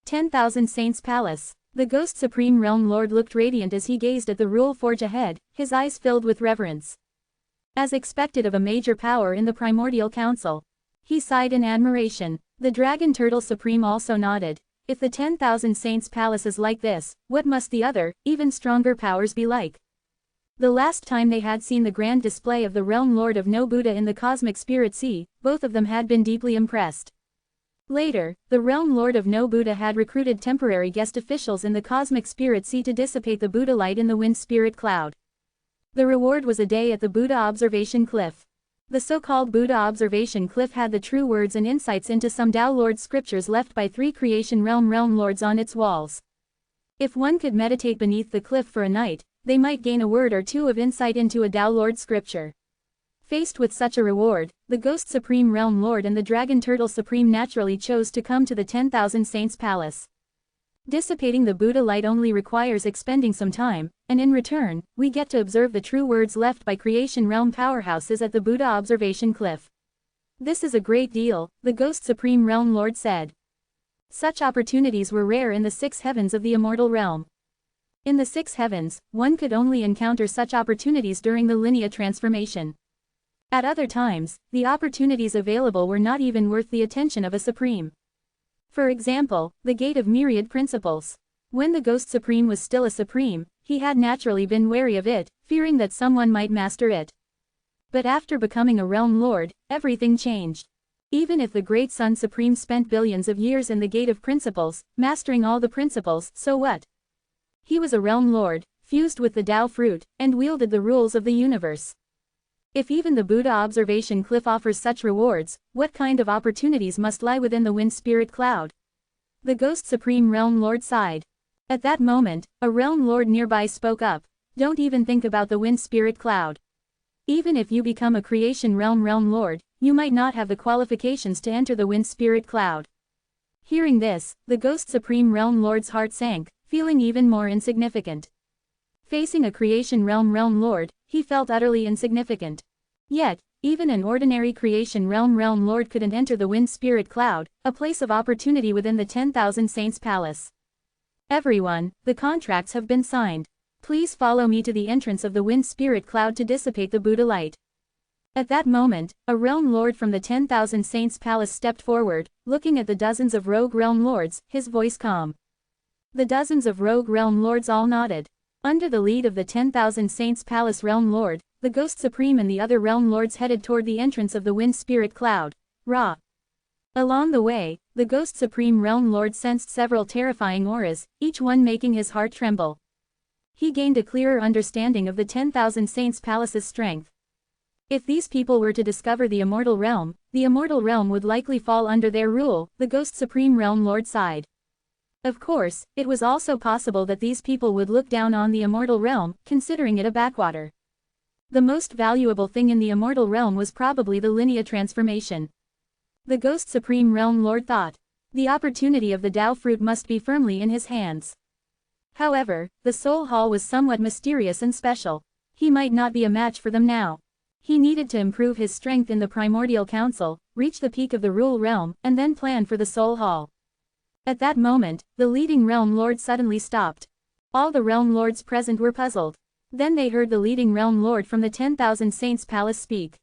10,000 Saints Palace. The Ghost Supreme Realm Lord looked radiant as he gazed at the rule forge ahead, his eyes filled with reverence. As expected of a major power in the Primordial Council. He sighed in admiration. The Dragon Turtle Supreme also nodded. If the 10,000 Saints Palace is like this, what must the other, even stronger powers be like? The last time they had seen the grand display of the Realm Lord of No Buddha in the Cosmic Spirit Sea, both of them had been deeply impressed. Later, the Realm Lord of No Buddha had recruited temporary guest officials in the Cosmic Spirit Sea to dissipate the Buddha light in the Wind Spirit Cloud. The reward was a day at the Buddha Observation Cliff. The so-called Buddha Observation Cliff had the true words and insights into some Tao Lord scriptures left by 3 Creation Realm Lords on its walls. If one could meditate beneath the cliff for a night, they might gain a word or two of insight into a Tao Lord scripture. Faced with such a reward, the Ghost Supreme Realm Lord and the Dragon Turtle Supreme naturally chose to come to the 10,000 Saints Palace. Dissipating the Buddha light only requires expending some time, and in return, we get to observe the true words left by Creation Realm powerhouses at the Buddha Observation Cliff. This is a great deal, the Ghost Supreme Realm Lord said. Such opportunities were rare in the 6 heavens of the Immortal Realm. In the 6 heavens, one could only encounter such opportunities during the linear transformation. At other times, the opportunities available were not even worth the attention of a Supreme. For example, the Gate of Myriad Principles. When the Ghost Supreme was still a Supreme, he had naturally been wary of it, fearing that someone might master it. But after becoming a Realm Lord, everything changed. Even if the Great Sun Supreme spent billions of years in the Gate of Principles, mastering all the principles, so what? He was a Realm Lord, fused with the Tao Fruit, and wielded the rules of the universe. If even the Buddha Observation Cliff offers such rewards, what kind of opportunities must lie within the Wind Spirit Cloud? The Ghost Supreme Realm Lord sighed. At that moment, a Realm Lord nearby spoke up. Don't even think about the Wind Spirit Cloud. Even if you become a Creation Realm Lord, you might not have the qualifications to enter the Wind Spirit Cloud. Hearing this, the Ghost Supreme Realm Lord's heart sank, feeling even more insignificant. Facing a Creation Realm Lord, he felt utterly insignificant. Yet, even an ordinary Creation Realm Lord couldn't enter the Wind Spirit Cloud, a place of opportunity within the 10,000 Saints Palace. Everyone, the contracts have been signed. Please follow me to the entrance of the Wind Spirit Cloud to dissipate the Buddha light. At that moment, a Realm Lord from the 10,000 Saints Palace stepped forward, looking at the dozens of rogue Realm Lords, his voice calm. The dozens of rogue Realm Lords all nodded. Under the lead of the 10,000 Saints Palace Realm Lord, the Ghost Supreme and the other Realm Lords headed toward the entrance of the Wind Spirit Cloud. Ra. Along the way, the Ghost Supreme Realm Lord sensed several terrifying auras, each one making his heart tremble. He gained a clearer understanding of the 10,000 Saints Palace's strength. If these people were to discover the Immortal Realm would likely fall under their rule, the Ghost Supreme Realm Lord sighed. Of course, it was also possible that these people would look down on the Immortal Realm, considering it a backwater. The most valuable thing in the Immortal Realm was probably the linear transformation. The Ghost Supreme Realm Lord thought. The opportunity of the Tao Fruit must be firmly in his hands. However, the Soul Hall was somewhat mysterious and special. He might not be a match for them now. He needed to improve his strength in the Primordial Council, reach the peak of the Rule Realm, and then plan for the Soul Hall. At that moment, the leading Realm Lord suddenly stopped. All the Realm Lords present were puzzled. Then they heard the leading Realm Lord from the 10,000 Saints Palace speak.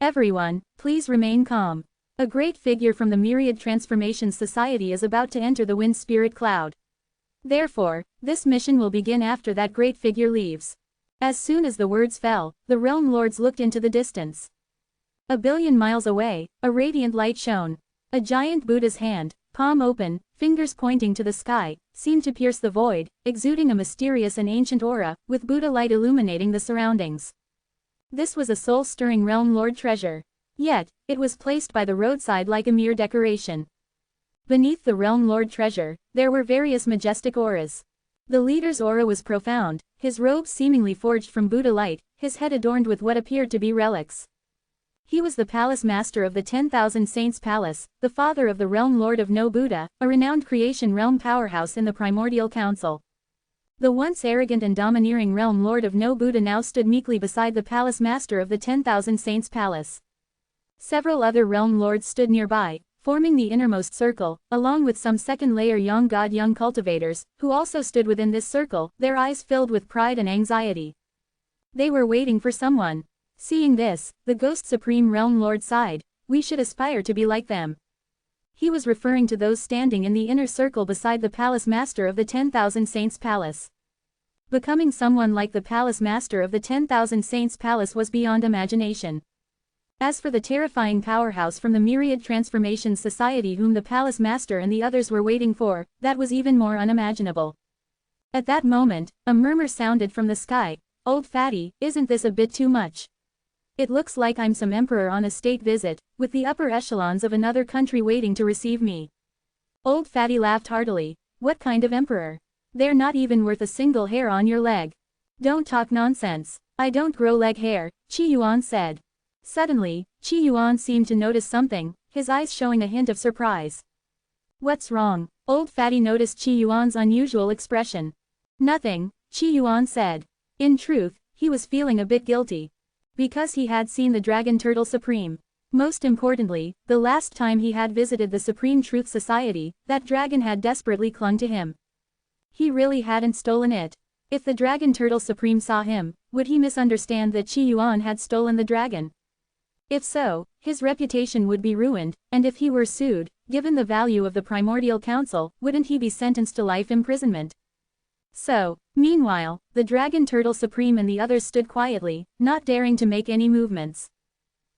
Everyone, please remain calm. A great figure from the Myriad Transformation Society is about to enter the Wind Spirit Cloud. Therefore, this mission will begin after that great figure leaves. As soon as the words fell, the Realm Lords looked into the distance. A billion miles away, a radiant light shone. A giant Buddha's hand, palm open, fingers pointing to the sky, seemed to pierce the void, exuding a mysterious and ancient aura, with Buddha light illuminating the surroundings. This was a soul-stirring Realm Lord treasure. Yet, it was placed by the roadside like a mere decoration. Beneath the Realm Lord treasure, there were various majestic auras. The leader's aura was profound, his robes seemingly forged from Buddha light, his head adorned with what appeared to be relics. He was the palace master of the 10,000 Saints Palace, the father of the Realm Lord of No Buddha, a renowned Creation Realm powerhouse in the Primordial Council. The once arrogant and domineering Realm Lord of No Buddha now stood meekly beside the palace master of the 10,000 Saints Palace. Several other Realm Lords stood nearby, forming the innermost circle, along with some second-layer young god young cultivators, who also stood within this circle, their eyes filled with pride and anxiety. They were waiting for someone. Seeing this, the Ghost Supreme Realm Lord sighed. We should aspire to be like them. He was referring to those standing in the inner circle beside the Palace Master of the 10,000 Saints Palace. Becoming someone like the Palace Master of the 10,000 Saints Palace was beyond imagination. As for the terrifying powerhouse from the Myriad Transformations Society whom the Palace Master and the others were waiting for, that was even more unimaginable. At that moment, a murmur sounded from the sky. Old fatty, isn't this a bit too much? It looks like I'm some emperor on a state visit, with the upper echelons of another country waiting to receive me. Old fatty laughed heartily. What kind of emperor? They're not even worth a single hair on your leg. Don't talk nonsense. I don't grow leg hair, Qi Yuan said. Suddenly, Qi Yuan seemed to notice something, his eyes showing a hint of surprise. What's wrong? Old fatty noticed Qi Yuan's unusual expression. Nothing, Qi Yuan said. In truth, he was feeling a bit guilty. Because he had seen the Dragon Turtle Supreme. Most importantly, the last time he had visited the Supreme Truth Society, that dragon had desperately clung to him. He really hadn't stolen it. If the Dragon Turtle Supreme saw him, would he misunderstand that Qi Yuan had stolen the dragon? If so, his reputation would be ruined, and if he were sued, given the value of the Primordial Council, wouldn't he be sentenced to life imprisonment? So, meanwhile, the Dragon Turtle Supreme and the others stood quietly, not daring to make any movements.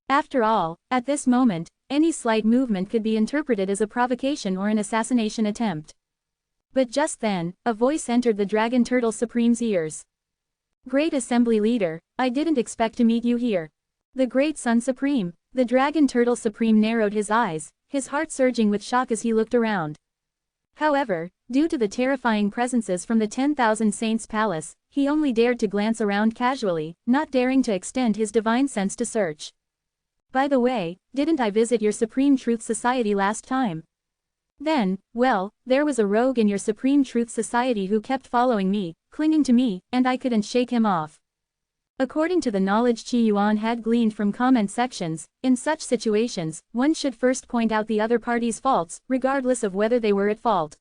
After all, at this moment, any slight movement could be interpreted as a provocation or an assassination attempt. But just then, a voice entered the Dragon Turtle Supreme's ears. Great Assembly Leader, I didn't expect to meet you here. The Great Sun Supreme. The Dragon Turtle Supreme narrowed his eyes, his heart surging with shock as he looked around. However, due to the terrifying presences from the 10,000 Saints Palace, he only dared to glance around casually, not daring to extend his divine sense to search. By the way, didn't I visit your Supreme Truth Society last time? Then, well, there was a rogue in your Supreme Truth Society who kept following me, clinging to me, and I couldn't shake him off. According to the knowledge Qi Yuan had gleaned from comment sections, in such situations, one should first point out the other party's faults, regardless of whether they were at fault.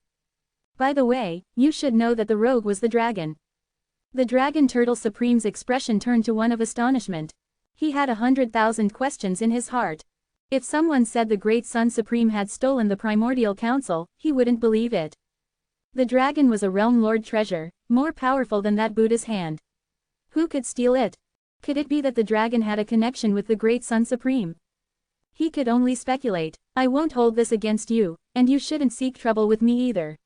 By the way, you should know that the rogue was the dragon. The Dragon Turtle Supreme's expression turned to one of astonishment. He had 100,000 questions in his heart. If someone said the Great Sun Supreme had stolen the Primordial Council, he wouldn't believe it. The dragon was a realm lord treasure, more powerful than that Buddha's hand. Who could steal it? Could it be that the dragon had a connection with the Great Sun Supreme? He could only speculate. I won't hold this against you, and you shouldn't seek trouble with me either.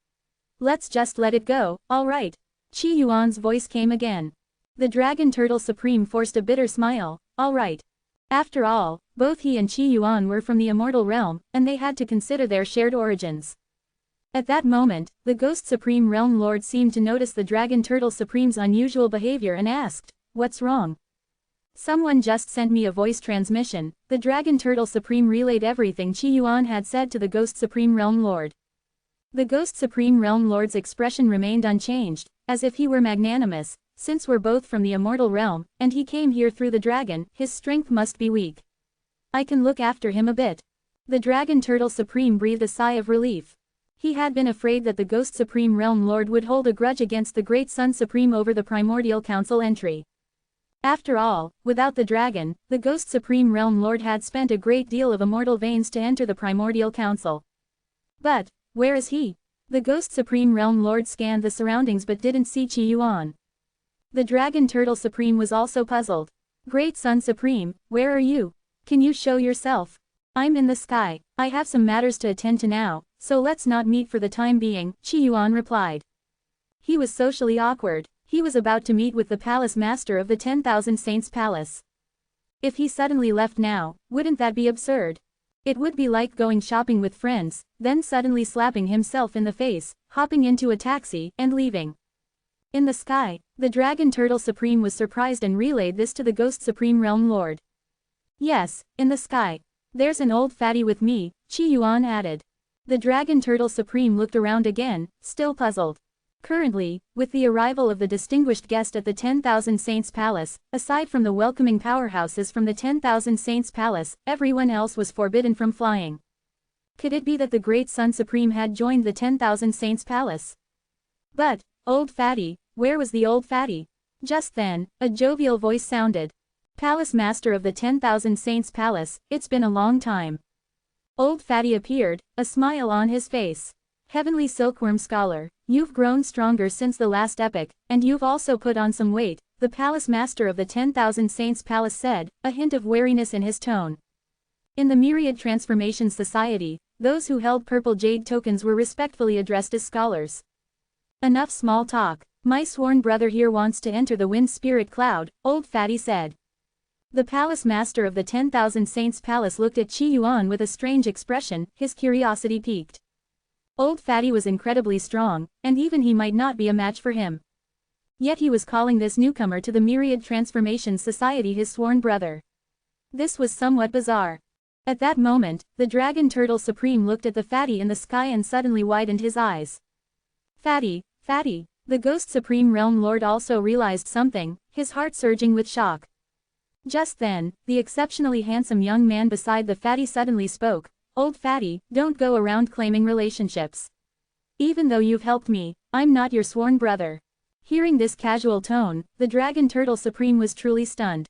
Let's just let it go, all right? Qi Yuan's voice came again. The Dragon Turtle Supreme forced a bitter smile. All right. After all, both he and Qi Yuan were from the Immortal Realm, and they had to consider their shared origins. At that moment, the Ghost Supreme Realm Lord seemed to notice the Dragon Turtle Supreme's unusual behavior and asked, "What's wrong?" Someone just sent me a voice transmission. The Dragon Turtle Supreme relayed everything Qi Yuan had said to the Ghost Supreme Realm Lord. The Ghost Supreme Realm Lord's expression remained unchanged, as if he were magnanimous. Since we're both from the Immortal Realm, and he came here through the dragon, his strength must be weak. I can look after him a bit. The Dragon Turtle Supreme breathed a sigh of relief. He had been afraid that the Ghost Supreme Realm Lord would hold a grudge against the Great Sun Supreme over the Primordial Council entry. After all, without the dragon, the Ghost Supreme Realm Lord had spent a great deal of immortal veins to enter the Primordial Council. But, where is he? The Ghost Supreme Realm Lord scanned the surroundings but didn't see Qi Yuan. The Dragon Turtle Supreme was also puzzled. Great Sun Supreme, where are you? Can you show yourself? I'm in the sky. I have some matters to attend to now, so let's not meet for the time being, Qi Yuan replied. He was socially awkward. He was about to meet with the Palace Master of the 10,000 Saints Palace. If he suddenly left now, wouldn't that be absurd? It would be like going shopping with friends, then suddenly slapping himself in the face, hopping into a taxi, and leaving. In the sky, the Dragon Turtle Supreme was surprised and relayed this to the Ghost Supreme Realm Lord. Yes, in the sky. There's an old fatty with me, Qi Yuan added. The Dragon Turtle Supreme looked around again, still puzzled. Currently, with the arrival of the distinguished guest at the 10,000 Saints Palace, aside from the welcoming powerhouses from the 10,000 Saints Palace, everyone else was forbidden from flying. Could it be that the great Sun Supreme had joined the 10,000 Saints Palace? But, old fatty, where was the old fatty? Just then, a jovial voice sounded. Palace Master of the 10,000 Saints Palace, it's been a long time. Old fatty appeared, a smile on his face. Heavenly Silkworm Scholar, you've grown stronger since the last epoch, and you've also put on some weight, the Palace Master of the 10,000 Saints Palace said, a hint of wariness in his tone. In the Myriad Transformation Society, those who held purple jade tokens were respectfully addressed as scholars. Enough small talk. My sworn brother here wants to enter the wind spirit cloud, old fatty said. The Palace Master of the 10,000 Saints Palace looked at Qi Yuan with a strange expression, his curiosity piqued. Old fatty was incredibly strong, and even he might not be a match for him. Yet he was calling this newcomer to the Myriad Transformation Society his sworn brother. This was somewhat bizarre. At that moment, the Dragon Turtle Supreme looked at the fatty in the sky and suddenly widened his eyes. Fatty, fatty. The Ghost Supreme Realm Lord also realized something, his heart surging with shock. Just then, the exceptionally handsome young man beside the fatty suddenly spoke, Old fatty, don't go around claiming relationships. Even though you've helped me, I'm not your sworn brother. Hearing this casual tone, the Dragon Turtle Supreme was truly stunned.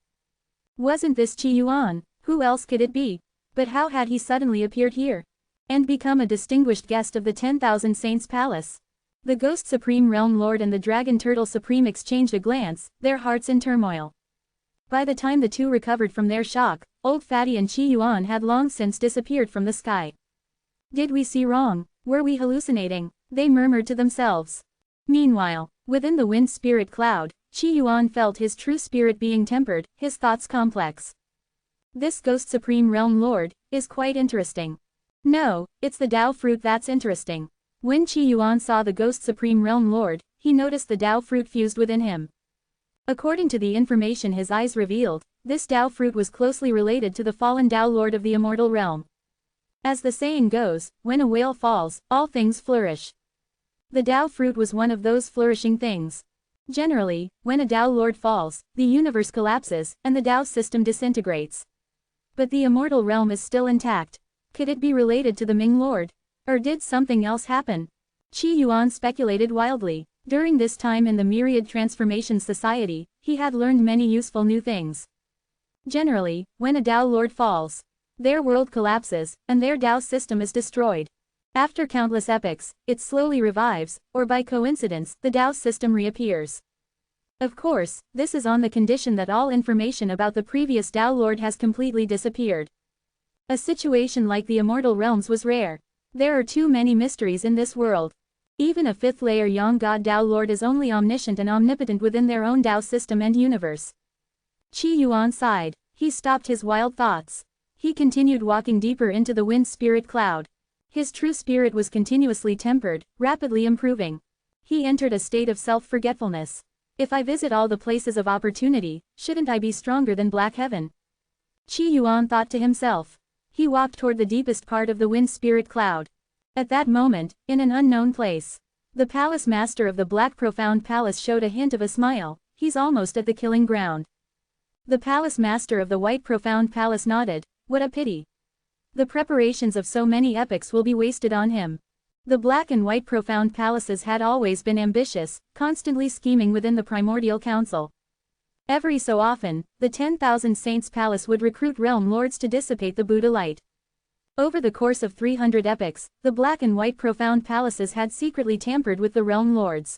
Wasn't this Qi Yuan? Who else could it be? But how had he suddenly appeared here? And become a distinguished guest of the 10,000 Saints Palace? The Ghost Supreme Realm Lord and the Dragon Turtle Supreme exchanged a glance, their hearts in turmoil. By the time the two recovered from their shock, Old Fatty and Qi Yuan had long since disappeared from the sky. Did we see wrong? Were we hallucinating? They murmured to themselves. Meanwhile, within the wind spirit cloud, Qi Yuan felt his true spirit being tempered, his thoughts complex. This Ghost Supreme Realm Lord is quite interesting. No, it's the Tao fruit that's interesting. When Qi Yuan saw the Ghost Supreme Realm Lord, he noticed the Tao fruit fused within him. According to the information his eyes revealed, this Tao fruit was closely related to the fallen Tao Lord of the Immortal Realm. As the saying goes, when a whale falls, all things flourish. The Tao fruit was one of those flourishing things. Generally, when a Tao Lord falls, the universe collapses, and the Tao system disintegrates. But the Immortal Realm is still intact. Could it be related to the Ming Lord? Or did something else happen? Qi Yuan speculated wildly. During this time in the Myriad Transformation Society, he had learned many useful new things. Generally, when a Tao Lord falls, their world collapses, and their Tao system is destroyed. After countless epochs, it slowly revives, or by coincidence, the Tao system reappears. Of course, this is on the condition that all information about the previous Tao Lord has completely disappeared. A situation like the Immortal Realms was rare. There are too many mysteries in this world. Even a fifth-layer Yang God Tao Lord is only omniscient and omnipotent within their own Tao system and universe. Qi Yuan sighed. He stopped his wild thoughts. He continued walking deeper into the wind spirit cloud. His true spirit was continuously tempered, rapidly improving. He entered a state of self-forgetfulness. If I visit all the places of opportunity, shouldn't I be stronger than Black Heaven? Qi Yuan thought to himself. He walked toward the deepest part of the wind spirit cloud. At that moment, in an unknown place, the Palace Master of the Black Profound Palace showed a hint of a smile. He's almost at the killing ground. The Palace Master of the White Profound Palace nodded. What a pity. The preparations of so many epochs will be wasted on him. The Black and White Profound Palaces had always been ambitious, constantly scheming within the Primordial Council. Every so often, the 10,000 Saints Palace would recruit realm lords to dissipate the Buddha light. Over the course of 300 epochs, the Black and White Profound Palaces had secretly tampered with the realm lords.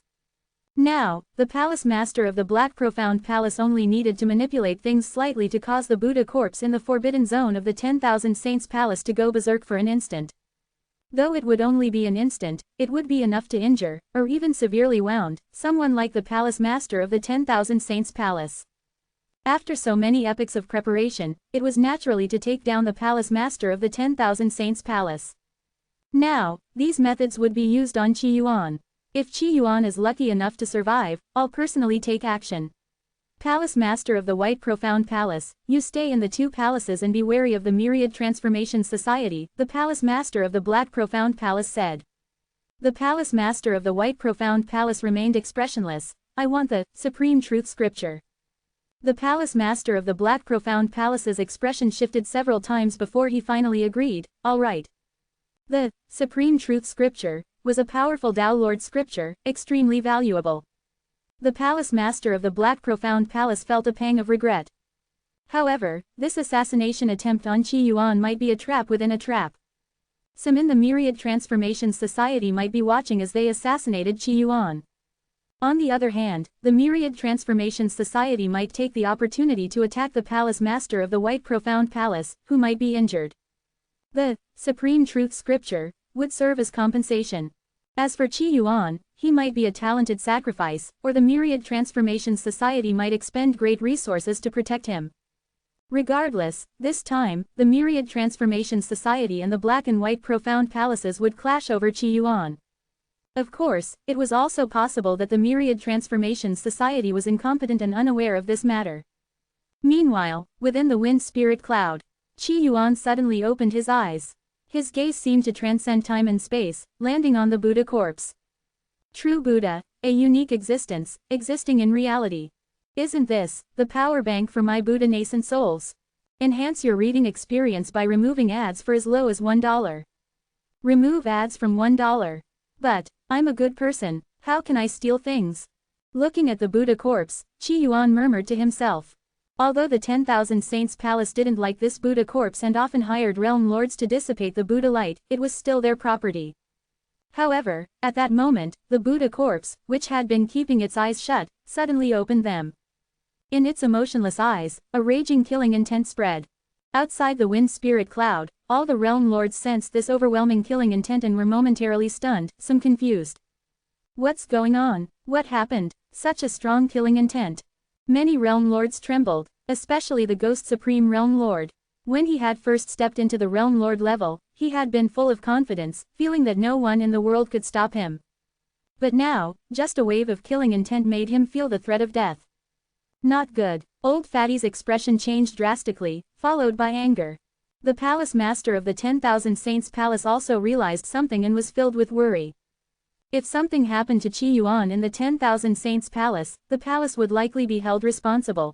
Now, the Palace Master of the Black Profound Palace only needed to manipulate things slightly to cause the Buddha corpse in the forbidden zone of the 10,000 Saints Palace to go berserk for an instant. Though it would only be an instant, it would be enough to injure, or even severely wound, someone like the Palace Master of the 10,000 Saints Palace. After so many epochs of preparation, it was naturally to take down the Palace Master of the 10,000 Saints Palace. Now, these methods would be used on Qi Yuan. If Qi Yuan is lucky enough to survive, I'll personally take action. Palace Master of the White Profound Palace, you stay in the two palaces and be wary of the Myriad Transformation Society, the Palace Master of the Black Profound Palace said. The Palace Master of the White Profound Palace remained expressionless. I want the Supreme Truth Scripture. The Palace Master of the Black Profound Palace's expression shifted several times before he finally agreed, all right. The Supreme Truth Scripture was a powerful Tao Lord scripture, extremely valuable. The palace master of the Black Profound Palace felt a pang of regret. However, this assassination attempt on Qi Yuan might be a trap within a trap. Some in the Myriad Transformations Society might be watching as they assassinated Qi Yuan. On the other hand, the Myriad Transformations Society might take the opportunity to attack the palace master of the White Profound Palace, who might be injured. The Supreme Truth Scripture would serve as compensation. As for Qi Yuan, he might be a talented sacrifice, or the Myriad Transformations Society might expend great resources to protect him. Regardless, this time, the Myriad Transformations Society and the Black and White Profound Palaces would clash over Qi Yuan. Of course, it was also possible that the Myriad Transformations Society was incompetent and unaware of this matter. Meanwhile, within the wind spirit cloud, Qi Yuan suddenly opened his eyes. His gaze seemed to transcend time and space, landing on the Buddha corpse. True Buddha, a unique existence, existing in reality. Isn't this the power bank for my Buddha nascent souls? Enhance your reading experience by removing ads for as low as $1. Remove ads from $1. But I'm a good person, how can I steal things? Looking at the Buddha corpse, Qi Yuan murmured to himself. Although the 10,000 Saints Palace didn't like this Buddha corpse and often hired realm lords to dissipate the Buddha light, it was still their property. However, at that moment, the Buddha corpse, which had been keeping its eyes shut, suddenly opened them. In its emotionless eyes, a raging killing intent spread. Outside the wind spirit cloud, all the realm lords sensed this overwhelming killing intent and were momentarily stunned, some confused. What's going on? What happened? Such a strong killing intent. Many realm lords trembled, especially the Ghost Supreme Realm Lord. When he had first stepped into the Realm Lord level, he had been full of confidence, feeling that no one in the world could stop him. But now, just a wave of killing intent made him feel the threat of death. Not good. Old Fatty's expression changed drastically, followed by anger. The palace master of the 10,000 Saints Palace also realized something and was filled with worry. If something happened to Qi Yuan in the 10,000 Saints Palace, the palace would likely be held responsible.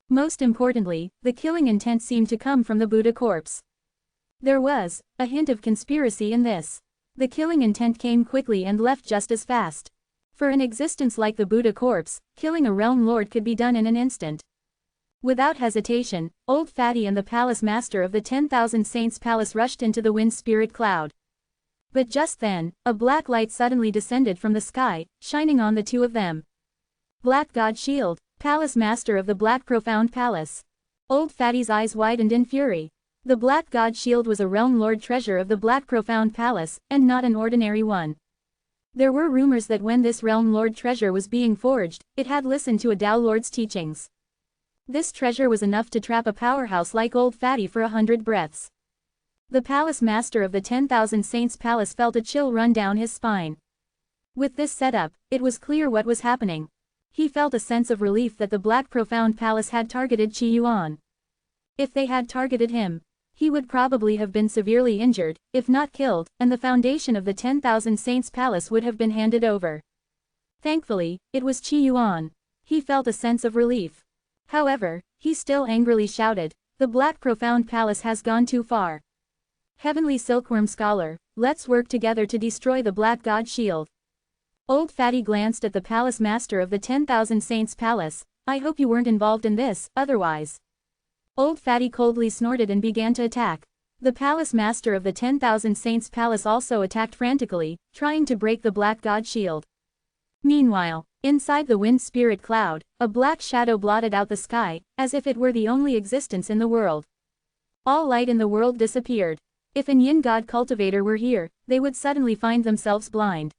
Most importantly, the killing intent seemed to come from the Buddha corpse. There was a hint of conspiracy in this. The killing intent came quickly and left just as fast. For an existence like the Buddha corpse, killing a realm lord could be done in an instant. Without hesitation, Old Fatty and the palace master of the 10,000 Saints Palace rushed into the wind spirit cloud. But just then, a black light suddenly descended from the sky, shining on the two of them. Black God Shield, palace master of the Black Profound Palace. Old Fatty's eyes widened in fury. The Black God Shield was a realm lord treasure of the Black Profound Palace, and not an ordinary one. There were rumors that when this realm lord treasure was being forged, it had listened to a Tao Lord's teachings. This treasure was enough to trap a powerhouse like Old Fatty for 100 breaths. The palace master of the 10,000 Saints Palace felt a chill run down his spine. With this setup, it was clear what was happening. He felt a sense of relief that the Black Profound Palace had targeted Qi Yuan. If they had targeted him, he would probably have been severely injured, if not killed, and the foundation of the 10,000 Saints Palace would have been handed over. Thankfully, it was Qi Yuan. He felt a sense of relief. However, he still angrily shouted, "The Black Profound Palace has gone too far. Heavenly Silkworm Scholar, let's work together to destroy the Black God Shield." Old Fatty glanced at the palace master of the 10,000 Saints Palace. "I hope you weren't involved in this, otherwise." Old Fatty coldly snorted and began to attack. The palace master of the 10,000 Saints Palace also attacked frantically, trying to break the Black God Shield. Meanwhile, inside the wind spirit cloud, a black shadow blotted out the sky, as if it were the only existence in the world. All light in the world disappeared. If an yin god cultivator were here, they would suddenly find themselves blind.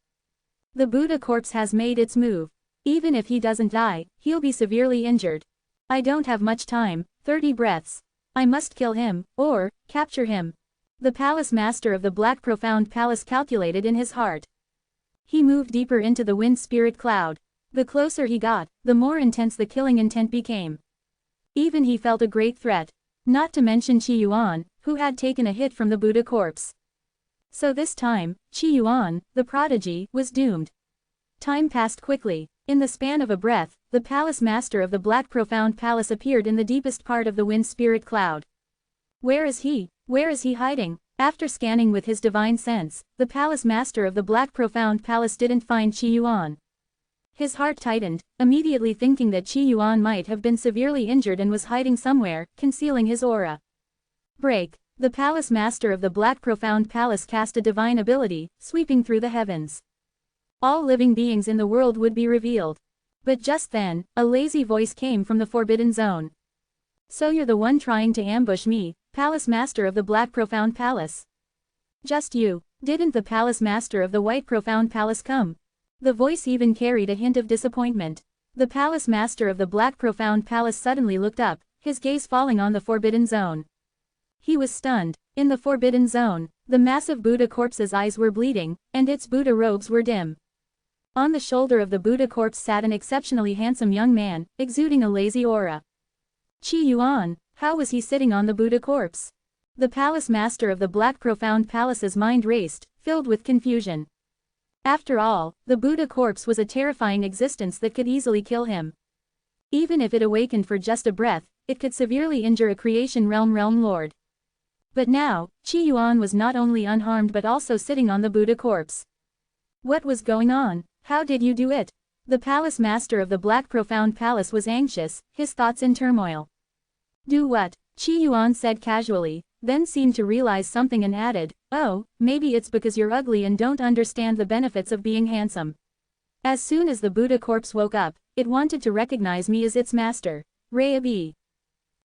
The Buddha corpse has made its move. Even if he doesn't die, he'll be severely injured. I don't have much time, 30 breaths. I must kill him, or capture him. The palace master of the Black Profound Palace calculated in his heart. He moved deeper into the wind spirit cloud. The closer he got, the more intense the killing intent became. Even he felt a great threat. Not to mention Qi Yuan, who had taken a hit from the Buddha corpse. So this time, Qi Yuan, the prodigy, was doomed. Time passed quickly. In the span of a breath, the palace master of the Black Profound Palace appeared in the deepest part of the wind spirit cloud. Where is he? Where is he hiding? After scanning with his divine sense, the palace master of the Black Profound Palace didn't find Qi Yuan. His heart tightened, immediately thinking that Qi Yuan might have been severely injured and was hiding somewhere, concealing his aura. Break. The palace master of the Black Profound Palace cast a divine ability, sweeping through the heavens. All living beings in the world would be revealed. But just then, a lazy voice came from the Forbidden Zone. So you're the one trying to ambush me, Palace Master of the Black Profound Palace. Just you. Didn't the Palace Master of the White Profound Palace come? The voice even carried a hint of disappointment. The Palace Master of the Black Profound Palace suddenly looked up, his gaze falling on the Forbidden Zone. He was stunned. In the Forbidden Zone, the massive Buddha corpse's eyes were bleeding, and its Buddha robes were dim. On the shoulder of the Buddha corpse sat an exceptionally handsome young man, exuding a lazy aura. Qi Yuan, how was he sitting on the Buddha corpse? The Palace Master of the Black Profound Palace's mind raced, filled with confusion. After all, the Buddha corpse was a terrifying existence that could easily kill him. Even if it awakened for just a breath, it could severely injure a creation realm lord. But now, Qi Yuan was not only unharmed but also sitting on the Buddha corpse. What was going on? How did you do it? The Palace Master of the Black Profound Palace was anxious, his thoughts in turmoil. Do what? Qi Yuan said casually, then seemed to realize something and added, oh, maybe it's because you're ugly and don't understand the benefits of being handsome. As soon as the Buddha corpse woke up, it wanted to recognize me as its master, Rei.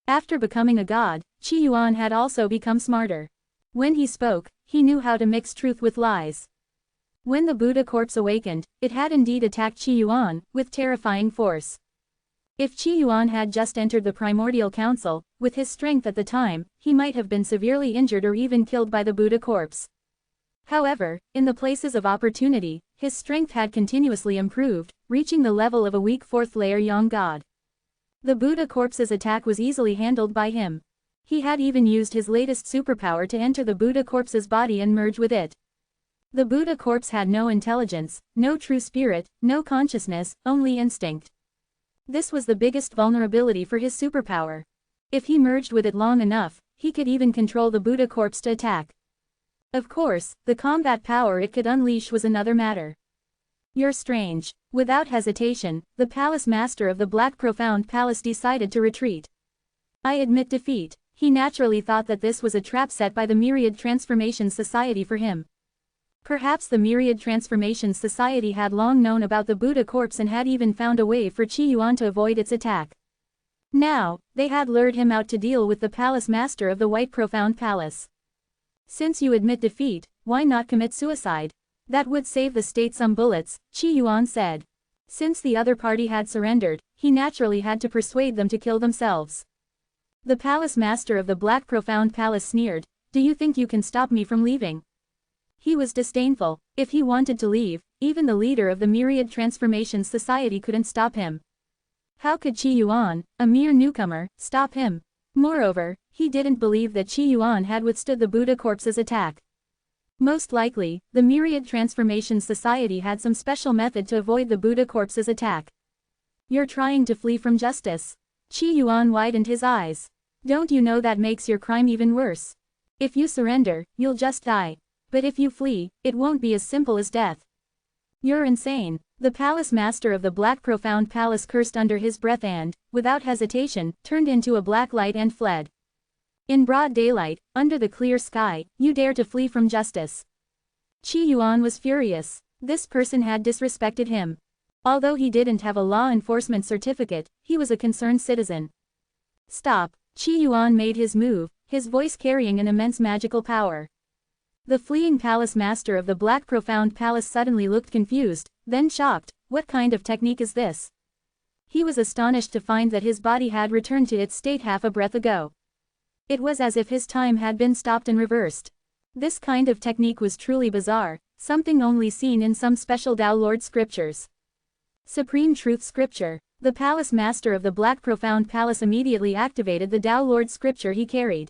After becoming a god, Qi Yuan had also become smarter. When he spoke, he knew how to mix truth with lies. When the Buddha corpse awakened, it had indeed attacked Qi Yuan, with terrifying force. If Qi Yuan had just entered the Primordial Council, with his strength at the time, he might have been severely injured or even killed by the Buddha corpse. However, in the places of opportunity, his strength had continuously improved, reaching the level of a weak fourth-layer young god. The Buddha corpse's attack was easily handled by him. He had even used his latest superpower to enter the Buddha corpse's body and merge with it. The Buddha corpse had no intelligence, no true spirit, no consciousness, only instinct. This was the biggest vulnerability for his superpower. If he merged with it long enough, he could even control the Buddha corpse to attack. Of course, the combat power it could unleash was another matter. You're strange. Without hesitation, the Palace Master of the Black Profound Palace decided to retreat. I admit defeat. He naturally thought that this was a trap set by the Myriad Transformations Society for him. Perhaps the Myriad Transformations Society had long known about the Buddha corpse and had even found a way for Qi Yuan to avoid its attack. Now, they had lured him out to deal with the Palace Master of the White Profound Palace. Since you admit defeat, why not commit suicide? That would save the state some bullets, Qi Yuan said. Since the other party had surrendered, he naturally had to persuade them to kill themselves. The Palace Master of the Black Profound Palace sneered, do you think you can stop me from leaving? He was disdainful. If he wanted to leave, even the leader of the Myriad Transformations Society couldn't stop him. How could Qi Yuan, a mere newcomer, stop him? Moreover, he didn't believe that Qi Yuan had withstood the Buddha corpse's attack. Most likely, the Myriad Transformations Society had some special method to avoid the Buddha corpse's attack. You're trying to flee from justice. Qi Yuan widened his eyes. Don't you know that makes your crime even worse? If you surrender, you'll just die. But if you flee, it won't be as simple as death. You're insane. The Palace Master of the Black Profound Palace cursed under his breath and, without hesitation, turned into a black light and fled. In broad daylight, under the clear sky, you dare to flee from justice. Qi Yuan was furious. This person had disrespected him. Although he didn't have a law enforcement certificate, he was a concerned citizen. Stop. Qi Yuan made his move, his voice carrying an immense magical power. The fleeing Palace Master of the Black Profound Palace suddenly looked confused, then shocked. What kind of technique is this? He was astonished to find that his body had returned to its state half a breath ago. It was as if his time had been stopped and reversed. This kind of technique was truly bizarre, something only seen in some special Tao Lord scriptures. Supreme Truth Scripture. The Palace Master of the Black Profound Palace immediately activated the Tao Lord scripture he carried.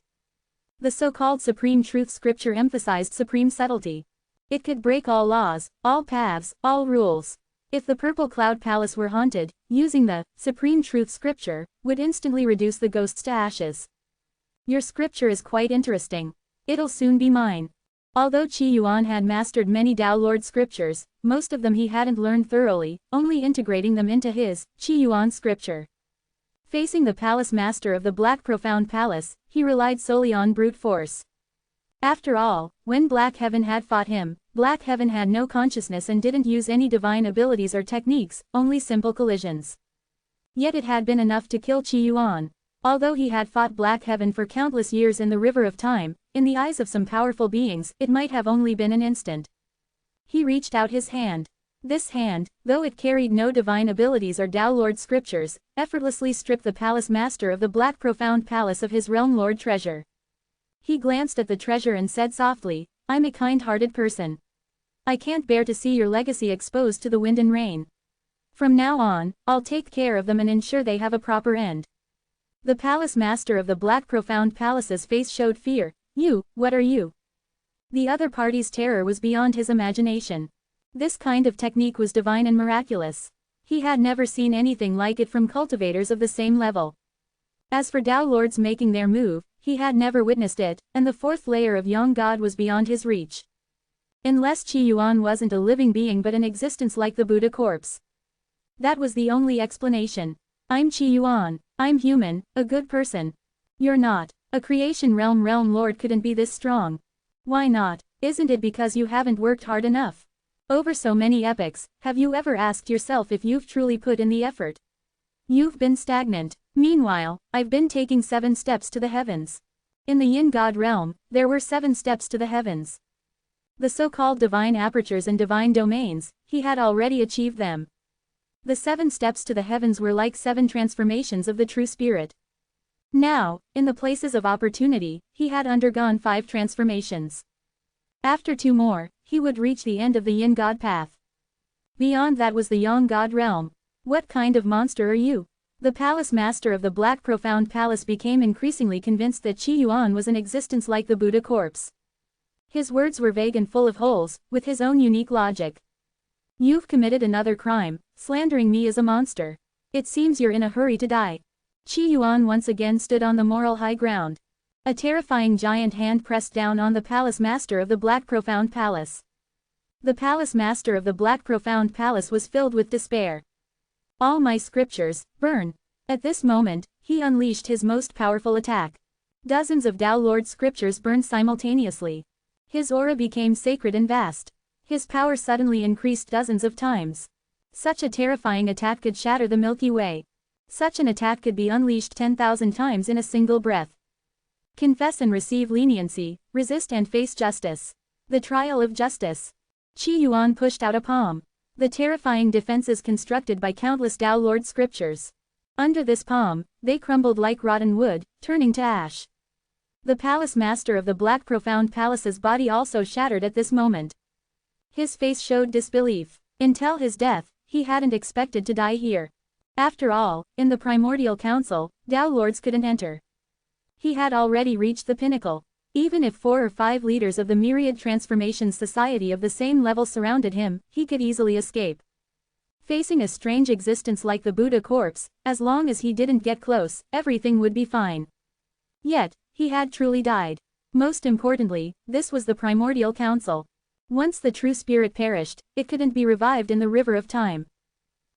The so-called Supreme Truth Scripture emphasized supreme subtlety. It could break all laws, all paths, all rules. If the Purple Cloud Palace were haunted, using the Supreme Truth Scripture would instantly reduce the ghosts to ashes. Your scripture is quite interesting. It'll soon be mine. Although Qi Yuan had mastered many Tao Lord scriptures, most of them he hadn't learned thoroughly, only integrating them into his, Qi Yuan scripture. Facing the palace master of the Black Profound Palace, he relied solely on brute force. After all, when Black Heaven had fought him, Black Heaven had no consciousness and didn't use any divine abilities or techniques, only simple collisions. Yet it had been enough to kill Qi Yuan. Although he had fought Black Heaven for countless years in the river of time, in the eyes of some powerful beings, it might have only been an instant. He reached out his hand. This hand, though it carried no divine abilities or Tao Lord scriptures, effortlessly stripped the palace master of the Black Profound Palace of his realm lord treasure. He glanced at the treasure and said softly, "I'm a kind-hearted person. I can't bear to see your legacy exposed to the wind and rain. From now on, I'll take care of them and ensure they have a proper end." The palace master of the Black Profound Palace's face showed fear. "You, what are you?" The other party's terror was beyond his imagination. This kind of technique was divine and miraculous. He had never seen anything like it from cultivators of the same level. As for Tao Lords making their move, he had never witnessed it, and the fourth layer of Young God was beyond his reach. Unless Qi Yuan wasn't a living being but an existence like the Buddha corpse. That was the only explanation. "I'm Qi Yuan. I'm human, a good person. You're not. A creation realm lord couldn't be this strong. Why not? Isn't it because you haven't worked hard enough? Over so many epochs, have you ever asked yourself if you've truly put in the effort? You've been stagnant. Meanwhile, I've been taking 7 steps to the heavens. In the Yin God realm, there were 7 steps to the heavens. The so-called divine apertures and divine domains, he had already achieved them. The 7 steps to the heavens were like 7 transformations of the true spirit. Now, in the places of opportunity, he had undergone 5 transformations. After 2 more, he would reach the end of the Yin God path. Beyond that was the Yang God realm. What kind of monster are you? The palace master of the Black Profound Palace became increasingly convinced that Qi Yuan was an existence like the Buddha corpse. His words were vague and full of holes, with his own unique logic. "You've committed another crime, slandering me as a monster. It seems you're in a hurry to die." Qi Yuan once again stood on the moral high ground. A terrifying giant hand pressed down on the palace master of the Black Profound Palace. The palace master of the Black Profound Palace was filled with despair. "All my scriptures, burn." At this moment, he unleashed his most powerful attack. Dozens of Tao Lord scriptures burned simultaneously. His aura became sacred and vast. His power suddenly increased dozens of times. Such a terrifying attack could shatter the Milky Way. Such an attack could be unleashed 10,000 times in a single breath. Confess and receive leniency, resist and face justice. The trial of justice. Qi Yuan pushed out a palm. The terrifying defenses constructed by countless Tao Lord scriptures. Under this palm, they crumbled like rotten wood, turning to ash. The palace master of the Black Profound Palace's body also shattered at this moment. His face showed disbelief. Until his death, he hadn't expected to die here. After all, in the Primordial Council, Tao Lords couldn't enter. He had already reached the pinnacle. Even if 4 or 5 leaders of the Myriad Transformations Society of the same level surrounded him, he could easily escape. Facing a strange existence like the Buddha corpse, as long as he didn't get close, everything would be fine. Yet, he had truly died. Most importantly, this was the Primordial Council. Once the true spirit perished, it couldn't be revived in the river of time.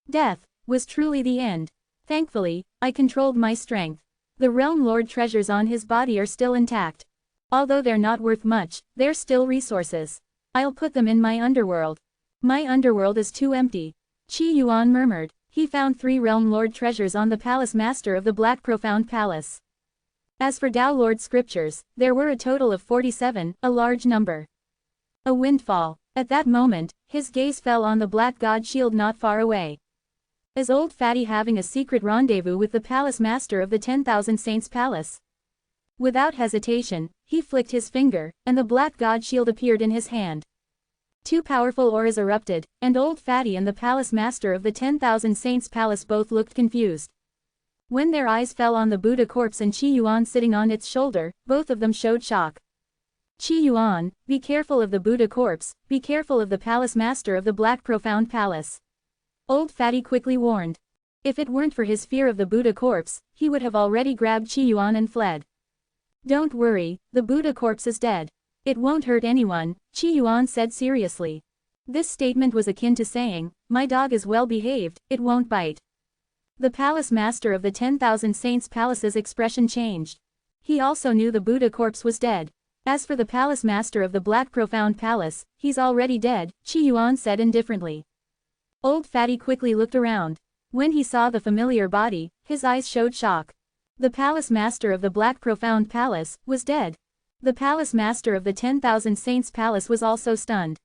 Death was truly the end. Thankfully, I controlled my strength. The Realm Lord treasures on his body are still intact. Although they're not worth much, they're still resources. I'll put them in my underworld. My underworld is too empty. Qi Yuan murmured. He found 3 Realm Lord treasures on the palace master of the Black Profound Palace. As for Tao Lord scriptures, there were a total of 47, a large number. A windfall. At that moment, his gaze fell on the Black God shield not far away. Is old Fatty having a secret rendezvous with the palace master of the 10,000 Saints Palace? Without hesitation, he flicked his finger, and the Black God shield appeared in his hand. 2 powerful auras erupted, and old Fatty and the palace master of the 10,000 Saints Palace both looked confused. When their eyes fell on the Buddha corpse and Qi Yuan sitting on its shoulder, both of them showed shock. Qi Yuan, be careful of the Buddha corpse, be careful of the palace master of the Black Profound Palace. Old Fatty quickly warned. If it weren't for his fear of the Buddha corpse, he would have already grabbed Qi Yuan and fled. Don't worry, the Buddha corpse is dead. It won't hurt anyone, Qi Yuan said seriously. This statement was akin to saying, my dog is well behaved, it won't bite. The palace master of the 10,000 Saints' Palace's expression changed. He also knew the Buddha corpse was dead. As for the palace master of the Black Profound Palace, he's already dead, Qi Yuan said indifferently. Old Fatty quickly looked around. When he saw the familiar body, his eyes showed shock. The palace master of the Black Profound Palace was dead. The palace master of the 10,000 Saints' Palace was also stunned.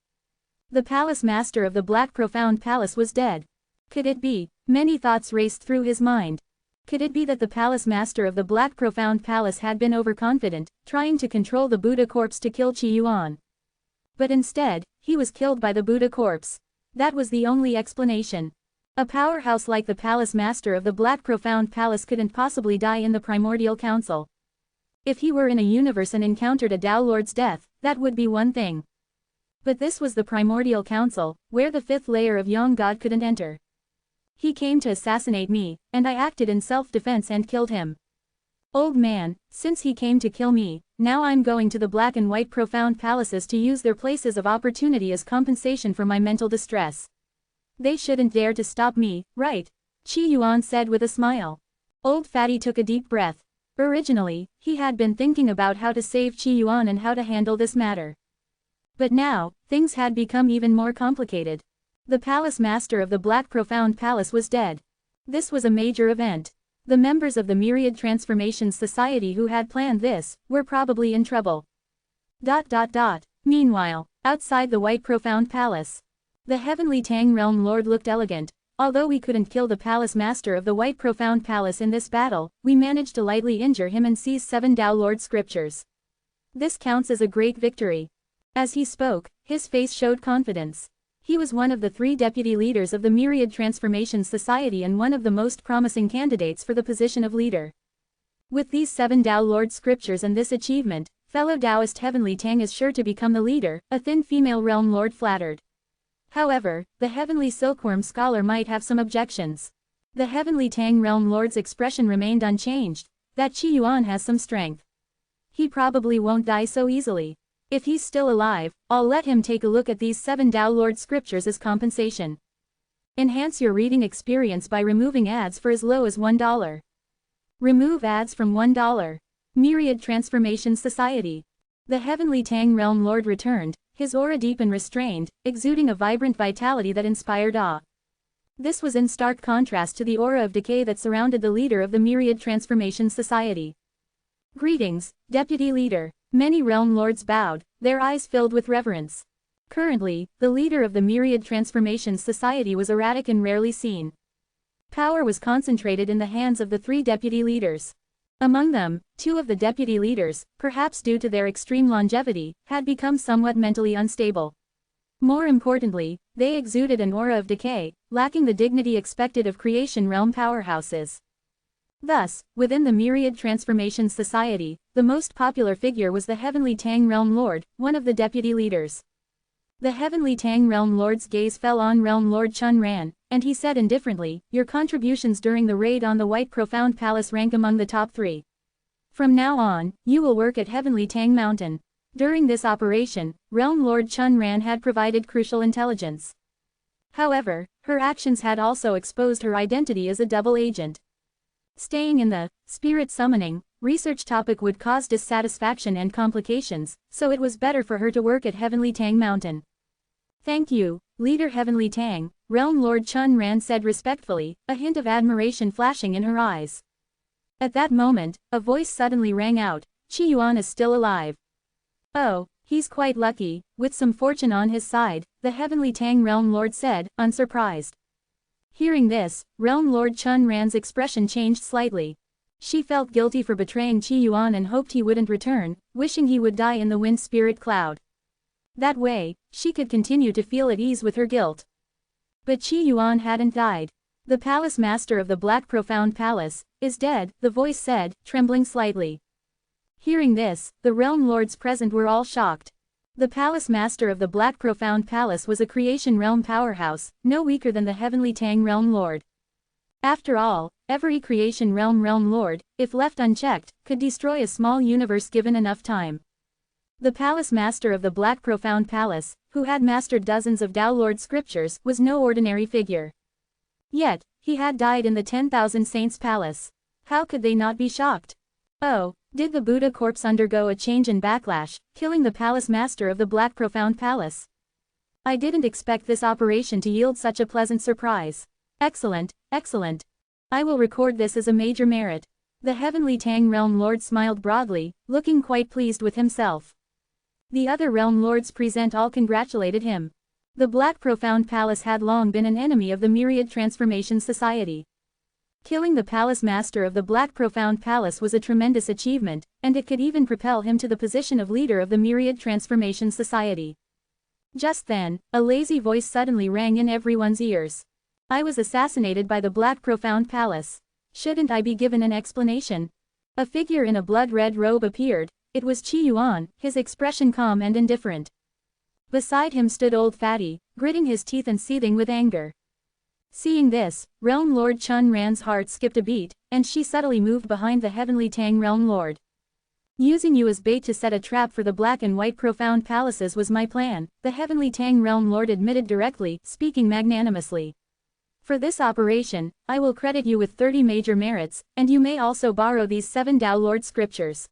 The palace master of the Black Profound Palace was dead. Could it be? Many thoughts raced through his mind. Could it be that the palace master of the Black Profound Palace had been overconfident, trying to control the Buddha corpse to kill Qi Yuan? But instead, he was killed by the Buddha corpse. That was the only explanation. A powerhouse like the palace master of the Black Profound Palace couldn't possibly die in the Primordial Council. If he were in a universe and encountered a Tao Lord's death, that would be one thing. But this was the Primordial Council, where the fifth layer of Young God couldn't enter. He came to assassinate me, and I acted in self-defense and killed him. Old man, since he came to kill me, now I'm going to the Black and White Profound Palaces to use their places of opportunity as compensation for my mental distress. They shouldn't dare to stop me, right? Qi Yuan said with a smile. Old Fatty took a deep breath. Originally, he had been thinking about how to save Qi Yuan and how to handle this matter. But now, things had become even more complicated. The palace master of the Black Profound Palace was dead. This was a major event. The members of the Myriad Transformation Society who had planned this were probably in trouble. Meanwhile, outside the White Profound Palace, the Heavenly Tang Realm Lord looked elegant. Although we couldn't kill the palace master of the White Profound Palace in this battle, we managed to lightly injure him and seize 7 Tao Lord scriptures. This counts as a great victory. As he spoke, his face showed confidence. He was one of the 3 deputy leaders of the Myriad Transformation Society and one of the most promising candidates for the position of leader. With these 7 Tao Lord scriptures and this achievement, fellow Taoist Heavenly Tang is sure to become the leader, a thin female realm lord flattered. However, the Heavenly Silkworm Scholar might have some objections. The Heavenly Tang Realm Lord's expression remained unchanged, that Qi Yuan has some strength. He probably won't die so easily. If he's still alive, I'll let him take a look at these 7 Tao Lord scriptures as compensation. Enhance your reading experience by removing ads for as low as $1. Remove ads from $1. Myriad Transformation Society. The Heavenly Tang Realm Lord returned, his aura deep and restrained, exuding a vibrant vitality that inspired awe. This was in stark contrast to the aura of decay that surrounded the leader of the Myriad Transformation Society. Greetings, Deputy Leader. Many realm lords bowed, their eyes filled with reverence. Currently, the leader of the Myriad Transformation Society was erratic and rarely seen. Power was concentrated in the hands of the 3 deputy leaders. Among them, 2 of the deputy leaders, perhaps due to their extreme longevity, had become somewhat mentally unstable. More importantly, they exuded an aura of decay, lacking the dignity expected of creation realm powerhouses. Thus, within the Myriad Transformation Society, the most popular figure was the Heavenly Tang Realm Lord, one of the deputy leaders. The Heavenly Tang Realm Lord's gaze fell on Realm Lord Chun Ran, and he said indifferently, your contributions during the raid on the White Profound Palace rank among the top 3. From now on, you will work at Heavenly Tang Mountain. During this operation, Realm Lord Chun Ran had provided crucial intelligence. However, her actions had also exposed her identity as a double agent. Staying in the spirit summoning research topic would cause dissatisfaction and complications, so it was better for her to work at Heavenly Tang Mountain. Thank you, Leader Heavenly Tang, Realm Lord Chun Ran said respectfully, a hint of admiration flashing in her eyes. At that moment, a voice suddenly rang out, Qi Yuan is still alive. Oh, he's quite lucky, with some fortune on his side, the Heavenly Tang Realm Lord said, unsurprised. Hearing this, Realm Lord Chun Ran's expression changed slightly. She felt guilty for betraying Qi Yuan and hoped he wouldn't return, wishing he would die in the wind spirit cloud. That way, she could continue to feel at ease with her guilt. But Qi Yuan hadn't died. The palace master of the Black Profound Palace is dead, the voice said, trembling slightly. Hearing this, the realm lords present were all shocked. The palace master of the Black Profound Palace was a creation realm powerhouse, no weaker than the Heavenly Tang Realm Lord. After all, Every creation realm Lord, if left unchecked, could destroy a small universe given enough time. The palace master of the Black Profound Palace, who had mastered dozens of Tao Lord scriptures, was no ordinary figure. Yet, he had died in the 10,000 Saints Palace. How could they not be shocked? Oh, did the Buddha corpse undergo a change and backlash, killing the palace master of the Black Profound Palace? I didn't expect this operation to yield such a pleasant surprise. Excellent, excellent. I will record this as a major merit. The Heavenly Tang Realm Lord smiled broadly, looking quite pleased with himself. The other Realm Lords present all congratulated him. The Black Profound Palace had long been an enemy of the Myriad Transformation Society. Killing the palace master of the Black Profound Palace was a tremendous achievement, and it could even propel him to the position of leader of the Myriad Transformation Society. Just then, a lazy voice suddenly rang in everyone's ears. I was assassinated by the Black Profound Palace. Shouldn't I be given an explanation? A figure in a blood-red robe appeared. It was Qi Yuan, his expression calm and indifferent. Beside him stood Old Fatty, gritting his teeth and seething with anger. Seeing this, Realm Lord Chun Ran's heart skipped a beat, and she subtly moved behind the Heavenly Tang Realm Lord. Using you as bait to set a trap for the Black and White Profound Palaces was my plan, the Heavenly Tang Realm Lord admitted directly, speaking magnanimously. For this operation, I will credit you with 30 major merits, and you may also borrow these 7 Tao Lord scriptures.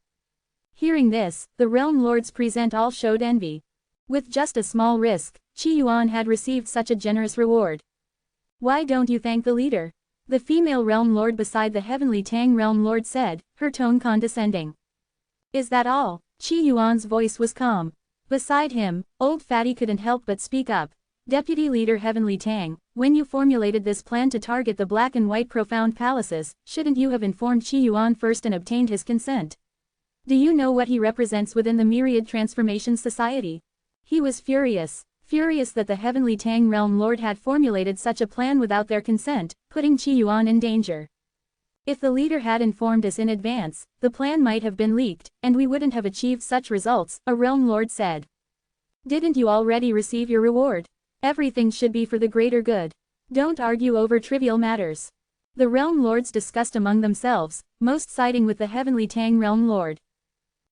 Hearing this, the Realm Lords present all showed envy. With just a small risk, Qi Yuan had received such a generous reward. Why don't you thank the leader? The female Realm Lord beside the Heavenly Tang Realm Lord said, her tone condescending. Is that all? Qi Yuan's voice was calm. Beside him, Old Fatty couldn't help but speak up. Deputy Leader Heavenly Tang, when you formulated this plan to target the Black and White Profound Palaces, shouldn't you have informed Qi Yuan first and obtained his consent? Do you know what he represents within the Myriad Transformation Society? He was furious that the Heavenly Tang Realm Lord had formulated such a plan without their consent, putting Qi Yuan in danger. If the leader had informed us in advance, the plan might have been leaked, and we wouldn't have achieved such results, a Realm Lord said. Didn't you already receive your reward? Everything should be for the greater good. Don't argue over trivial matters. The Realm Lords discussed among themselves, most siding with the Heavenly Tang Realm Lord.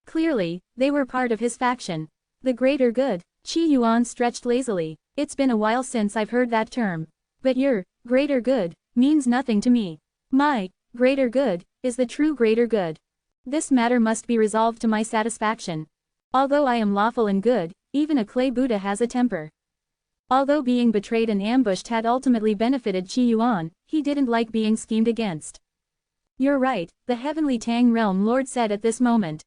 Clearly, they were part of his faction. The greater good, Qi Yuan stretched lazily. It's been a while since I've heard that term. But your greater good means nothing to me. My greater good is the true greater good. This matter must be resolved to my satisfaction. Although I am lawful and good, even a clay Buddha has a temper. Although being betrayed and ambushed had ultimately benefited Qi Yuan, he didn't like being schemed against. You're right, the Heavenly Tang Realm Lord said at this moment.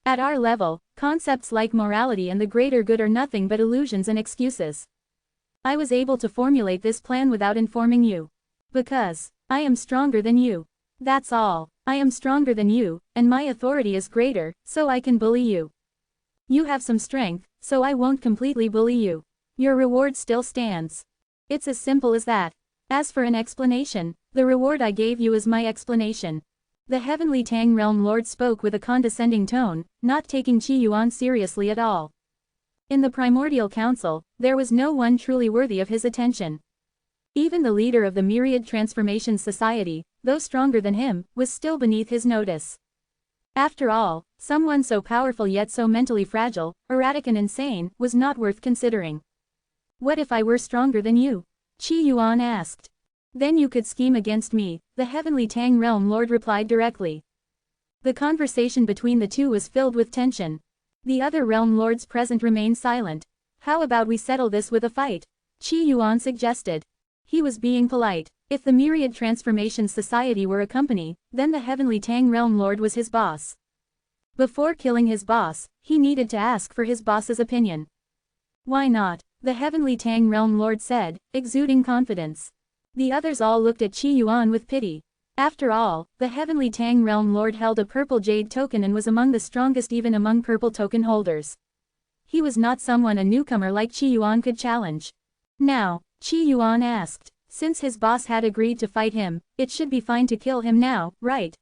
At our level, concepts like morality and the greater good are nothing but illusions and excuses. I was able to formulate this plan without informing you. Because I am stronger than you. That's all. I am stronger than you, and my authority is greater, so I can bully you. You have some strength, so I won't completely bully you. Your reward still stands. It's as simple as that. As for an explanation, the reward I gave you is my explanation. The Heavenly Tang Realm Lord spoke with a condescending tone, not taking Qi Yuan seriously at all. In the Primordial Council, there was no one truly worthy of his attention. Even the leader of the Myriad Transformation Society, though stronger than him, was still beneath his notice. After all, someone so powerful yet so mentally fragile, erratic and insane, was not worth considering. What if I were stronger than you? Qi Yuan asked. Then you could scheme against me, the Heavenly Tang Realm Lord replied directly. The conversation between the two was filled with tension. The other Realm Lords present remained silent. How about we settle this with a fight? Qi Yuan suggested. He was being polite. If the Myriad Transformation Society were a company, then the Heavenly Tang Realm Lord was his boss. Before killing his boss, he needed to ask for his boss's opinion. Why not? The Heavenly Tang Realm Lord said, exuding confidence. The others all looked at Qi Yuan with pity. After all, the Heavenly Tang Realm Lord held a purple jade token and was among the strongest even among purple token holders. He was not someone a newcomer like Qi Yuan could challenge. Now, Qi Yuan asked, since his boss had agreed to fight him, it should be fine to kill him now, right?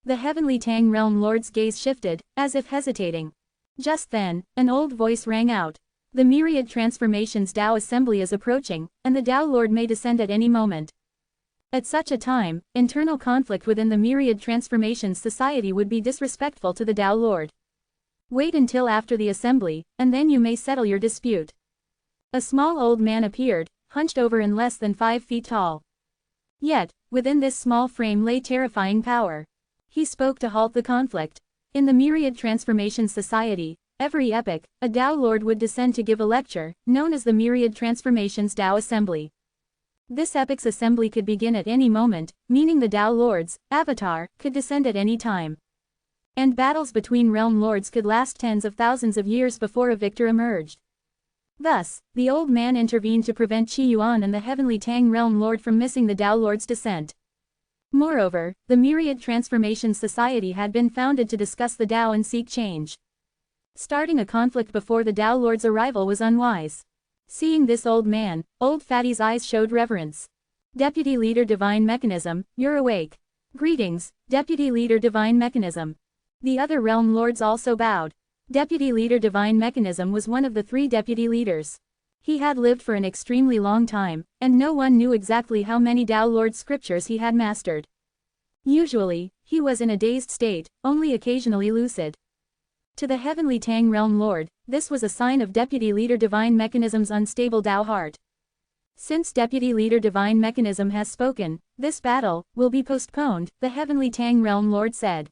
The Heavenly Tang Realm Lord's gaze shifted, as if hesitating. Just then, an old voice rang out. The Myriad Transformations Tao Assembly is approaching, and the Tao Lord may descend at any moment. At such a time, internal conflict within the Myriad Transformations Society would be disrespectful to the Tao Lord. Wait until after the assembly, and then you may settle your dispute. A small old man appeared, hunched over and less than 5 feet tall. Yet, within this small frame lay terrifying power. He spoke to halt the conflict. In the Myriad Transformations Society, every epoch, a Tao Lord would descend to give a lecture, known as the Myriad Transformations Tao Assembly. This epoch's assembly could begin at any moment, meaning the Tao Lords, Avatar, could descend at any time. And battles between realm lords could last tens of thousands of years before a victor emerged. Thus, the old man intervened to prevent Qi Yuan and the Heavenly Tang Realm Lord from missing the Tao Lord's descent. Moreover, the Myriad Transformations Society had been founded to discuss the Tao and seek change. Starting a conflict before the Tao Lord's arrival was unwise. Seeing this old man, Old Fatty's eyes showed reverence. Deputy Leader Divine Mechanism, you're awake. Greetings, Deputy Leader Divine Mechanism. The other realm lords also bowed. Deputy Leader Divine Mechanism was one of the 3 deputy leaders. He had lived for an extremely long time, and no one knew exactly how many Tao Lord scriptures he had mastered. Usually, he was in a dazed state, only occasionally lucid. To the Heavenly Tang Realm Lord, this was a sign of Deputy Leader Divine Mechanism's unstable Tao heart. Since Deputy Leader Divine Mechanism has spoken, this battle will be postponed, the Heavenly Tang Realm Lord said.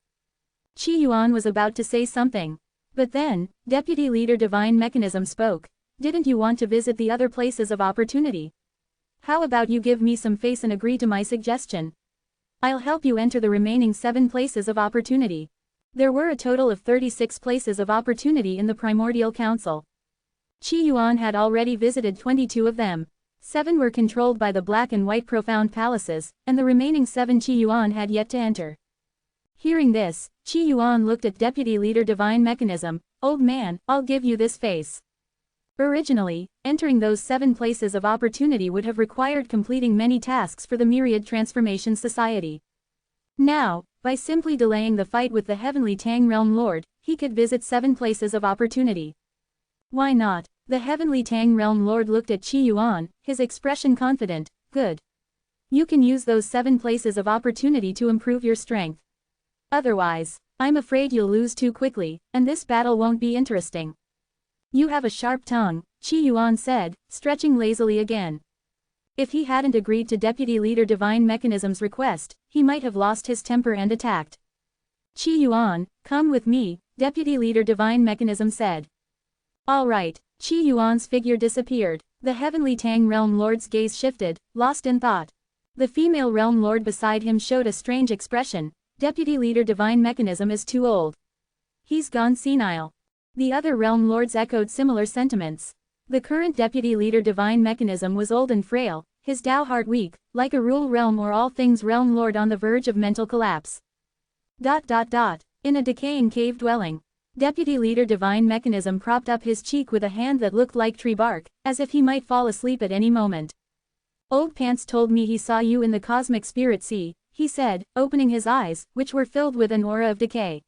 Qi Yuan was about to say something. But then, Deputy Leader Divine Mechanism spoke. Didn't you want to visit the other places of opportunity? How about you give me some face and agree to my suggestion? I'll help you enter the remaining 7 places of opportunity. There were a total of 36 places of opportunity in the Primordial Council. Qi Yuan had already visited 22 of them. 7 were controlled by the Black and White Profound Palaces, and the remaining 7 Qi Yuan had yet to enter. Hearing this, Qi Yuan looked at Deputy Leader Divine Mechanism. Old man, I'll give you this face. Originally, entering those 7 places of opportunity would have required completing many tasks for the Myriad Transformation Society. Now, by simply delaying the fight with the Heavenly Tang Realm Lord, he could visit 7 places of opportunity. Why not? The Heavenly Tang Realm Lord looked at Qi Yuan, his expression confident. Good. You can use those 7 places of opportunity to improve your strength. Otherwise, I'm afraid you'll lose too quickly, and this battle won't be interesting. You have a sharp tongue, Qi Yuan said, stretching lazily again. If he hadn't agreed to Deputy Leader Divine Mechanism's request, he might have lost his temper and attacked. Qi Yuan, come with me, Deputy Leader Divine Mechanism said. All right, Qi Yuan's figure disappeared. The Heavenly Tang Realm Lord's gaze shifted, lost in thought. The female Realm Lord beside him showed a strange expression. Deputy Leader Divine Mechanism is too old. He's gone senile. The other Realm Lords echoed similar sentiments. The current Deputy Leader Divine Mechanism was old and frail, his Tao heart weak, like a Rule Realm or All Things Realm Lord on the verge of mental collapse. In a decaying cave dwelling. Deputy Leader Divine Mechanism propped up his cheek with a hand that looked like tree bark, as if he might fall asleep at any moment. Old Pants told me he saw you in the Cosmic Spirit Sea, he said, opening his eyes, which were filled with an aura of decay.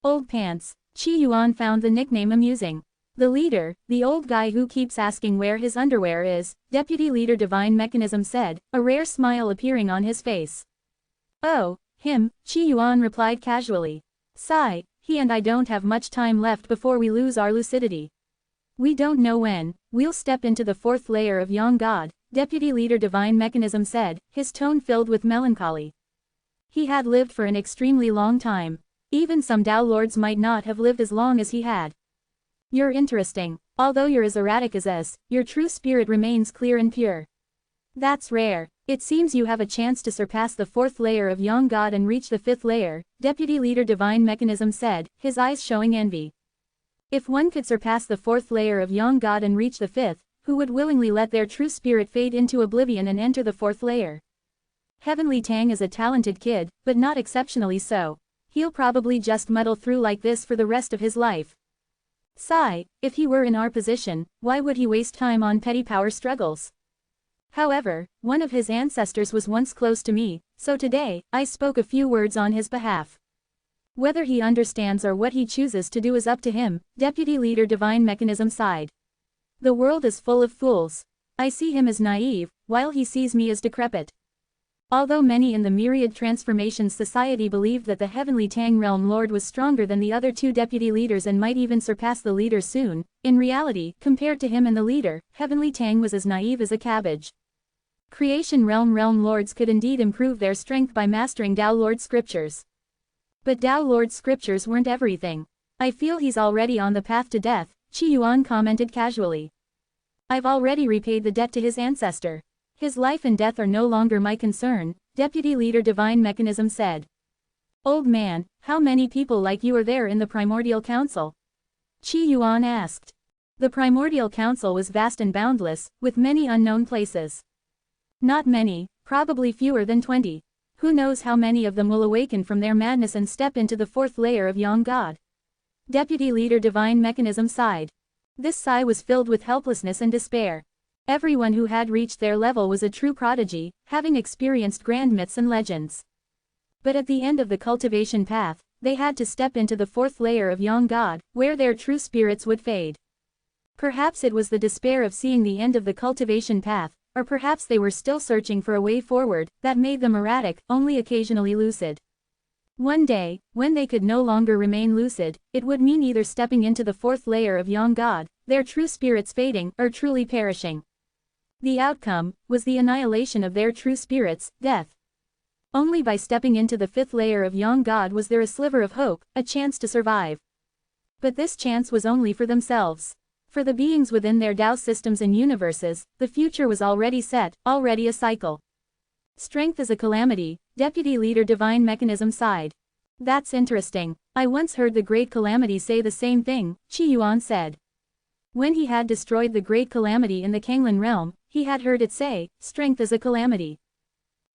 Old Pants. Qi Yuan found the nickname amusing. The leader, the old guy who keeps asking where his underwear is, Deputy Leader Divine Mechanism said, a rare smile appearing on his face. Oh, him, Qi Yuan replied casually. Sigh, he and I don't have much time left before we lose our lucidity. We don't know when we'll step into the 4th layer of Yang God, Deputy Leader Divine Mechanism said, his tone filled with melancholy. He had lived for an extremely long time. Even some Tao Lords might not have lived as long as he had. You're interesting. Although you're as erratic as us, your true spirit remains clear and pure. That's rare. It seems you have a chance to surpass the 4th layer of Yang God and reach the 5th layer, Deputy Leader Divine Mechanism said, his eyes showing envy. If one could surpass the 4th layer of Yang God and reach the 5th, who would willingly let their true spirit fade into oblivion and enter the 4th layer? Heavenly Tang is a talented kid, but not exceptionally so. He'll probably just muddle through like this for the rest of his life. Sigh, if he were in our position, why would he waste time on petty power struggles? However, one of his ancestors was once close to me, so today, I spoke a few words on his behalf. Whether he understands or what he chooses to do is up to him, Deputy Leader Divine Mechanism sighed. The world is full of fools. I see him as naive, while he sees me as decrepit. Although many in the Myriad Transformations Society believed that the Heavenly Tang Realm Lord was stronger than the other two deputy leaders and might even surpass the leader soon, in reality, compared to him and the leader, Heavenly Tang was as naive as a cabbage. Creation Realm Lords could indeed improve their strength by mastering Tao Lord scriptures. But Tao Lord scriptures weren't everything. I feel he's already on the path to death, Qi Yuan commented casually. I've already repaid the debt to his ancestor. His life and death are no longer my concern, Deputy Leader Divine Mechanism said. Old man, how many people like you are there in the Primordial Council? Qi Yuan asked. The Primordial Council was vast and boundless, with many unknown places. Not many, probably fewer than 20. Who knows how many of them will awaken from their madness and step into the fourth layer of Yang God? Deputy Leader Divine Mechanism sighed. This sigh was filled with helplessness and despair. Everyone who had reached their level was a true prodigy, having experienced grand myths and legends. But at the end of the cultivation path, they had to step into the fourth layer of Yang God, where their true spirits would fade. Perhaps it was the despair of seeing the end of the cultivation path, or perhaps they were still searching for a way forward, that made them erratic, only occasionally lucid. One day, when they could no longer remain lucid, it would mean either stepping into the fourth layer of Yang God, their true spirits fading, or truly perishing. The outcome was the annihilation of their true spirits, death. Only by stepping into the fifth layer of Yang God was there a sliver of hope, a chance to survive. But this chance was only for themselves. For the beings within their Tao systems and universes, the future was already set, already a cycle. Strength is a calamity, Deputy Leader Divine Mechanism sighed. That's interesting. I once heard the Great Calamity say the same thing, Qi Yuan said. When he had destroyed the Great Calamity in the Kanglan realm, he had heard it say, strength is a calamity.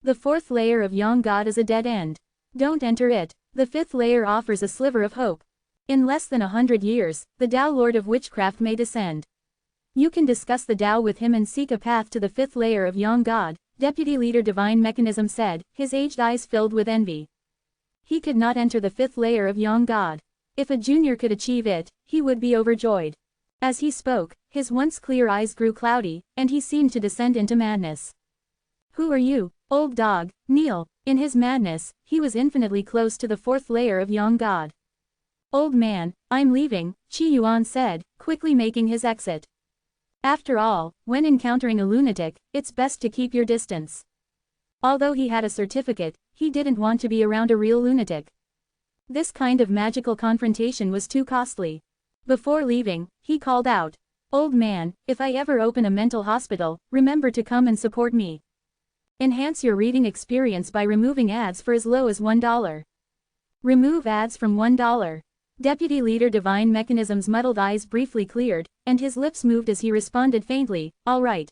The fourth layer of Yang God is a dead end. Don't enter it. The fifth layer offers a sliver of hope. In less than 100 years, the Tao Lord of Witchcraft may descend. You can discuss the Tao with him and seek a path to the fifth layer of Yang God, Deputy Leader Divine Mechanism said, his aged eyes filled with envy. He could not enter the fifth layer of Yang God. If a junior could achieve it, he would be overjoyed. As he spoke, his once clear eyes grew cloudy, and he seemed to descend into madness. Who are you, old dog? Kneel. In his madness, he was infinitely close to the fourth layer of Yang God. Old man, I'm leaving, Qi Yuan said, quickly making his exit. After all, when encountering a lunatic, it's best to keep your distance. Although he had a certificate, he didn't want to be around a real lunatic. This kind of magical confrontation was too costly. Before leaving, he called out, Old man, if I ever open a mental hospital, remember to come and support me. Enhance your reading experience by removing ads for as low as $1. Remove ads from $1. Deputy Leader Divine Mechanism's muddled eyes briefly cleared, and his lips moved as he responded faintly, all right.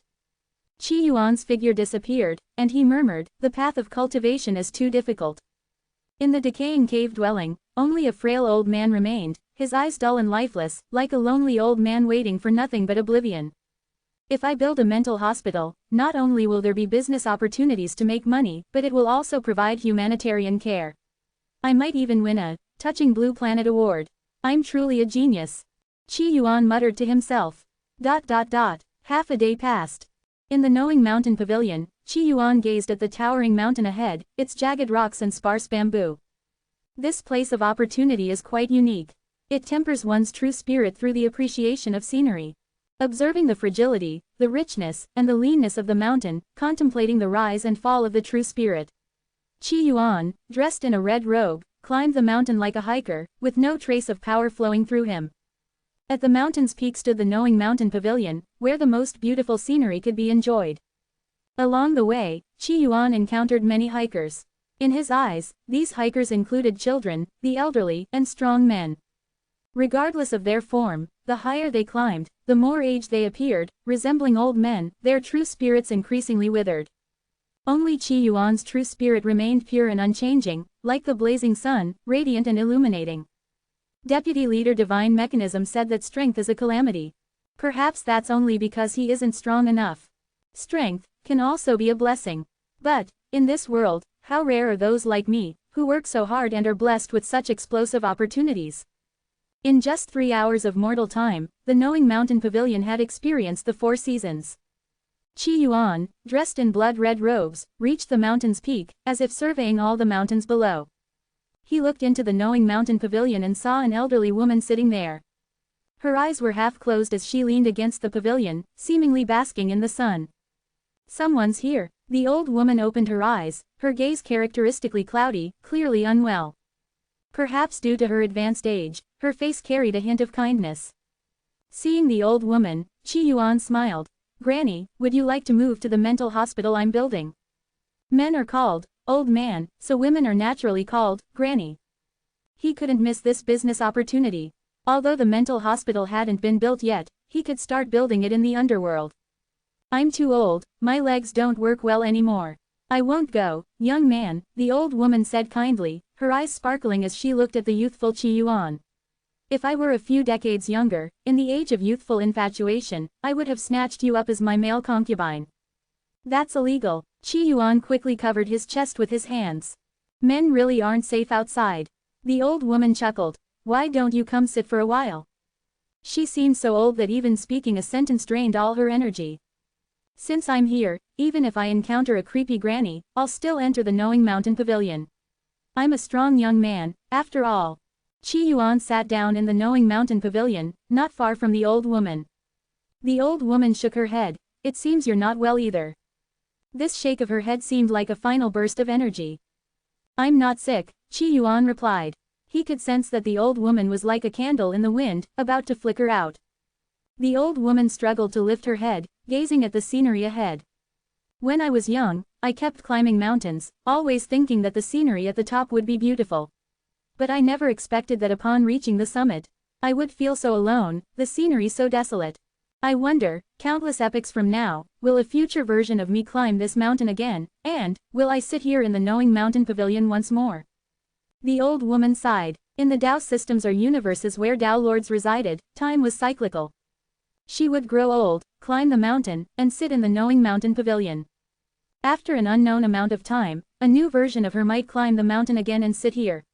Qi Yuan's figure disappeared, and he murmured, the path of cultivation is too difficult. In the decaying cave dwelling, only a frail old man remained, his eyes dull and lifeless, like a lonely old man waiting for nothing but oblivion. If I build a mental hospital, not only will there be business opportunities to make money, but it will also provide humanitarian care. I might even win a Touching Blue Planet award. I'm truly a genius. Qi Yuan muttered to himself. Half a day passed. In the Knowing Mountain Pavilion, Qi Yuan gazed at the towering mountain ahead, its jagged rocks and sparse bamboo. This place of opportunity is quite unique. It tempers one's true spirit through the appreciation of scenery. Observing the fragility, the richness, and the leanness of the mountain, contemplating the rise and fall of the true spirit. Qi Yuan, dressed in a red robe, climbed the mountain like a hiker, with no trace of power flowing through him. At the mountain's peak stood the Knowing Mountain Pavilion, where the most beautiful scenery could be enjoyed. Along the way, Qi Yuan encountered many hikers. In his eyes, these hikers included children, the elderly, and strong men. Regardless of their form, the higher they climbed, the more aged they appeared, resembling old men, their true spirits increasingly withered. Only Qi Yuan's true spirit remained pure and unchanging, like the blazing sun, radiant and illuminating. Deputy Leader Divine Mechanism said that strength is a calamity. Perhaps that's only because he isn't strong enough. Strength can also be a blessing. But, in this world, how rare are those like me, who work so hard and are blessed with such explosive opportunities. In just 3 hours of mortal time, the Knowing Mountain Pavilion had experienced the 4 seasons. Qi Yuan, dressed in blood-red robes, reached the mountain's peak, as if surveying all the mountains below. He looked into the Knowing Mountain Pavilion and saw an elderly woman sitting there. Her eyes were half closed as she leaned against the pavilion, seemingly basking in the sun. Someone's here. The old woman opened her eyes, her gaze characteristically cloudy, clearly unwell. Perhaps due to her advanced age, her face carried a hint of kindness. Seeing the old woman, Qi Yuan smiled. "Granny, would you like to move to the mental hospital I'm building?" Men are called old man, so women are naturally called Granny. He couldn't miss this business opportunity. Although the mental hospital hadn't been built yet, he could start building it in the underworld. "I'm too old, my legs don't work well anymore. I won't go, young man," the old woman said kindly, her eyes sparkling as she looked at the youthful Qi Yuan. "If I were a few decades younger, in the age of youthful infatuation, I would have snatched you up as my male concubine." "That's illegal." Qi Yuan quickly covered his chest with his hands. "Men really aren't safe outside." The old woman chuckled. "Why don't you come sit for a while?" She seemed so old that even speaking a sentence drained all her energy. "Since I'm here, even if I encounter a creepy granny, I'll still enter the Knowing Mountain Pavilion. I'm a strong young man, after all." Qi Yuan sat down in the Knowing Mountain Pavilion, not far from the old woman. The old woman shook her head. "It seems you're not well either." This shake of her head seemed like a final burst of energy. "I'm not sick," Qi Yuan replied. He could sense that the old woman was like a candle in the wind, about to flicker out. The old woman struggled to lift her head, gazing at the scenery ahead. "When I was young, I kept climbing mountains, always thinking that the scenery at the top would be beautiful. But I never expected that upon reaching the summit, I would feel so alone, the scenery so desolate. I wonder, countless epochs from now, will a future version of me climb this mountain again, and, will I sit here in the Knowing Mountain Pavilion once more?" The old woman sighed. In the Tao systems or universes where Tao lords resided, time was cyclical. She would grow old, climb the mountain, and sit in the Knowing Mountain Pavilion. After an unknown amount of time, a new version of her might climb the mountain again and sit here.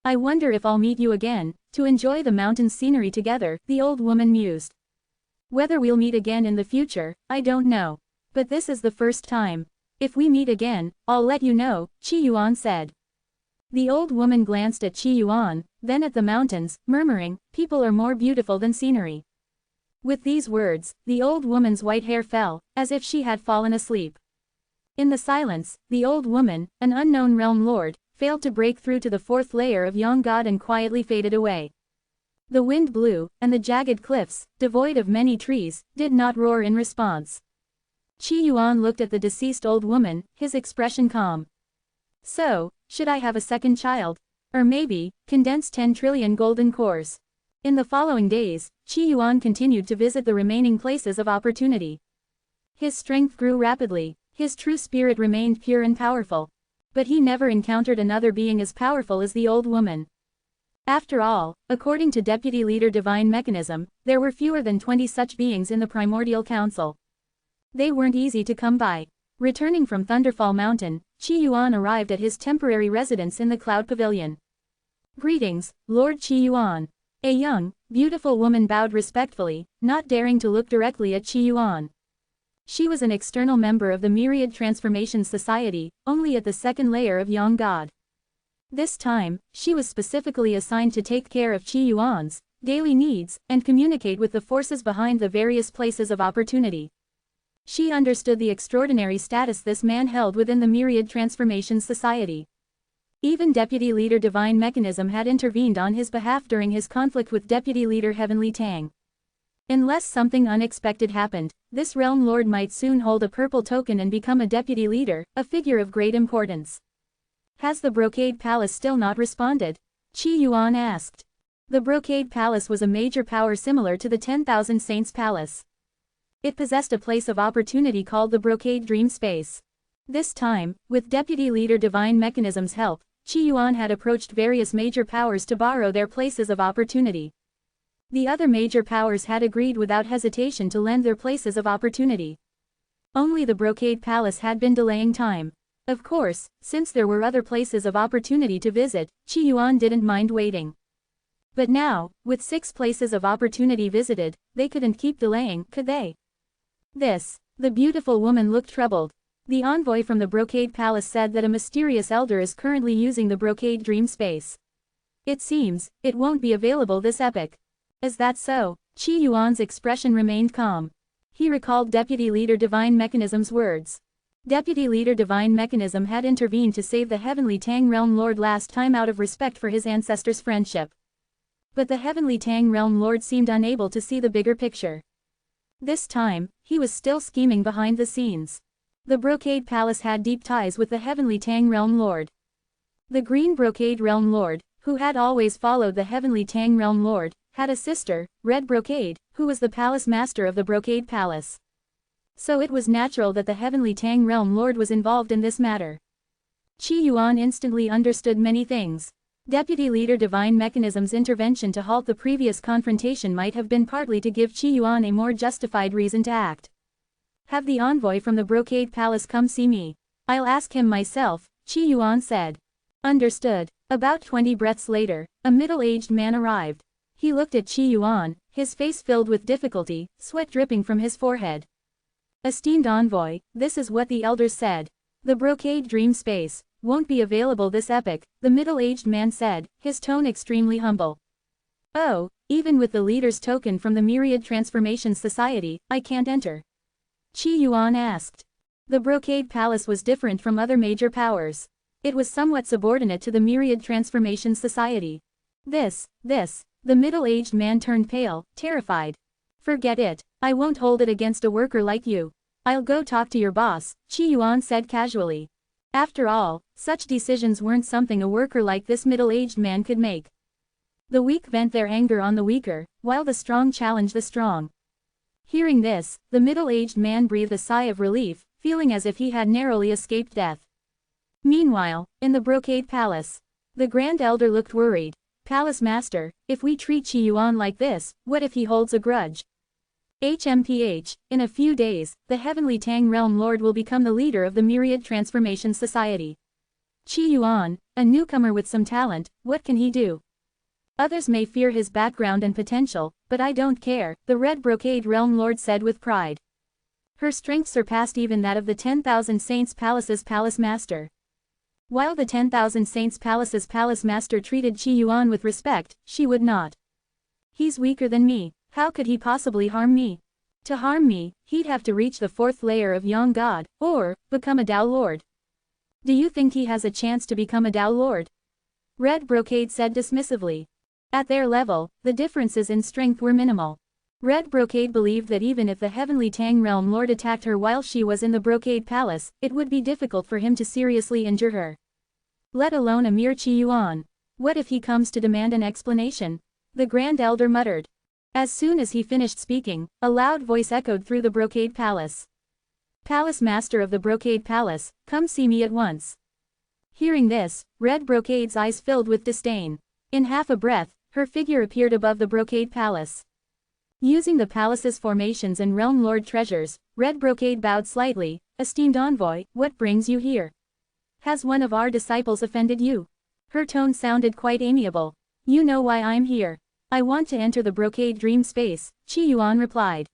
"I wonder if I'll meet you again, to enjoy the mountain's scenery together," the old woman mused. "Whether we'll meet again in the future, I don't know. But this is the first time. If we meet again, I'll let you know," Qi Yuan said. The old woman glanced at Qi Yuan, then at the mountains, murmuring, "People are more beautiful than scenery." With these words, the old woman's white hair fell, as if she had fallen asleep. In the silence, the old woman, an unknown realm lord, failed to break through to the fourth layer of Young God and quietly faded away. The wind blew, and the jagged cliffs, devoid of many trees, did not roar in response. Qi Yuan looked at the deceased old woman, his expression calm. "So, should I have a second child? Or maybe, condense 10 trillion golden cores?" In the following days, Qi Yuan continued to visit the remaining places of opportunity. His strength grew rapidly, his true spirit remained pure and powerful. But he never encountered another being as powerful as the old woman. After all, according to Deputy Leader Divine Mechanism, there were fewer than 20 such beings in the Primordial Council. They weren't easy to come by. Returning from Thunderfall Mountain, Qi Yuan arrived at his temporary residence in the Cloud Pavilion. "Greetings, Lord Qi Yuan." A young, beautiful woman bowed respectfully, not daring to look directly at Qi Yuan. She was an external member of the Myriad Transformation Society, only at the second layer of Young God. This time, she was specifically assigned to take care of Qi Yuan's daily needs and communicate with the forces behind the various places of opportunity. She understood the extraordinary status this man held within the Myriad Transformation Society. Even Deputy Leader Divine Mechanism had intervened on his behalf during his conflict with Deputy Leader Heavenly Tang. Unless something unexpected happened, this realm lord might soon hold a purple token and become a deputy leader, a figure of great importance. "Has the Brocade Palace still not responded?" Qi Yuan asked. The Brocade Palace was a major power similar to the 10,000 Saints Palace. It possessed a place of opportunity called the Brocade Dream Space. This time, with Deputy Leader Divine Mechanism's help, Qi Yuan had approached various major powers to borrow their places of opportunity. The other major powers had agreed without hesitation to lend their places of opportunity. Only the Brocade Palace had been delaying time. Of course, since there were other places of opportunity to visit, Qi Yuan didn't mind waiting. But now, with 6 places of opportunity visited, they couldn't keep delaying, could they? This The beautiful woman looked troubled. The envoy from the Brocade Palace said that a mysterious elder is currently using the Brocade Dream Space. It seems, it won't be available this epoch. Is that so? Qi Yuan's expression remained calm. He recalled Deputy Leader Divine Mechanism's words. Deputy Leader Divine Mechanism had intervened to save the Heavenly Tang Realm Lord last time out of respect for his ancestors' friendship. But the Heavenly Tang Realm Lord seemed unable to see the bigger picture. This time, he was still scheming behind the scenes. The Brocade Palace had deep ties with the Heavenly Tang Realm Lord. The Green Brocade Realm Lord, who had always followed the Heavenly Tang Realm Lord, had a sister, Red Brocade, who was the Palace Master of the Brocade Palace. So it was natural that the Heavenly Tang Realm Lord was involved in this matter. Qi Yuan instantly understood many things. Deputy Leader Divine Mechanism's intervention to halt the previous confrontation might have been partly to give Qi Yuan a more justified reason to act. Have the envoy from the Brocade Palace come see me. I'll ask him myself, Qi Yuan said. Understood. About 20 breaths later, a middle-aged man arrived. He looked at Qi Yuan, his face filled with difficulty, sweat dripping from his forehead. Esteemed envoy, this is what the elders said. The Brocade Dream Space won't be available this epoch, the middle-aged man said, his tone extremely humble. Oh, even with the leader's token from the Myriad Transformation Society, I can't enter. Qi Yuan asked. The Brocade Palace was different from other major powers. It was somewhat subordinate to the Myriad Transformation Society. The middle-aged man turned pale, terrified. Forget it, I won't hold it against a worker like you. I'll go talk to your boss, Qi Yuan said casually. After all, such decisions weren't something a worker like this middle-aged man could make. The weak vent their anger on the weaker, while the strong challenge the strong. Hearing this, the middle-aged man breathed a sigh of relief, feeling as if he had narrowly escaped death. Meanwhile, in the Brocade Palace, the Grand Elder looked worried. Palace Master, if we treat Qi Yuan like this, what if he holds a grudge? HMPH, in a few days, the Heavenly Tang Realm Lord will become the leader of the Myriad Transformation Society. Qi Yuan, a newcomer with some talent, what can he do? Others may fear his background and potential, but I don't care, the Red Brocade Realm Lord said with pride. Her strength surpassed even that of the 10,000 Saints Palace's Palace Master. While the 10,000 Saints Palace's Palace Master treated Qi Yuan with respect, she would not. He's weaker than me, how could he possibly harm me? To harm me, he'd have to reach the 4th layer of Yang God, or become a Dao Lord. Do you think he has a chance to become a Dao Lord? Red Brocade said dismissively. At their level, the differences in strength were minimal. Red Brocade believed that even if the Heavenly Tang Realm Lord attacked her while she was in the Brocade Palace, it would be difficult for him to seriously injure her. Let alone a mere Qi Yuan. What if he comes to demand an explanation? The Grand Elder muttered. As soon as he finished speaking, a loud voice echoed through the Brocade Palace. Palace Master of the Brocade Palace, come see me at once. Hearing this, Red Brocade's eyes filled with disdain. In half a breath, her figure appeared above the Brocade Palace. Using the palace's formations and Realm Lord treasures, Red Brocade bowed slightly. Esteemed envoy, what brings you here? Has one of our disciples offended you? Her tone sounded quite amiable. You know why I'm here. I want to enter the Brocade Dream Space, Qi Yuan replied.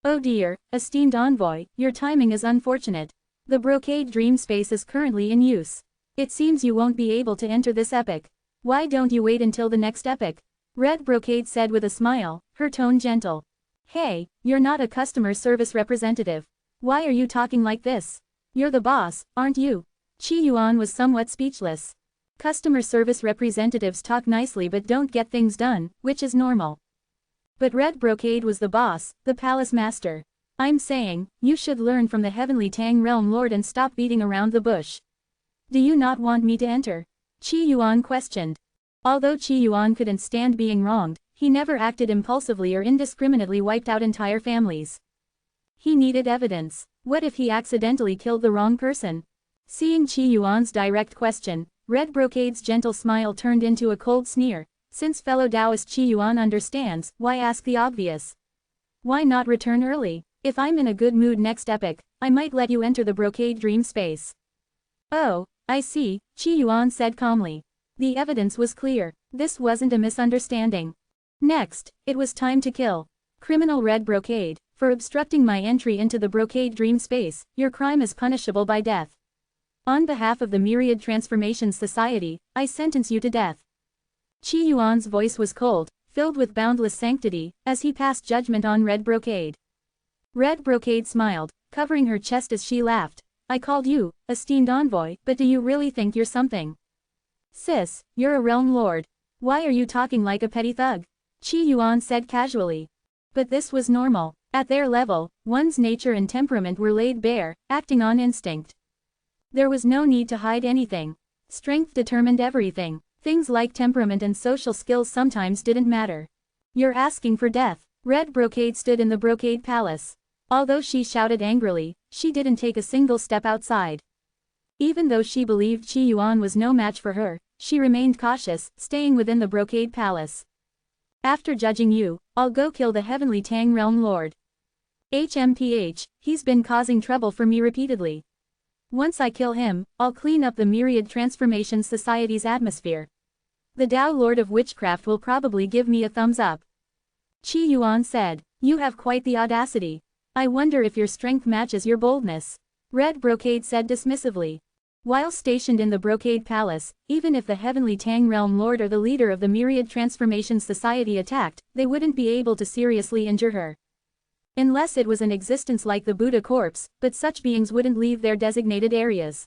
Oh dear, esteemed envoy, your timing is unfortunate. The Brocade Dream Space is currently in use. It seems you won't be able to enter this epoch. Why don't you wait until the next epoch? Red Brocade said with a smile, her tone gentle. Hey, you're not a customer service representative. Why are you talking like this? You're the boss, aren't you? Qi Yuan was somewhat speechless. Customer service representatives talk nicely but don't get things done, which is normal. But Red Brocade was the boss, the Palace Master. I'm saying, you should learn from the Heavenly Tang Realm Lord and stop beating around the bush. Do you not want me to enter? Qi Yuan questioned. Although Qi Yuan couldn't stand being wronged, he never acted impulsively or indiscriminately wiped out entire families. He needed evidence. What if he accidentally killed the wrong person? Seeing Qi Yuan's direct question, Red Brocade's gentle smile turned into a cold sneer. Since fellow Taoist Qi Yuan understands, why ask the obvious? Why not return early? If I'm in a good mood next epoch, I might let you enter the Brocade Dream Space. Oh, I see, Qi Yuan said calmly. The evidence was clear. This wasn't a misunderstanding. Next, it was time to kill. Criminal Red Brocade, For obstructing my entry into the brocade dream space, your crime is punishable by death. On behalf of the Myriad Transformations Society, I sentence you to death. Qi Yuan's voice was cold, filled with boundless sanctity, as he passed judgment on Red Brocade. Red Brocade smiled, covering her chest as she laughed. I called you, esteemed envoy, but do you really think you're something? Sis, you're a realm lord. Why are you talking like a petty thug? Qi Yuan said casually. But this was normal. At their level, one's nature and temperament were laid bare, acting on instinct. There was no need to hide anything. Strength determined everything. Things like temperament and social skills sometimes didn't matter. You're asking for death. Red Brocade stood in the Brocade Palace. Although she shouted angrily, she didn't take a single step outside. Even though she believed Qi Yuan was no match for her, she remained cautious, staying within the Brocade Palace. After judging you, I'll go kill the Heavenly Tang Realm Lord. HMPH, he's been causing trouble for me repeatedly. Once I kill him, I'll clean up the Myriad Transformations Society's atmosphere. The Tao Lord of Witchcraft will probably give me a thumbs up. Qi Yuan said, you have quite the audacity. I wonder if your strength matches your boldness. Red Brocade said dismissively. While stationed in the Brocade Palace, even if the Heavenly Tang Realm Lord or the leader of the Myriad Transformations Society attacked, they wouldn't be able to seriously injure her. Unless it was an existence like the Buddha corpse, but such beings wouldn't leave their designated areas.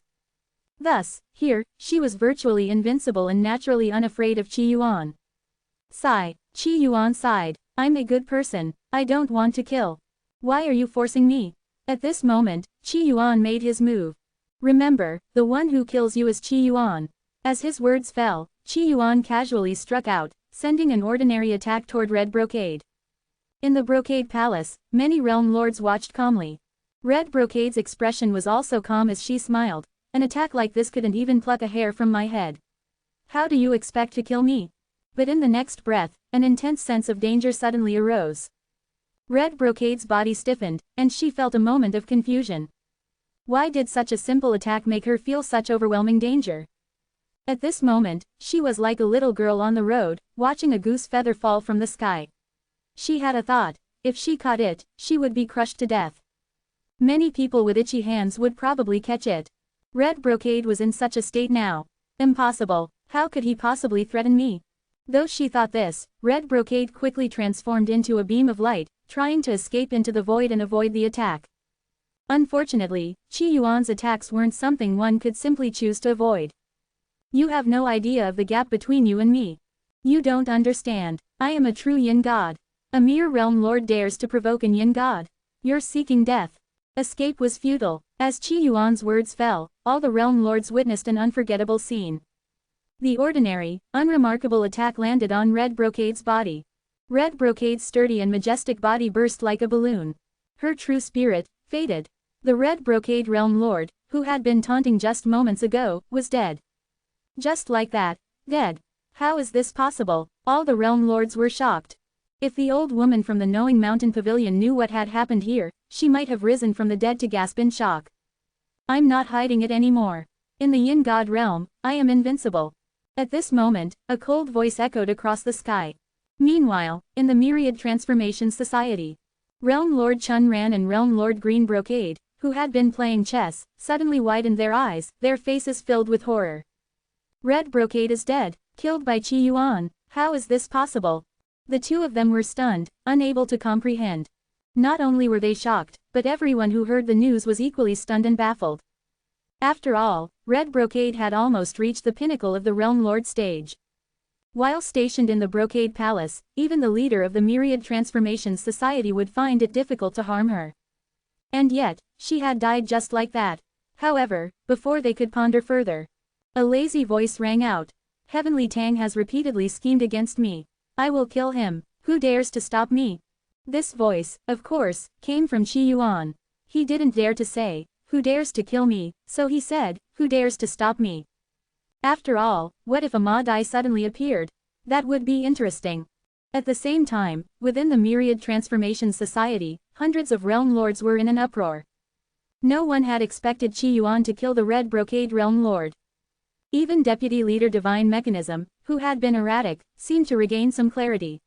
Thus, here, she was virtually invincible and naturally unafraid of Qi Yuan. Sigh. Qi Yuan sighed. I'm a good person, I don't want to kill. Why are you forcing me? At this moment, Qi Yuan made his move. Remember, the one who kills you is Qi Yuan. As his words fell, Qi Yuan casually struck out, sending an ordinary attack toward Red Brocade. In the Brocade Palace, many realm lords watched calmly. Red Brocade's expression was also calm as she smiled. An attack like this couldn't even pluck a hair from my head. How do you expect to kill me? But in the next breath, an intense sense of danger suddenly arose. Red Brocade's body stiffened, and she felt a moment of confusion. Why did such a simple attack make her feel such overwhelming danger? At this moment, she was like a little girl on the road, watching a goose feather fall from the sky. She had a thought. If she caught it, she would be crushed to death. Many people with itchy hands would probably catch it. Red Brocade was in such a state now. Impossible. How could he possibly threaten me? Though she thought this, Red Brocade quickly transformed into a beam of light, trying to escape into the void and avoid the attack. Unfortunately, Qi Yuan's attacks weren't something one could simply choose to avoid. You have no idea of the gap between you and me. You don't understand. I am a true Yin God. A mere realm lord dares to provoke an Yin God. You're seeking death. Escape was futile. As Qi Yuan's words fell, all the realm lords witnessed an unforgettable scene. The ordinary, unremarkable attack landed on Red Brocade's body. Red Brocade's sturdy and majestic body burst like a balloon. Her true spirit faded. The Red Brocade Realm Lord, who had been taunting just moments ago, was dead. Just like that, dead. How is this possible? All the Realm Lords were shocked. If the old woman from the Knowing Mountain Pavilion knew what had happened here, she might have risen from the dead to gasp in shock. I'm not hiding it anymore. In the Yin God realm, I am invincible. At this moment, a cold voice echoed across the sky. Meanwhile, in the Myriad Transformations Society, Realm Lord Chun Ran and Realm Lord Green Brocade, who had been playing chess, suddenly widened their eyes, their faces filled with horror. Red Brocade is dead, killed by Qi Yuan. How is this possible? The two of them were stunned, unable to comprehend. Not only were they shocked, but everyone who heard the news was equally stunned and baffled. After all, Red Brocade had almost reached the pinnacle of the Realm Lord stage. While stationed in the Brocade Palace, even the leader of the Myriad Transformations Society would find it difficult to harm her. And yet, she had died just like that. However, before they could ponder further, a lazy voice rang out. Heavenly Tang has repeatedly schemed against me. I will kill him. Who dares to stop me? This voice, of course, came from Qi Yuan. He didn't dare to say, who dares to kill me, so he said, who dares to stop me? After all, what if a Ma Dai suddenly appeared? That would be interesting. At the same time, within the Myriad Transformation Society, hundreds of realm lords were in an uproar. No one had expected Qi Yuan to kill the Red Brocade Realm Lord. Even Deputy Leader Divine Mechanism, who had been erratic, seemed to regain some clarity.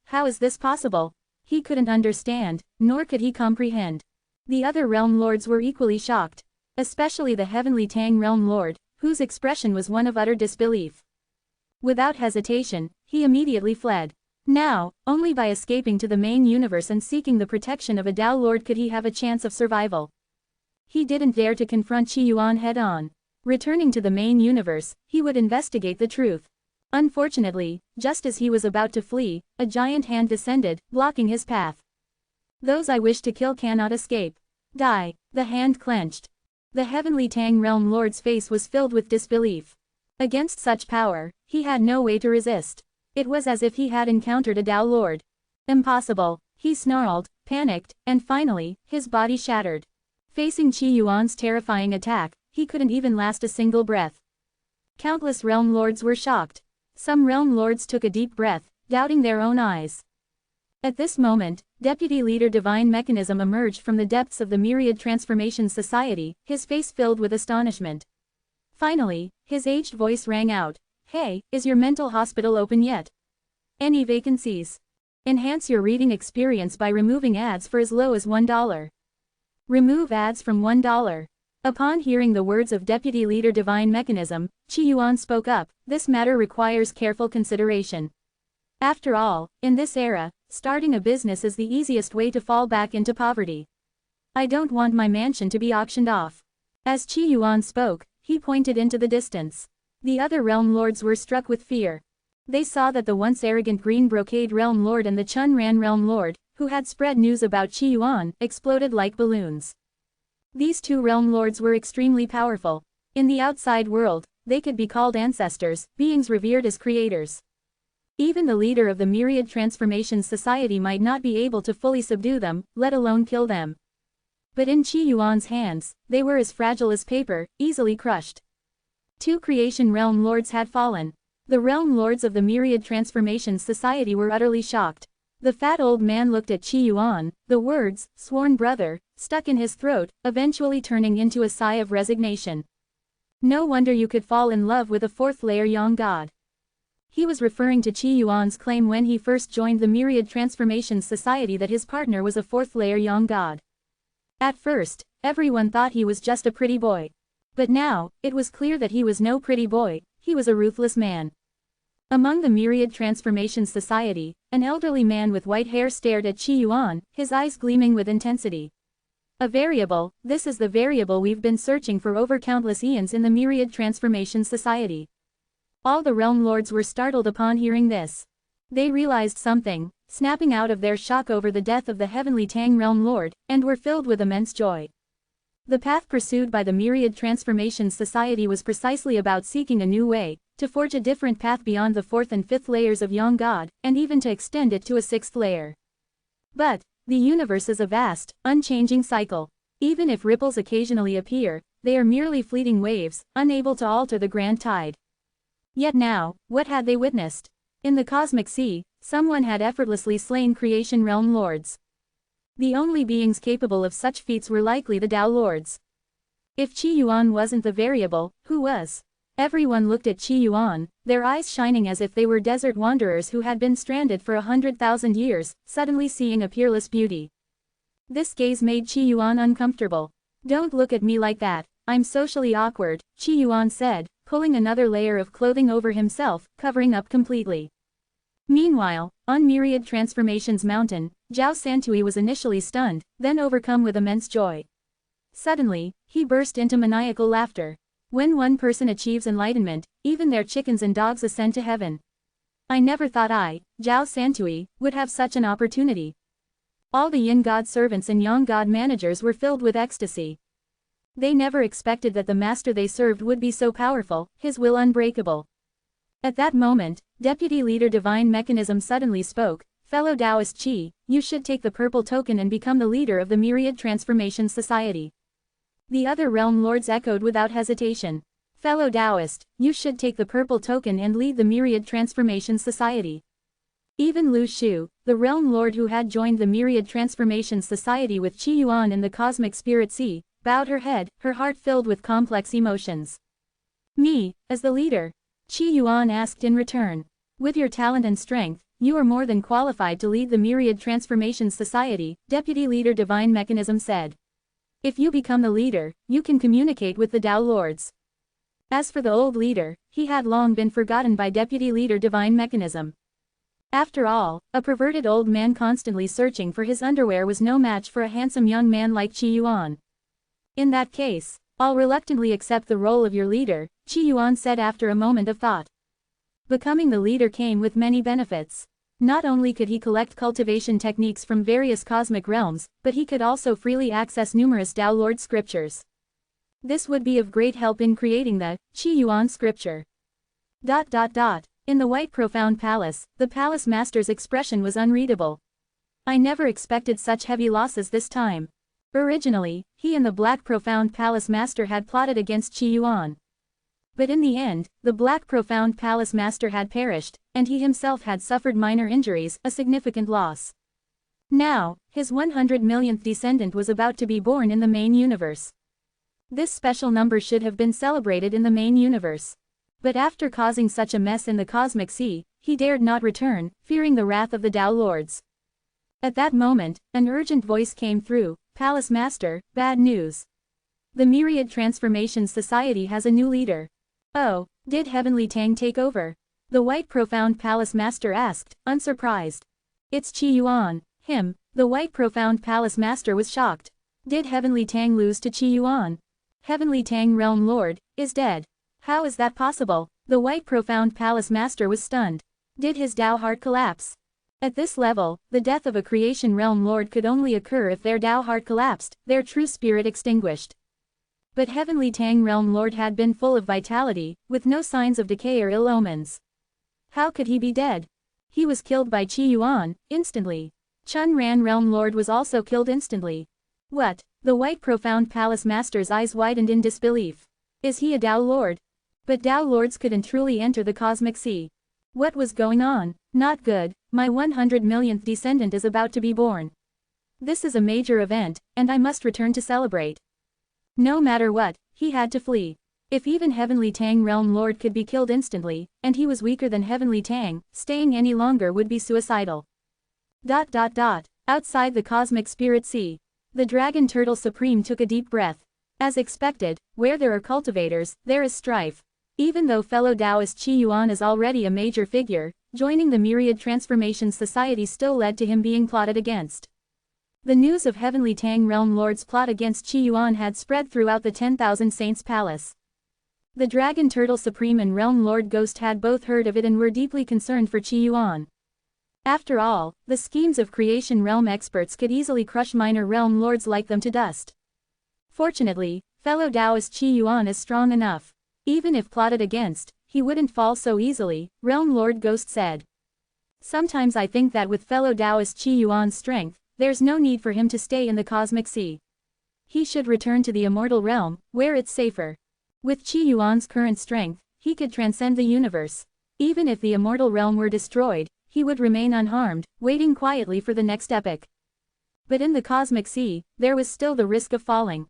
How is this possible? He couldn't understand, nor could he comprehend. The other realm lords were equally shocked. Especially the heavenly Tang realm lord, whose expression was one of utter disbelief. Without hesitation, he immediately fled. Now, only by escaping to the main universe and seeking the protection of a Tao Lord could he have a chance of survival. He didn't dare to confront Qi Yuan head-on. Returning to the main universe, he would investigate the truth. Unfortunately, just as he was about to flee, a giant hand descended, blocking his path. Those I wish to kill cannot escape. Die. The hand clenched. The heavenly Tang realm lord's face was filled with disbelief. Against such power, he had no way to resist. It was as if he had encountered a Tao Lord. Impossible, he snarled, panicked, and finally, his body shattered. Facing Qi Yuan's terrifying attack, he couldn't even last a single breath. Countless realm lords were shocked. Some realm lords took a deep breath, doubting their own eyes. At this moment, Deputy Leader Divine Mechanism emerged from the depths of the Myriad Transformation Society, his face filled with astonishment. Finally, his aged voice rang out, "Hey, is your mental hospital open yet? Any vacancies? Enhance your reading experience by removing ads for as low as $1. Remove ads from $1. Upon hearing the words of Deputy Leader Divine Mechanism, Qi Yuan spoke up, "This matter requires careful consideration. After all, in this era, starting a business is the easiest way to fall back into poverty. I don't want my mansion to be auctioned off." As Qi Yuan spoke, he pointed into the distance. The other realm lords were struck with fear. They saw that the once arrogant Green Brocade realm lord and the Chun Ran realm lord, who had spread news about Qi Yuan, exploded like balloons. These two realm lords were extremely powerful. In the outside world, they could be called ancestors, beings revered as creators. Even the leader of the Myriad Transformation Society might not be able to fully subdue them, let alone kill them. But in Qi Yuan's hands, they were as fragile as paper, easily crushed. Two creation realm lords had fallen. The realm lords of the Myriad Transformation Society were utterly shocked. The fat old man looked at Qi Yuan, the words, "sworn brother," stuck in his throat, eventually turning into a sigh of resignation. No wonder you could fall in love with a fourth-layer young god. He was referring to Qi Yuan's claim when he first joined the Myriad Transformation Society that his partner was a fourth-layer young god. At first, everyone thought he was just a pretty boy. But now, it was clear that he was no pretty boy, he was a ruthless man. Among the Myriad Transformation Society, an elderly man with white hair stared at Qi Yuan, his eyes gleaming with intensity. "A variable, this is the variable we've been searching for over countless eons in the Myriad Transformation Society." All the realm lords were startled upon hearing this. They realized something, snapping out of their shock over the death of the heavenly Tang realm lord, and were filled with immense joy. The path pursued by the Myriad Transformation Society was precisely about seeking a new way, to forge a different path beyond the fourth and fifth layers of Young God, and even to extend it to a sixth layer. But, the universe is a vast, unchanging cycle. Even if ripples occasionally appear, they are merely fleeting waves, unable to alter the grand tide. Yet now, what had they witnessed? In the cosmic sea, someone had effortlessly slain creation realm lords. The only beings capable of such feats were likely the Tao Lords. If Qi Yuan wasn't the variable, who was? Everyone looked at Qi Yuan, their eyes shining as if they were desert wanderers who had been stranded for 100,000 years, suddenly seeing a peerless beauty. This gaze made Qi Yuan uncomfortable. "Don't look at me like that, I'm socially awkward," Qi Yuan said, pulling another layer of clothing over himself, covering up completely. Meanwhile, on Myriad Transformation's mountain, Zhao Santui was initially stunned, then overcome with immense joy. Suddenly, he burst into maniacal laughter. When one person achieves enlightenment, even their chickens and dogs ascend to heaven. I never thought I, Zhao Santui, would have such an opportunity. All the Yin God servants and Yang God managers were filled with ecstasy. They never expected that the master they served would be so powerful, his will unbreakable. At that moment, Deputy Leader Divine Mechanism suddenly spoke, "Fellow Taoist Qi, you should take the purple token and become the leader of the Myriad Transformation Society." The other realm lords echoed without hesitation. "Fellow Taoist, you should take the purple token and lead the Myriad Transformation Society." Even Lu Shu, the realm lord who had joined the Myriad Transformation Society with Qi Yuan in the Cosmic Spirit Sea, bowed her head, her heart filled with complex emotions. "Me, as the leader?" Qi Yuan asked in return. "With your talent and strength, you are more than qualified to lead the Myriad Transformations Society, Deputy Leader Divine Mechanism said. If you become the leader, you can communicate with the Tao Lords. As for the old leader, he had long been forgotten by Deputy Leader Divine Mechanism. After all, a perverted old man constantly searching for his underwear was no match for a handsome young man like Qi Yuan. In that case, I'll reluctantly accept the role of your leader, Qi Yuan said after a moment of thought. Becoming the leader came with many benefits. Not only could he collect cultivation techniques from various cosmic realms, but he could also freely access numerous Tao Lord scriptures. This would be of great help in creating the Qi Yuan scripture. In the White Profound Palace, the palace master's expression was unreadable. I never expected such heavy losses this time. Originally, he and the Black Profound Palace master had plotted against Qi Yuan. But in the end, the Black Profound Palace master had perished, and he himself had suffered minor injuries, a significant loss. Now, his 100 millionth descendant was about to be born in the main universe. This special number should have been celebrated in the main universe. But after causing such a mess in the cosmic sea, he dared not return, fearing the wrath of the Tao Lords. At that moment, an urgent voice came through, Palace Master, bad news. The Myriad Transformations Society has a new leader. Oh, did Heavenly Tang take over? The White Profound Palace Master asked, unsurprised. It's Qi Yuan, him. The White Profound Palace Master was shocked. Did Heavenly Tang lose to Qi Yuan? Heavenly Tang Realm Lord, is dead. How is that possible? The White Profound Palace Master was stunned. Did his Tao heart collapse? At this level, the death of a creation realm lord could only occur if their Tao heart collapsed, their true spirit extinguished. But Heavenly Tang Realm Lord had been full of vitality, with no signs of decay or ill omens. How could he be dead? He was killed by Qi Yuan, instantly. Chun Ran Realm Lord was also killed instantly. What? The White Profound Palace Master's eyes widened in disbelief. Is he a Tao Lord? But Tao Lords couldn't truly enter the cosmic sea. What was going on? Not good, my 100 millionth descendant is about to be born. This is a major event, and I must return to celebrate. No matter what, he had to flee. If even Heavenly Tang Realm Lord could be killed instantly, and he was weaker than Heavenly Tang, staying any longer would be suicidal. Outside the cosmic spirit sea. The Dragon Turtle Supreme took a deep breath. As expected, where there are cultivators, there is strife. Even though fellow Taoist Qi Yuan is already a major figure, joining the Myriad Transformations Society still led to him being plotted against. The news of Heavenly Tang Realm Lord's plot against Qi Yuan had spread throughout the 10,000 Saints Palace. The Dragon Turtle Supreme and Realm Lord Ghost had both heard of it and were deeply concerned for Qi Yuan. After all, the schemes of creation realm experts could easily crush minor realm lords like them to dust. Fortunately, fellow Taoist Qi Yuan is strong enough. Even if plotted against, he wouldn't fall so easily, Realm Lord Ghost said. Sometimes I think that with fellow Taoist Qi Yuan's strength, there's no need for him to stay in the cosmic sea. He should return to the immortal realm, where it's safer. With Qi Yuan's current strength, he could transcend the universe. Even if the immortal realm were destroyed, he would remain unharmed, waiting quietly for the next epoch. But in the cosmic sea, there was still the risk of falling.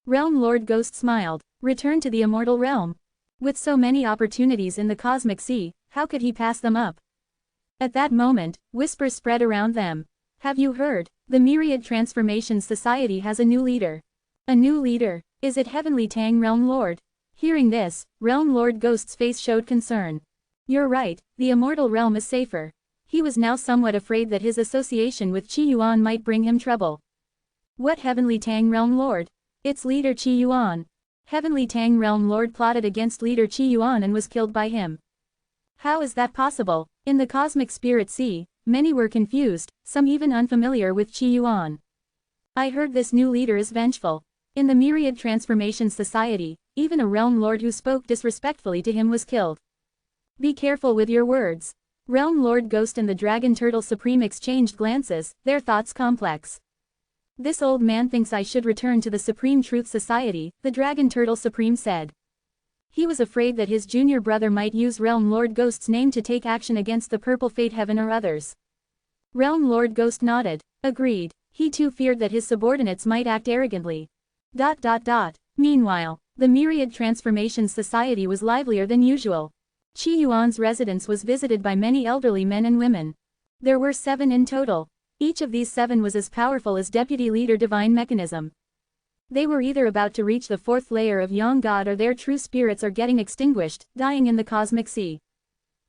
Realm Lord Ghost smiled. Return to the immortal realm. With so many opportunities in the cosmic sea, how could he pass them up? At that moment, whispers spread around them. Have you heard? The Myriad Transformations Society has a new leader. A new leader? Is it Heavenly Tang Realm Lord? Hearing this, Realm Lord Ghost's face showed concern. You're right, the immortal realm is safer. He was now somewhat afraid that his association with Qi Yuan might bring him trouble. What Heavenly Tang Realm Lord? It's leader Qi Yuan. Heavenly Tang Realm Lord plotted against leader Qi Yuan and was killed by him. How is that possible? In the cosmic spirit sea, many were confused, some even unfamiliar with Qi Yuan. I heard this new leader is vengeful. In the Myriad Transformations Society, even a realm lord who spoke disrespectfully to him was killed. Be careful with your words. Realm Lord Ghost and the Dragon Turtle Supreme exchanged glances, their thoughts complex. This old man thinks I should return to the Supreme Truth Society, the Dragon Turtle Supreme said. He was afraid that his junior brother might use Realm Lord Ghost's name to take action against the Purple Fate Heaven or others. Realm Lord Ghost nodded. Agreed. He too feared that his subordinates might act arrogantly. Meanwhile, the Myriad Transformations Society was livelier than usual. Qi Yuan's residence was visited by many elderly men and women. There were 7 in total. Each of these 7 was as powerful as Deputy Leader Divine Mechanism. They were either about to reach the 4th layer of Yang God or their true spirits are getting extinguished, dying in the cosmic sea.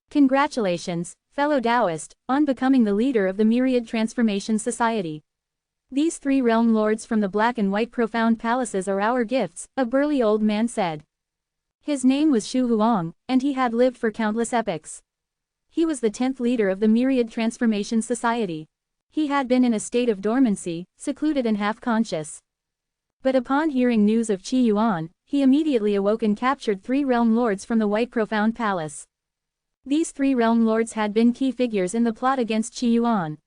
Congratulations, fellow Taoist, on becoming the leader of the Myriad Transformation Society. These 3 realm lords from the black and white profound palaces are our gifts, a burly old man said. His name was Shu Huang, and he had lived for countless epochs. He was the 10th leader of the Myriad Transformation Society. He had been in a state of dormancy, secluded and half-conscious. But upon hearing news of Qi Yuan, he immediately awoke and captured 3 realm lords from the White Profound Palace. These 3 realm lords had been key figures in the plot against Qi Yuan.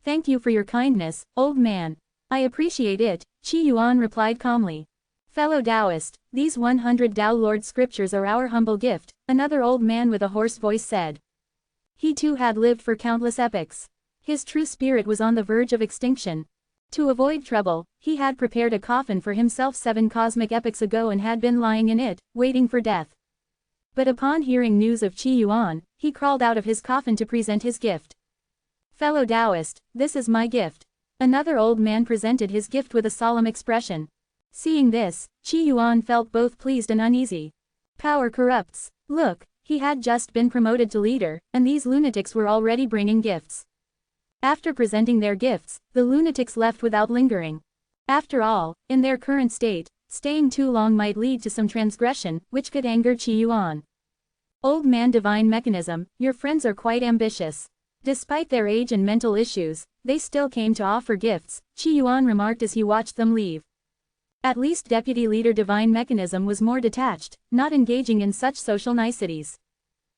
Thank you for your kindness, old man. I appreciate it, Qi Yuan replied calmly. Fellow Taoist, these 100 Tao Lord scriptures are our humble gift, another old man with a hoarse voice said. He too had lived for countless epochs. His true spirit was on the verge of extinction. To avoid trouble, he had prepared a coffin for himself 7 cosmic epochs ago and had been lying in it, waiting for death. But upon hearing news of Qi Yuan, he crawled out of his coffin to present his gift. Fellow Taoist, this is my gift. Another old man presented his gift with a solemn expression. Seeing this, Qi Yuan felt both pleased and uneasy. Power corrupts. Look, he had just been promoted to leader, and these lunatics were already bringing gifts. After presenting their gifts, the lunatics left without lingering. After all, in their current state, staying too long might lead to some transgression, which could anger Qi Yuan. Old man Divine Mechanism, your friends are quite ambitious. Despite their age and mental issues, they still came to offer gifts, Qi Yuan remarked as he watched them leave. At least Deputy Leader Divine Mechanism was more detached, not engaging in such social niceties.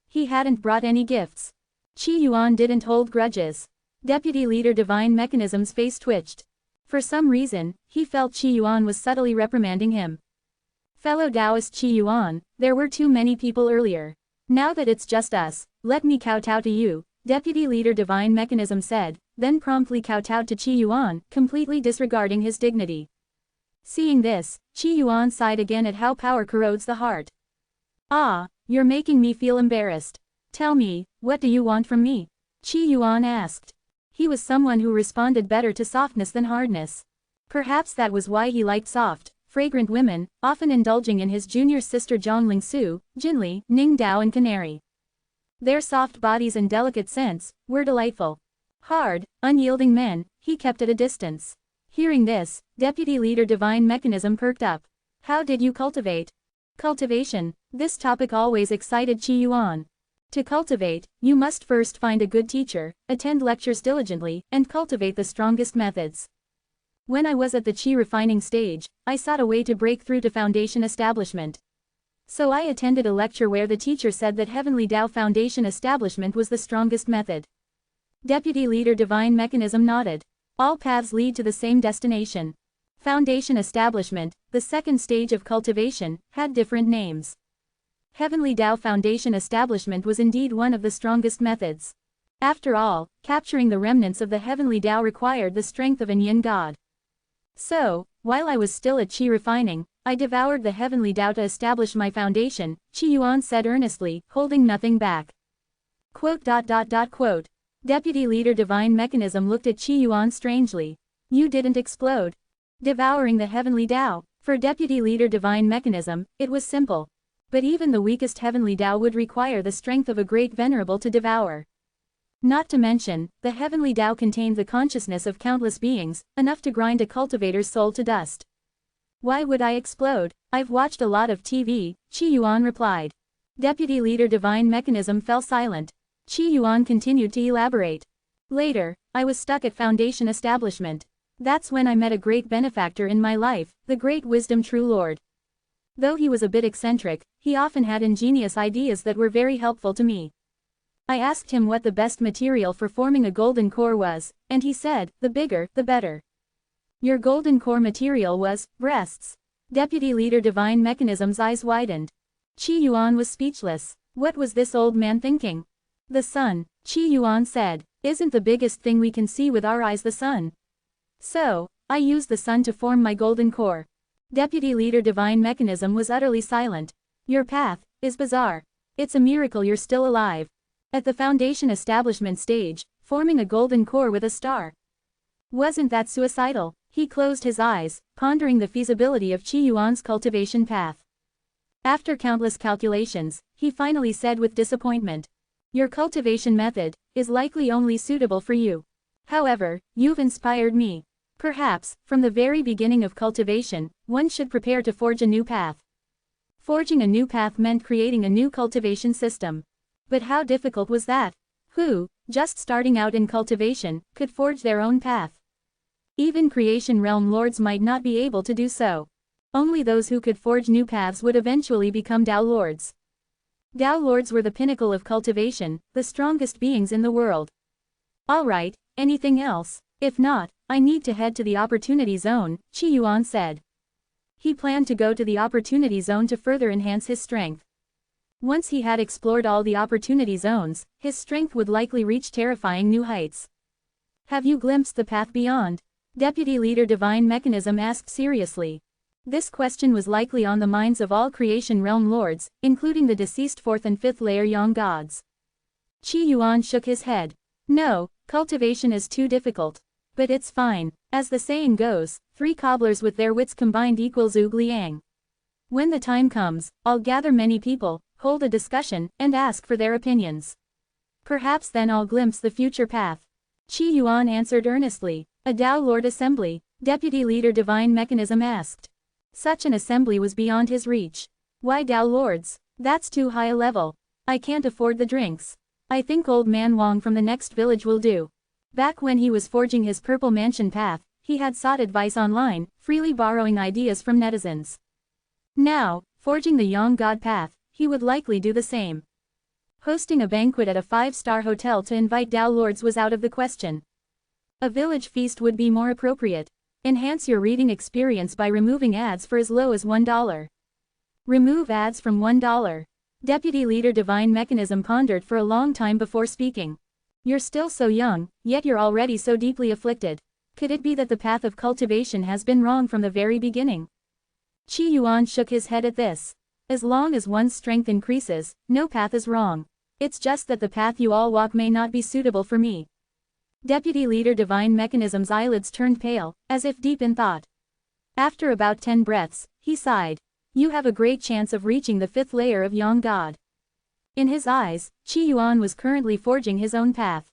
He hadn't brought any gifts. Qi Yuan didn't hold grudges. Deputy Leader Divine Mechanism's face twitched. For some reason, he felt Qi Yuan was subtly reprimanding him. Fellow Taoist Qi Yuan, there were too many people earlier. Now that it's just us, let me kowtow to you, Deputy Leader Divine Mechanism said, then promptly kowtowed to Qi Yuan, completely disregarding his dignity. Seeing this, Qi Yuan sighed again at how power corrodes the heart. Ah, you're making me feel embarrassed. Tell me, what do you want from me? Qi Yuan asked. He was someone who responded better to softness than hardness. Perhaps that was why he liked soft, fragrant women, often indulging in his junior sister Zhongling Su, Jinli, Ning Dao and Canary. Their soft bodies and delicate scents were delightful. Hard, unyielding men, he kept at a distance. Hearing this, Deputy Leader Divine Mechanism perked up. How did you cultivate? Cultivation. This topic always excited Qi Yuan. To cultivate, you must first find a good teacher, attend lectures diligently, and cultivate the strongest methods. When I was at the Qi refining stage, I sought a way to break through to foundation establishment. So I attended a lecture where the teacher said that Heavenly Tao Foundation establishment was the strongest method. Deputy Leader Divine Mechanism nodded. All paths lead to the same destination. Foundation establishment, the second stage of cultivation, had different names. Heavenly Tao Foundation establishment was indeed one of the strongest methods. After all, capturing the remnants of the Heavenly Tao required the strength of an Yin God. So, while I was still at Qi refining, I devoured the Heavenly Tao to establish my foundation, Qi Yuan said earnestly, holding nothing back. Quote. Deputy Leader Divine Mechanism looked at Qi Yuan strangely. You didn't explode. Devouring the Heavenly Tao. For Deputy Leader Divine Mechanism, it was simple. But even the weakest Heavenly Tao would require the strength of a great Venerable to devour. Not to mention, the Heavenly Tao contained the consciousness of countless beings, enough to grind a cultivator's soul to dust. Why would I explode? I've watched a lot of TV, Qi Yuan replied. Deputy Leader Divine Mechanism fell silent. Qi Yuan continued to elaborate. Later, I was stuck at Foundation Establishment. That's when I met a great benefactor in my life, the Great Wisdom True Lord. Though he was a bit eccentric, he often had ingenious ideas that were very helpful to me. I asked him what the best material for forming a golden core was, and he said, the bigger, the better. Your golden core material was breasts. Deputy Leader Divine Mechanism's eyes widened. Qi Yuan was speechless. What was this old man thinking? The sun, Qi Yuan said, isn't the biggest thing we can see with our eyes the sun. So, I used the sun to form my golden core. Deputy Leader Divine Mechanism was utterly silent. Your path is bizarre. It's a miracle you're still alive. At the foundation establishment stage, forming a golden core with a star. Wasn't that suicidal? He closed his eyes, pondering the feasibility of Qi Yuan's cultivation path. After countless calculations, he finally said with disappointment. Your cultivation method is likely only suitable for you. However, you've inspired me. Perhaps, from the very beginning of cultivation, one should prepare to forge a new path. Forging a new path meant creating a new cultivation system. But how difficult was that? Who, just starting out in cultivation, could forge their own path? Even creation realm lords might not be able to do so. Only those who could forge new paths would eventually become Tao lords. Tao lords were the pinnacle of cultivation, the strongest beings in the world. Alright, anything else? If not, I need to head to the opportunity zone, Qi Yuan said. He planned to go to the opportunity zone to further enhance his strength. Once he had explored all the opportunity zones, his strength would likely reach terrifying new heights. Have you glimpsed the path beyond? Deputy Leader Divine Mechanism asked seriously. This question was likely on the minds of all creation realm lords, including the deceased 4th and 5th layer Yang gods. Qi Yuan shook his head. No, cultivation is too difficult. But it's fine. As the saying goes, 3 cobblers with their wits combined equals Zhuge Liang. When the time comes, I'll gather many people, hold a discussion, and ask for their opinions. Perhaps then I'll glimpse the future path. Qi Yuan answered earnestly. A Tao Lord assembly, Deputy Leader Divine Mechanism asked. Such an assembly was beyond his reach. Why Tao Lords? That's too high a level. I can't afford the drinks. I think old man Wang from the next village will do. Back when he was forging his purple mansion path, he had sought advice online, freely borrowing ideas from netizens. Now, forging the Yang God path, he would likely do the same. Hosting a banquet at a 5-star hotel to invite Tao Lords was out of the question. A village feast would be more appropriate. Enhance your reading experience by removing ads for as low as $1. Remove ads from $1. Deputy Leader Divine Mechanism pondered for a long time before speaking. You're still so young, yet you're already so deeply afflicted. Could it be that the path of cultivation has been wrong from the very beginning? Qi Yuan shook his head at this. As long as one's strength increases, no path is wrong. It's just that the path you all walk may not be suitable for me. Deputy Leader Divine Mechanism's eyelids turned pale, as if deep in thought. After about 10 breaths, he sighed. You have a great chance of reaching the 5th layer of Yang God. In his eyes, Qi Yuan was currently forging his own path.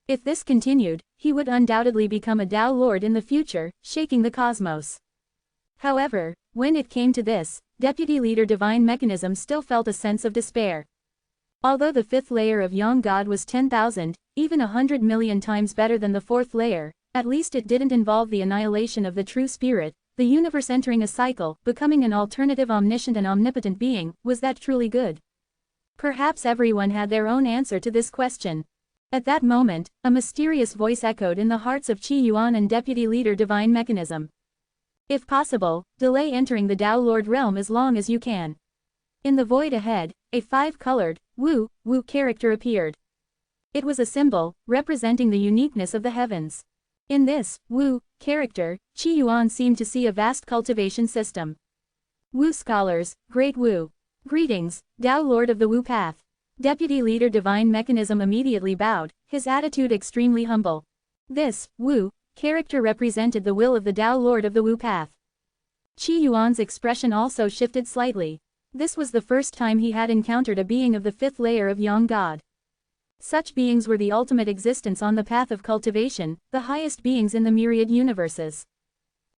If this continued, he would undoubtedly become a Tao Lord in the future, shaking the cosmos. However, when it came to this, Deputy Leader Divine Mechanism still felt a sense of despair. Although the 5th layer of Yang God was 10,000, even 100 million times better than the 4th layer, at least it didn't involve the annihilation of the true spirit, the universe entering a cycle, becoming an alternative omniscient and omnipotent being. Was that truly good? Perhaps everyone had their own answer to this question. At that moment, a mysterious voice echoed in the hearts of Qi Yuan and Deputy Leader Divine Mechanism. If possible, delay entering the Tao Lord realm as long as you can. In the void ahead, a 5-colored, Wu character appeared. It was a symbol, representing the uniqueness of the heavens. In this, Wu character, Qi Yuan seemed to see a vast cultivation system. Wu scholars, Great Wu. Greetings, Tao Lord of the Wu Path. Deputy Leader Divine Mechanism immediately bowed, his attitude extremely humble. This, Wu character represented the will of the Tao Lord of the Wu Path. Qi Yuan's expression also shifted slightly. This was the first time he had encountered a being of the 5th layer of Yang God. Such beings were the ultimate existence on the path of cultivation, the highest beings in the myriad universes.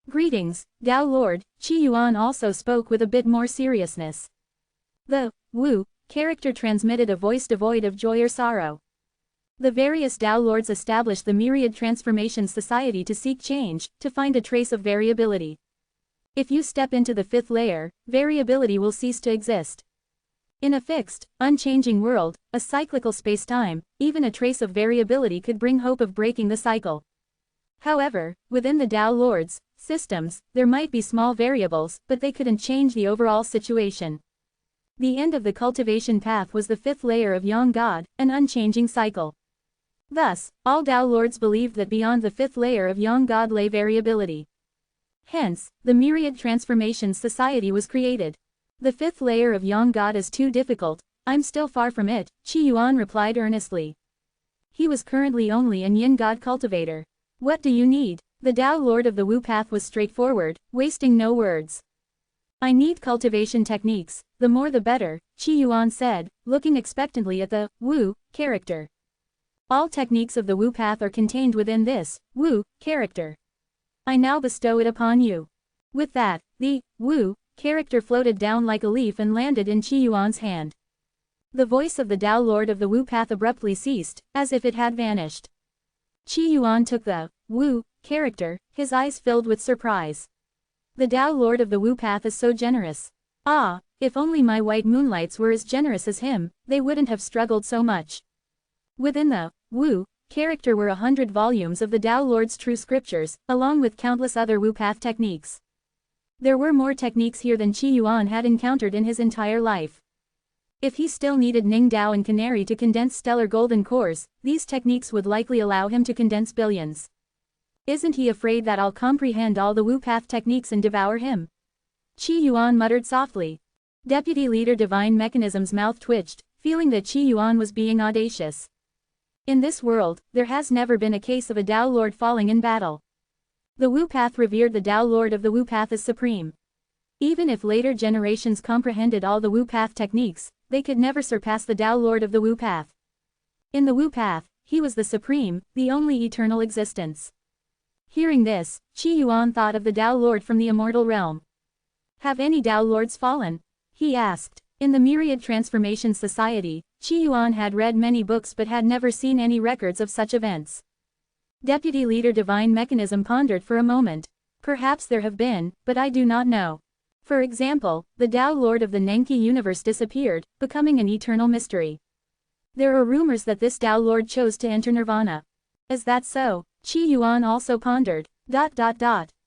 Greetings, Tao Lord. Qi Yuan also spoke with a bit more seriousness. The Wu character transmitted a voice devoid of joy or sorrow. The various Tao Lords established the Myriad Transformation Society to seek change, to find a trace of variability. If you step into the 5th layer, variability will cease to exist. In a fixed, unchanging world, a cyclical space-time, even a trace of variability could bring hope of breaking the cycle. However, within the Tao Lords' systems, there might be small variables, but they couldn't change the overall situation. The end of the cultivation path was the 5th layer of Yang God, an unchanging cycle. Thus, all Tao Lords believed that beyond the 5th layer of Yang God lay variability. Hence, the Myriad Transformations Society was created. The 5th layer of Yang God is too difficult, I'm still far from it, Qi Yuan replied earnestly. He was currently only an Yin God cultivator. What do you need? The Tao Lord of the Wu path was straightforward, wasting no words. I need cultivation techniques, the more the better, Qi Yuan said, looking expectantly at the Wu character. All techniques of the Wu path are contained within this Wu character. I now bestow it upon you. With that, the Wu character floated down like a leaf and landed in Qi Yuan's hand. The voice of the Tao Lord of the Wu path abruptly ceased, as if it had vanished. Qi Yuan took the Wu character, his eyes filled with surprise. The Tao Lord of the Wu path is so generous. Ah, if only my white moonlights were as generous as him, they wouldn't have struggled so much. Within the Wu character were 100 volumes of the Tao Lord's true scriptures, along with countless other Wu path techniques. There were more techniques here than Qi Yuan had encountered in his entire life. If he still needed Ning Dao and Canary to condense stellar golden cores, these techniques would likely allow him to condense billions. Isn't he afraid that I'll comprehend all the Wu path techniques and devour him? Qi Yuan muttered softly. Deputy Leader Divine Mechanism's mouth twitched, feeling that Qi Yuan was being audacious. In this world, there has never been a case of a Tao Lord falling in battle. The Wu path revered the Tao Lord of the Wu path as supreme. Even if later generations comprehended all the Wu path techniques, they could never surpass the Tao Lord of the Wu path. In the Wu path, he was the supreme, the only eternal existence. Hearing this, Qi Yuan thought of the Tao Lord from the immortal realm. Have any Tao Lords fallen? He asked. In the Myriad Transformation Society, Qi Yuan had read many books but had never seen any records of such events. Deputy Leader Divine Mechanism pondered for a moment. Perhaps there have been, but I do not know. For example, the Tao Lord of the Nenki universe disappeared, becoming an eternal mystery. There are rumors that this Tao Lord chose to enter Nirvana. Is that so? Qi Yuan also pondered.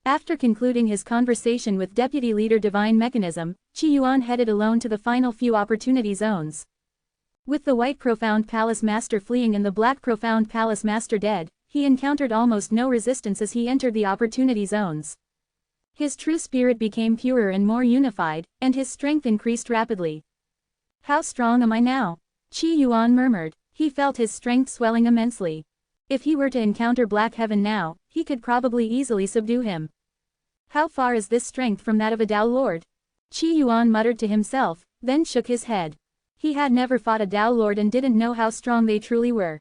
After concluding his conversation with Deputy Leader Divine Mechanism, Qi Yuan headed alone to the final few opportunity zones. With the White Profound Palace Master fleeing and the Black Profound Palace Master dead, he encountered almost no resistance as he entered the opportunity zones. His true spirit became purer and more unified, and his strength increased rapidly. How strong am I now? Qi Yuan murmured. He felt his strength swelling immensely. If he were to encounter Black Heaven now, he could probably easily subdue him. How far is this strength from that of a Tao Lord? Qi Yuan muttered to himself, then shook his head. He had never fought a Tao Lord and didn't know how strong they truly were.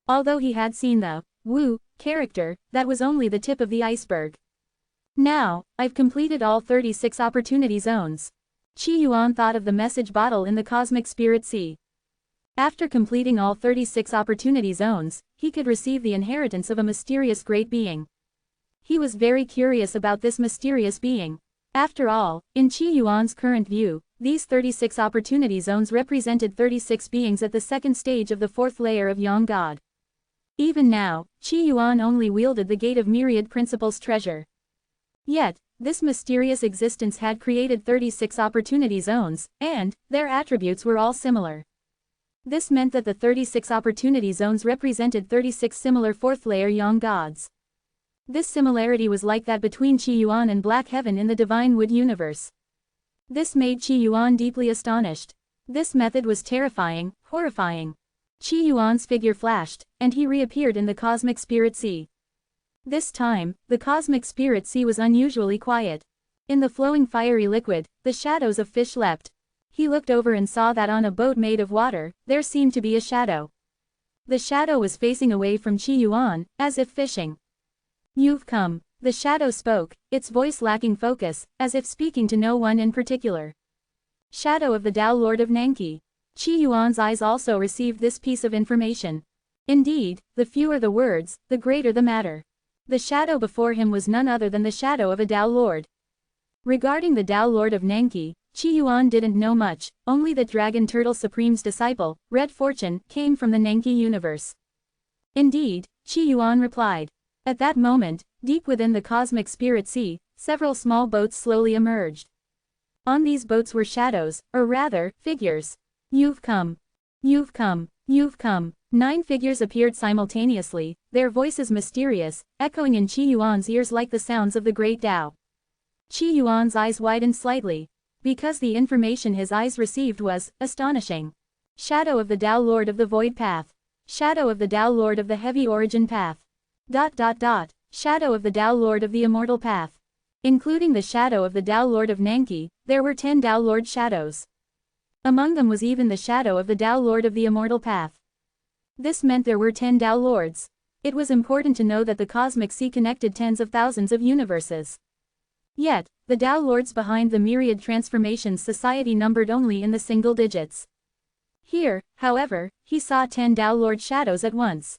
Although he had seen the Wu character, that was only the tip of the iceberg. Now, I've completed all 36 opportunity zones. Qi Yuan thought of the message bottle in the Cosmic Spirit Sea. After completing all 36 opportunity zones, he could receive the inheritance of a mysterious great being. He was very curious about this mysterious being. After all, in Qi Yuan's current view, these 36 opportunity zones represented 36 beings at the second stage of the fourth layer of Yang God. Even now, Qi Yuan only wielded the Gate of Myriad Principles treasure. Yet, this mysterious existence had created 36 opportunity zones, and their attributes were all similar. This meant that the 36 opportunity zones represented 36 similar fourth-layer Yang gods. This similarity was like that between Qi Yuan and Black Heaven in the Divine Wood universe. This made Qi Yuan deeply astonished. This method was terrifying, horrifying. Qi Yuan's figure flashed, and he reappeared in the Cosmic Spirit Sea. This time, the Cosmic Spirit Sea was unusually quiet. In the flowing fiery liquid, the shadows of fish leapt. He looked over and saw that on a boat made of water, there seemed to be a shadow. The shadow was facing away from Qi Yuan, as if fishing. You've come. The shadow spoke, its voice lacking focus, as if speaking to no one in particular. Shadow of the Tao Lord of Nanki. Qi Yuan's eyes also received this piece of information. Indeed, the fewer the words, the greater the matter. The shadow before him was none other than the shadow of a Tao Lord. Regarding the Tao Lord of Nanki, Qi Yuan didn't know much, only that Dragon Turtle Supreme's disciple, Red Fortune, came from the Nanki universe. Indeed, Qi Yuan replied. At that moment, deep within the Cosmic Spirit Sea, several small boats slowly emerged. On these boats were shadows, or rather, figures. You've come. You've come. You've come. 9 figures appeared simultaneously, their voices mysterious, echoing in Qi Yuan's ears like the sounds of the great Tao. Qi Yuan's eyes widened slightly. Because the information his eyes received was astonishing. Shadow of the Tao Lord of the Void Path. Shadow of the Tao Lord of the Heavy Origin Path. Shadow of the Tao Lord of the Immortal Path. Including the shadow of the Tao Lord of Nanki, there were 10 Tao Lord shadows. Among them was even the shadow of the Tao Lord of the Immortal Path. This meant there were 10 Tao Lords. It was important to know that the cosmic sea connected tens of thousands of universes. Yet, the Tao Lords behind the myriad transformations society numbered only in the single digits. Here, however, he saw 10 Tao Lord shadows at once.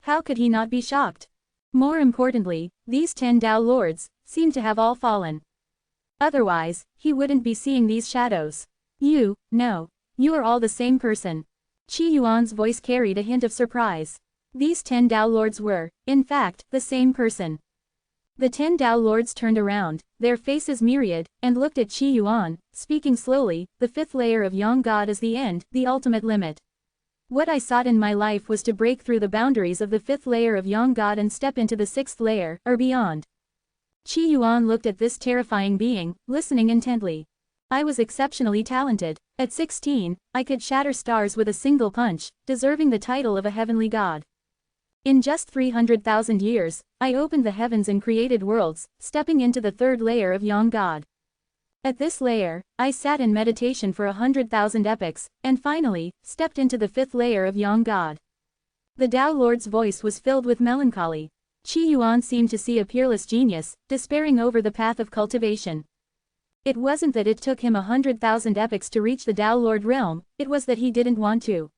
How could he not be shocked? More importantly, these 10 Tao Lords seemed to have all fallen. Otherwise, he wouldn't be seeing these shadows. No, you are all the same person. Qi Yuan's voice carried a hint of surprise. These 10 Tao Lords were, in fact, the same person. The 10 Tao Lords turned around, their faces myriad, and looked at Qi Yuan, speaking slowly. The 5th layer of Yang God is the end, the ultimate limit. What I sought in my life was to break through the boundaries of the 5th layer of Yang God and step into the 6th layer, or beyond. Qi Yuan looked at this terrifying being, listening intently. I was exceptionally talented. At 16, I could shatter stars with a single punch, deserving the title of a heavenly god. In just 300,000 years, I opened the heavens and created worlds, stepping into the 3rd layer of Yang God. At this layer, I sat in meditation for 100,000 epochs, and finally, stepped into the 5th layer of Yang God. The Tao Lord's voice was filled with melancholy. Qi Yuan seemed to see a peerless genius, despairing over the path of cultivation. It wasn't that it took him 100,000 epochs to reach the Tao Lord realm, it was that he didn't want to.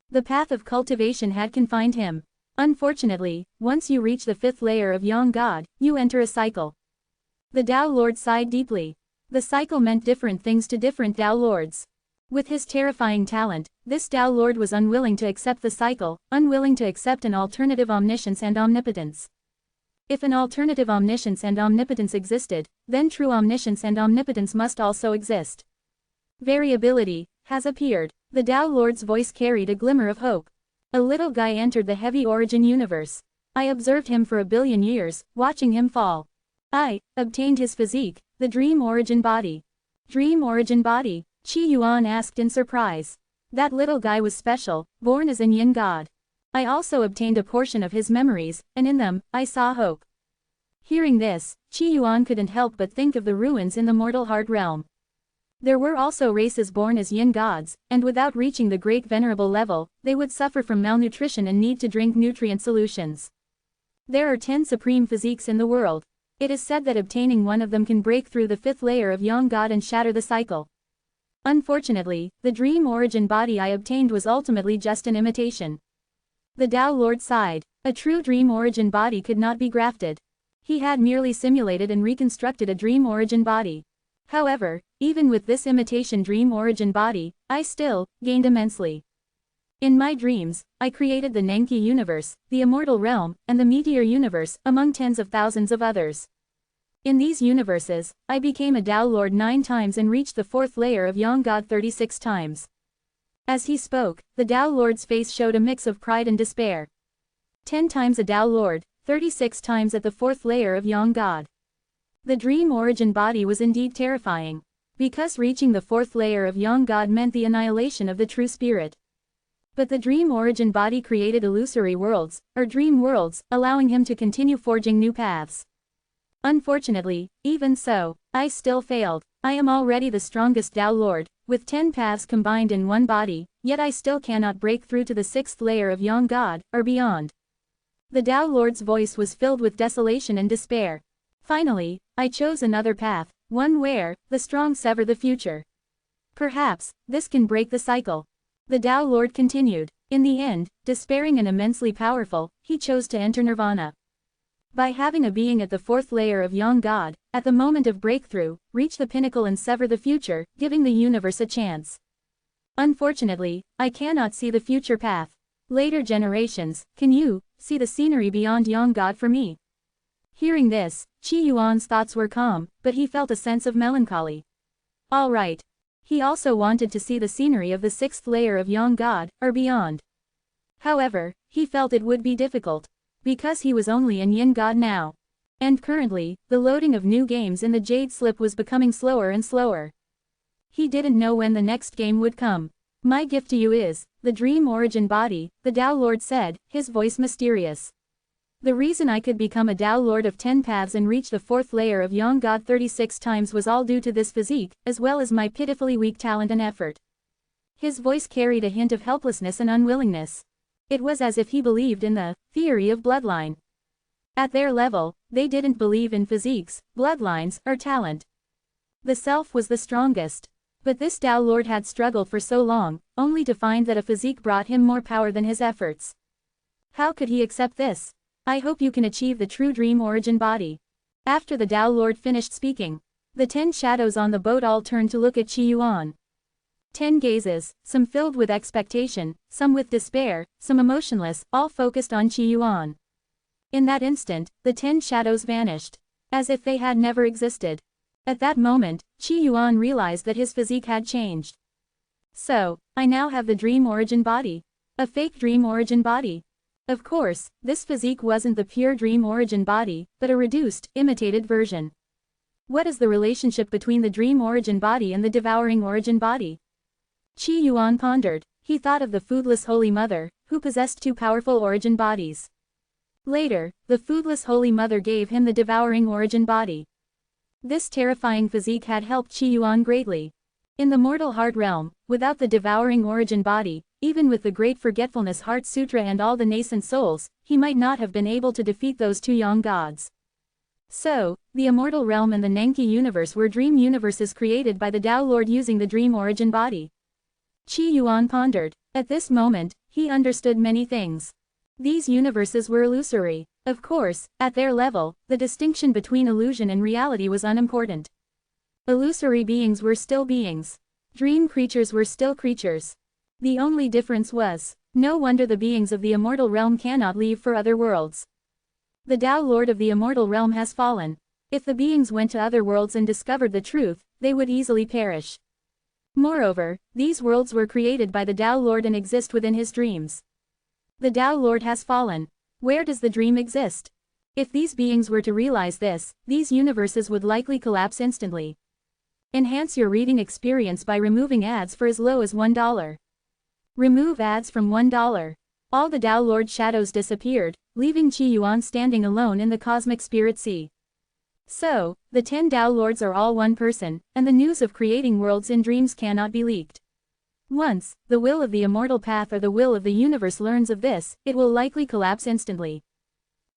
The path of cultivation had confined him. Unfortunately, once you reach the 5th layer of Yang God, you enter a cycle. The Tao Lord sighed deeply. The cycle meant different things to different Tao Lords. With his terrifying talent, this Tao Lord was unwilling to accept the cycle, unwilling to accept an alternative omniscience and omnipotence. If an alternative omniscience and omnipotence existed, then true omniscience and omnipotence must also exist. Variability has appeared. The Tao Lord's voice carried a glimmer of hope. A little guy entered the heavy origin universe. I observed him for 1 billion years, watching him fall. I obtained his physique, the dream origin body. Dream origin body? Qi Yuan asked in surprise. That little guy was special, born as an yin god. I also obtained a portion of his memories, and in them, I saw hope. Hearing this, Qi Yuan couldn't help but think of the ruins in the mortal heart realm. There were also races born as yin gods, and without reaching the great venerable level, they would suffer from malnutrition and need to drink nutrient solutions. There are 10 supreme physiques in the world. It is said that obtaining one of them can break through the 5th layer of Yang God and shatter the cycle. Unfortunately, the dream origin body I obtained was ultimately just an imitation. The Tao Lord sighed. A true dream origin body could not be grafted. He had merely simulated and reconstructed a dream origin body. However, even with this imitation dream origin body, I still gained immensely. In my dreams, I created the Nanki universe, the Immortal realm, and the Meteor universe, among tens of thousands of others. In these universes, I became a Tao Lord 9 times and reached the 4th layer of Yang God 36 times. As he spoke, the Tao Lord's face showed a mix of pride and despair. 10 times a Tao Lord, 36 times at the 4th layer of Yang God. The dream origin body was indeed terrifying. Because reaching the 4th layer of Yang God meant the annihilation of the true spirit. But the dream origin body created illusory worlds, or dream worlds, allowing him to continue forging new paths. Unfortunately, even so, I still failed. I am already the strongest Tao Lord, with 10 paths combined in one body, yet I still cannot break through to the 6th layer of Yang God, or beyond. The Tao Lord's voice was filled with desolation and despair. Finally, I chose another path, one where the strong sever the future. Perhaps this can break the cycle. The Tao Lord continued. In the end, despairing and immensely powerful, he chose to enter nirvana. By having a being at the 4th layer of Yang God, at the moment of breakthrough, reach the pinnacle and sever the future, giving the universe a chance. Unfortunately, I cannot see the future path. Later generations, can you see the scenery beyond Yang God for me? Hearing this, Qi Yuan's thoughts were calm, but he felt a sense of melancholy. All right. He also wanted to see the scenery of the 6th layer of Yang God, or beyond. However, he felt it would be difficult. Because he was only an Yin God now. And currently, the loading of new games in the Jade Slip was becoming slower and slower. He didn't know when the next game would come. My gift to you is the dream origin body, the Tao Lord said, his voice mysterious. The reason I could become a Tao Lord of 10 paths and reach the 4th layer of Yang God 36 times was all due to this physique, as well as my pitifully weak talent and effort. His voice carried a hint of helplessness and unwillingness. It was as if he believed in the theory of bloodline. At their level, they didn't believe in physiques, bloodlines, or talent. The self was the strongest. But this Tao Lord had struggled for so long, only to find that a physique brought him more power than his efforts. How could he accept this? I hope you can achieve the true dream origin body. After the Tao Lord finished speaking, the 10 shadows on the boat all turned to look at Qi Yuan. 10 gazes, some filled with expectation, some with despair, some emotionless, all focused on Qi Yuan. In that instant, the 10 shadows vanished, as if they had never existed. At that moment, Qi Yuan realized that his physique had changed. So, I now have the dream origin body. A fake dream origin body. Of course, this physique wasn't the pure dream origin body, but a reduced, imitated version. What is the relationship between the dream origin body and the devouring origin body? Qi Yuan pondered. He thought of the foodless Holy Mother, who possessed 2 powerful origin bodies. Later, the foodless Holy Mother gave him the devouring origin body. This terrifying physique had helped Qi Yuan greatly. In the mortal heart realm, without the devouring origin body, even with the Great Forgetfulness Heart Sutra and all the nascent souls, he might not have been able to defeat those 2 young gods. So, the immortal realm and the Nenki universe were dream universes created by the Tao Lord using the dream origin body. Qi Yuan pondered. At this moment, he understood many things. These universes were illusory. Of course, at their level, the distinction between illusion and reality was unimportant. Illusory beings were still beings. Dream creatures were still creatures. The only difference was, no wonder the beings of the immortal realm cannot leave for other worlds. The Tao Lord of the immortal realm has fallen. If the beings went to other worlds and discovered the truth, they would easily perish. Moreover, these worlds were created by the Tao Lord and exist within his dreams. The Tao Lord has fallen. Where does the dream exist? If these beings were to realize this, these universes would likely collapse instantly. Enhance your reading experience by removing ads for as low as $1. Remove ads from $1. All the Tao Lord shadows disappeared, leaving Qi Yuan standing alone in the cosmic spirit sea. So, the 10 Tao Lords are all one person, and the news of creating worlds in dreams cannot be leaked. Once, the will of the immortal path or the will of the universe learns of this, it will likely collapse instantly.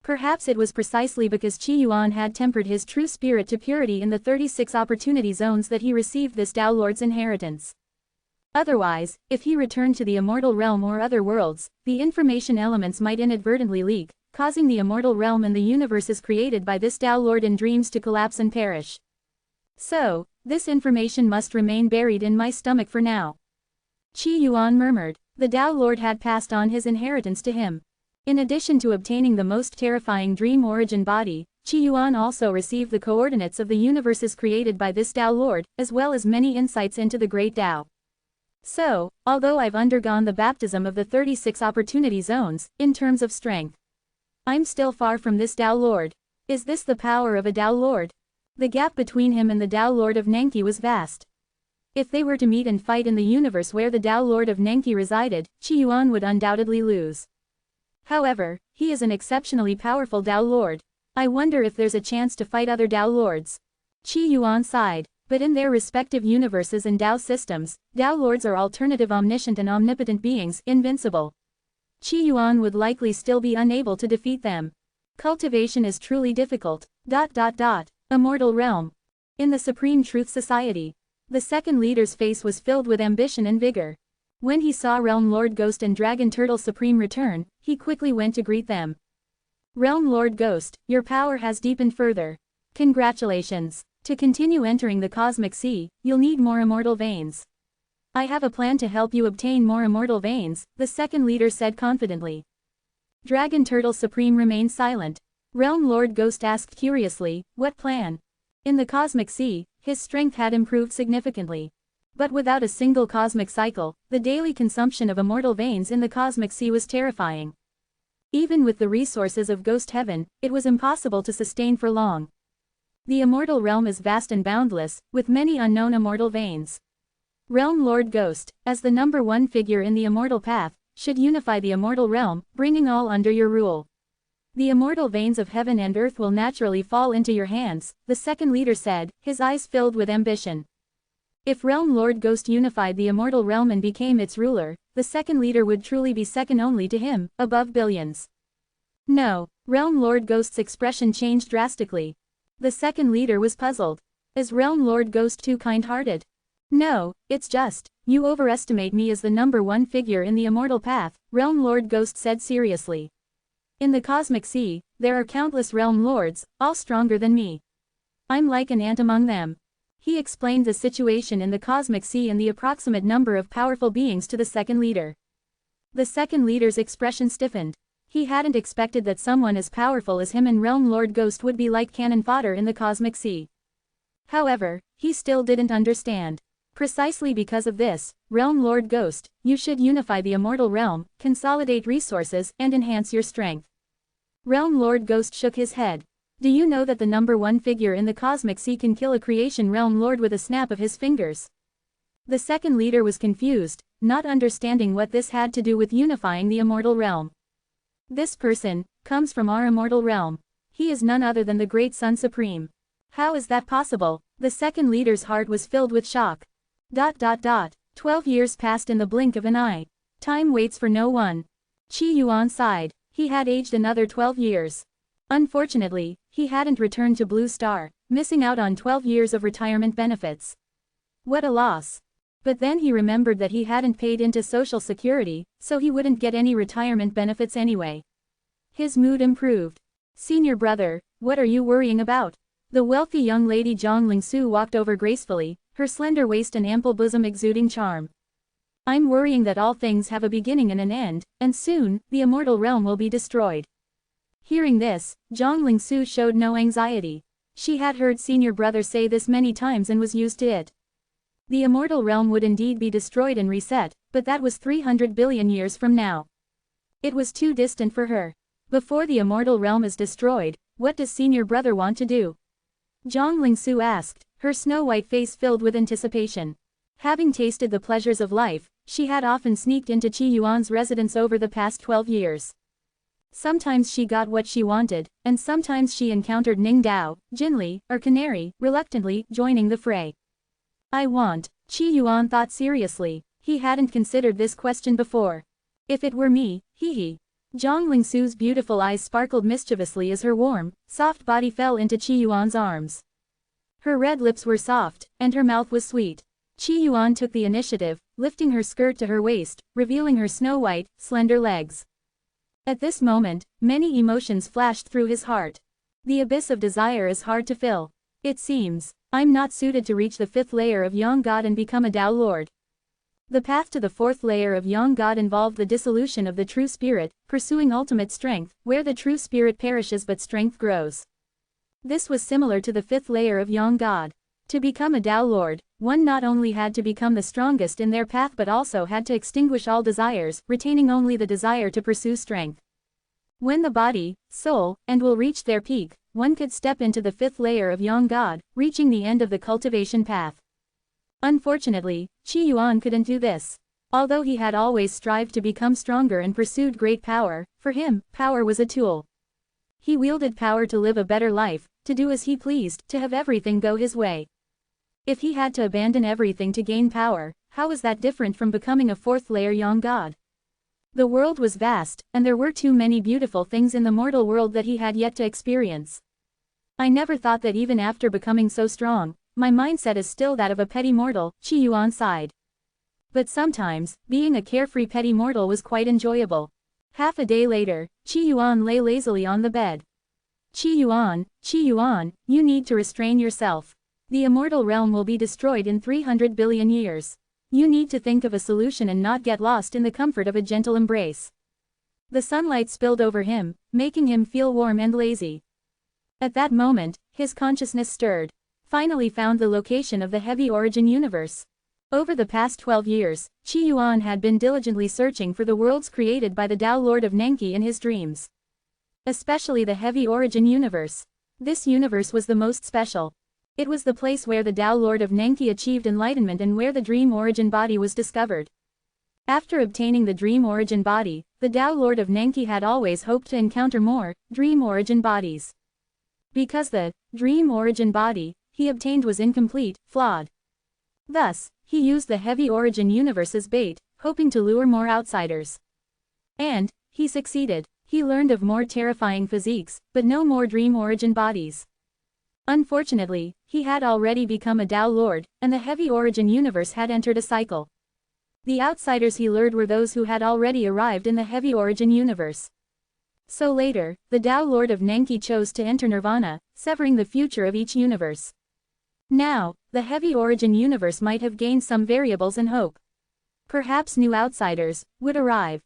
Perhaps it was precisely because Qi Yuan had tempered his true spirit to purity in the 36 opportunity zones that he received this Tao Lord's inheritance. Otherwise, if he returned to the immortal realm or other worlds, the information elements might inadvertently leak, causing the immortal realm and the universes created by this Tao Lord in dreams to collapse and perish. So, this information must remain buried in my stomach for now. Qi Yuan murmured. The Tao Lord had passed on his inheritance to him. In addition to obtaining the most terrifying dream origin body, Qi Yuan also received the coordinates of the universes created by this Tao Lord, as well as many insights into the great Tao. So, although I've undergone the baptism of the 36 opportunity zones, in terms of strength, I'm still far from this Tao Lord. Is this the power of a Tao Lord? The gap between him and the Tao Lord of Nenki was vast. If they were to meet and fight in the universe where the Tao Lord of Nenki resided, Qi Yuan would undoubtedly lose. However, he is an exceptionally powerful Tao Lord. I wonder if there's a chance to fight other Tao Lords. Qi Yuan sighed. But in their respective universes and Tao systems, Tao Lords are alternative omniscient and omnipotent beings, invincible. Qi Yuan would likely still be unable to defeat them. Cultivation is truly difficult. Immortal realm. In the Supreme Truth Society, the second leader's face was filled with ambition and vigor. When he saw Realm Lord Ghost and Dragon Turtle Supreme return, he quickly went to greet them. Realm Lord Ghost, your power has deepened further. Congratulations. To continue entering the cosmic sea, you'll need more immortal veins. I have a plan to help you obtain more immortal veins, the second leader said confidently. Dragon Turtle Supreme remained silent. Realm Lord Ghost asked curiously, what plan? In the cosmic sea, his strength had improved significantly. But without a single cosmic cycle, the daily consumption of immortal veins in the cosmic sea was terrifying. Even with the resources of Ghost Heaven, it was impossible to sustain for long. The immortal realm is vast and boundless, with many unknown immortal veins. Realm Lord Ghost, as the number one figure in the immortal path, should unify the immortal realm, bringing all under your rule. The immortal veins of heaven and earth will naturally fall into your hands, the second leader said, his eyes filled with ambition. If Realm Lord Ghost unified the immortal realm and became its ruler, the second leader would truly be second only to him, above billions. No, Realm Lord Ghost's expression changed drastically. The second leader was puzzled. Is Realm Lord Ghost too kind-hearted? No, it's just, you overestimate me as the number one figure in the immortal path, Realm Lord Ghost said seriously. In the cosmic sea, there are countless realm lords, all stronger than me. I'm like an ant among them. He explained the situation in the cosmic sea and the approximate number of powerful beings to the second leader. The second leader's expression stiffened. He hadn't expected that someone as powerful as him and Realm Lord Ghost would be like cannon fodder in the cosmic sea. However, he still didn't understand. Precisely because of this, Realm Lord Ghost, you should unify the immortal realm, consolidate resources, and enhance your strength. Realm Lord Ghost shook his head. Do you know that the number one figure in the cosmic sea can kill a creation realm lord with a snap of his fingers? The second leader was confused, not understanding what this had to do with unifying the immortal realm. This person comes from our immortal realm. He is none other than the great Sun Supreme. How is that possible? The second leader's heart was filled with shock. 12 years passed in the blink of an eye. Time waits for no one. Qi Yuan sighed. He had aged another 12 years. Unfortunately, he hadn't returned to Blue Star, missing out on 12 years of retirement benefits. What a loss. But then he remembered that he hadn't paid into Social Security, so he wouldn't get any retirement benefits anyway. His mood improved. Senior brother, what are you worrying about? The wealthy young lady Zhang Lingsu walked over gracefully, her slender waist and ample bosom exuding charm. I'm worrying that all things have a beginning and an end, and soon, the immortal realm will be destroyed. Hearing this, Zhang Lingsu showed no anxiety. She had heard senior brother say this many times and was used to it. The immortal realm would indeed be destroyed and reset, but that was 300 billion years from now. It was too distant for her. Before the immortal realm is destroyed, what does senior brother want to do? Zhang Lingsu asked, her snow-white face filled with anticipation. Having tasted the pleasures of life, she had often sneaked into Qi Yuan's residence over the past 12 years. Sometimes she got what she wanted, and sometimes she encountered Ning Dao, Jinli, or Canary, reluctantly joining the fray. Qi Yuan thought seriously. He hadn't considered this question before. If it were me, hee. Zhang Lingsu's beautiful eyes sparkled mischievously as her warm, soft body fell into Qi Yuan's arms. Her red lips were soft, and her mouth was sweet. Qi Yuan took the initiative, lifting her skirt to her waist, revealing her snow-white, slender legs. At this moment, many emotions flashed through his heart. The abyss of desire is hard to fill. It seems, I'm not suited to reach the 5th layer of Young God and become a Tao Lord. The path to the 4th layer of Young God involved the dissolution of the true spirit, pursuing ultimate strength, where the true spirit perishes but strength grows. This was similar to the 5th layer of Young God. To become a Tao Lord, one not only had to become the strongest in their path but also had to extinguish all desires, retaining only the desire to pursue strength. When the body, soul, and will reach their peak, one could step into the 5th layer of Young God, reaching the end of the cultivation path. Unfortunately, Qi Yuan couldn't do this. Although he had always strived to become stronger and pursued great power, for him, power was a tool. He wielded power to live a better life, to do as he pleased, to have everything go his way. If he had to abandon everything to gain power, how was that different from becoming a 4th layer Young God? The world was vast, and there were too many beautiful things in the mortal world that he had yet to experience. I never thought that even after becoming so strong, my mindset is still that of a petty mortal, Qi Yuan sighed. But sometimes, being a carefree petty mortal was quite enjoyable. Half a day later, Qi Yuan lay lazily on the bed. Qi Yuan, you need to restrain yourself. The immortal realm will be destroyed in 300 billion years. You need to think of a solution and not get lost in the comfort of a gentle embrace. The sunlight spilled over him, making him feel warm and lazy. At that moment, his consciousness stirred. Finally found the location of the heavy origin universe. Over the past 12 years, Qi Yuan had been diligently searching for the worlds created by the Tao Lord of Nenki in his dreams. Especially the heavy origin universe. This universe was the most special. It was the place where the Tao Lord of Nenki achieved enlightenment and where the dream origin body was discovered. After obtaining the dream origin body, the Tao Lord of Nenki had always hoped to encounter more dream origin bodies. Because the dream origin body he obtained was incomplete, flawed. Thus, he used the heavy origin universe as bait, hoping to lure more outsiders. And he succeeded. He learned of more terrifying physiques, but no more dream origin bodies. Unfortunately, he had already become a Tao Lord, and the heavy origin universe had entered a cycle. The outsiders he lured were those who had already arrived in the heavy origin universe. So later, the Tao Lord of Nenki chose to enter Nirvana, severing the future of each universe. Now, the heavy origin universe might have gained some variables and hope. Perhaps new outsiders would arrive.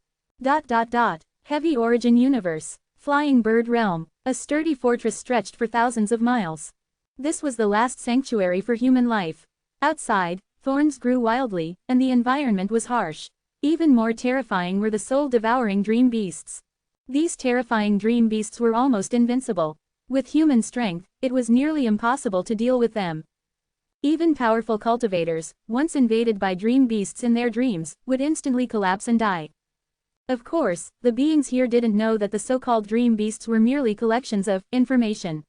Heavy origin universe. Flying bird realm. A sturdy fortress stretched for thousands of miles. This was the last sanctuary for human life. Outside, thorns grew wildly, and the environment was harsh. Even more terrifying were the soul-devouring dream beasts. These terrifying dream beasts were almost invincible. With human strength, it was nearly impossible to deal with them. Even powerful cultivators, once invaded by dream beasts in their dreams, would instantly collapse and die. Of course, the beings here didn't know that the so-called dream beasts were merely collections of information.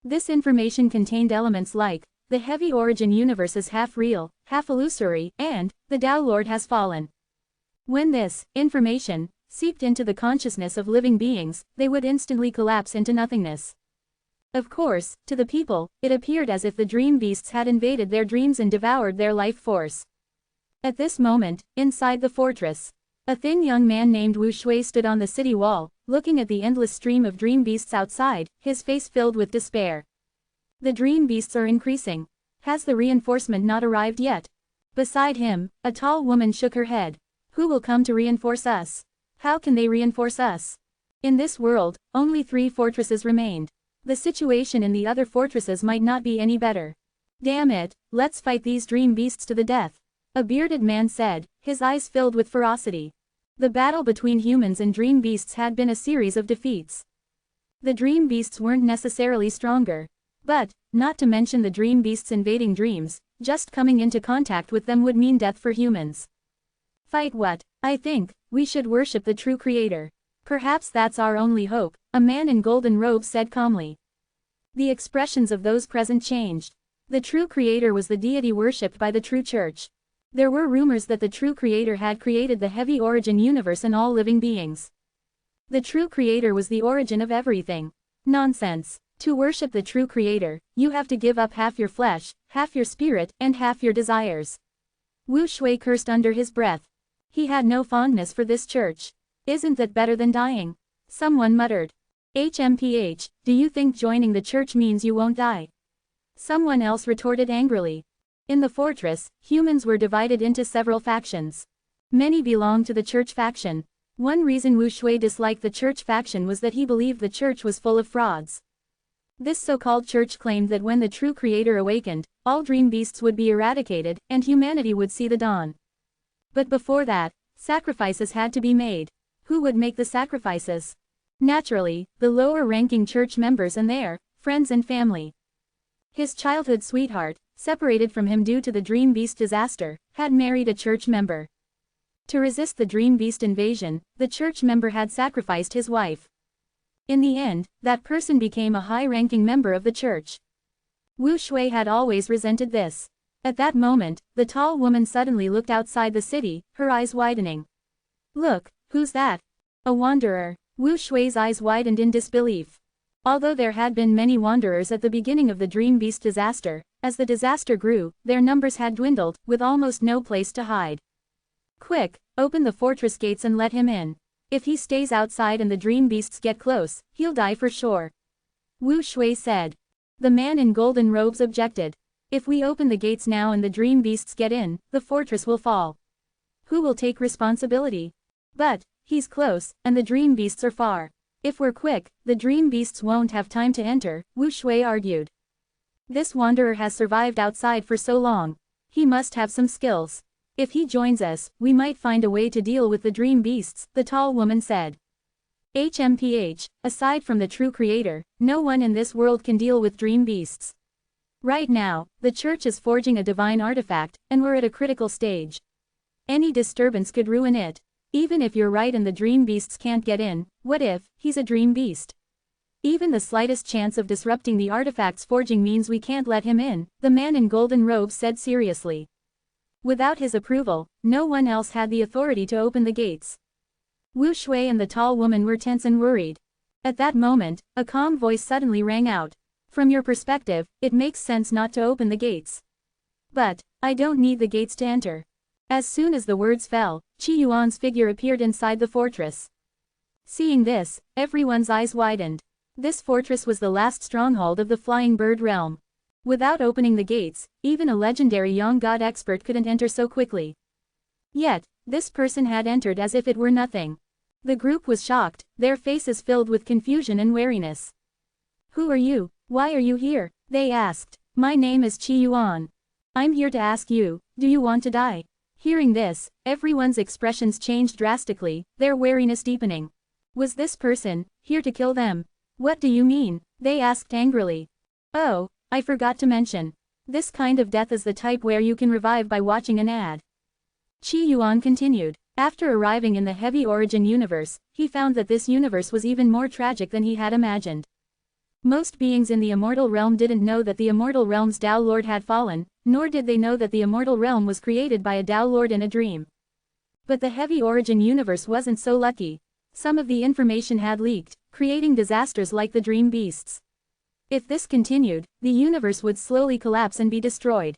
This information contained elements like, the heavy origin universe is half real, half illusory, and, the Tao Lord has fallen. When this information seeped into the consciousness of living beings, they would instantly collapse into nothingness. Of course, to the people, it appeared as if the dream beasts had invaded their dreams and devoured their life force. At this moment, inside the fortress, a thin young man named Wu Shui stood on the city wall, looking at the endless stream of dream beasts outside, his face filled with despair. The dream beasts are increasing. Has the reinforcement not arrived yet? Beside him, a tall woman shook her head. Who will come to reinforce us? How can they reinforce us? In this world, only 3 fortresses remained. The situation in the other fortresses might not be any better. Damn it, let's fight these dream beasts to the death. A bearded man said, his eyes filled with ferocity. The battle between humans and dream beasts had been a series of defeats. The dream beasts weren't necessarily stronger. But, not to mention the dream beasts invading dreams, just coming into contact with them would mean death for humans. Fight what? I think we should worship the true creator. Perhaps that's our only hope, a man in golden robes said calmly. The expressions of those present changed. The true creator was the deity worshipped by the true church. There were rumors that the true creator had created the heavy origin universe and all living beings. The true creator was the origin of everything. Nonsense. To worship the true creator, you have to give up half your flesh, half your spirit, and half your desires. Wu Shui cursed under his breath. He had no fondness for this church. Isn't that better than dying? Someone muttered. HMPH, do you think joining the church means you won't die? Someone else retorted angrily. In the fortress, humans were divided into several factions. Many belonged to the church faction. One reason Wu Shui disliked the church faction was that he believed the church was full of frauds. This so-called church claimed that when the true creator awakened, all dream beasts would be eradicated, and humanity would see the dawn. But before that, sacrifices had to be made. Who would make the sacrifices? Naturally, the lower-ranking church members and their friends and family. His childhood sweetheart, separated from him due to the dream beast disaster, had married a church member. To resist the dream beast invasion, the church member had sacrificed his wife. In the end, that person became a high-ranking member of the church. Wu Shui had always resented this. At that moment, the tall woman suddenly looked outside the city, her eyes widening. Look, who's that? A wanderer. Wu Shui's eyes widened in disbelief. Although there had been many wanderers at the beginning of the dream beast disaster, as the disaster grew, their numbers had dwindled, with almost no place to hide. Quick, open the fortress gates and let him in. If he stays outside and the dream beasts get close, he'll die for sure. Wu Shui said. The man in golden robes objected. If we open the gates now and the dream beasts get in, the fortress will fall. Who will take responsibility? But he's close, and the dream beasts are far. If we're quick, the dream beasts won't have time to enter, Wu Shui argued. This wanderer has survived outside for so long. He must have some skills. If he joins us, we might find a way to deal with the dream beasts, the tall woman said. HMPH, aside from the true creator, no one in this world can deal with dream beasts. Right now, the church is forging a divine artifact, and we're at a critical stage. Any disturbance could ruin it. Even if you're right and the dream beasts can't get in, what if he's a dream beast? Even the slightest chance of disrupting the artifact's forging means we can't let him in, the man in golden robes said seriously. Without his approval, no one else had the authority to open the gates. Wu Shui and the tall woman were tense and worried. At that moment, a calm voice suddenly rang out. From your perspective, it makes sense not to open the gates. But, I don't need the gates to enter. As soon as the words fell, Qi Yuan's figure appeared inside the fortress. Seeing this, everyone's eyes widened. This fortress was the last stronghold of the flying bird realm. Without opening the gates, even a legendary young god expert couldn't enter so quickly. Yet, this person had entered as if it were nothing. The group was shocked, their faces filled with confusion and wariness. Who are you? Why are you here? They asked. My name is Qi Yuan. I'm here to ask you, do you want to die? Hearing this, everyone's expressions changed drastically, their wariness deepening. Was this person here to kill them? What do you mean? They asked angrily. Oh, I forgot to mention. This kind of death is the type where you can revive by watching an ad. Qi Yuan continued. After arriving in the Heavy Origin universe, he found that this universe was even more tragic than he had imagined. Most beings in the Immortal realm didn't know that the Immortal realm's Tao Lord had fallen, nor did they know that the Immortal realm was created by a Tao Lord in a dream. But the Heavy Origin universe wasn't so lucky. Some of the information had leaked, creating disasters like the dream beasts. If this continued, the universe would slowly collapse and be destroyed.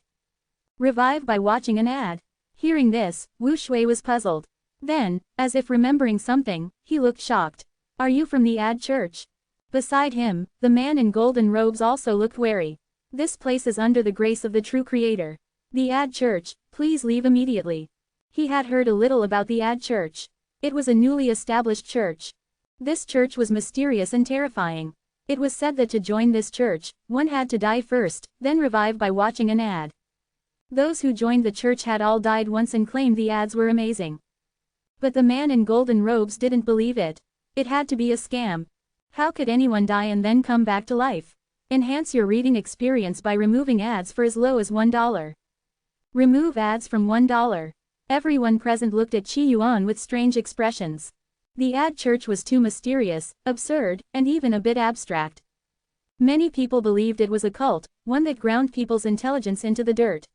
Revive by watching an ad. Hearing this, Wu Shui was puzzled. Then, as if remembering something, he looked shocked. Are you from the ad church? Beside him, the man in golden robes also looked wary. This place is under the grace of the true creator. The ad church, please leave immediately. He had heard a little about the ad church. It was a newly established church. This church was mysterious and terrifying. It was said that to join this church, one had to die first, then revive by watching an ad. Those who joined the church had all died once and claimed the ads were amazing. But the man in golden robes didn't believe it. It had to be a scam. How could anyone die and then come back to life? Enhance your reading experience by removing ads for as low as $1. Remove ads from $1. Everyone present looked at Qi Yuan with strange expressions. The ad church was too mysterious, absurd, and even a bit abstract. Many people believed it was a cult, one that ground people's intelligence into the dirt.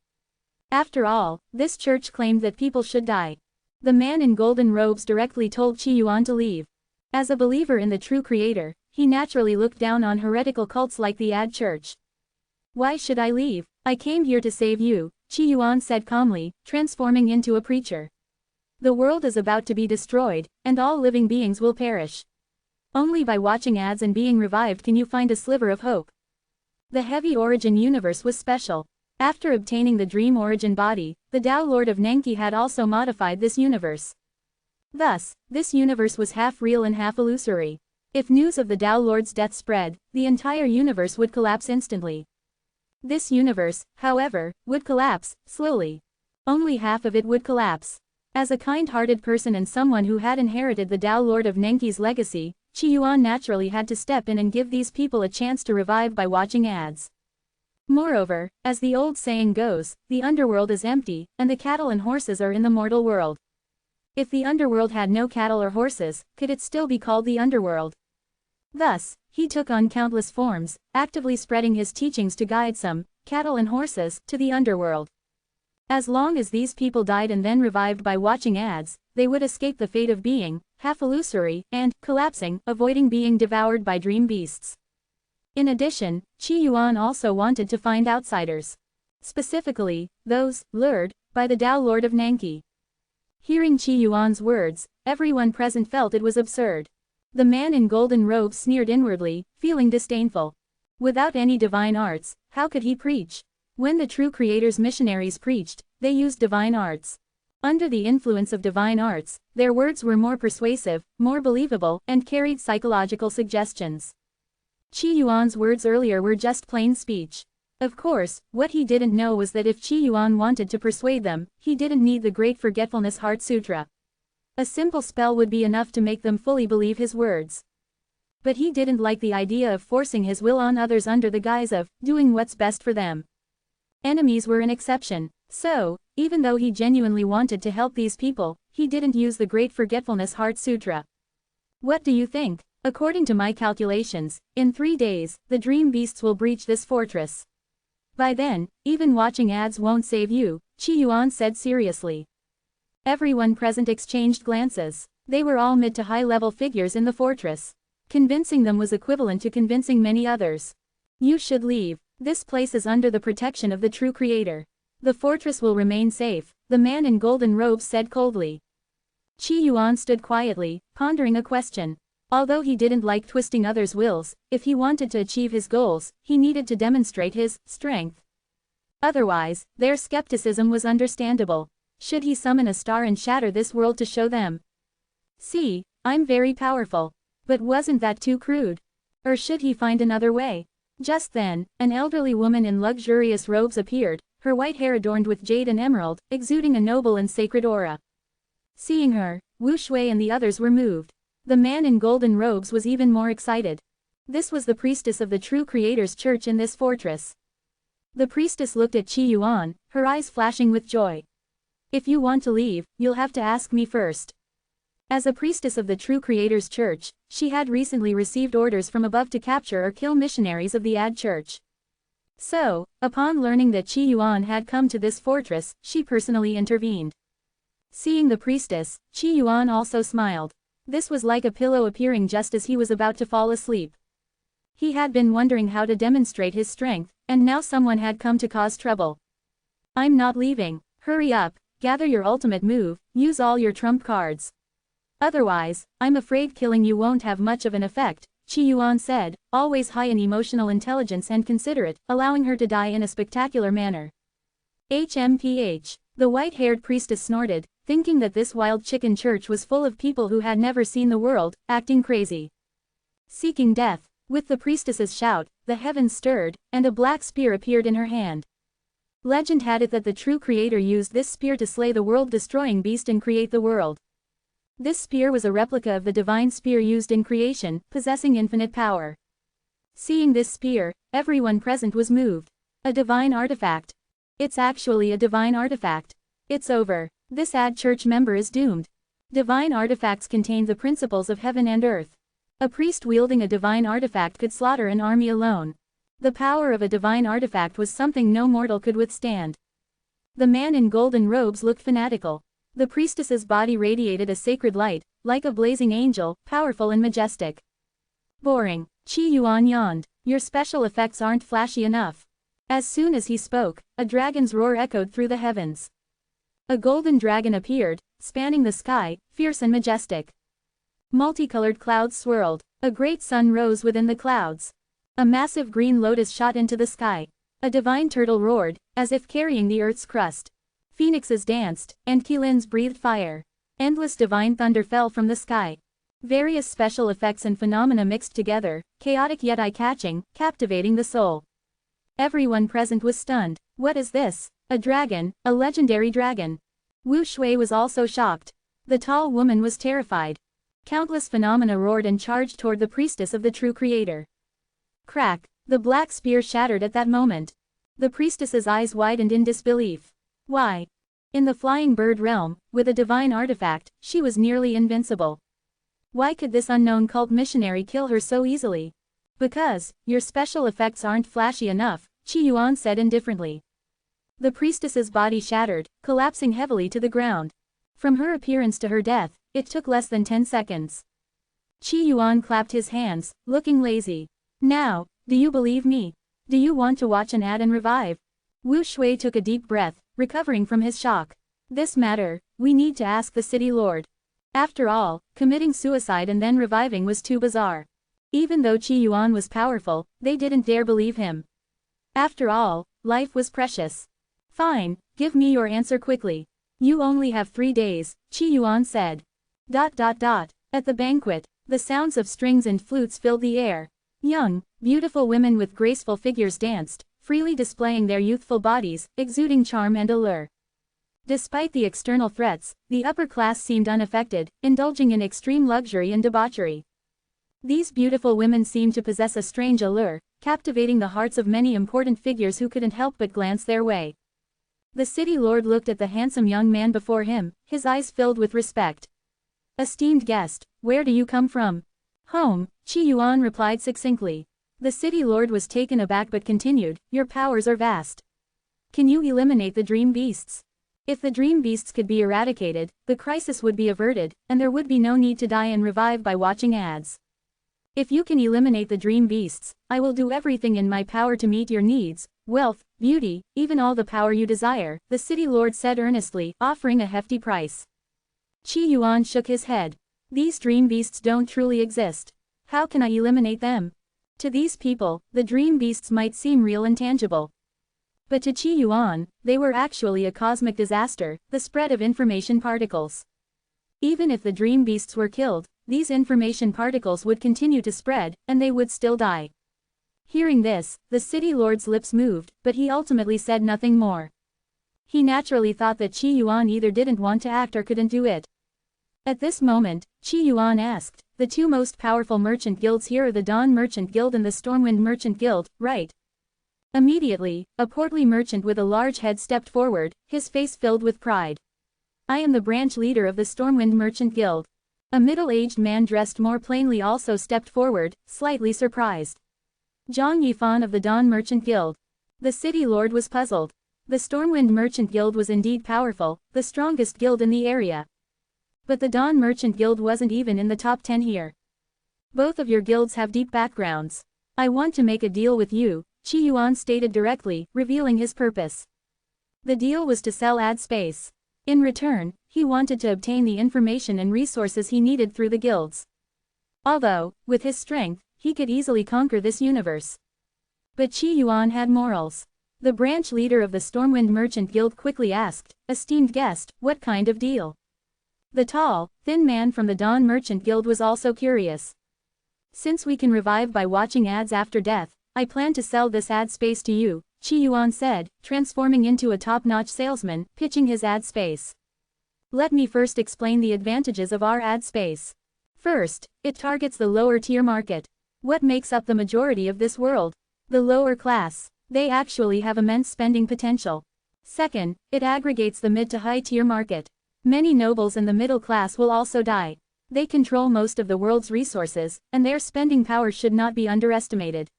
After all, this church claimed that people should die. The man in golden robes directly told Qi Yuan to leave. As a believer in the true creator, he naturally looked down on heretical cults like the ad church. Why should I leave? I came here to save you, Qi Yuan said calmly, transforming into a preacher. The world is about to be destroyed, and all living beings will perish. Only by watching ads and being revived can you find a sliver of hope. The Heavy Origin universe was special. After obtaining the Dream Origin body, the Tao Lord of Nenki had also modified this universe. Thus, this universe was half real and half illusory. If news of the Tao Lord's death spread, the entire universe would collapse instantly. This universe, however, would collapse, slowly. Only half of it would collapse. As a kind-hearted person and someone who had inherited the Tao Lord of Nenki's legacy, Qi Yuan naturally had to step in and give these people a chance to revive by watching ads. Moreover, as the old saying goes, the underworld is empty, and the cattle and horses are in the mortal world. If the underworld had no cattle or horses, could it still be called the underworld? Thus, he took on countless forms, actively spreading his teachings to guide some, cattle and horses, to the underworld. As long as these people died and then revived by watching ads, they would escape the fate of being, half illusory, and, collapsing, avoiding being devoured by dream beasts. In addition, Qi Yuan also wanted to find outsiders. Specifically, those, lured, by the Tao Lord of Nenki. Hearing Qi Yuan's words, everyone present felt it was absurd. The man in golden robes sneered inwardly, feeling disdainful. Without any divine arts, how could he preach? When the true creator's missionaries preached, they used divine arts. Under the influence of divine arts, their words were more persuasive, more believable, and carried psychological suggestions. Qi Yuan's words earlier were just plain speech. Of course, what he didn't know was that if Qi Yuan wanted to persuade them, he didn't need the Great Forgetfulness Heart Sutra. A simple spell would be enough to make them fully believe his words. But he didn't like the idea of forcing his will on others under the guise of doing what's best for them. Enemies were an exception. So, even though he genuinely wanted to help these people, he didn't use the Great Forgetfulness Heart Sutra. What do you think? According to my calculations, in 3 days, the dream beasts will breach this fortress. By then, even watching ads won't save you, Qi Yuan said seriously. Everyone present exchanged glances. They were all mid to high-level figures in the fortress. Convincing them was equivalent to convincing many others. You should leave. This place is under the protection of the true creator. The fortress will remain safe, the man in golden robes said coldly. Qi Yuan stood quietly, pondering a question. Although he didn't like twisting others' wills, if he wanted to achieve his goals, he needed to demonstrate his strength. Otherwise, their skepticism was understandable. Should he summon a star and shatter this world to show them? See, I'm very powerful. But wasn't that too crude? Or should he find another way? Just then, an elderly woman in luxurious robes appeared, her white hair adorned with jade and emerald, exuding a noble and sacred aura. Seeing her, Wu Shui and the others were moved. The man in golden robes was even more excited. This was the priestess of the true creator's church in this fortress. The priestess looked at Qi Yuan, her eyes flashing with joy. If you want to leave, you'll have to ask me first. As a priestess of the true creator's church, she had recently received orders from above to capture or kill missionaries of the Ad Church. So, upon learning that Qi Yuan had come to this fortress, she personally intervened. Seeing the priestess, Qi Yuan also smiled. This was like a pillow appearing just as he was about to fall asleep. He had been wondering how to demonstrate his strength, and now someone had come to cause trouble. I'm not leaving. Hurry up, gather your ultimate move, use all your trump cards. Otherwise, I'm afraid killing you won't have much of an effect, Qi Yuan said, always high in emotional intelligence and considerate, allowing her to die in a spectacular manner. HMPH. The white-haired priestess snorted, thinking that this wild chicken church was full of people who had never seen the world, acting crazy. Seeking death. With the priestess's shout, the heavens stirred, and a black spear appeared in her hand. Legend had it that the true creator used this spear to slay the world-destroying beast and create the world. This spear was a replica of the divine spear used in creation, possessing infinite power. Seeing this spear, everyone present was moved. A divine artifact. It's actually a divine artifact. It's over. This Ad Church member is doomed. Divine artifacts contain the principles of heaven and earth. A priest wielding a divine artifact could slaughter an army alone. The power of a divine artifact was something no mortal could withstand. The man in golden robes looked fanatical. The priestess's body radiated a sacred light, like a blazing angel, powerful and majestic. Boring. Qi Yuan yawned. Your special effects aren't flashy enough. As soon as he spoke, a dragon's roar echoed through the heavens. A golden dragon appeared, spanning the sky, fierce and majestic. Multicolored clouds swirled. A great sun rose within the clouds. A massive green lotus shot into the sky. A divine turtle roared, as if carrying the earth's crust. Phoenixes danced, and Qilins breathed fire. Endless divine thunder fell from the sky. Various special effects and phenomena mixed together, chaotic yet eye-catching, captivating the soul. Everyone present was stunned. What is this? A dragon, a legendary dragon. Wu Shui was also shocked. The tall woman was terrified. Countless phenomena roared and charged toward the priestess of the true creator. Crack! The black spear shattered at that moment. The priestess's eyes widened in disbelief. Why? In the flying bird realm, with a divine artifact, she was nearly invincible. Why could this unknown cult missionary kill her so easily? Because, your special effects aren't flashy enough, Qi Yuan said indifferently. The priestess's body shattered, collapsing heavily to the ground. From her appearance to her death, it took less than 10 seconds. Qi Yuan clapped his hands, looking lazy. Now, do you believe me? Do you want to watch an ad and revive? Wu Shui took a deep breath, recovering from his shock. This matter, we need to ask the city lord. After all, committing suicide and then reviving was too bizarre. Even though Qi Yuan was powerful, they didn't dare believe him. After all, life was precious. Fine, give me your answer quickly. You only have 3 days, Qi Yuan said. At the banquet, the sounds of strings and flutes filled the air. Young, beautiful women with graceful figures danced, freely displaying their youthful bodies, exuding charm and allure. Despite the external threats, the upper class seemed unaffected, indulging in extreme luxury and debauchery. These beautiful women seemed to possess a strange allure, captivating the hearts of many important figures who couldn't help but glance their way. The city lord looked at the handsome young man before him, his eyes filled with respect. "Esteemed guest, where do you come from?" "Home," Qi Yuan replied succinctly. The city lord was taken aback but continued, "Your powers are vast. Can you eliminate the dream beasts?" If the dream beasts could be eradicated, the crisis would be averted, and there would be no need to die and revive by watching ads. "If you can eliminate the dream beasts, I will do everything in my power to meet your needs, wealth, beauty, even all the power you desire," the city lord said earnestly, offering a hefty price. Qi Yuan shook his head. "These dream beasts don't truly exist. How can I eliminate them?" To these people, the dream beasts might seem real and tangible. But to Qi Yuan, they were actually a cosmic disaster, the spread of information particles. Even if the dream beasts were killed, these information particles would continue to spread, and they would still die. Hearing this, the city lord's lips moved, but he ultimately said nothing more. He naturally thought that Qi Yuan either didn't want to act or couldn't do it. At this moment, Qi Yuan asked, "The two most powerful merchant guilds here are the Dawn Merchant Guild and the Stormwind Merchant Guild, right?" Immediately, a portly merchant with a large head stepped forward, his face filled with pride. "I am the branch leader of the Stormwind Merchant Guild." A middle-aged man dressed more plainly also stepped forward, slightly surprised. "Zhang Yifan of the Dawn Merchant Guild." The city lord was puzzled. The Stormwind Merchant Guild was indeed powerful, the strongest guild in the area. But the Dawn Merchant Guild wasn't even in the top 10 here. "Both of your guilds have deep backgrounds. I want to make a deal with you," Qi Yuan stated directly, revealing his purpose. The deal was to sell ad space. In return, he wanted to obtain the information and resources he needed through the guilds. Although, with his strength, he could easily conquer this universe. But Qi Yuan had morals. The branch leader of the Stormwind Merchant Guild quickly asked, "Esteemed guest, what kind of deal?" The tall, thin man from the Dawn Merchant Guild was also curious. "Since we can revive by watching ads after death, I plan to sell this ad space to you," Qi Yuan said, transforming into a top-notch salesman, pitching his ad space. "Let me first explain the advantages of our ad space. First, it targets the lower-tier market. What makes up the majority of this world? The lower class. They actually have immense spending potential. Second, it aggregates the mid to high-tier market. Many nobles in the middle class will also die. They control most of the world's resources, and their spending power should not be underestimated."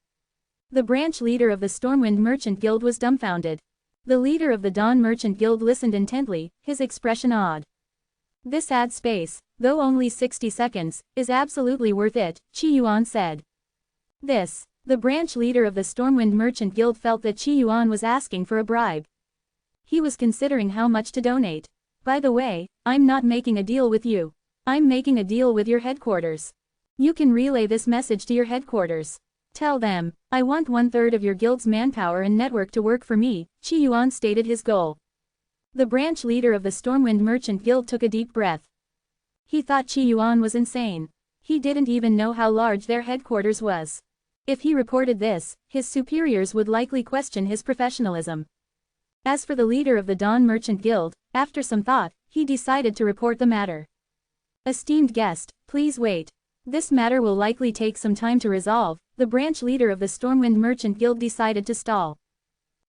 The branch leader of the Stormwind Merchant Guild was dumbfounded. The leader of the Dawn Merchant Guild listened intently, his expression odd. "This ad space, though only 60 seconds, is absolutely worth it," Qi Yuan said. The branch leader of the Stormwind Merchant Guild felt that Qi Yuan was asking for a bribe. He was considering how much to donate. "By the way, I'm not making a deal with you. I'm making a deal with your headquarters. You can relay this message to your headquarters. Tell them, I want 1/3 of your guild's manpower and network to work for me," Qi Yuan stated his goal. The branch leader of the Stormwind Merchant Guild took a deep breath. He thought Qi Yuan was insane. He didn't even know how large their headquarters was. If he reported this, his superiors would likely question his professionalism. As for the leader of the Dawn Merchant Guild, after some thought, he decided to report the matter. "Esteemed guest, please wait. This matter will likely take some time to resolve," the branch leader of the Stormwind Merchant Guild decided to stall.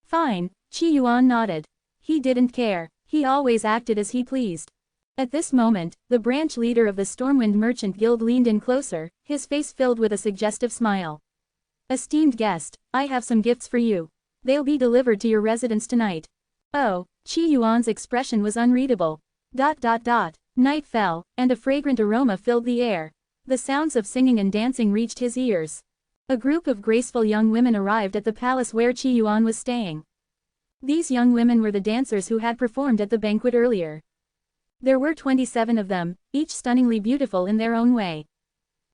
"Fine," Qi Yuan nodded. He didn't care, he always acted as he pleased. At this moment, the branch leader of the Stormwind Merchant Guild leaned in closer, his face filled with a suggestive smile. "Esteemed guest, I have some gifts for you. They'll be delivered to your residence tonight." Oh, Qi Yuan's expression was unreadable. Night fell, and a fragrant aroma filled the air. The sounds of singing and dancing reached his ears. A group of graceful young women arrived at the palace where Qi Yuan was staying. These young women were the dancers who had performed at the banquet earlier. There were 27 of them, each stunningly beautiful in their own way.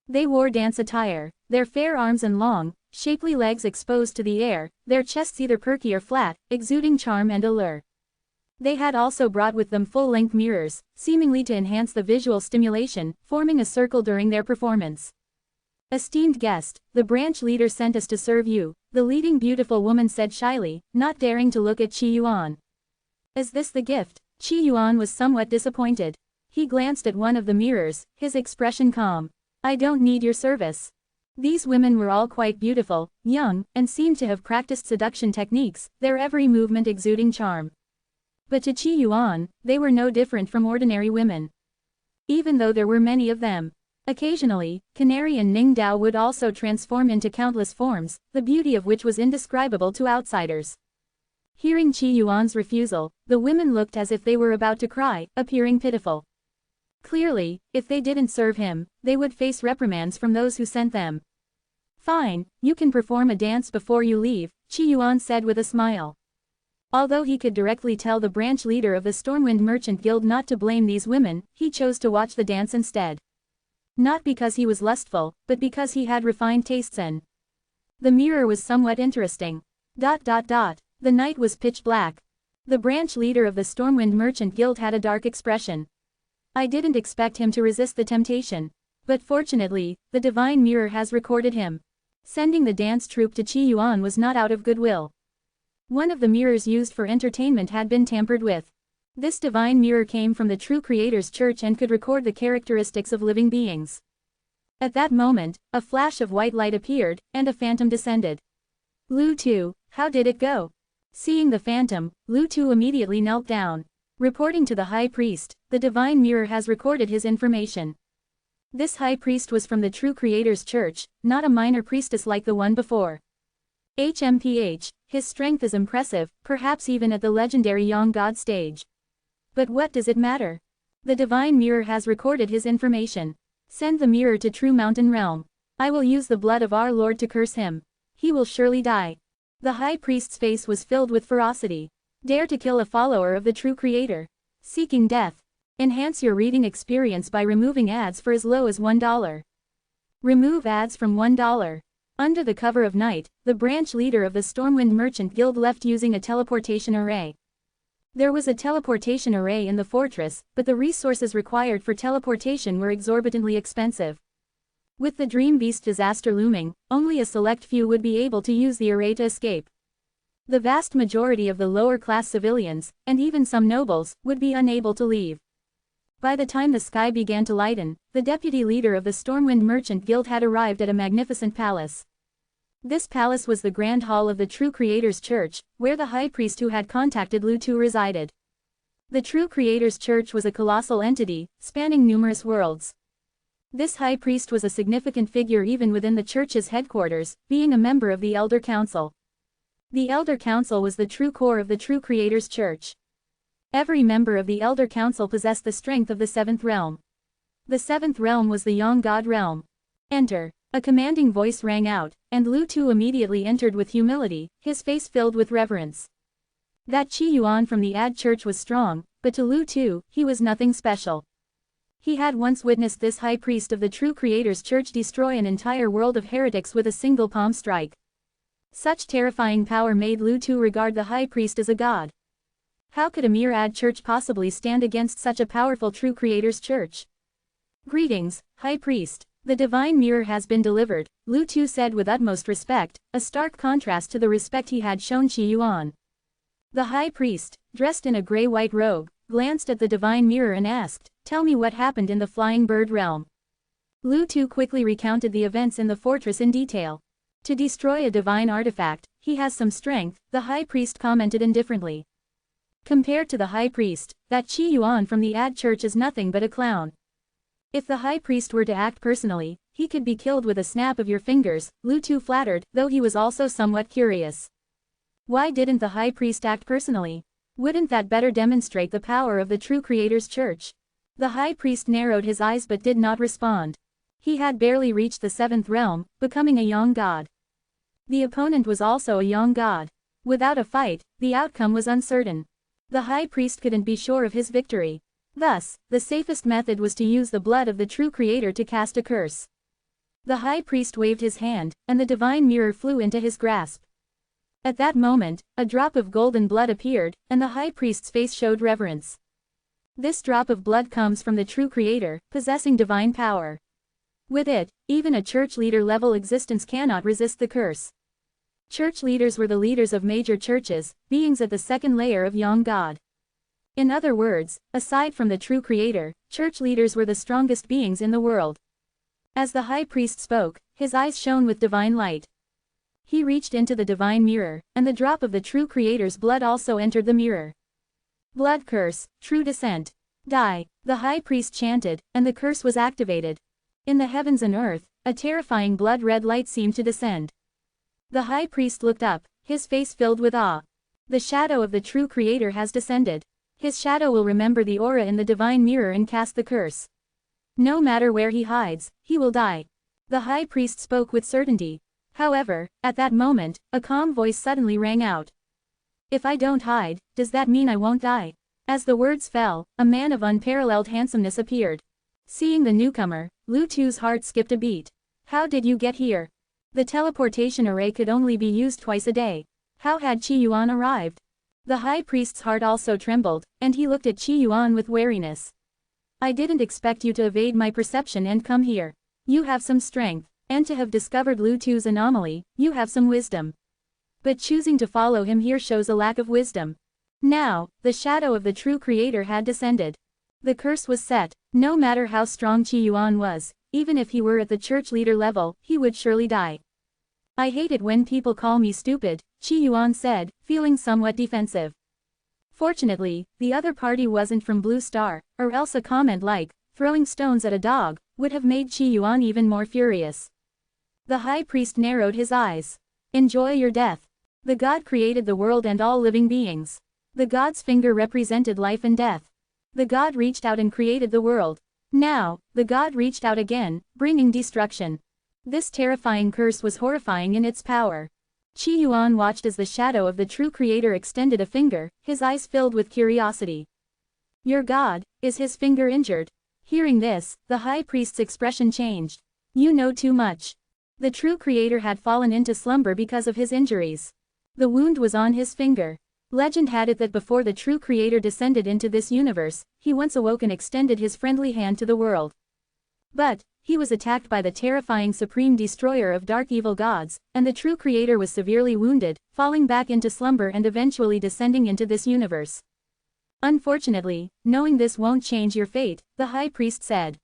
They wore dance attire, their fair arms and long, shapely legs exposed to the air, their chests either perky or flat, exuding charm and allure. They had also brought with them full-length mirrors, seemingly to enhance the visual stimulation, forming a circle during their performance. "Esteemed guest, the branch leader sent us to serve you," the leading beautiful woman said shyly, not daring to look at Qi Yuan. "Is this the gift?" Qi Yuan was somewhat disappointed. He glanced at one of the mirrors, his expression calm. I don't need your service. These women were all quite beautiful, young, and seemed to have practiced seduction techniques, their every movement exuding charm. But to Qi Yuan, they were no different from ordinary women. Even though there were many of them. Occasionally, Canary and Ning Dao would also transform into countless forms, the beauty of which was indescribable to outsiders. Hearing Qi Yuan's refusal, the women looked as if they were about to cry, appearing pitiful. Clearly, if they didn't serve him, they would face reprimands from those who sent them. Fine, you can perform a dance before you leave, Qi Yuan said with a smile. Although he could directly tell the branch leader of the Stormwind Merchant Guild not to blame these women, he chose to watch the dance instead. Not because he was lustful, but because he had refined tastes and the mirror was somewhat interesting. The night was pitch black. The branch leader of the Stormwind Merchant Guild had a dark expression. I didn't expect him to resist the temptation. But fortunately, the divine mirror has recorded him. Sending the dance troupe to Qi Yuan was not out of goodwill. One of the mirrors used for entertainment had been tampered with. This divine mirror came from the true Creator's church and could record the characteristics of living beings. At that moment, a flash of white light appeared, and a phantom descended. Lu Tu, how did it go? Seeing the phantom, Lu Tu immediately knelt down. Reporting to the high priest, the divine mirror has recorded his information. This high priest was from the true Creator's church, not a minor priestess like the one before. HMPH, his strength is impressive, perhaps even at the legendary Young God stage. But what does it matter? The divine mirror has recorded his information. Send the mirror to True Mountain Realm. I will use the blood of our Lord to curse him. He will surely die. The high priest's face was filled with ferocity. Dare to kill a follower of the true Creator. Seeking death. Enhance your reading experience by removing ads for as low as $1. Remove ads from $1. Under the cover of night, the branch leader of the Stormwind Merchant Guild left using a teleportation array. There was a teleportation array in the fortress, but the resources required for teleportation were exorbitantly expensive. With the Dream Beast disaster looming, only a select few would be able to use the array to escape. The vast majority of the lower-class civilians, and even some nobles, would be unable to leave. By the time the sky began to lighten, the deputy leader of the Stormwind Merchant Guild had arrived at a magnificent palace. This palace was the Grand Hall of the True Creator's Church, where the high priest who had contacted Lu Tu resided. The True Creator's Church was a colossal entity, spanning numerous worlds. This high priest was a significant figure even within the church's headquarters, being a member of the Elder Council. The Elder Council was the true core of the True Creator's Church. Every member of the Elder Council possessed the strength of the Seventh Realm. The Seventh Realm was the Young God Realm. Enter. A commanding voice rang out, and Lu Tu immediately entered with humility, his face filled with reverence. That Qi Yuan from the Ad Church was strong, but to Lu Tu, he was nothing special. He had once witnessed this high priest of the True Creator's Church destroy an entire world of heretics with a single palm strike. Such terrifying power made Lu Tu regard the high priest as a god. How could a mere Ad Church possibly stand against such a powerful True Creator's Church? Greetings, High Priest. The divine mirror has been delivered, Lu Tu said with utmost respect, a stark contrast to the respect he had shown Qi Yuan. The high priest, dressed in a gray-white robe, glanced at the divine mirror and asked, "Tell me what happened in the Flying Bird realm." Lu Tu quickly recounted the events in the fortress in detail. To destroy a divine artifact, he has some strength, the high priest commented indifferently. Compared to the high priest, that Qi Yuan from the Ad Church is nothing but a clown. If the high priest were to act personally, he could be killed with a snap of your fingers, Lu Tu flattered, though he was also somewhat curious. Why didn't the high priest act personally? Wouldn't that better demonstrate the power of the True Creator's Church? The high priest narrowed his eyes but did not respond. He had barely reached the seventh realm, becoming a young god. The opponent was also a young god. Without a fight, the outcome was uncertain. The high priest couldn't be sure of his victory. Thus, the safest method was to use the blood of the True Creator to cast a curse. The high priest waved his hand, and the divine mirror flew into his grasp. At that moment, a drop of golden blood appeared, and the high priest's face showed reverence. This drop of blood comes from the True Creator, possessing divine power. With it, even a church leader-level existence cannot resist the curse. Church leaders were the leaders of major churches, beings at the second layer of Young God. In other words, aside from the True Creator, church leaders were the strongest beings in the world. As the high priest spoke, his eyes shone with divine light. He reached into the divine mirror, and the drop of the true Creator's blood also entered the mirror. Blood curse, true descent. Die, the high priest chanted, and the curse was activated. In the heavens and earth, a terrifying blood-red light seemed to descend. The high priest looked up, his face filled with awe. The shadow of the true Creator has descended. His shadow will remember the aura in the divine mirror and cast the curse. No matter where he hides, he will die. The high priest spoke with certainty. However, at that moment, a calm voice suddenly rang out. If I don't hide, does that mean I won't die? As the words fell, a man of unparalleled handsomeness appeared. Seeing the newcomer, Lu Tu's heart skipped a beat. How did you get here? The teleportation array could only be used twice a day. How had Qi Yuan arrived? The high priest's heart also trembled, and he looked at Qi Yuan with wariness. I didn't expect you to evade my perception and come here. You have some strength, and to have discovered Lu Tu's anomaly, you have some wisdom. But choosing to follow him here shows a lack of wisdom. Now, the shadow of the true Creator had descended. The curse was set. No matter how strong Qi Yuan was, even if he were at the church leader level, he would surely die. I hate it when people call me stupid, Qi Yuan said, feeling somewhat defensive. Fortunately, the other party wasn't from Blue Star, or else a comment like, throwing stones at a dog, would have made Qi Yuan even more furious. The high priest narrowed his eyes. Enjoy your death. The god created the world and all living beings. The god's finger represented life and death. The god reached out and created the world. Now, the god reached out again, bringing destruction. This terrifying curse was horrifying in its power. Qi Yuan watched as the shadow of the true Creator extended a finger, his eyes filled with curiosity. Your god, is his finger injured? Hearing this, the high priest's expression changed. You know too much. The true Creator had fallen into slumber because of his injuries. The wound was on his finger. Legend had it that before the true Creator descended into this universe, he once awoke and extended his friendly hand to the world. But, he was attacked by the terrifying supreme destroyer of dark evil gods, and the true Creator was severely wounded, falling back into slumber and eventually descending into this universe. Unfortunately, knowing this won't change your fate, the high priest said.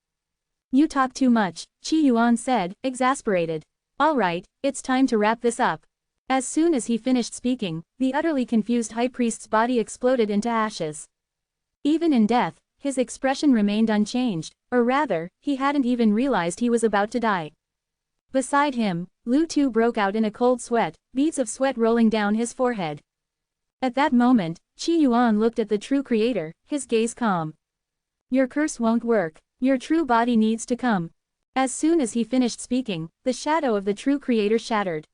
You talk too much, Qi Yuan said, exasperated. Alright, it's time to wrap this up. As soon as he finished speaking, the utterly confused high priest's body exploded into ashes. Even in death, his expression remained unchanged, or rather, he hadn't even realized he was about to die. Beside him, Lu Tu broke out in a cold sweat, beads of sweat rolling down his forehead. At that moment, Qi Yuan looked at the true Creator, his gaze calm. Your curse won't work. Your true body needs to come. As soon as he finished speaking, the shadow of the true Creator shattered.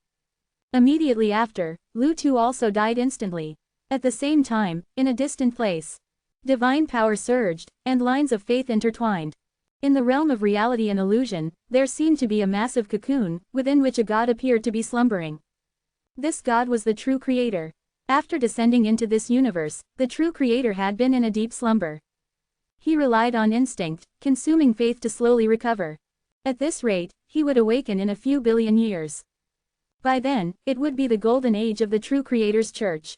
Immediately after, Lu Tu also died instantly. At the same time, in a distant place, divine power surged, and lines of faith intertwined. In the realm of reality and illusion, there seemed to be a massive cocoon, within which a god appeared to be slumbering. This god was the true Creator. After descending into this universe, the true Creator had been in a deep slumber. He relied on instinct, consuming faith to slowly recover. At this rate, he would awaken in a few billion years. By then, it would be the golden age of the true Creator's church.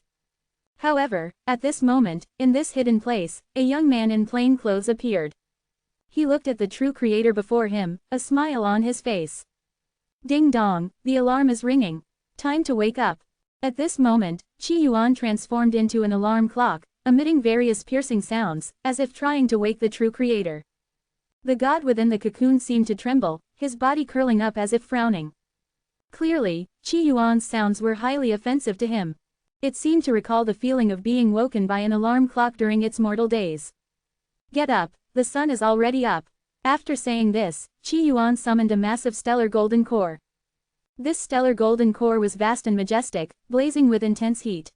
However, at this moment, in this hidden place, a young man in plain clothes appeared. He looked at the true Creator before him, a smile on his face. Ding dong, the alarm is ringing. Time to wake up. At this moment, Qi Yuan transformed into an alarm clock, emitting various piercing sounds, as if trying to wake the true Creator. The god within the cocoon seemed to tremble, his body curling up as if frowning. Clearly, Qi Yuan's sounds were highly offensive to him. It seemed to recall the feeling of being woken by an alarm clock during its mortal days. Get up, the sun is already up. After saying this, Qi Yuan summoned a massive stellar golden core. This stellar golden core was vast and majestic, blazing with intense heat.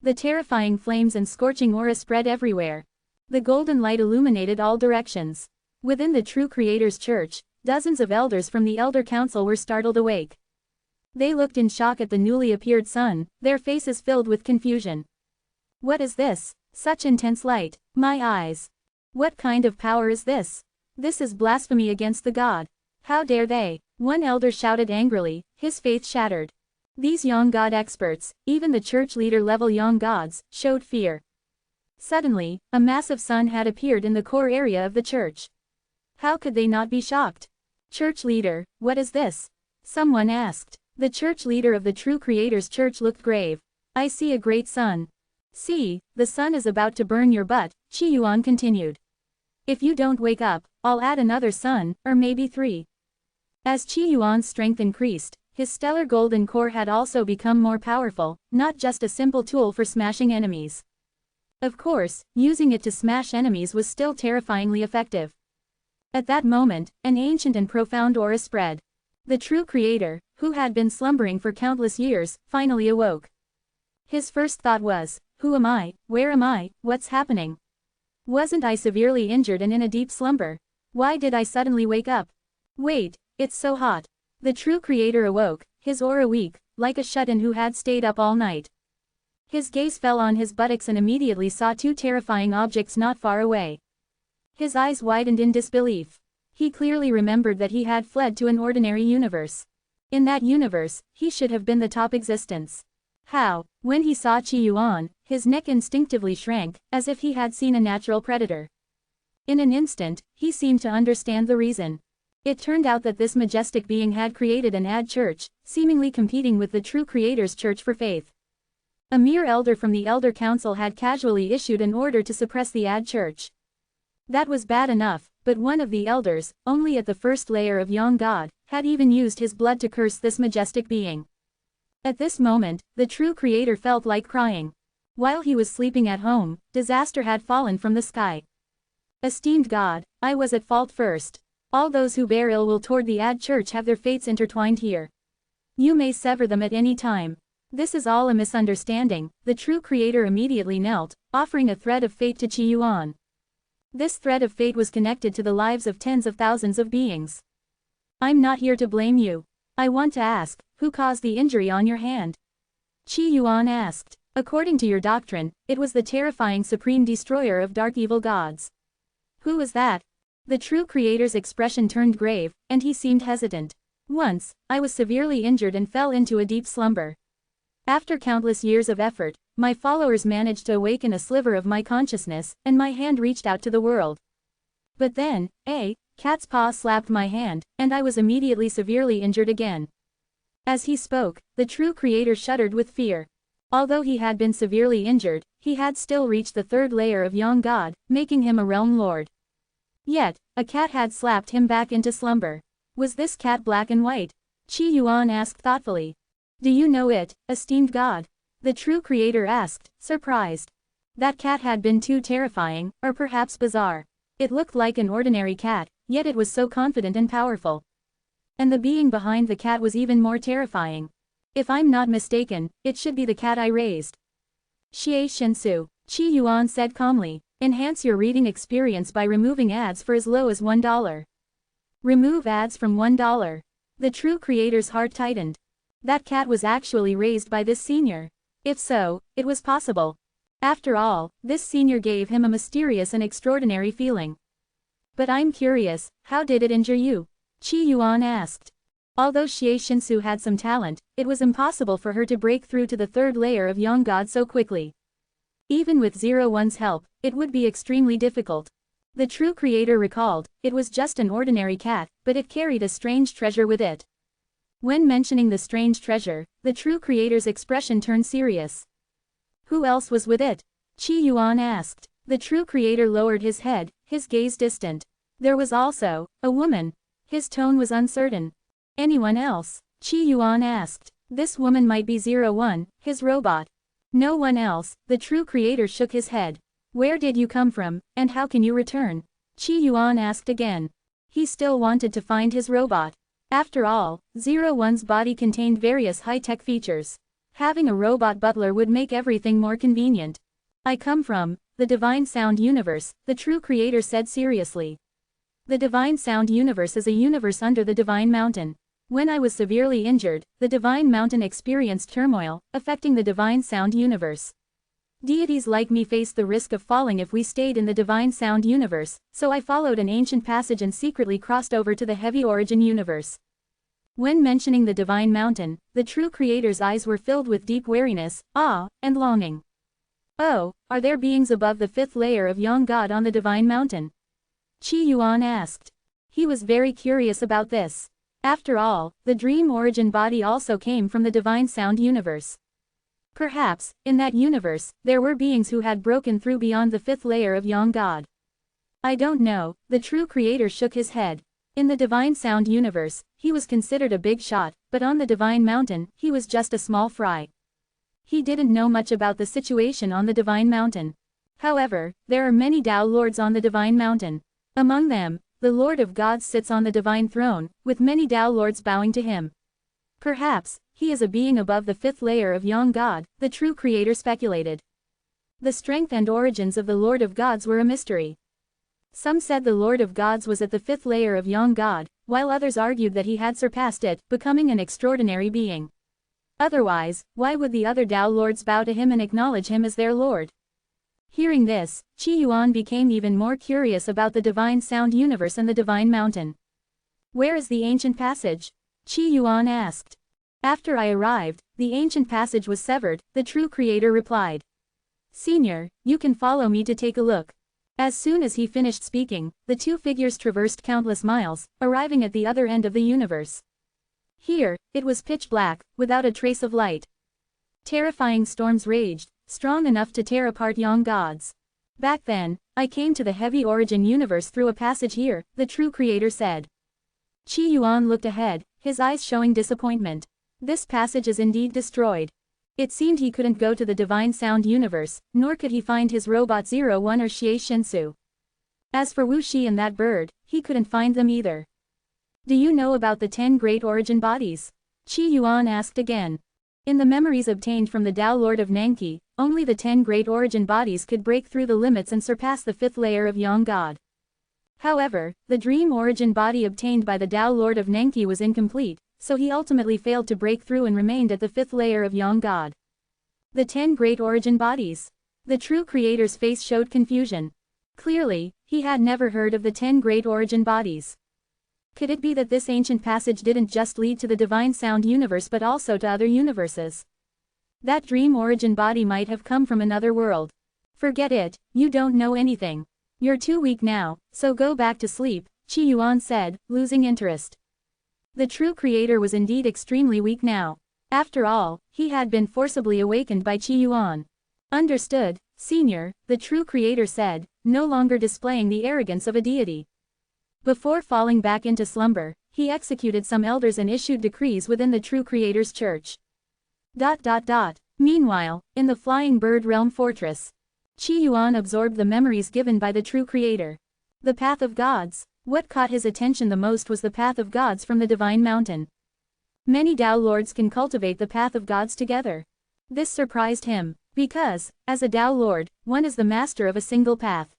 The terrifying flames and scorching aura spread everywhere. The golden light illuminated all directions. Within the true Creator's church, dozens of elders from the Elder Council were startled awake. They looked in shock at the newly appeared sun, their faces filled with confusion. What is this? Such intense light, my eyes. What kind of power is this? This is blasphemy against the god. How dare they? One elder shouted angrily, his faith shattered. These young god experts, even the church leader level young gods, showed fear. Suddenly, a massive sun had appeared in the core area of the church. How could they not be shocked? Church leader, what is this? Someone asked. The church leader of the true Creator's church looked grave. I see a great sun. See, the sun is about to burn your butt, Chi Yuan continued. If you don't wake up, I'll add another sun, or maybe 3. As Chi Yuan's strength increased, his stellar golden core had also become more powerful, not just a simple tool for smashing enemies. Of course, using it to smash enemies was still terrifyingly effective. At that moment, an ancient and profound aura spread. The true Creator, who had been slumbering for countless years, finally awoke. His first thought was, who am I, where am I, what's happening? Wasn't I severely injured and in a deep slumber? Why did I suddenly wake up? Wait, it's so hot. The true Creator awoke, his aura weak, like a shut-in who had stayed up all night. His gaze fell on his buttocks and immediately saw 2 terrifying objects not far away. His eyes widened in disbelief. He clearly remembered that he had fled to an ordinary universe. In that universe, he should have been the top existence. How? When he saw Chi Yuan, his neck instinctively shrank, as if he had seen a natural predator. In an instant, he seemed to understand the reason. It turned out that this majestic being had created an ad church, seemingly competing with the true Creator's church for faith. A mere elder from the Elder Council had casually issued an order to suppress the ad church. That was bad enough, but one of the elders, only at the first layer of Young God, had even used his blood to curse this majestic being. At this moment, the true Creator felt like crying. While he was sleeping at home, disaster had fallen from the sky. Esteemed God, I was at fault first. All those who bear ill will toward the ad church have their fates intertwined here. You may sever them at any time. This is all a misunderstanding. The true Creator immediately knelt, offering a thread of fate to Chi Yuan. This thread of fate was connected to the lives of tens of thousands of beings. I'm not here to blame you. I want to ask, who caused the injury on your hand? Chi Yuan asked. According to your doctrine, it was the terrifying supreme destroyer of dark evil gods. Who was that? The true Creator's expression turned grave, and he seemed hesitant. Once, I was severely injured and fell into a deep slumber. After countless years of effort, my followers managed to awaken a sliver of my consciousness, and my hand reached out to the world. But then, a cat's paw slapped my hand, and I was immediately severely injured again. As he spoke, the true Creator shuddered with fear. Although he had been severely injured, he had still reached the 3rd layer of Young God, making him a realm lord. Yet, a cat had slapped him back into slumber. Was this cat black and white? Chi Yuan asked thoughtfully. Do you know it, esteemed God? The true Creator asked, surprised. That cat had been too terrifying, or perhaps bizarre. It looked like an ordinary cat, yet it was so confident and powerful. And the being behind the cat was even more terrifying. If I'm not mistaken, it should be the cat I raised. Xie Shensu, Chi Yuan said calmly. Enhance your reading experience by removing ads for as low as $1. Remove ads from $1. The true Creator's heart tightened. That cat was actually raised by this senior. If so, it was possible. After all, this senior gave him a mysterious and extraordinary feeling. But I'm curious, how did it injure you? Chi Yuan asked. Although Xie Shinsu had some talent, it was impossible for her to break through to the 3rd layer of Young God so quickly. Even with 01's help, it would be extremely difficult. The true Creator recalled, it was just an ordinary cat, but it carried a strange treasure with it. When mentioning the strange treasure, the true Creator's expression turned serious. Who else was with it? Chi Yuan asked. The true Creator lowered his head, his gaze distant. There was also a woman. His tone was uncertain. Anyone else? Chi Yuan asked. This woman might be 01, his robot. No one else. The true Creator shook his head. Where did you come from, and how can you return? Chi Yuan asked again. He still wanted to find his robot. After all, 01's body contained various high-tech features. Having a robot butler would make everything more convenient. I come from the Divine Sound Universe, the true Creator said seriously. The Divine Sound Universe is a universe under the Divine Mountain. When I was severely injured, the Divine Mountain experienced turmoil, affecting the Divine Sound Universe. Deities like me faced the risk of falling if we stayed in the Divine Sound Universe, so I followed an ancient passage and secretly crossed over to the Heavy Origin Universe. When mentioning the Divine Mountain, the true Creator's eyes were filled with deep weariness, awe, and longing. Oh, are there beings above the 5th layer of Young God on the Divine Mountain? Chi Yuan asked. He was very curious about this. After all, the dream origin body also came from the divine sound universe. Perhaps, in that universe, there were beings who had broken through beyond the fifth layer of Young God. I don't know, the true creator shook his head. In the divine sound universe, he was considered a big shot, but on the divine mountain, he was just a small fry. He didn't know much about the situation on the divine mountain. However, there are many Tao lords on the divine mountain. Among them, the Lord of Gods sits on the divine throne, with many Tao lords bowing to him. Perhaps, he is a being above the fifth layer of Young God, the true creator speculated. The strength and origins of the Lord of Gods were a mystery. Some said the Lord of Gods was at the fifth layer of Young God, while others argued that he had surpassed it, becoming an extraordinary being. Otherwise, why would the other Tao lords bow to him and acknowledge him as their lord? Hearing this, Qi Yuan became even more curious about the divine sound universe and the divine mountain. Where is the ancient passage? Qi Yuan asked. After I arrived, the ancient passage was severed, the true creator replied. Senior, you can follow me to take a look. As soon as he finished speaking, the two figures traversed countless miles, arriving at the other end of the universe. Here, it was pitch black, without a trace of light. Terrifying storms raged, strong enough to tear apart Young Gods. Back then, I came to the heavy origin universe through a passage here, the true creator said. Qi Yuan looked ahead, his eyes showing disappointment. This passage is indeed destroyed. It seemed he couldn't go to the divine sound universe, nor could he find his robot 01 or Xie Shinsu. As for Wu Shi and that bird, he couldn't find them either. Do you know about the 10 great origin bodies? Qi Yuan asked again. In the memories obtained from the Tao Lord of Nanqi, only the 10 great origin bodies could break through the limits and surpass the fifth layer of Young God. However, the dream origin body obtained by the Tao Lord of Nanqi was incomplete, so he ultimately failed to break through and remained at the fifth layer of Young God. The 10 great origin bodies. The true creator's face showed confusion. Clearly, he had never heard of the 10 great origin bodies. Could it be that this ancient passage didn't just lead to the divine sound universe but also to other universes? That dream origin body might have come from another world. Forget it, you don't know anything. You're too weak now, so go back to sleep, Qi Yuan said, losing interest. The true creator was indeed extremely weak now. After all, he had been forcibly awakened by Qi Yuan. Understood, Senior, the true creator said, no longer displaying the arrogance of a deity. Before falling back into slumber, he executed some elders and issued decrees within the true creator's church. Meanwhile, in the Flying Bird Realm Fortress, Qi Yuan absorbed the memories given by the true creator. The Path of Gods. What caught his attention the most was the Path of Gods from the Divine Mountain. Many Tao Lords can cultivate the Path of Gods together. This surprised him, because, as a Tao Lord, one is the master of a single path.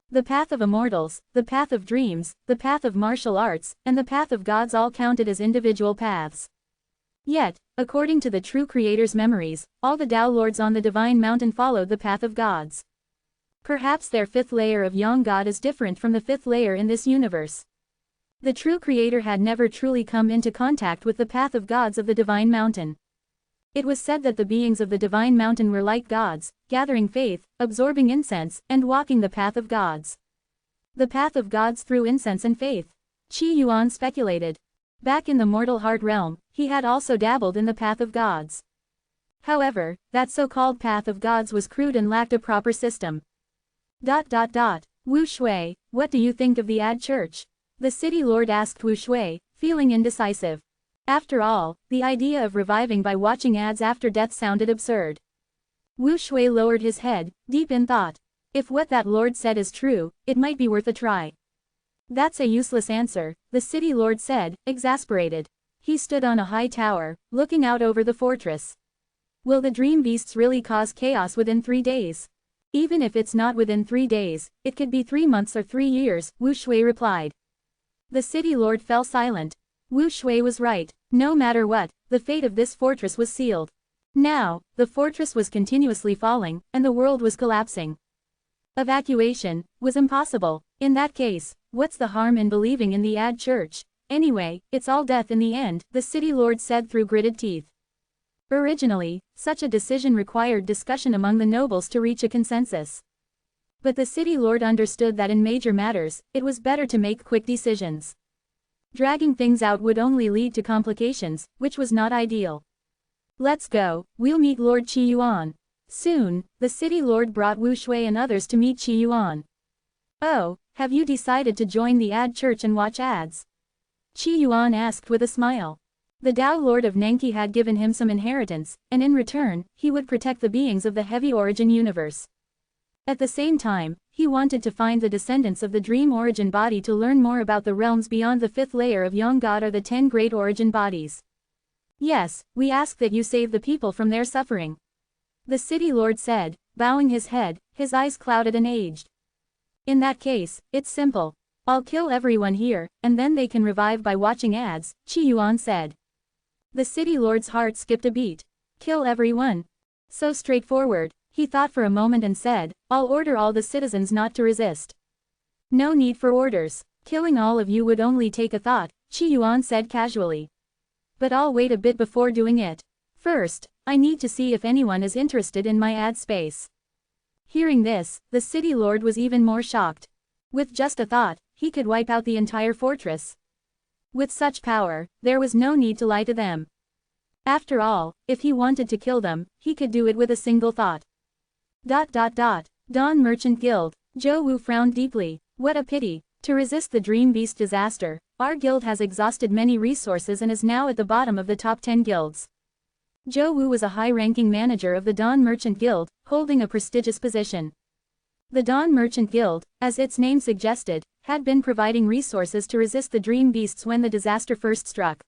The Path of Immortals, the Path of Dreams, the Path of Martial Arts, and the Path of Gods all counted as individual paths. Yet, according to the true creator's memories, all the Tao Lords on the Divine Mountain followed the Path of Gods. Perhaps their fifth layer of Young God is different from the fifth layer in this universe. The true creator had never truly come into contact with the Path of Gods of the Divine Mountain. It was said that the beings of the Divine Mountain were like gods, gathering faith, absorbing incense, and walking the Path of Gods. The Path of Gods through incense and faith. Qi Yuan speculated. Back in the mortal heart realm, he had also dabbled in the Path of Gods. However, that so-called Path of Gods was crude and lacked a proper system. Wu Shui, what do you think of the ad church? The city lord asked Wu Shui, feeling indecisive. After all, the idea of reviving by watching ads after death sounded absurd. Wu Shui lowered his head, deep in thought. If what that lord said is true, it might be worth a try. That's a useless answer, the city lord said, exasperated. He stood on a high tower, looking out over the fortress. Will the dream beasts really cause chaos within 3 days? Even if it's not within 3 days, it could be 3 months or 3 years, Wu Shui replied. The city lord fell silent. Wu Shui was right. No matter what, the fate of this fortress was sealed. Now, the fortress was continuously falling, and the world was collapsing. Evacuation was impossible. In that case, what's the harm in believing in the ad church? Anyway, it's all death in the end, the city lord said through gritted teeth. Originally, such a decision required discussion among the nobles to reach a consensus. But the city lord understood that in major matters, it was better to make quick decisions. Dragging things out would only lead to complications, which was not ideal. Let's go, we'll meet Lord Qi Yuan. Soon, the city lord brought Wu Shui and others to meet Qi Yuan. Oh, have you decided to join the ad church and watch ads? Qi Yuan asked with a smile. The Dao Lord of Nenki had given him some inheritance, and in return, he would protect the beings of the heavy origin universe. At the same time, he wanted to find the descendants of the dream origin body to learn more about the realms beyond the 5th layer of Yang God or the 10 great origin bodies. Yes, we ask that you save the people from their suffering. The city lord said, bowing his head, his eyes clouded and aged. In that case, it's simple. I'll kill everyone here, and then they can revive by watching ads, Qi Yuan said. The city lord's heart skipped a beat. Kill everyone? So straightforward, he thought for a moment and said, I'll order all the citizens not to resist. No need for orders. Killing all of you would only take a thought, Qi Yuan said casually. But I'll wait a bit before doing it. First, I need to see if anyone is interested in my ad space. Hearing this, the city lord was even more shocked. With just a thought, he could wipe out the entire fortress. With such power, there was no need to lie to them. After all, if he wanted to kill them, he could do it with a single thought. Dawn Merchant Guild. Zhou Wu frowned deeply. What a pity. To resist the Dream Beast disaster, our guild has exhausted many resources and is now at the bottom of the top 10 guilds. Zhou Wu was a high-ranking manager of the Dawn Merchant Guild, holding a prestigious position. The Dawn Merchant Guild, as its name suggested, had been providing resources to resist the Dream Beasts when the disaster first struck.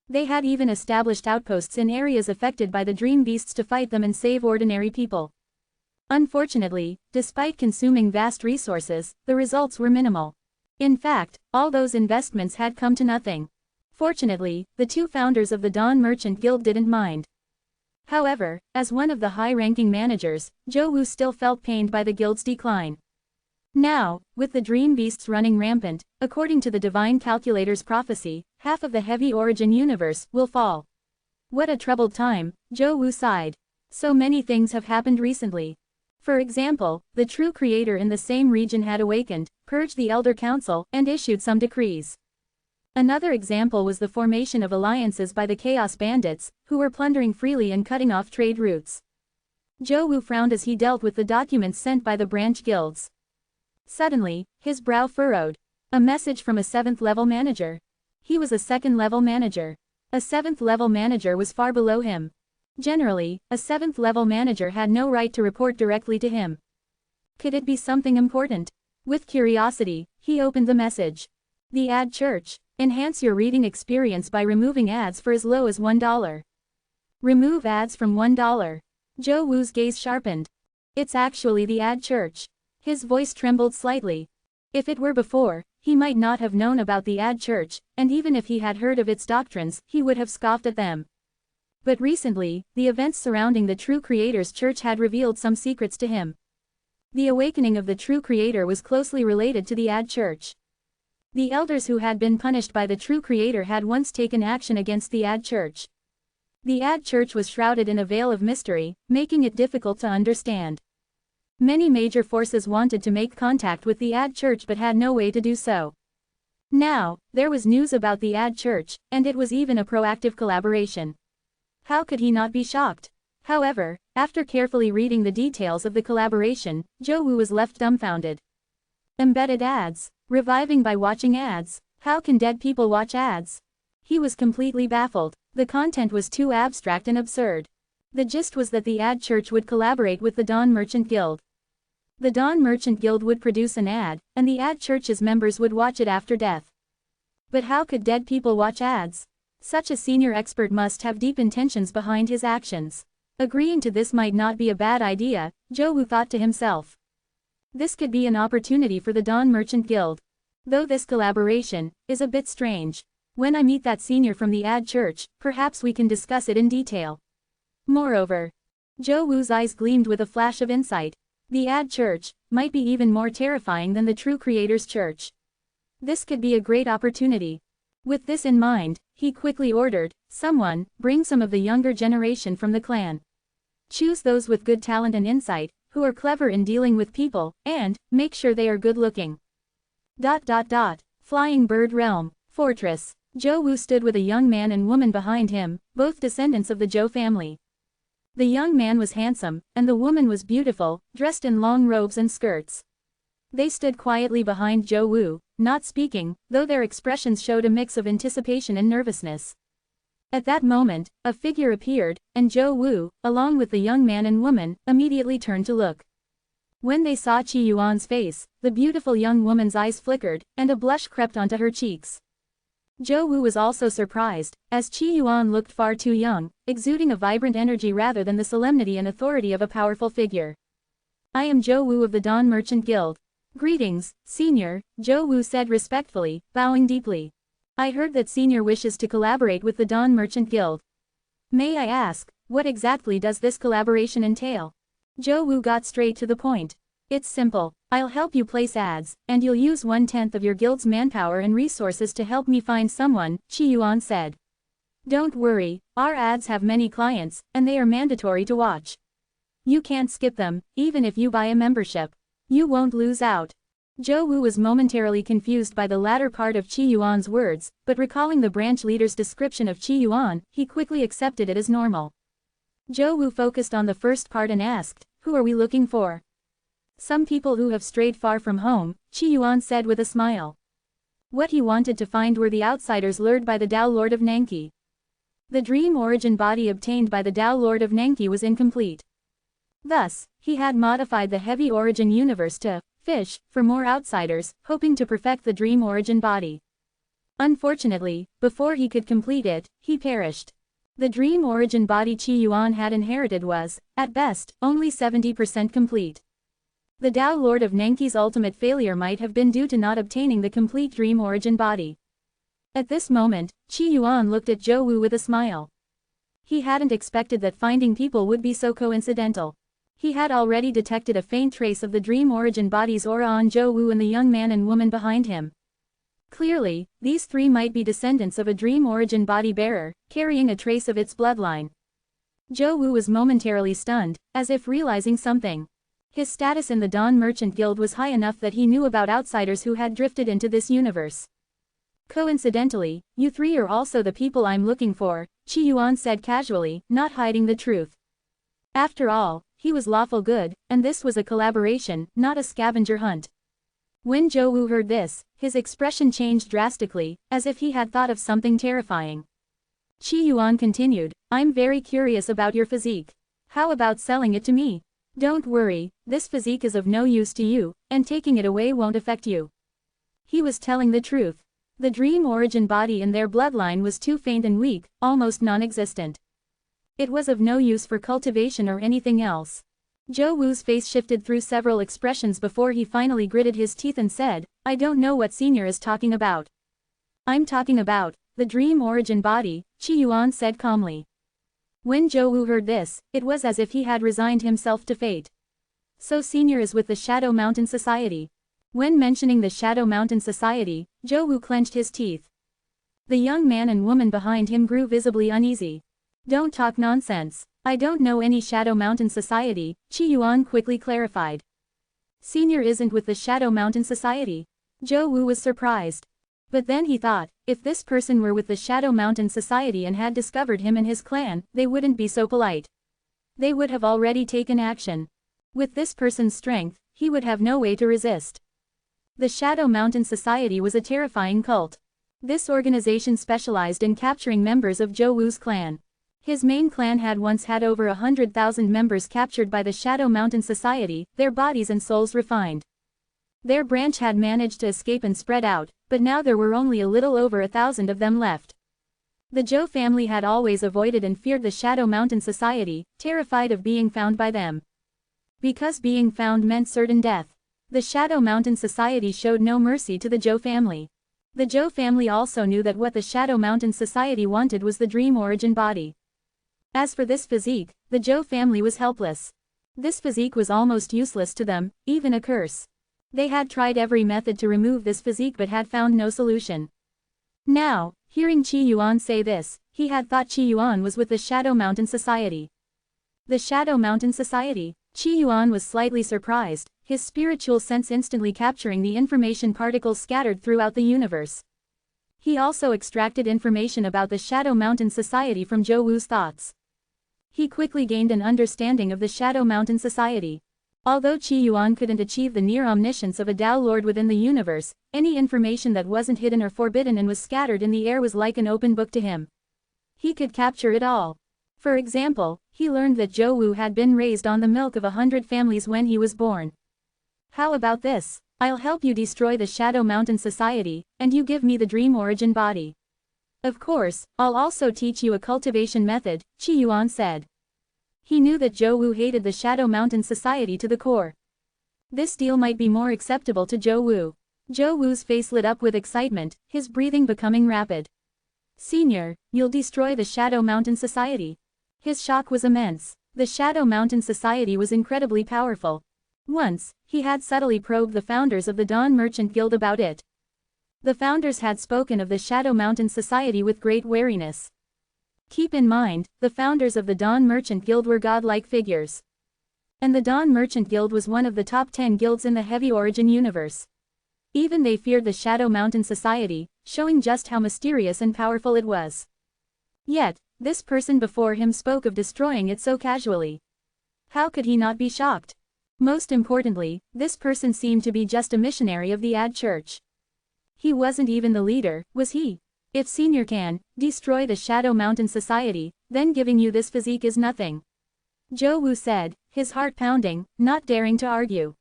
They had even established outposts in areas affected by the Dream Beasts to fight them and save ordinary people. Unfortunately, despite consuming vast resources, the results were minimal. In fact, all those investments had come to nothing. Fortunately, the two founders of the Dawn Merchant Guild didn't mind. However, as one of the high-ranking managers, Zhou Wu still felt pained by the guild's decline. Now, with the Dream Beasts running rampant, according to the Divine Calculator's prophecy, half of the heavy origin universe will fall. What a troubled time, Zhou Wu sighed. So many things have happened recently. For example, the true creator in the same region had awakened, purged the Elder Council, and issued some decrees. Another example was the formation of alliances by the Chaos Bandits, who were plundering freely and cutting off trade routes. Zhou Wu frowned as he dealt with the documents sent by the branch guilds. Suddenly, his brow furrowed. A message from a 7th-level manager. He was a 2nd-level manager. A 7th-level manager was far below him. Generally, a 7th-level manager had no right to report directly to him. Could it be something important? With curiosity, he opened the message. The Ad Church. Enhance your reading experience by removing ads for as low as $1. Remove ads from $1. Zhou Wu's gaze sharpened. It's actually the Ad Church. His voice trembled slightly. If it were before, he might not have known about the Ad Church, and even if he had heard of its doctrines, he would have scoffed at them. But recently, the events surrounding the True Creator's Church had revealed some secrets to him. The awakening of the True Creator was closely related to the Ad Church. The elders who had been punished by the True Creator had once taken action against the Ad Church. The Ad Church was shrouded in a veil of mystery, making it difficult to understand. Many major forces wanted to make contact with the Ad Church but had no way to do so. Now, there was news about the Ad Church, and it was even a proactive collaboration. How could he not be shocked? However, after carefully reading the details of the collaboration, Zhou Wu was left dumbfounded. Embedded ads. Reviving by watching ads. How can dead people watch ads? He was completely baffled. The content was too abstract and absurd. The gist was that the Ad Church would collaborate with the Dawn Merchant Guild. The Dawn Merchant Guild would produce an ad, and the Ad Church's members would watch it after death. But how could dead people watch ads? Such a senior expert must have deep intentions behind his actions. Agreeing to this might not be a bad idea, Zhou Wu thought to himself. This could be an opportunity for the Dawn Merchant Guild. Though this collaboration is a bit strange. When I meet that senior from the Ad Church, perhaps we can discuss it in detail. Moreover, Zhou Wu's eyes gleamed with a flash of insight. The Ad Church might be even more terrifying than the True Creator's Church. This could be a great opportunity. With this in mind, he quickly ordered, "Someone, bring some of the younger generation from the clan. Choose those with good talent and insight, who are clever in dealing with people, and make sure they are good-looking. Flying Bird Realm, Fortress. Zhou Wu stood with a young man and woman behind him, both descendants of the Zhou family. The young man was handsome, and the woman was beautiful, dressed in long robes and skirts. They stood quietly behind Zhou Wu, not speaking, though their expressions showed a mix of anticipation and nervousness. At that moment, a figure appeared, and Zhou Wu, along with the young man and woman, immediately turned to look. When they saw Qi Yuan's face, the beautiful young woman's eyes flickered, and a blush crept onto her cheeks. Zhou Wu was also surprised, as Qi Yuan looked far too young, exuding a vibrant energy rather than the solemnity and authority of a powerful figure. "I am Zhou Wu of the Dawn Merchant Guild." "Greetings, Senior," Zhou Wu said respectfully, bowing deeply. "I heard that Senior wishes to collaborate with the Dawn Merchant Guild. May I ask, what exactly does this collaboration entail?" Zhou Wu got straight to the point. "It's simple. I'll help you place ads, and you'll use 1/10 of your guild's manpower and resources to help me find someone," Qi Yuan said. "Don't worry, our ads have many clients, and they are mandatory to watch. You can't skip them, even if you buy a membership. You won't lose out." Zhou Wu was momentarily confused by the latter part of Qi Yuan's words, but recalling the branch leader's description of Qi Yuan, he quickly accepted it as normal. Zhou Wu focused on the first part and asked, "Who are we looking for?" "Some people who have strayed far from home," Qi Yuan said with a smile. What he wanted to find were the outsiders lured by the Tao Lord of Nanqi. The dream origin body obtained by the Tao Lord of Nanqi was incomplete. Thus, he had modified the heavy origin universe to fish for more outsiders, hoping to perfect the dream origin body. Unfortunately, before he could complete it, he perished. The dream origin body Qi Yuan had inherited was, at best, only 70% complete. The Tao Lord of Nanqi's ultimate failure might have been due to not obtaining the complete dream origin body. At this moment, Qi Yuan looked at Zhou Wu with a smile. He hadn't expected that finding people would be so coincidental. He had already detected a faint trace of the dream origin body's aura on Zhou Wu and the young man and woman behind him. Clearly, these three might be descendants of a dream origin body bearer, carrying a trace of its bloodline. Zhou Wu was momentarily stunned, as if realizing something. His status in the Dawn Merchant Guild was high enough that he knew about outsiders who had drifted into this universe. "Coincidentally, you three are also the people I'm looking for," Qi Yuan said casually, not hiding the truth. After all, he was lawful good, and this was a collaboration, not a scavenger hunt. When Zhou Wu heard this, his expression changed drastically, as if he had thought of something terrifying. Qi Yuan continued, "I'm very curious about your physique. How about selling it to me? Don't worry, this physique is of no use to you, and taking it away won't affect you." He was telling the truth. The dream origin body in their bloodline was too faint and weak, almost non-existent. It was of no use for cultivation or anything else. Zhou Wu's face shifted through several expressions before he finally gritted his teeth and said, "I don't know what Senior is talking about." "I'm talking about the dream origin body," Qi Yuan said calmly. When Zhou Wu heard this, it was as if he had resigned himself to fate. "So Senior is with the Shadow Mountain Society." When mentioning the Shadow Mountain Society, Zhou Wu clenched his teeth. The young man and woman behind him grew visibly uneasy. "Don't talk nonsense. I don't know any Shadow Mountain Society," Qi Yuan quickly clarified. "Senior isn't with the Shadow Mountain Society." Zhou Wu was surprised. But then he thought, if this person were with the Shadow Mountain Society and had discovered him and his clan, they wouldn't be so polite. They would have already taken action. With this person's strength, he would have no way to resist. The Shadow Mountain Society was a terrifying cult. This organization specialized in capturing members of Zhou Wu's clan. His main clan had once had over 100,000 members captured by the Shadow Mountain Society, their bodies and souls refined. Their branch had managed to escape and spread out, but now there were only a little over 1,000 of them left. The Zhou family had always avoided and feared the Shadow Mountain Society, terrified of being found by them. Because being found meant certain death. The Shadow Mountain Society showed no mercy to the Zhou family. The Zhou family also knew that what the Shadow Mountain Society wanted was the dream origin body. As for this physique, the Zhou family was helpless. This physique was almost useless to them, even a curse. They had tried every method to remove this physique but had found no solution. Now, hearing Qi Yuan say this, he had thought Qi Yuan was with the Shadow Mountain Society. The Shadow Mountain Society? Qi Yuan was slightly surprised, his spiritual sense instantly capturing the information particles scattered throughout the universe. He also extracted information about the Shadow Mountain Society from Zhou Wu's thoughts. He quickly gained an understanding of the Shadow Mountain Society. Although Qi Yuan couldn't achieve the near omniscience of a Tao Lord within the universe, any information that wasn't hidden or forbidden and was scattered in the air was like an open book to him. He could capture it all. For example, he learned that Zhou Wu had been raised on the milk of 100 families when he was born. How about this? I'll help you destroy the Shadow Mountain Society, and you give me the dream origin body. Of course, I'll also teach you a cultivation method, Qi Yuan said. He knew that Zhou Wu hated the Shadow Mountain Society to the core. This deal might be more acceptable to Zhou Wu. Zhou Wu's face lit up with excitement, his breathing becoming rapid. Senior, you'll destroy the Shadow Mountain Society. His shock was immense. The Shadow Mountain Society was incredibly powerful. Once, he had subtly probed the founders of the Dawn Merchant Guild about it. The founders had spoken of the Shadow Mountain Society with great wariness. Keep in mind, the founders of the Dawn Merchant Guild were godlike figures. And the Dawn Merchant Guild was one of the top 10 guilds in the Heavy Origin universe. Even they feared the Shadow Mountain Society, showing just how mysterious and powerful it was. Yet, this person before him spoke of destroying it so casually. How could he not be shocked? Most importantly, this person seemed to be just a missionary of the Ad Church. He wasn't even the leader, was he? If Senior can destroy the Shadow Mountain Society, then giving you this physique is nothing. Zhou Wu said, his heart pounding, not daring to argue.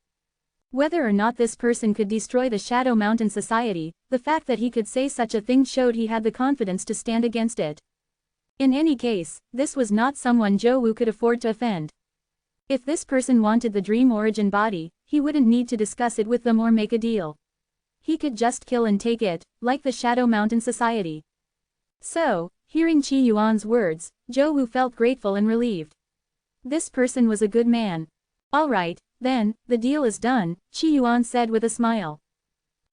Whether or not this person could destroy the Shadow Mountain Society, the fact that he could say such a thing showed he had the confidence to stand against it. In any case, this was not someone Zhou Wu could afford to offend. If this person wanted the dream origin body, he wouldn't need to discuss it with them or make a deal. He could just kill and take it, like the Shadow Mountain Society. So, hearing Qi Yuan's words, Zhou Wu felt grateful and relieved. This person was a good man. All right, then, the deal is done, Qi Yuan said with a smile.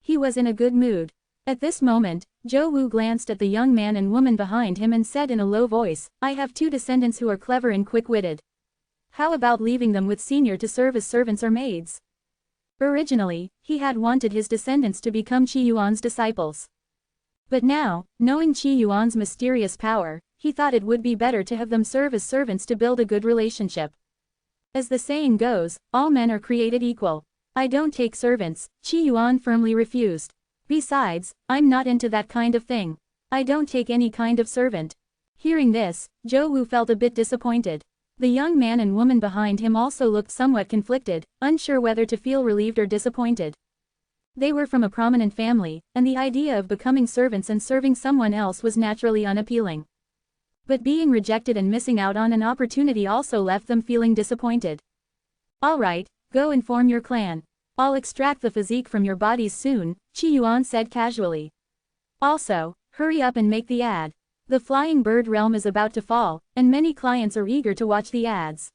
He was in a good mood. At this moment, Zhou Wu glanced at the young man and woman behind him and said in a low voice, I have 2 descendants who are clever and quick-witted. How about leaving them with Senior to serve as servants or maids? Originally, he had wanted his descendants to become Qi Yuan's disciples. But now, knowing Qi Yuan's mysterious power, he thought it would be better to have them serve as servants to build a good relationship. As the saying goes, all men are created equal. I don't take servants, Qi Yuan firmly refused. Besides, I'm not into that kind of thing. I don't take any kind of servant. Hearing this, Zhou Wu felt a bit disappointed. The young man and woman behind him also looked somewhat conflicted, unsure whether to feel relieved or disappointed. They were from a prominent family, and the idea of becoming servants and serving someone else was naturally unappealing. But being rejected and missing out on an opportunity also left them feeling disappointed. All right, go and form your clan. I'll extract the physique from your bodies soon, Qi Yuan said casually. Also, hurry up and make the ad. The flying bird realm is about to fall, and many clients are eager to watch the ads.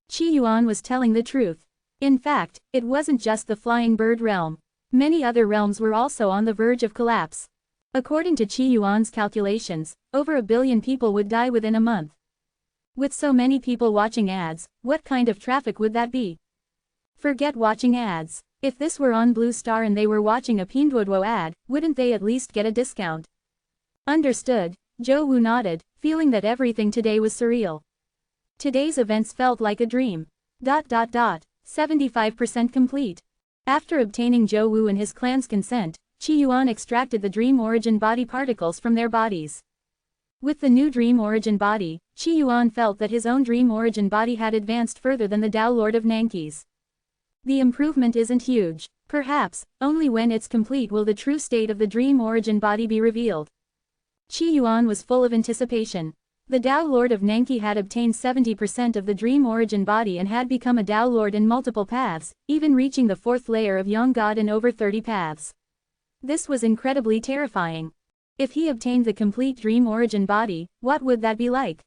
Qi Yuan was telling the truth. In fact, it wasn't just the flying bird realm. Many other realms were also on the verge of collapse. According to Qi Yuan's calculations, over 1 billion people would die within a month. With so many people watching ads, what kind of traffic would that be? Forget watching ads. If this were on Blue Star and they were watching a Pinduoduo ad, wouldn't they at least get a discount? Understood, Zhou Wu nodded, feeling that everything today was surreal. Today's events felt like a dream. 75% complete. After obtaining Zhou Wu and his clan's consent, Qi Yuan extracted the dream origin body particles from their bodies. With the new dream origin body, Qi Yuan felt that his own dream origin body had advanced further than the Tao Lord of Nanki's. The improvement isn't huge. Perhaps, only when it's complete will the true state of the dream origin body be revealed. Qi Yuan was full of anticipation. The Tao Lord of Nanki had obtained 70% of the dream origin body and had become a Tao Lord in multiple paths, even reaching the 4th layer of Young God in over 30 paths. This was incredibly terrifying. If he obtained the complete dream origin body, what would that be like?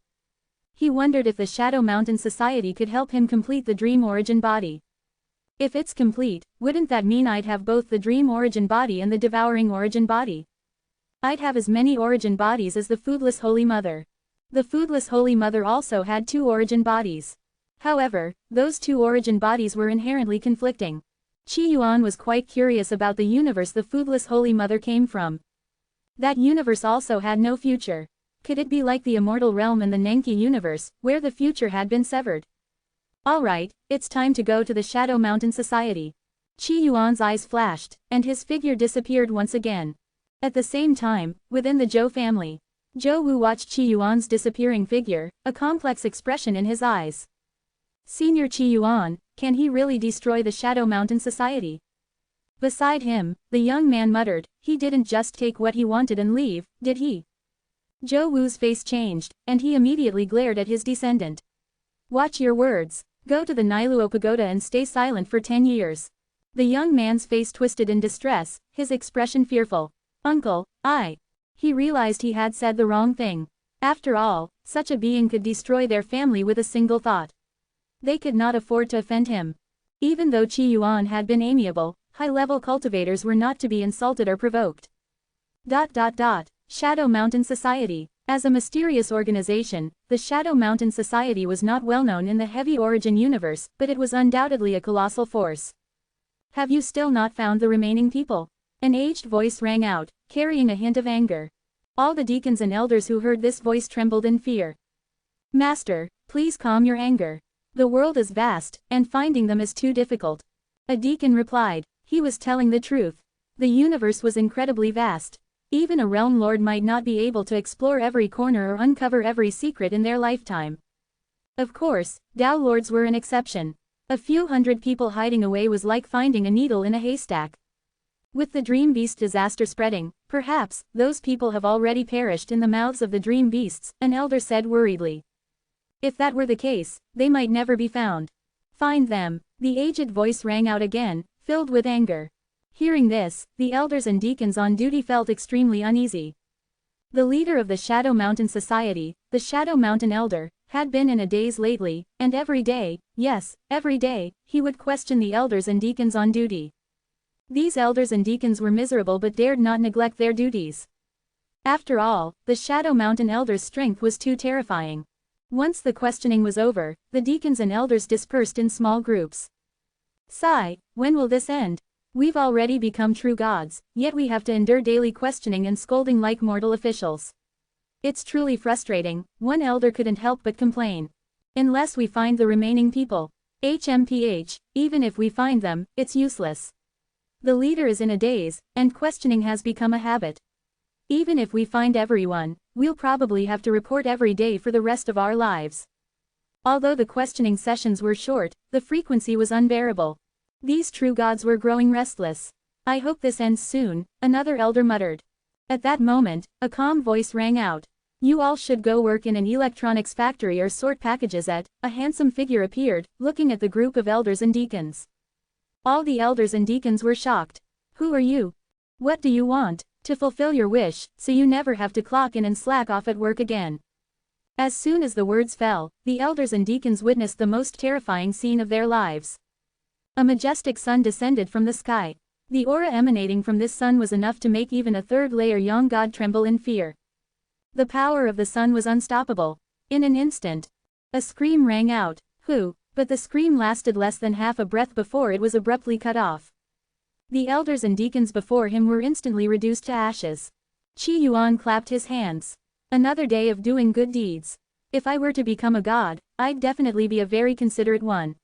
He wondered if the Shadow Mountain Society could help him complete the dream origin body. If it's complete, wouldn't that mean I'd have both the dream origin body and the devouring origin body? I'd have as many origin bodies as the foodless Holy Mother. The foodless Holy Mother also had 2 origin bodies. However, those two origin bodies were inherently conflicting. Qi Yuan was quite curious about the universe the foodless Holy Mother came from. That universe also had no future. Could it be like the Immortal realm in the Nenki universe, where the future had been severed? Alright, it's time to go to the Shadow Mountain Society. Qi Yuan's eyes flashed, and his figure disappeared once again. At the same time, within the Zhou family, Zhou Wu watched Qi Yuan's disappearing figure, a complex expression in his eyes. Senior Qi Yuan, can he really destroy the Shadow Mountain Society? Beside him, the young man muttered, he didn't just take what he wanted and leave, did he? Zhou Wu's face changed, and he immediately glared at his descendant. Watch your words. Go to the Niluo Pagoda and stay silent for 10 years. The young man's face twisted in distress, his expression fearful. Uncle, He realized he had said the wrong thing. After all, such a being could destroy their family with a single thought. They could not afford to offend him. Even though Qi Yuan had been amiable, high-level cultivators were not to be insulted or provoked. Shadow Mountain Society. As a mysterious organization, the Shadow Mountain Society was not well known in the Heavy Origin universe, but it was undoubtedly a colossal force. Have you still not found the remaining people? An aged voice rang out, carrying a hint of anger. All the deacons and elders who heard this voice trembled in fear. Master, please calm your anger. The world is vast, and finding them is too difficult. A deacon replied. He was telling the truth. The universe was incredibly vast. Even a realm lord might not be able to explore every corner or uncover every secret in their lifetime. Of course, Dao lords were an exception. A few hundred people hiding away was like finding a needle in a haystack. With the Dream Beast disaster spreading, perhaps, those people have already perished in the mouths of the Dream Beasts, an elder said worriedly. If that were the case, they might never be found. Find them, the aged voice rang out again, filled with anger. Hearing this, the elders and deacons on duty felt extremely uneasy. The leader of the Shadow Mountain Society, the Shadow Mountain Elder, had been in a daze lately, and every day, yes, every day, he would question the elders and deacons on duty. These elders and deacons were miserable but dared not neglect their duties. After all, the Shadow Mountain Elder's strength was too terrifying. Once the questioning was over, the deacons and elders dispersed in small groups. Sigh, when will this end? We've already become true gods, yet we have to endure daily questioning and scolding like mortal officials. It's truly frustrating, one elder couldn't help but complain. Unless we find the remaining people. HMPH, even if we find them, it's useless. The leader is in a daze, and questioning has become a habit. Even if we find everyone, we'll probably have to report every day for the rest of our lives. Although the questioning sessions were short, the frequency was unbearable. These true gods were growing restless. I hope this ends soon, another elder muttered. At that moment, a calm voice rang out. You all should go work in an electronics factory or sort packages at. A handsome figure appeared, looking at the group of elders and deacons. All the elders and deacons were shocked. Who are you? What do you want? To fulfill your wish, so you never have to clock in and slack off at work again. As soon as the words fell, the elders and deacons witnessed the most terrifying scene of their lives. A majestic sun descended from the sky. The aura emanating from this sun was enough to make even a third-layer young god tremble in fear. The power of the sun was unstoppable. In an instant, a scream rang out. But the scream lasted less than half a breath before it was abruptly cut off. The elders and deacons before him were instantly reduced to ashes. Qi Yuan clapped his hands. Another day of doing good deeds. If I were to become a god, I'd definitely be a very considerate one.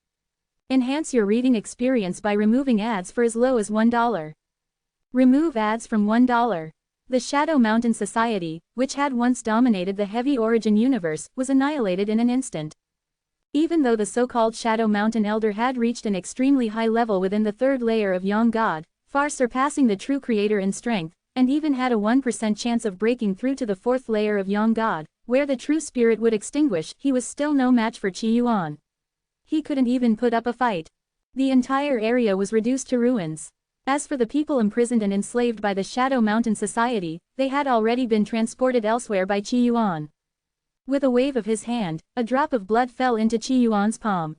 Enhance your reading experience by removing ads for as low as $1. Remove ads from $1. The Shadow Mountain Society, which had once dominated the Heavy Origin universe, was annihilated in an instant. Even though the so-called Shadow Mountain Elder had reached an extremely high level within the third layer of Young God, far surpassing the true creator in strength, and even had a 1% chance of breaking through to the fourth layer of Young God, where the true spirit would extinguish, he was still no match for Qi Yuan. He couldn't even put up a fight. The entire area was reduced to ruins. As for the people imprisoned and enslaved by the Shadow Mountain Society, they had already been transported elsewhere by Qi Yuan. With a wave of his hand, a drop of blood fell into Qi Yuan's palm.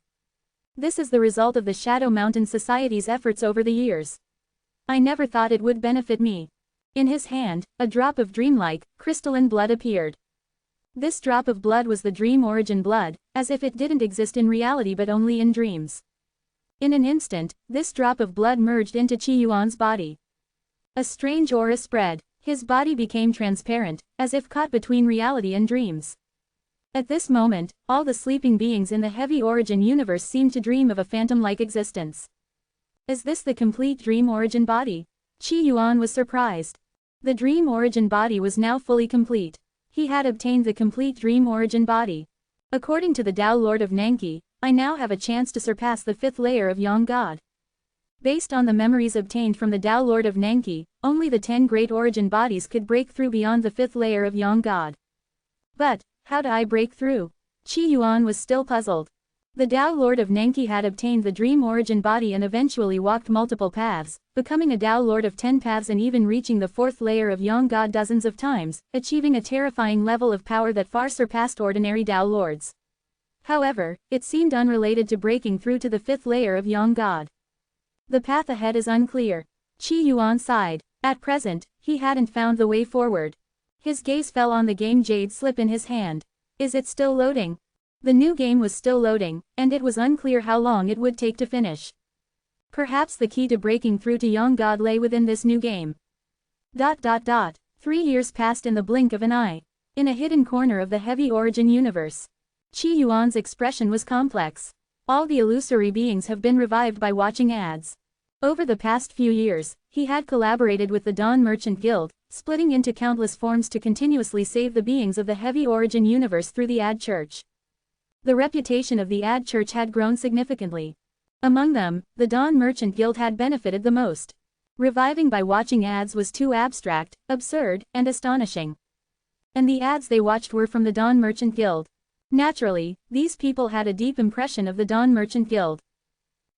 This is the result of the Shadow Mountain Society's efforts over the years. I never thought it would benefit me. In his hand, a drop of dreamlike, crystalline blood appeared. This drop of blood was the dream origin blood, as if it didn't exist in reality but only in dreams. In an instant, this drop of blood merged into Qi Yuan's body. A strange aura spread. His body became transparent, as if caught between reality and dreams. At this moment, all the sleeping beings in the heavy origin universe seemed to dream of a phantom-like existence. Is this the complete dream origin body? Qi Yuan was surprised. The dream origin body was now fully complete. He had obtained the complete dream origin body. According to the Tao Lord of Nanqi, I now have a chance to surpass the 5th layer of Yang God. Based on the memories obtained from the Tao Lord of Nanqi, only the 10 great origin bodies could break through beyond the 5th layer of Yang God. But, how do I break through? Qi Yuan was still puzzled. The Tao Lord of Nanqi had obtained the dream origin body and eventually walked multiple paths, becoming a Tao Lord of 10 paths and even reaching the 4th layer of Yang God dozens of times, achieving a terrifying level of power that far surpassed ordinary Tao Lords. However, it seemed unrelated to breaking through to the 5th layer of Yang God. The path ahead is unclear. Qi Yuan sighed. At present, he hadn't found the way forward. His gaze fell on the game jade slip in his hand. Is it still loading? The new game was still loading, and it was unclear how long it would take to finish. Perhaps the key to breaking through to Yang God lay within this new game. 3 years passed in the blink of an eye. In a hidden corner of the heavy origin universe. Qi Yuan's expression was complex. All the illusory beings have been revived by watching ads. Over the past few years, he had collaborated with the Dawn Merchant Guild, splitting into countless forms to continuously save the beings of the heavy origin universe through the ad church. The reputation of the ad church had grown significantly. Among them, the Dawn Merchant Guild had benefited the most. Reviving by watching ads was too abstract, absurd, and astonishing. And the ads they watched were from the Dawn Merchant Guild. Naturally, these people had a deep impression of the Dawn Merchant Guild.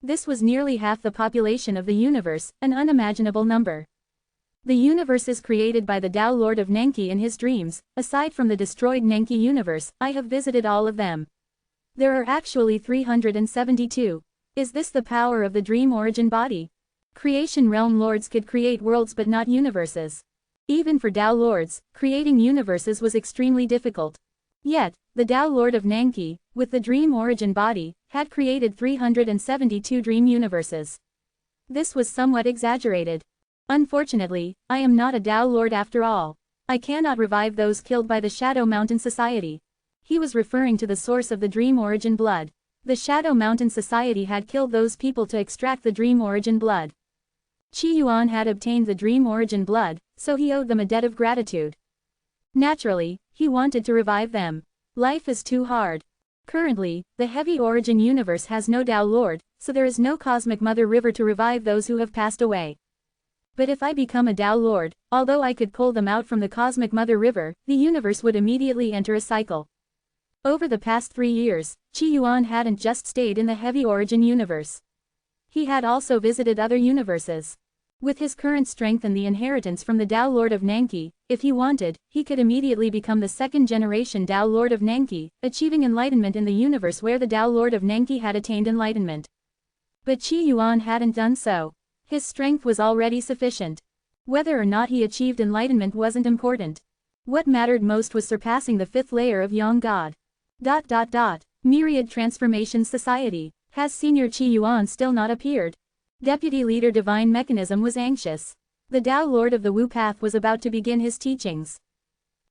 This was nearly half the population of the universe, an unimaginable number. The universe is created by the Tao Lord of Nanqi in his dreams. Aside from the destroyed Nanqi universe, I have visited all of them. There are actually 372. Is this the power of the dream origin body? Creation realm lords could create worlds but not universes. Even for Tao Lords, creating universes was extremely difficult. Yet, the Tao Lord of Nanqi, with the dream origin body, had created 372 dream universes. This was somewhat exaggerated. Unfortunately, I am not a Tao Lord after all. I cannot revive those killed by the Shadow Mountain Society. He was referring to the source of the dream origin blood. The Shadow Mountain Society had killed those people to extract the dream origin blood. Qi Yuan had obtained the dream origin blood, so he owed them a debt of gratitude. Naturally, he wanted to revive them. Life is too hard. Currently, the heavy origin universe has no Tao Lord, so there is no cosmic mother river to revive those who have passed away. But if I become a Tao Lord, although I could pull them out from the cosmic mother river, the universe would immediately enter a cycle. Over the past 3 years, Qi Yuan hadn't just stayed in the heavy origin universe. He had also visited other universes. With his current strength and the inheritance from the Tao Lord of Nanqi, if he wanted, he could immediately become the 2nd generation Tao Lord of Nanqi, achieving enlightenment in the universe where the Tao Lord of Nanqi had attained enlightenment. But Qi Yuan hadn't done so. His strength was already sufficient. Whether or not he achieved enlightenment wasn't important. What mattered most was surpassing the 5th layer of Yang God. Myriad Transformation Society. Has Senior Qi Yuan still not appeared? Deputy Leader Divine Mechanism was anxious. The Tao Lord of the Wu Path was about to begin his teachings.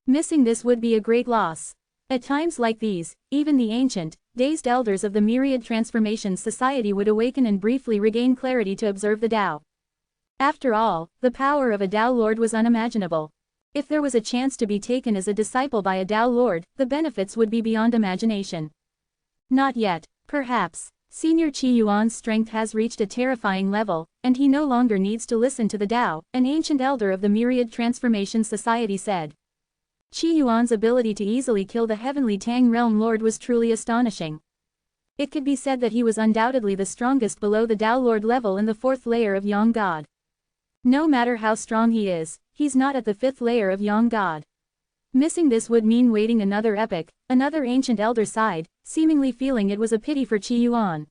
Missing this would be a great loss. At times like these, even the ancient, dazed elders of the Myriad Transformation Society would awaken and briefly regain clarity to observe the Tao. After all, the power of a Tao Lord was unimaginable. If there was a chance to be taken as a disciple by a Tao Lord, the benefits would be beyond imagination. Not yet, perhaps. Senior Qi Yuan's strength has reached a terrifying level, and he no longer needs to listen to the Tao, an ancient elder of the Myriad Transformation Society said. Qi Yuan's ability to easily kill the heavenly Tang Realm Lord was truly astonishing. It could be said that he was undoubtedly the strongest below the Tao Lord level in the 4th layer of Yang God. No matter how strong he is, he's not at the 5th layer of Yang God. Missing this would mean waiting another epoch, another ancient elder sighed, seemingly feeling it was a pity for Qi Yuan.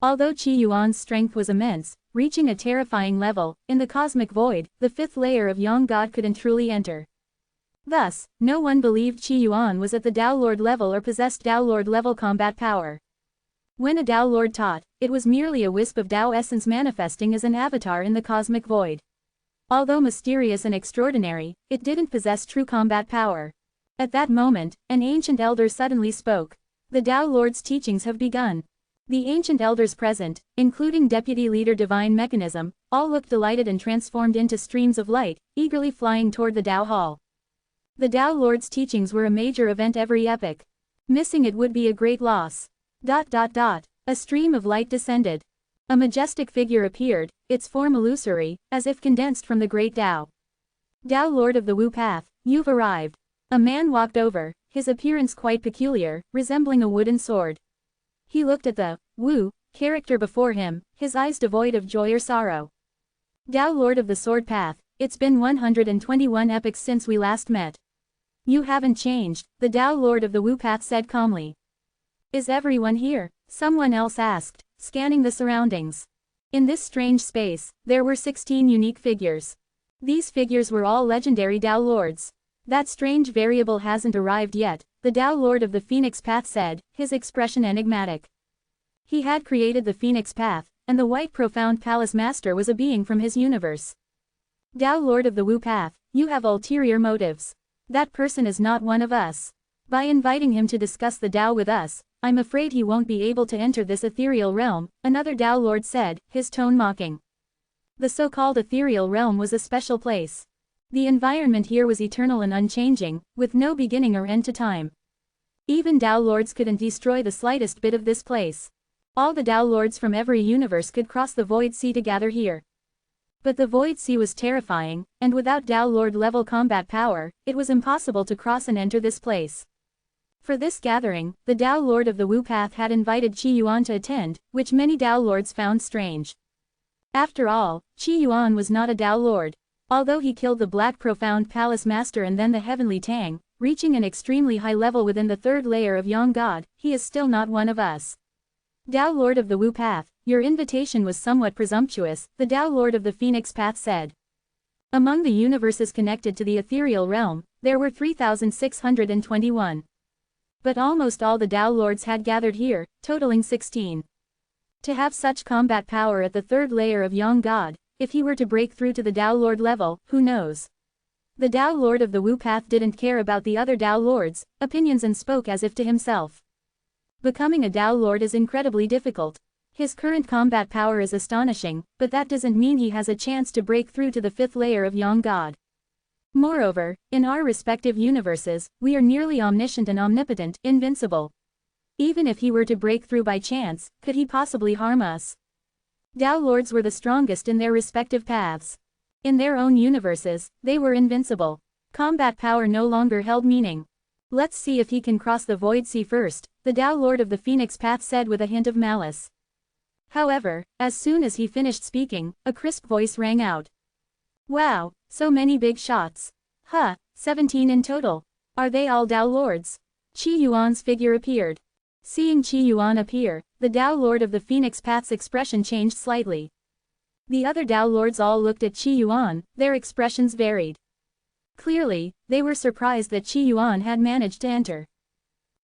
Although Qi Yuan's strength was immense, reaching a terrifying level, in the cosmic void, the 5th layer of Yang God couldn't truly enter. Thus, no one believed Qi Yuan was at the Tao Lord level or possessed Tao Lord level combat power. When a Tao Lord taught, it was merely a wisp of Tao essence manifesting as an avatar in the cosmic void. Although mysterious and extraordinary, it didn't possess true combat power. At that moment, an ancient elder suddenly spoke. The Tao Lord's teachings have begun. The ancient elders present, including Deputy Leader Divine Mechanism, all looked delighted and transformed into streams of light, eagerly flying toward the Tao Hall. The Tao Lord's teachings were a major event every epoch. Missing it would be a great loss. A stream of light descended. A majestic figure appeared, its form illusory, as if condensed from the great Tao. Tao Lord of the Wu Path, you've arrived. A man walked over, his appearance quite peculiar, resembling a wooden sword. He looked at the Wu character before him, his eyes devoid of joy or sorrow. Tao Lord of the Sword Path, it's been 121 epochs since we last met. You haven't changed, the Tao Lord of the Wu Path said calmly. Is everyone here? Someone else asked, scanning the surroundings. In this strange space, there were 16 unique figures. These figures were all legendary Tao Lords. That strange variable hasn't arrived yet, the Tao Lord of the Phoenix Path said, his expression enigmatic. He had created the Phoenix Path, and the White Profound Palace Master was a being from his universe. Tao Lord of the Wu Path, you have ulterior motives. That person is not one of us. By inviting him to discuss the Tao with us, I'm afraid he won't be able to enter this ethereal realm, another Tao Lord said, his tone mocking. The so-called ethereal realm was a special place. The environment here was eternal and unchanging, with no beginning or end to time. Even Tao Lords couldn't destroy the slightest bit of this place. All the Tao Lords from every universe could cross the Void Sea to gather here. But the Void Sea was terrifying, and without Tao Lord level combat power, it was impossible to cross and enter this place. For this gathering, the Tao Lord of the Wu Path had invited Qi Yuan to attend, which many Tao Lords found strange. After all, Qi Yuan was not a Tao Lord. Although he killed the Black Profound Palace Master and then the Heavenly Tang, reaching an extremely high level within the third layer of Yang God, he is still not one of us. Tao Lord of the Wu Path, your invitation was somewhat presumptuous, the Tao Lord of the Phoenix Path said. Among the universes connected to the ethereal realm, there were 3,621. But almost all the Tao Lords had gathered here, totaling 16. To have such combat power at the third layer of Yang God, if he were to break through to the Tao Lord level, who knows? The Tao Lord of the Wu Path didn't care about the other Tao Lords' opinions and spoke as if to himself. Becoming a Tao Lord is incredibly difficult. His current combat power is astonishing, but that doesn't mean he has a chance to break through to the fifth layer of Yang God. Moreover, in our respective universes, we are nearly omniscient and omnipotent, invincible. Even if he were to break through by chance, could he possibly harm us? Tao Lords were the strongest in their respective paths. In their own universes, they were invincible. Combat power no longer held meaning. Let's see if he can cross the Void Sea first, the Tao Lord of the Phoenix Path said with a hint of malice. However, as soon as he finished speaking, a crisp voice rang out. Wow, so many big shots. 17 in total. Are they all Tao Lords? Qi Yuan's figure appeared. Seeing Qi Yuan appear, the Tao Lord of the Phoenix Path's expression changed slightly. The other Tao Lords all looked at Qi Yuan, their expressions varied. Clearly, they were surprised that Qi Yuan had managed to enter.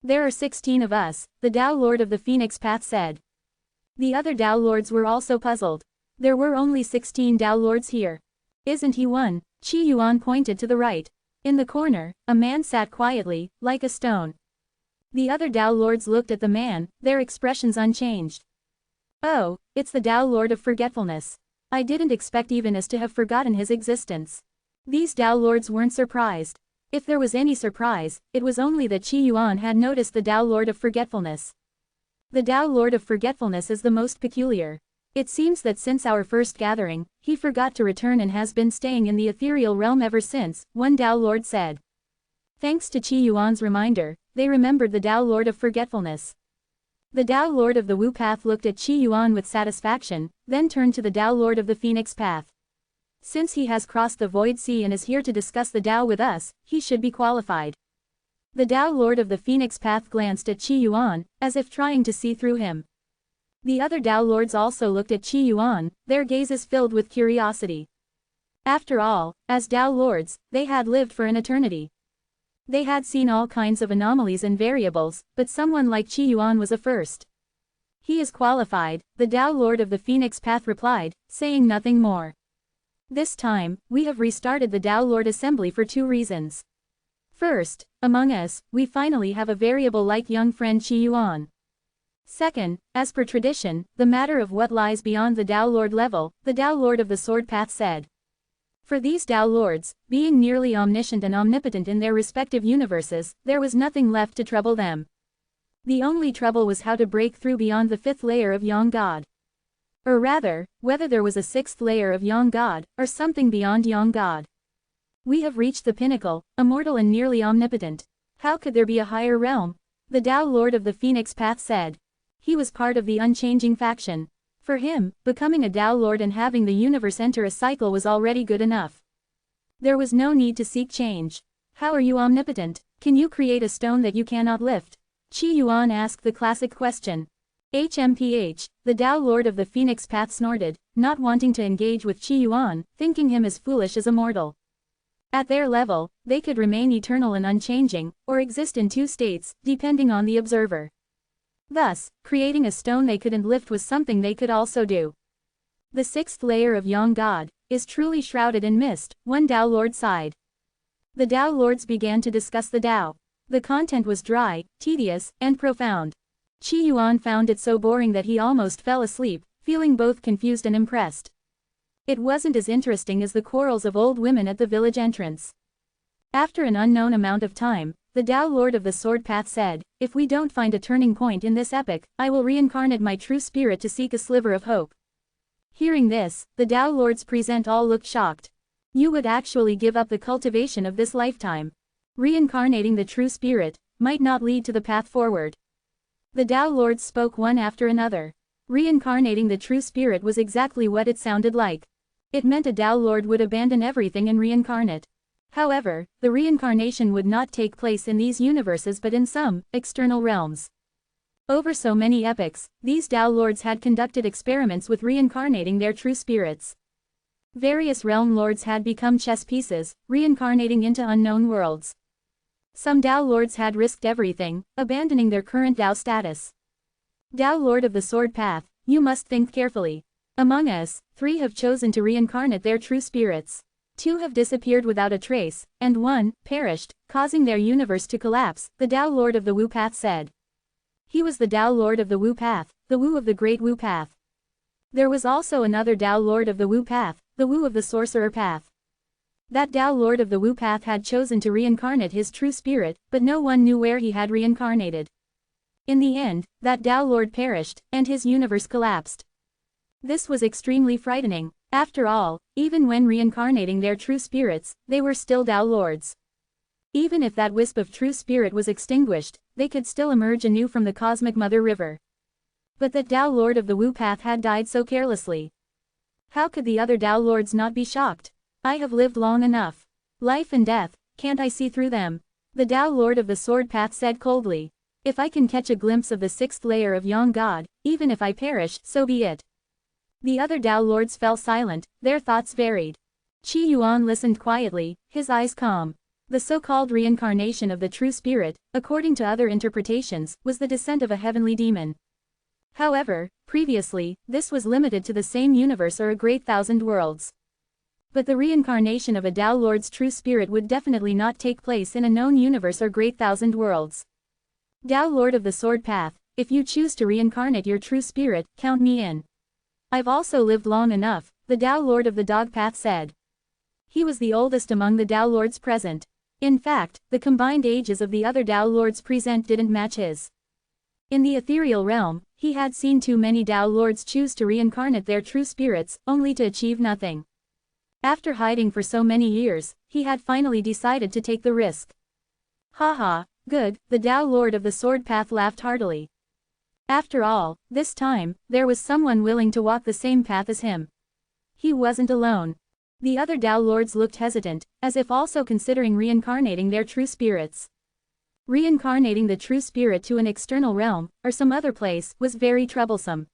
There are 16 of us, the Tao Lord of the Phoenix Path said. The other Tao Lords were also puzzled. There were only 16 Tao Lords here. Isn't he one? Qi Yuan pointed to the right. In the corner, a man sat quietly, like a stone. The other Tao Lords looked at the man, their expressions unchanged. Oh, it's the Tao Lord of Forgetfulness. I didn't expect even us to have forgotten his existence. These Tao Lords weren't surprised. If there was any surprise, it was only that Qi Yuan had noticed the Tao Lord of Forgetfulness. The Tao Lord of Forgetfulness is the most peculiar. It seems that since our first gathering, he forgot to return and has been staying in the ethereal realm ever since, one Tao Lord said. Thanks to Qi Yuan's reminder, they remembered the Tao Lord of Forgetfulness. The Tao Lord of the Wu Path looked at Qi Yuan with satisfaction, then turned to the Tao Lord of the Phoenix Path. Since he has crossed the Void Sea and is here to discuss the Tao with us, he should be qualified. The Tao Lord of the Phoenix Path glanced at Qi Yuan, as if trying to see through him. The other Tao Lords also looked at Qi Yuan, their gazes filled with curiosity. After all, as Tao Lords, they had lived for an eternity. They had seen all kinds of anomalies and variables, but someone like Qi Yuan was a first. He is qualified, the Tao Lord of the Phoenix Path replied, saying nothing more. This time, we have restarted the Tao Lord Assembly for 2 reasons. First, among us, we finally have a variable like young friend Qi Yuan. Second, as per tradition, the matter of what lies beyond the Tao Lord level, the Tao Lord of the Sword Path said. For these Tao Lords, being nearly omniscient and omnipotent in their respective universes, there was nothing left to trouble them. The only trouble was how to break through beyond the 5th layer of Yang God. Or rather, whether there was a 6th layer of Yang God, or something beyond Yang God. We have reached the pinnacle, immortal and nearly omnipotent. How could there be a higher realm? The Tao Lord of the Phoenix Path said. He was part of the unchanging faction. For him, becoming a Tao Lord and having the universe enter a cycle was already good enough. There was no need to seek change. How are you omnipotent? Can you create a stone that you cannot lift? Qi Yuan asked the classic question. HMPH, the Tao Lord of the Phoenix Path snorted, not wanting to engage with Qi Yuan, thinking him as foolish as a mortal. At their level, they could remain eternal and unchanging, or exist in 2 states, depending on the observer. Thus, creating a stone they couldn't lift was something they could also do. The 6th layer of Yang God is truly shrouded in mist, one Tao Lord sighed. The Tao Lords began to discuss the Tao. The content was dry, tedious, and profound. Qi Yuan found it so boring that he almost fell asleep, feeling both confused and impressed. It wasn't as interesting as the quarrels of old women at the village entrance. After an unknown amount of time, the Tao Lord of the Sword Path said, if we don't find a turning point in this epic, I will reincarnate my true spirit to seek a sliver of hope. Hearing this, the Tao Lords present all looked shocked. You would actually give up the cultivation of this lifetime. Reincarnating the true spirit might not lead to the path forward. The Tao Lords spoke one after another. Reincarnating the true spirit was exactly what it sounded like. It meant a Tao Lord would abandon everything and reincarnate. However, the reincarnation would not take place in these universes but in some external realms. Over so many epochs, these Tao Lords had conducted experiments with reincarnating their true spirits. Various realm lords had become chess pieces, reincarnating into unknown worlds. Some Tao Lords had risked everything, abandoning their current Tao status. Tao Lord of the Sword Path, you must think carefully. Among us, 3 have chosen to reincarnate their true spirits. 2 have disappeared without a trace, and 1 perished, causing their universe to collapse, the Tao Lord of the Wu Path said. He was the Tao Lord of the Wu Path, the Wu of the Great Wu Path. There was also another Tao Lord of the Wu Path, the Wu of the Sorcerer Path. That Tao Lord of the Wu Path had chosen to reincarnate his true spirit, but no one knew where he had reincarnated. In the end, that Tao Lord perished, and his universe collapsed. This was extremely frightening. After all, even when reincarnating their true spirits, they were still Tao Lords. Even if that wisp of true spirit was extinguished, they could still emerge anew from the cosmic mother river. But that Tao Lord of the Wu Path had died so carelessly. How could the other Tao Lords not be shocked? I have lived long enough. Life and death, can't I see through them? The Tao Lord of the Sword Path said coldly. If I can catch a glimpse of the 6th layer of Yang God, even if I perish, so be it. The other Tao Lords fell silent, their thoughts varied. Qi Yuan listened quietly, his eyes calm. The so-called reincarnation of the true spirit, according to other interpretations, was the descent of a heavenly demon. However, previously, this was limited to the same universe or a great 1,000 worlds. But the reincarnation of a Tao Lord's true spirit would definitely not take place in a known universe or great 1,000 worlds. Tao Lord of the Sword Path, if you choose to reincarnate your true spirit, count me in. I've also lived long enough, the Tao Lord of the Dog Path said. He was the oldest among the Tao Lords present. In fact, the combined ages of the other Tao Lords present didn't match his. In the ethereal realm, he had seen too many Tao Lords choose to reincarnate their true spirits, only to achieve nothing. After hiding for so many years, he had finally decided to take the risk. Haha, good, the Tao Lord of the Sword Path laughed heartily. After all, this time, there was someone willing to walk the same path as him. He wasn't alone. The other Tao Lords looked hesitant, as if also considering reincarnating their true spirits. Reincarnating the true spirit to an external realm, or some other place, was very troublesome.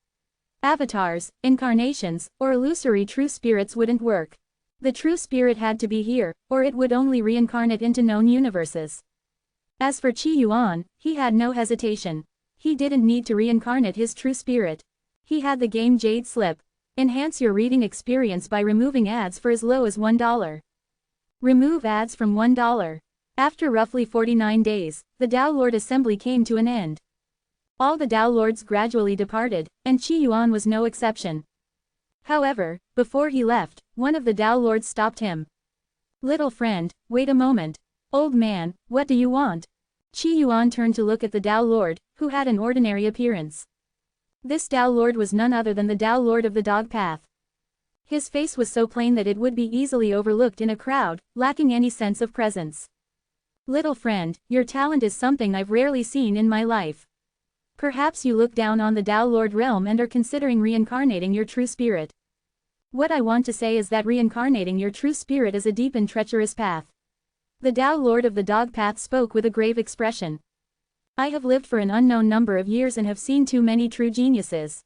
Avatars, incarnations, or illusory true spirits wouldn't work. The true spirit had to be here, or it would only reincarnate into known universes. As for Qi Yuan, he had no hesitation. He didn't need to reincarnate his true spirit. He had the game Jade Slip. Enhance your reading experience by removing ads for as low as $1. Remove ads from $1. After roughly 49 days, the Dao Lord Assembly came to an end. All the Dao Lords gradually departed, and Qi Yuan was no exception. However, before he left, one of the Dao Lords stopped him. "Little friend, wait a moment. Old man, what do you want?" Qi Yuan turned to look at the Dao Lord, who had an ordinary appearance. This Dao Lord was none other than the Dao Lord of the Dog Path. His face was so plain that it would be easily overlooked in a crowd, lacking any sense of presence. "Little friend, your talent is something I've rarely seen in my life. Perhaps you look down on the Dao Lord realm and are considering reincarnating your true spirit. What I want to say is that reincarnating your true spirit is a deep and treacherous path." The Dao Lord of the Dog Path spoke with a grave expression. "I have lived for an unknown number of years and have seen too many true geniuses.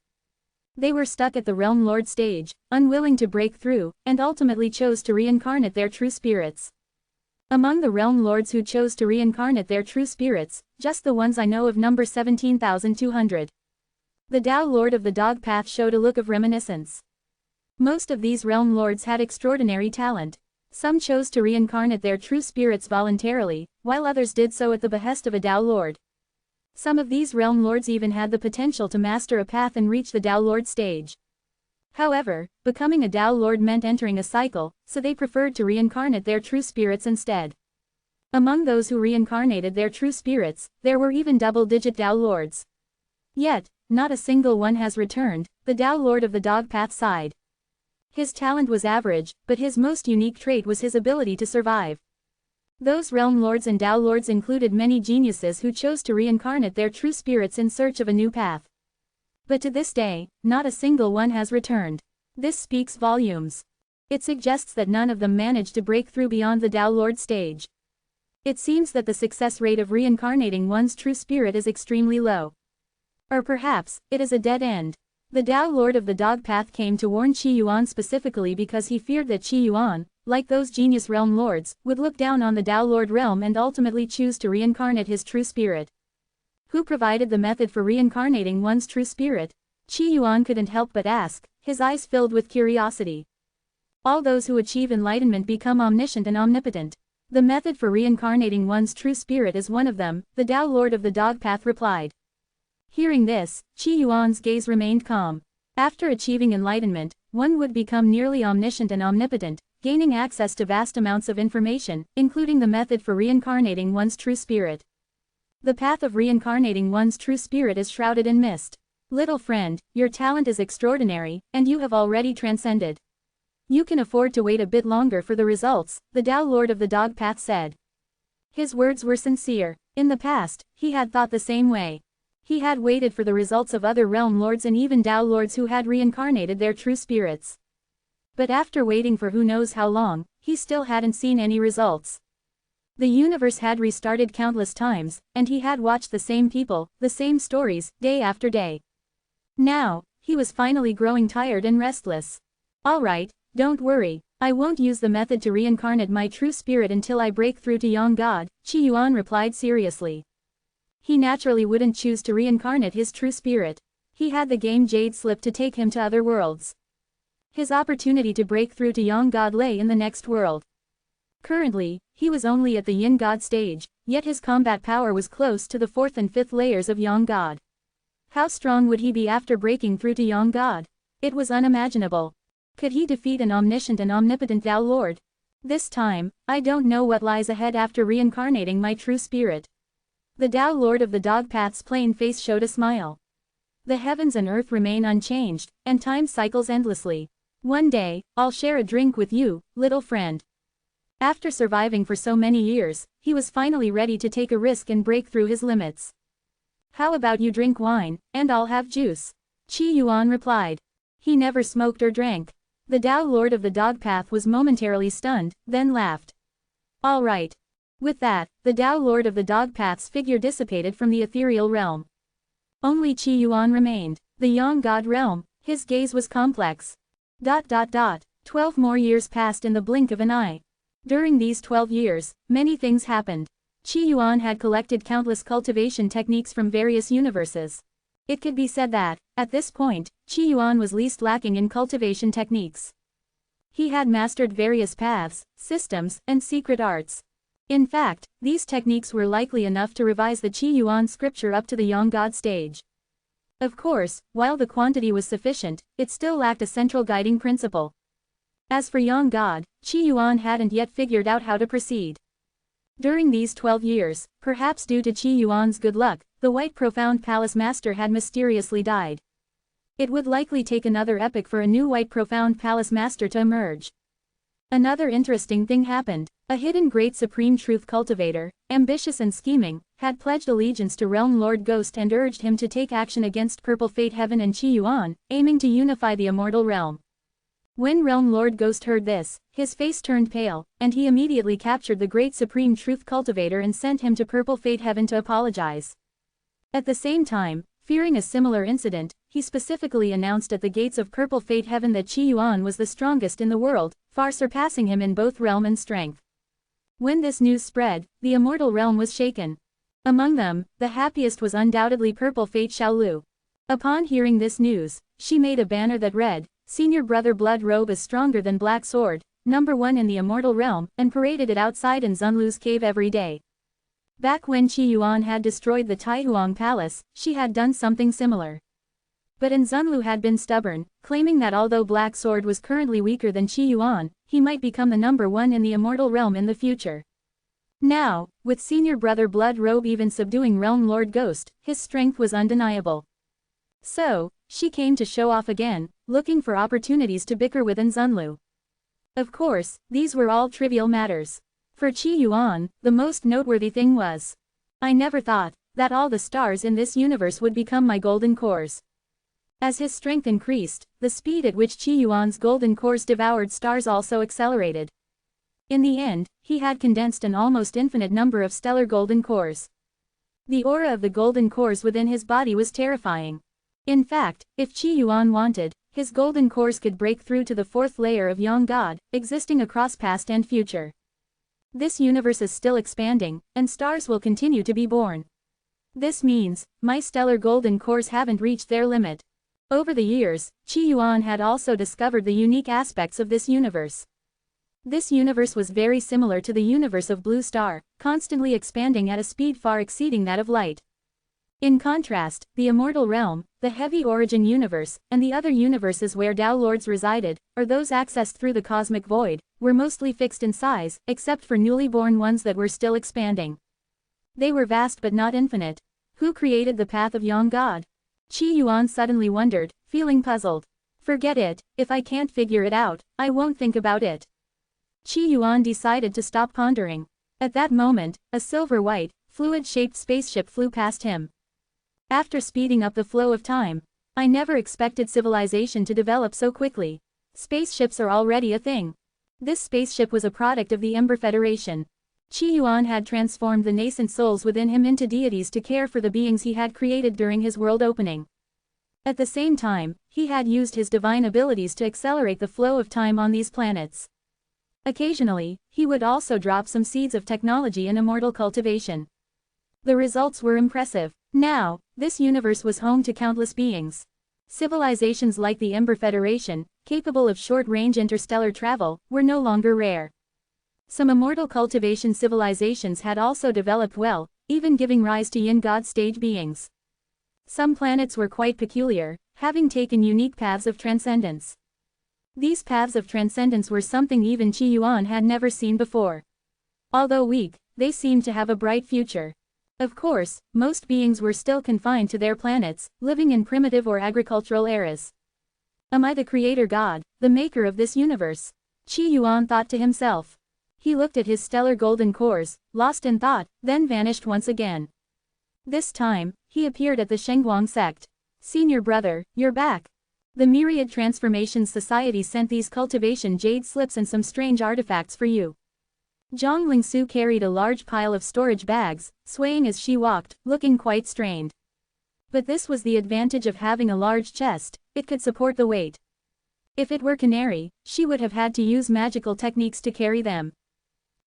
They were stuck at the Realm Lord stage, unwilling to break through, and ultimately chose to reincarnate their true spirits. Among the Realm Lords who chose to reincarnate their true spirits, just the ones I know of number 17,200. The Dao Lord of the Dog Path showed a look of reminiscence. Most of these Realm Lords had extraordinary talent. Some chose to reincarnate their true spirits voluntarily, while others did so at the behest of a Dao Lord. Some of these Realm Lords even had the potential to master a path and reach the Dao Lord stage. However, becoming a Dao Lord meant entering a cycle, so they preferred to reincarnate their true spirits instead. Among those who reincarnated their true spirits, there were even double-digit Dao Lords. Yet, not a single one has returned, the Dao Lord of the Dog Path sighed. His talent was average, but his most unique trait was his ability to survive. Those Realm Lords and Dao Lords included many geniuses who chose to reincarnate their true spirits in search of a new path. But to this day, not a single one has returned. This speaks volumes. It suggests that none of them managed to break through beyond the Dao Lord stage. It seems that the success rate of reincarnating one's true spirit is extremely low. Or perhaps, it is a dead end. The Dao Lord of the Dog Path came to warn Qi Yuan specifically because he feared that Qi Yuan, like those genius Realm Lords, would look down on the Dao Lord realm and ultimately choose to reincarnate his true spirit. Who provided the method for reincarnating one's true spirit? Qi Yuan couldn't help but ask, his eyes filled with curiosity. All those who achieve enlightenment become omniscient and omnipotent. The method for reincarnating one's true spirit is one of them, the Dao Lord of the Dog Path replied. Hearing this, Qi Yuan's gaze remained calm. After achieving enlightenment, one would become nearly omniscient and omnipotent, gaining access to vast amounts of information, including the method for reincarnating one's true spirit. The path of reincarnating one's true spirit is shrouded in mist. Little friend, your talent is extraordinary, and you have already transcended. You can afford to wait a bit longer for the results, the Dao Lord of the Dog Path said. His words were sincere. In the past, he had thought the same way. He had waited for the results of other Realm Lords and even Dao Lords who had reincarnated their true spirits. But after waiting for who knows how long, he still hadn't seen any results. The universe had restarted countless times, and he had watched the same people, the same stories, day after day. Now, he was finally growing tired and restless. Alright, don't worry, I won't use the method to reincarnate my true spirit until I break through to Young God, Qi Yuan replied seriously. He naturally wouldn't choose to reincarnate his true spirit. He had the game Jade Slip to take him to other worlds. His opportunity to break through to Young God lay in the next world. Currently, he was only at the Yin God stage, yet his combat power was close to the 4th and 5th layers of Young God. How strong would he be after breaking through to Young God? It was unimaginable. Could he defeat an omniscient and omnipotent Dao Lord? This time, I don't know what lies ahead after reincarnating my true spirit. The Dao Lord of the Dog Path's plain face showed a smile. The heavens and earth remain unchanged, and time cycles endlessly. One day, I'll share a drink with you, little friend. After surviving for so many years, he was finally ready to take a risk and break through his limits. How about you drink wine, and I'll have juice? Qi Yuan replied. He never smoked or drank. The Dao Lord of the Dog Path was momentarily stunned, then laughed. All right. With that, the Dao Lord of the Dog Path's figure dissipated from the ethereal realm. Only Qi Yuan remained. The Yang God realm, his gaze was complex. 12 more years passed in the blink of an eye. During these 12 years, many things happened. Qi Yuan had collected countless cultivation techniques from various universes. It could be said that, at this point, Qi Yuan was least lacking in cultivation techniques. He had mastered various paths, systems, and secret arts. In fact, these techniques were likely enough to revise the Qi Yuan scripture up to the Young God stage. Of course, while the quantity was sufficient, it still lacked a central guiding principle. As for Young God, Qi Yuan hadn't yet figured out how to proceed. During these 12 years, perhaps due to Qi Yuan's good luck, the White Profound Palace Master had mysteriously died. It would likely take another epoch for a new White Profound Palace Master to emerge. Another interesting thing happened. A hidden Great Supreme Truth cultivator, ambitious and scheming, had pledged allegiance to Realm Lord Ghost and urged him to take action against Purple Fate Heaven and Qi Yuan, aiming to unify the Immortal Realm. When Realm Lord Ghost heard this, his face turned pale, and he immediately captured the Great Supreme Truth cultivator and sent him to Purple Fate Heaven to apologize. At the same time, fearing a similar incident, he specifically announced at the gates of Purple Fate Heaven that Qi Yuan was the strongest in the world, far surpassing him in both realm and strength. When this news spread, the Immortal Realm was shaken. Among them, the happiest was undoubtedly Purple Fate Xiaolu. Upon hearing this news, she made a banner that read, "Senior Brother Blood Robe is stronger than Black Sword, #1 in the Immortal Realm," and paraded it outside in Zunlu's cave every day. Back when Qi Yuan had destroyed the Taihuang Palace, she had done something similar. But Zunlu had been stubborn, claiming that although Black Sword was currently weaker than Qi Yuan, he might become the #1 in the Immortal Realm in the future. Now, with Senior Brother Blood Robe even subduing Realm Lord Ghost, his strength was undeniable. So, she came to show off again, looking for opportunities to bicker with Zunlu. Of course, these were all trivial matters. For Qi Yuan, the most noteworthy thing was, "I never thought that all the stars in this universe would become my golden cores." As his strength increased, the speed at which Qi Yuan's golden cores devoured stars also accelerated. In the end, he had condensed an almost infinite number of stellar golden cores. The aura of the golden cores within his body was terrifying. In fact, if Qi Yuan wanted, his golden cores could break through to the fourth layer of Young God, existing across past and future. This universe is still expanding, and stars will continue to be born. This means, my stellar golden cores haven't reached their limit. Over the years, Qi Yuan had also discovered the unique aspects of this universe. This universe was very similar to the universe of Blue Star, constantly expanding at a speed far exceeding that of light. In contrast, the Immortal Realm, the Heavy Origin universe, and the other universes where Tao Lords resided, or those accessed through the cosmic void, were mostly fixed in size, except for newly born ones that were still expanding. They were vast but not infinite. Who created the path of Young God? Qi Yuan suddenly wondered, feeling puzzled. Forget it, if I can't figure it out, I won't think about it. Qi Yuan decided to stop pondering. At that moment, a silver-white, fluid-shaped spaceship flew past him. After speeding up the flow of time, I never expected civilization to develop so quickly. Spaceships are already a thing. This spaceship was a product of the Ember Federation. Qi Yuan had transformed the nascent souls within him into deities to care for the beings he had created during his world opening. At the same time, he had used his divine abilities to accelerate the flow of time on these planets. Occasionally, he would also drop some seeds of technology in immortal cultivation. The results were impressive. Now, this universe was home to countless beings. Civilizations like the Ember Federation, capable of short-range interstellar travel, were no longer rare. Some immortal cultivation civilizations had also developed well, even giving rise to Yin God stage beings. Some planets were quite peculiar, having taken unique paths of transcendence. These paths of transcendence were something even Qi Yuan had never seen before. Although weak, they seemed to have a bright future. Of course, most beings were still confined to their planets, living in primitive or agricultural eras. Am I the creator god, the maker of this universe? Qi Yuan thought to himself. He looked at his stellar golden cores, lost in thought, then vanished once again. This time, he appeared at the Shengguang sect. Senior brother, you're back. The Myriad Transformations Society sent these cultivation jade slips and some strange artifacts for you. Zhang Lingsu carried a large pile of storage bags, swaying as she walked, looking quite strained. But this was the advantage of having a large chest, it could support the weight. If it were Canary, she would have had to use magical techniques to carry them.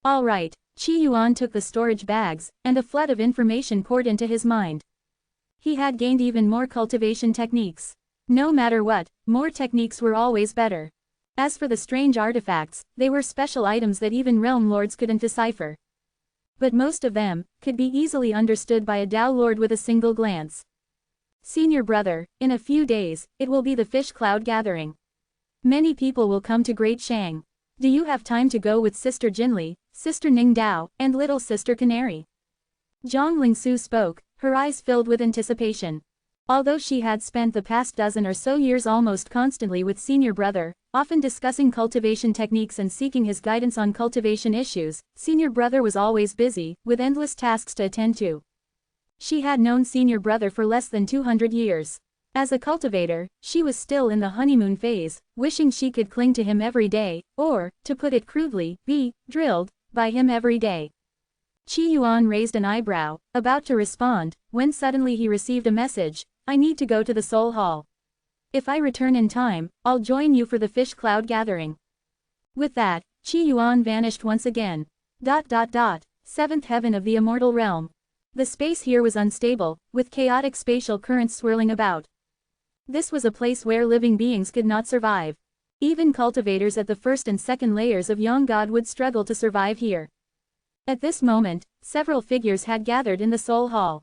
All right, Qi Yuan took the storage bags, and a flood of information poured into his mind. He had gained even more cultivation techniques. No matter what, more techniques were always better. As for the strange artifacts, they were special items that even realm lords couldn't decipher. But most of them could be easily understood by a Dao Lord with a single glance. Senior brother, in a few days, it will be the fish cloud gathering. Many people will come to Great Shang. Do you have time to go with Sister Jinli, Sister Ning Dao, and little Sister Canary? Zhang Lingsu spoke, her eyes filled with anticipation. Although she had spent the past dozen or so years almost constantly with senior brother, often discussing cultivation techniques and seeking his guidance on cultivation issues, senior brother was always busy, with endless tasks to attend to. She had known senior brother for less than 200 years. As a cultivator, she was still in the honeymoon phase, wishing she could cling to him every day, or, to put it crudely, be drilled by him every day. Qi Yuan raised an eyebrow, about to respond, when suddenly he received a message: I need to go to the Soul Hall. If I return in time, I'll join you for the fish cloud gathering. With that, Qi Yuan vanished once again. Seventh heaven of the immortal realm. The space here was unstable, with chaotic spatial currents swirling about. This was a place where living beings could not survive. Even cultivators at the first and second layers of Yang God would struggle to survive here. At this moment, several figures had gathered in the Soul Hall.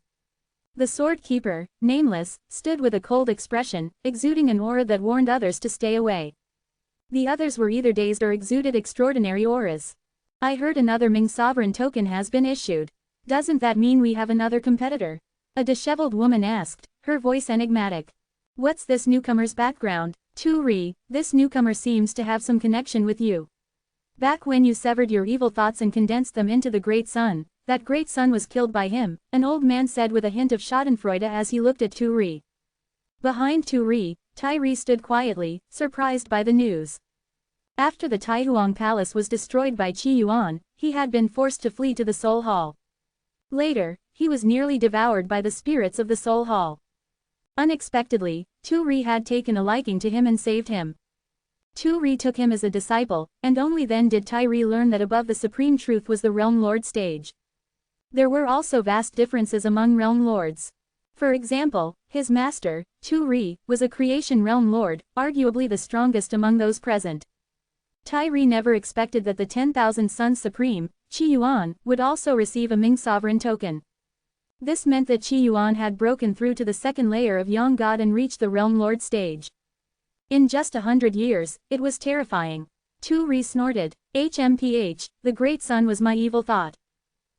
The Sword Keeper, nameless, stood with a cold expression, exuding an aura that warned others to stay away. The others were either dazed or exuded extraordinary auras. I heard another Ming Sovereign token has been issued. Doesn't that mean we have another competitor? A disheveled woman asked, her voice enigmatic. What's this newcomer's background? Tu Ri, this newcomer seems to have some connection with you. Back when you severed your evil thoughts and condensed them into the Great Sun, that Great Sun was killed by him, an old man said with a hint of schadenfreude as he looked at Tu Ri. Behind Tu Ri, Tai Ri stood quietly, surprised by the news. After the Taihuang Palace was destroyed by Qi Yuan, he had been forced to flee to the Soul Hall. Later, he was nearly devoured by the spirits of the Soul Hall. Unexpectedly, Tu Ri had taken a liking to him and saved him. Tu Ri took him as a disciple, and only then did Tai Ri learn that above the supreme truth was the Realm Lord stage. There were also vast differences among Realm Lords. For example, his master, Tu Ri, was a creation Realm Lord, arguably the strongest among those present. Tai Ri never expected that the 10,000 Suns Supreme, Qi Yuan, would also receive a Ming Sovereign token. This meant that Qi Yuan had broken through to the second layer of Yang God and reached the Realm Lord stage. In just 100 years, it was terrifying. Tu Ri snorted. HMPH, the Great Sun was my evil thought.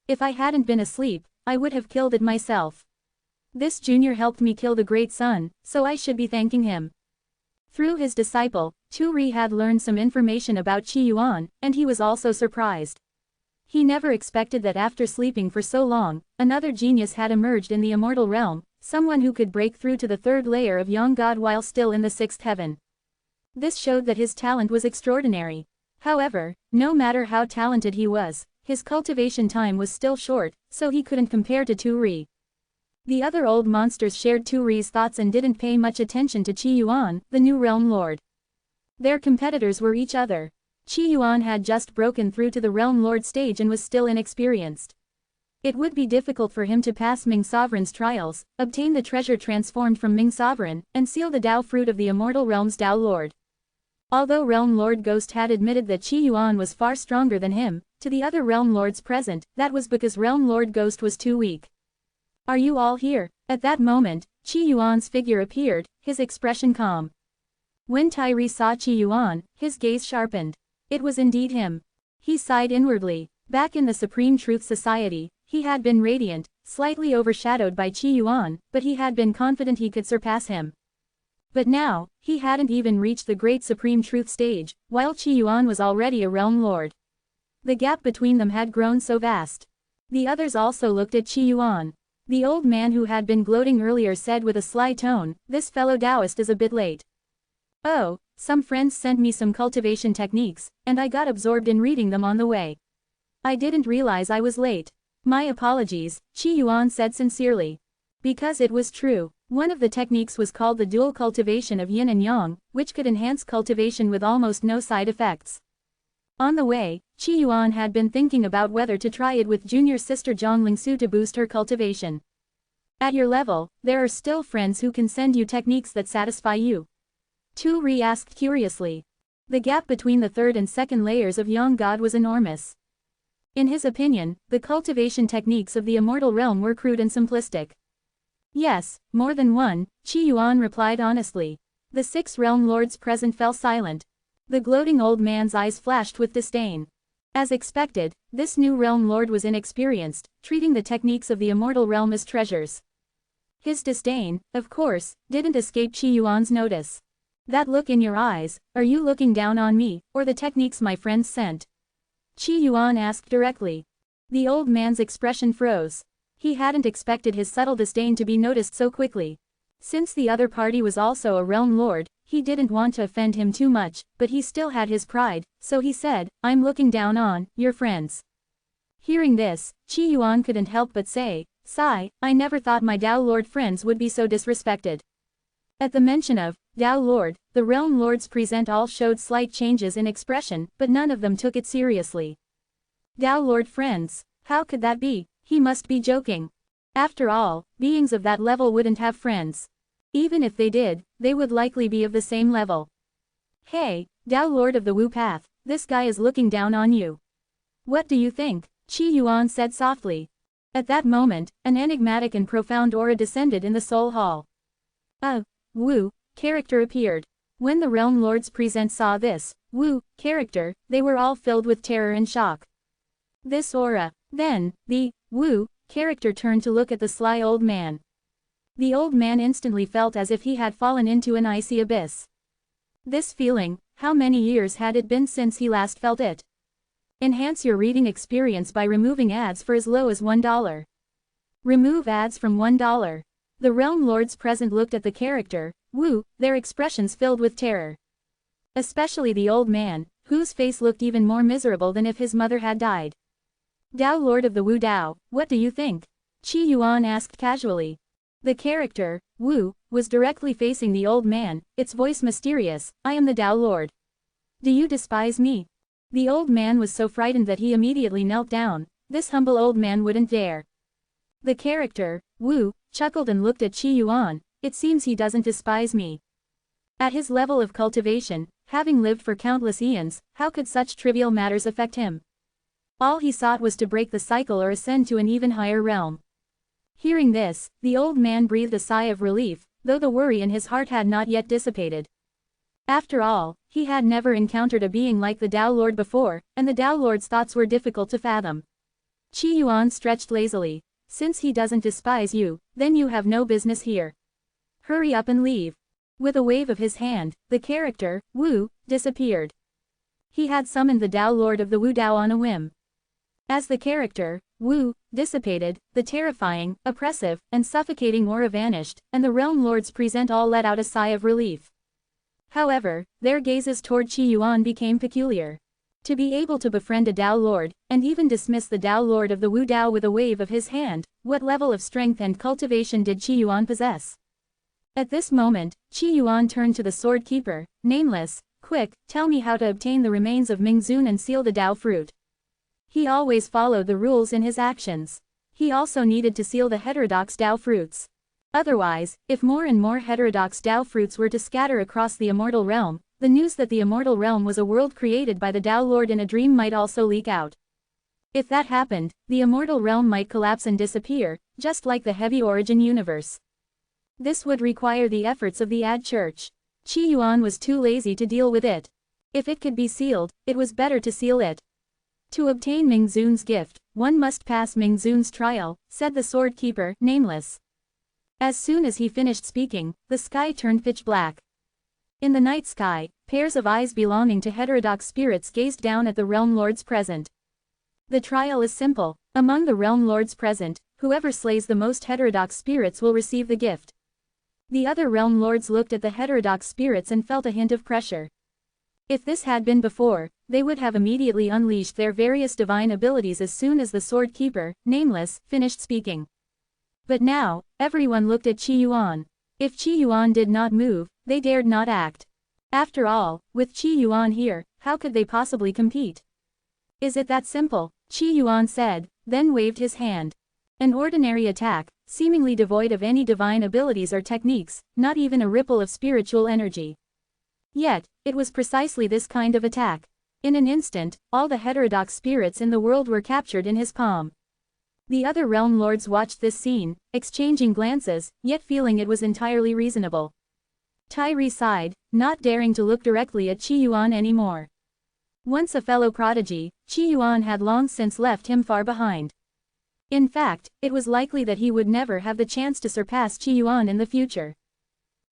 If I hadn't been asleep, I would have killed it myself. This junior helped me kill the Great Sun, so I should be thanking him. Through his disciple, Tu Ri had learned some information about Qi Yuan, and he was also surprised. He never expected that after sleeping for so long, another genius had emerged in the immortal realm, someone who could break through to the third layer of Yang God while still in the sixth heaven. This showed that his talent was extraordinary. However, no matter how talented he was, his cultivation time was still short, so he couldn't compare to Tu Ri. The other old monsters shared Tu Ri's thoughts and didn't pay much attention to Qi Yuan, the new Realm Lord. Their competitors were each other. Qi Yuan had just broken through to the Realm Lord stage and was still inexperienced. It would be difficult for him to pass Ming Sovereign's trials, obtain the treasure transformed from Ming Sovereign, and seal the Dao fruit of the Immortal Realm's Dao Lord. Although Realm Lord Ghost had admitted that Qi Yuan was far stronger than him, to the other Realm Lords present, that was because Realm Lord Ghost was too weak. Are you all here? At that moment, Qi Yuan's figure appeared, his expression calm. When Tai Ri saw Qi Yuan, his gaze sharpened. It was indeed him. He sighed inwardly. Back in the Supreme Truth Society, he had been radiant, slightly overshadowed by Qi Yuan, but he had been confident he could surpass him. But now, he hadn't even reached the Great Supreme Truth stage, while Qi Yuan was already a Realm Lord. The gap between them had grown so vast. The others also looked at Qi Yuan. The old man who had been gloating earlier said with a sly tone, "This fellow Taoist is a bit late." "Oh, some friends sent me some cultivation techniques, and I got absorbed in reading them on the way. I didn't realize I was late. My apologies," Qi Yuan said sincerely. Because it was true. One of the techniques was called the dual cultivation of yin and yang, which could enhance cultivation with almost no side effects. On the way, Qi Yuan had been thinking about whether to try it with junior sister Zhang Lingsu to boost her cultivation. At your level, there are still friends who can send you techniques that satisfy you? Tu Ri asked curiously. The gap between the third and second layers of Yang God was enormous. In his opinion, the cultivation techniques of the immortal realm were crude and simplistic. Yes, more than one, Qi Yuan replied honestly. The 6 realm lords present fell silent. The gloating old man's eyes flashed with disdain. As expected, this new realm lord was inexperienced, treating the techniques of the immortal realm as treasures. His disdain, of course, didn't escape Qi Yuan's notice. That look in your eyes, are you looking down on me, or the techniques my friends sent? Qi Yuan asked directly. The old man's expression froze. He hadn't expected his subtle disdain to be noticed so quickly. Since the other party was also a realm lord, he didn't want to offend him too much, but he still had his pride, so he said, I'm looking down on your friends. Hearing this, Qi Yuan couldn't help but say, sigh, I never thought my Dao Lord friends would be so disrespected. At the mention of Dao Lord, the realm lords present all showed slight changes in expression, but none of them took it seriously. Dao Lord friends? How could that be? He must be joking. After all, beings of that level wouldn't have friends. Even if they did, they would likely be of the same level. Hey, Dao Lord of the Wu Path, this guy is looking down on you. What do you think? Qi Yuan said softly. At that moment, an enigmatic and profound aura descended in the Soul Hall. A Wu character appeared. When the realm lords present saw this Wu character, they were all filled with terror and shock. This aura. Then, the Wu character turned to look at the sly old man. The old man instantly felt as if he had fallen into an icy abyss. This feeling, how many years had it been since he last felt it? Enhance your reading experience by removing ads for as low as $1. Remove ads from $1. The realm lords present looked at the character, Wu, their expressions filled with terror. Especially the old man, whose face looked even more miserable than if his mother had died. Dao Lord of the Wu Dao, what do you think? Qi Yuan asked casually. The character, Wu, was directly facing the old man, its voice mysterious, I am the Dao Lord. Do you despise me? The old man was so frightened that he immediately knelt down. This humble old man wouldn't dare. The character, Wu, chuckled and looked at Qi Yuan, it seems he doesn't despise me. At his level of cultivation, having lived for countless eons, how could such trivial matters affect him? All he sought was to break the cycle or ascend to an even higher realm. Hearing this, the old man breathed a sigh of relief, though the worry in his heart had not yet dissipated. After all, he had never encountered a being like the Dao Lord before, and the Dao Lord's thoughts were difficult to fathom. Qi Yuan stretched lazily. Since he doesn't despise you, then you have no business here. Hurry up and leave. With a wave of his hand, the character, Wu, disappeared. He had summoned the Dao Lord of the Wu Dao on a whim. As the character, Wu, dissipated, the terrifying, oppressive, and suffocating aura vanished, and the realm lords present all let out a sigh of relief. However, their gazes toward Qi Yuan became peculiar. To be able to befriend a Dao Lord, and even dismiss the Dao Lord of the Wu Dao with a wave of his hand, what level of strength and cultivation did Qi Yuan possess? At this moment, Qi Yuan turned to the sword keeper, nameless, quick, tell me how to obtain the remains of Mingzun and seal the Dao fruit. He always followed the rules in his actions. He also needed to seal the heterodox Dao fruits. Otherwise, if more and more heterodox Dao fruits were to scatter across the immortal realm, the news that the immortal realm was a world created by the Dao Lord in a dream might also leak out. If that happened, the immortal realm might collapse and disappear, just like the heavy origin universe. This would require the efforts of the Ad Church. Qi Yuan was too lazy to deal with it. If it could be sealed, it was better to seal it. To obtain Mingzun's gift, one must pass Mingzun's trial, said the sword keeper, nameless. As soon as he finished speaking, the sky turned pitch black. In the night sky, pairs of eyes belonging to heterodox spirits gazed down at the realm lords present. The trial is simple. Among the realm lords present, whoever slays the most heterodox spirits will receive the gift. The other realm lords looked at the heterodox spirits and felt a hint of pressure. If this had been before, they would have immediately unleashed their various divine abilities as soon as the sword keeper, nameless, finished speaking. But now, everyone looked at Qi Yuan. If Qi Yuan did not move, they dared not act. After all, with Qi Yuan here, how could they possibly compete? Is it that simple? Qi Yuan said, then waved his hand. An ordinary attack, seemingly devoid of any divine abilities or techniques, not even a ripple of spiritual energy. Yet, it was precisely this kind of attack. In an instant, all the heterodox spirits in the world were captured in his palm. The other realm lords watched this scene, exchanging glances, yet feeling it was entirely reasonable. Tyree sighed, not daring to look directly at Qi Yuan anymore. Once a fellow prodigy, Qi Yuan had long since left him far behind. In fact, it was likely that he would never have the chance to surpass Qi Yuan in the future.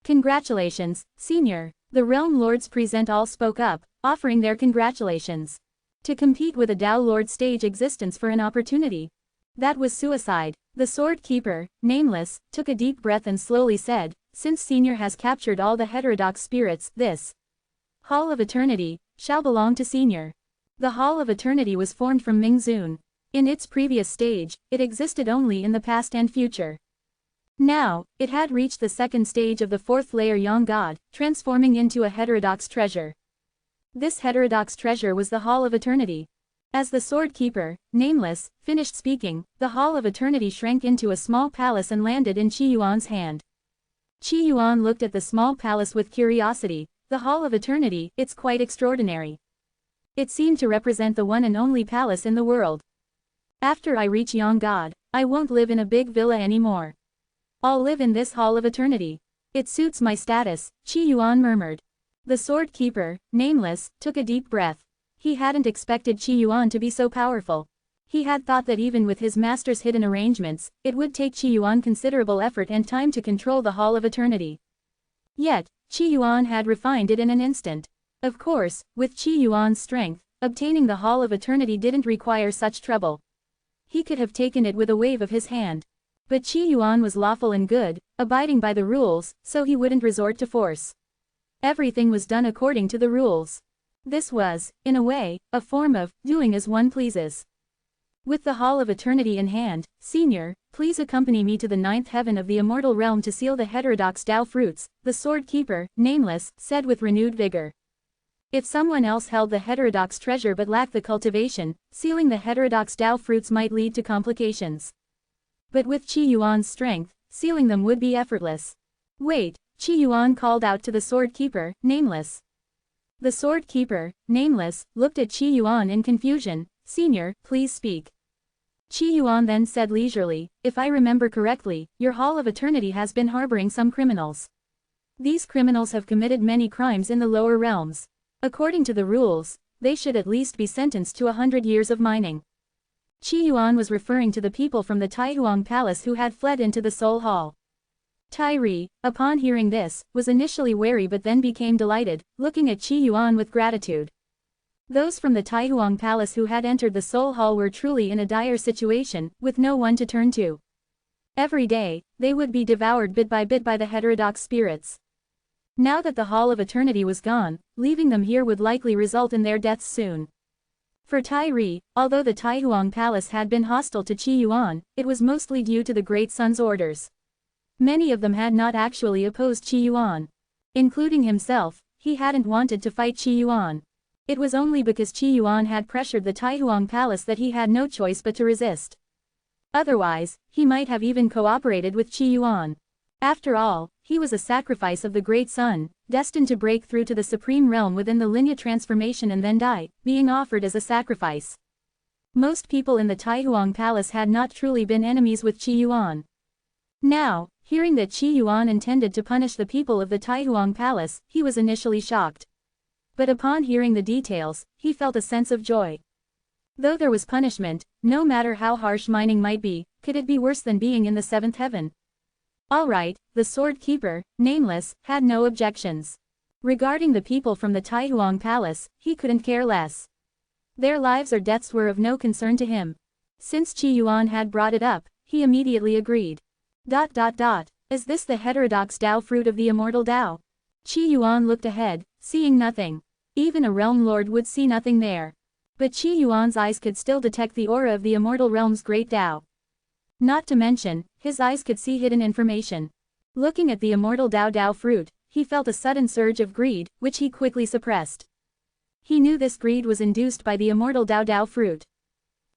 Congratulations, Senior. The realm lords present all spoke up, offering their congratulations. To compete with a Tao Lord stage existence for an opportunity. That was suicide. The sword keeper, nameless, took a deep breath and slowly said, since Senior has captured all the heterodox spirits, this Hall of Eternity shall belong to Senior. The Hall of Eternity was formed from Mingzun. In its previous stage, it existed only in the past and future. Now, it had reached the second stage of the fourth layer Yang God, transforming into a heterodox treasure. This heterodox treasure was the Hall of Eternity. As the sword keeper, nameless, finished speaking, the Hall of Eternity shrank into a small palace and landed in Qi Yuan's hand. Qi Yuan looked at the small palace with curiosity. The Hall of Eternity, it's quite extraordinary. It seemed to represent the one and only palace in the world. After I reach Yang God, I won't live in a big villa anymore. I'll live in this Hall of Eternity. It suits my status, Qi Yuan murmured. The sword keeper, nameless, took a deep breath. He hadn't expected Qi Yuan to be so powerful. He had thought that even with his master's hidden arrangements, it would take Qi Yuan considerable effort and time to control the Hall of Eternity. Yet, Qi Yuan had refined it in an instant. Of course, with Qi Yuan's strength, obtaining the Hall of Eternity didn't require such trouble. He could have taken it with a wave of his hand. But Qi Yuan was lawful and good, abiding by the rules, so he wouldn't resort to force. Everything was done according to the rules. This was, in a way, a form of doing as one pleases. With the Hall of Eternity in hand, Senior, please accompany me to the ninth heaven of the Immortal realm to seal the heterodox Tao fruits, the sword keeper, nameless, said with renewed vigor. If someone else held the heterodox treasure but lacked the cultivation, sealing the heterodox Tao fruits might lead to complications. But with Qi Yuan's strength, sealing them would be effortless. Wait, Qi Yuan called out to the sword keeper, nameless. The sword keeper, nameless, looked at Qi Yuan in confusion. Senior, please speak. Qi Yuan then said leisurely, if I remember correctly, your Hall of Eternity has been harboring some criminals. These criminals have committed many crimes in the lower realms. According to the rules, they should at least be sentenced to 100 years of mining. Qi Yuan was referring to the people from the Taihuang Palace who had fled into the Soul Hall. Tyree, upon hearing this, was initially wary but then became delighted, looking at Qi Yuan with gratitude. Those from the Taihuang Palace who had entered the Soul Hall were truly in a dire situation, with no one to turn to. Every day, they would be devoured bit by the heterodox spirits. Now that the Hall of Eternity was gone, leaving them here would likely result in their deaths soon. For Tyree, although the Taihuang Palace had been hostile to Qi Yuan, it was mostly due to the Great Sun's orders. Many of them had not actually opposed Qi Yuan. Including himself, he hadn't wanted to fight Qi Yuan. It was only because Qi Yuan had pressured the Taihuang Palace that he had no choice but to resist. Otherwise, he might have even cooperated with Qi Yuan. After all, he was a sacrifice of the Great Sun, destined to break through to the supreme realm within the linear transformation and then die, being offered as a sacrifice. Most people in the Taihuang Palace had not truly been enemies with Qi Yuan. Now, hearing that Qi Yuan intended to punish the people of the Taihuang Palace, he was initially shocked. But upon hearing the details, he felt a sense of joy. Though there was punishment, no matter how harsh mining might be, could it be worse than being in the seventh heaven? All right, the sword keeper, nameless, had no objections. Regarding the people from the Taihuang Palace, he couldn't care less. Their lives or deaths were of no concern to him. Since Qi Yuan had brought it up, he immediately agreed. Is this the heterodox Tao fruit of the immortal Tao? Qi Yuan looked ahead, seeing nothing. Even a realm lord would see nothing there. But Qi Yuan's eyes could still detect the aura of the immortal realm's great Tao. Not to mention, his eyes could see hidden information. Looking at the immortal Tao fruit, he felt a sudden surge of greed, which he quickly suppressed. He knew this greed was induced by the immortal Dao fruit.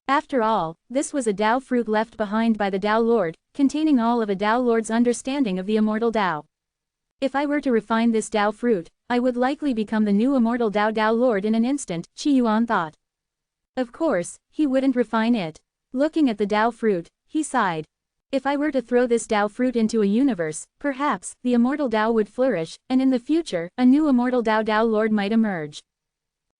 After all, this was a Dao fruit left behind by the Dao Lord, containing all of a Dao Lord's understanding of the immortal Dao. If I were to refine this Dao fruit, I would likely become the new immortal Dao Lord in an instant, Qi Yuan thought. Of course, he wouldn't refine it. Looking at the Dao fruit, he sighed. If I were to throw this Dao fruit into a universe, perhaps, the immortal Dao would flourish, and in the future, a new immortal Dao Lord might emerge.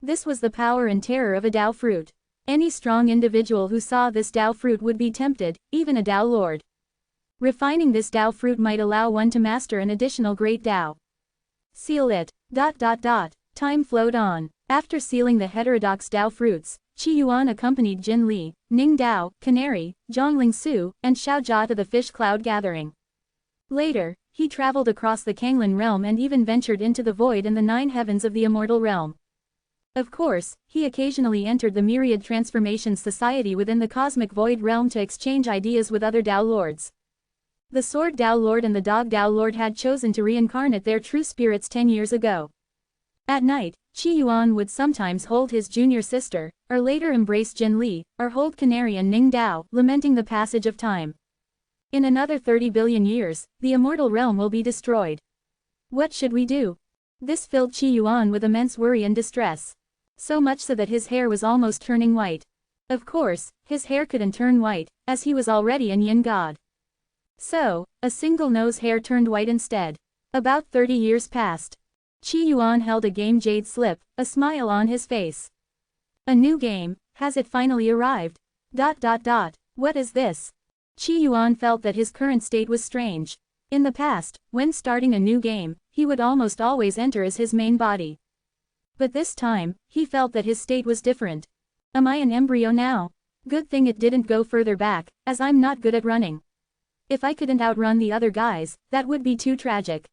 This was the power and terror of a Dao fruit. Any strong individual who saw this Dao fruit would be tempted, even a Dao Lord. Refining this Dao fruit might allow one to master an additional great Dao. Seal it. Time flowed on. After sealing the heterodox Dao fruits, Qi Yuan accompanied Jin Li, Ning Dao, Canary, Zhongling Su, and Xiao Jia to the fish cloud gathering. Later, he traveled across the Kanglan realm and even ventured into the void and the 9 heavens of the immortal realm. Of course, he occasionally entered the Myriad Transformations Society within the Cosmic Void realm to exchange ideas with other Dao Lords. The Sword Dao Lord and the Dog Dao Lord had chosen to reincarnate their true spirits 10 years ago. At night, Qi Yuan would sometimes hold his junior sister, or later embrace Jin Li, or hold Canary and Ning Dao, lamenting the passage of time. In another 30 billion years, the immortal realm will be destroyed. What should we do? This filled Qi Yuan with immense worry and distress. So much so that his hair was almost turning white. Of course, his hair couldn't turn white, as he was already an yin god. So, a single nose hair turned white instead. About 30 years passed. Qi Yuan held a game jade slip, a smile on his face. A new game, has it finally arrived? What is this? Qi Yuan felt that his current state was strange. In the past, when starting a new game, he would almost always enter as his main body. But this time, he felt that his state was different. Am I an embryo now? Good thing it didn't go further back, as I'm not good at running. If I couldn't outrun the other guys, that would be too tragic.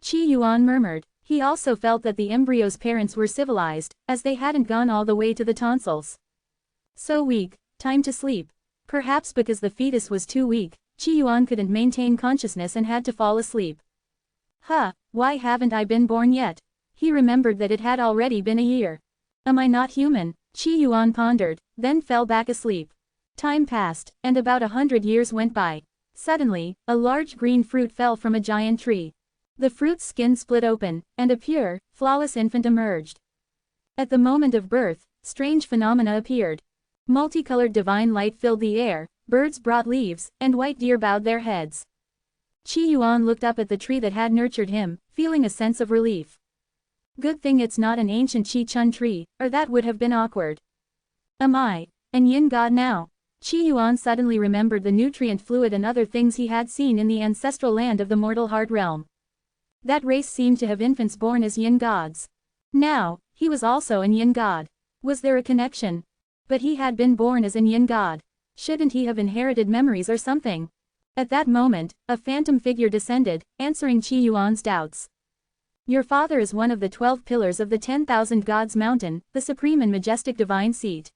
Qi Yuan murmured. He also felt that the embryo's parents were civilized, as they hadn't gone all the way to the tonsils. So weak, time to sleep. Perhaps because the fetus was too weak, Qi Yuan couldn't maintain consciousness and had to fall asleep. Why haven't I been born yet? He remembered that it had already been a year. Am I not human? Qi Yuan pondered, then fell back asleep. Time passed, and about 100 years went by. Suddenly, a large green fruit fell from a giant tree. The fruit's skin split open, and a pure, flawless infant emerged. At the moment of birth, strange phenomena appeared. Multicolored divine light filled the air, birds brought leaves, and white deer bowed their heads. Qi Yuan looked up at the tree that had nurtured him, feeling a sense of relief. Good thing it's not an ancient Qi Chun tree, or that would have been awkward. Am I an yin god now? Qi Yuan suddenly remembered the nutrient fluid and other things he had seen in the ancestral land of the mortal heart realm. That race seemed to have infants born as yin gods. Now, he was also an yin god. Was there a connection? But he had been born as an yin god. Shouldn't he have inherited memories or something? At that moment, a phantom figure descended, answering Qi Yuan's doubts. Your father is one of the 12 pillars of the 10,000 Gods Mountain, the supreme and majestic divine seat.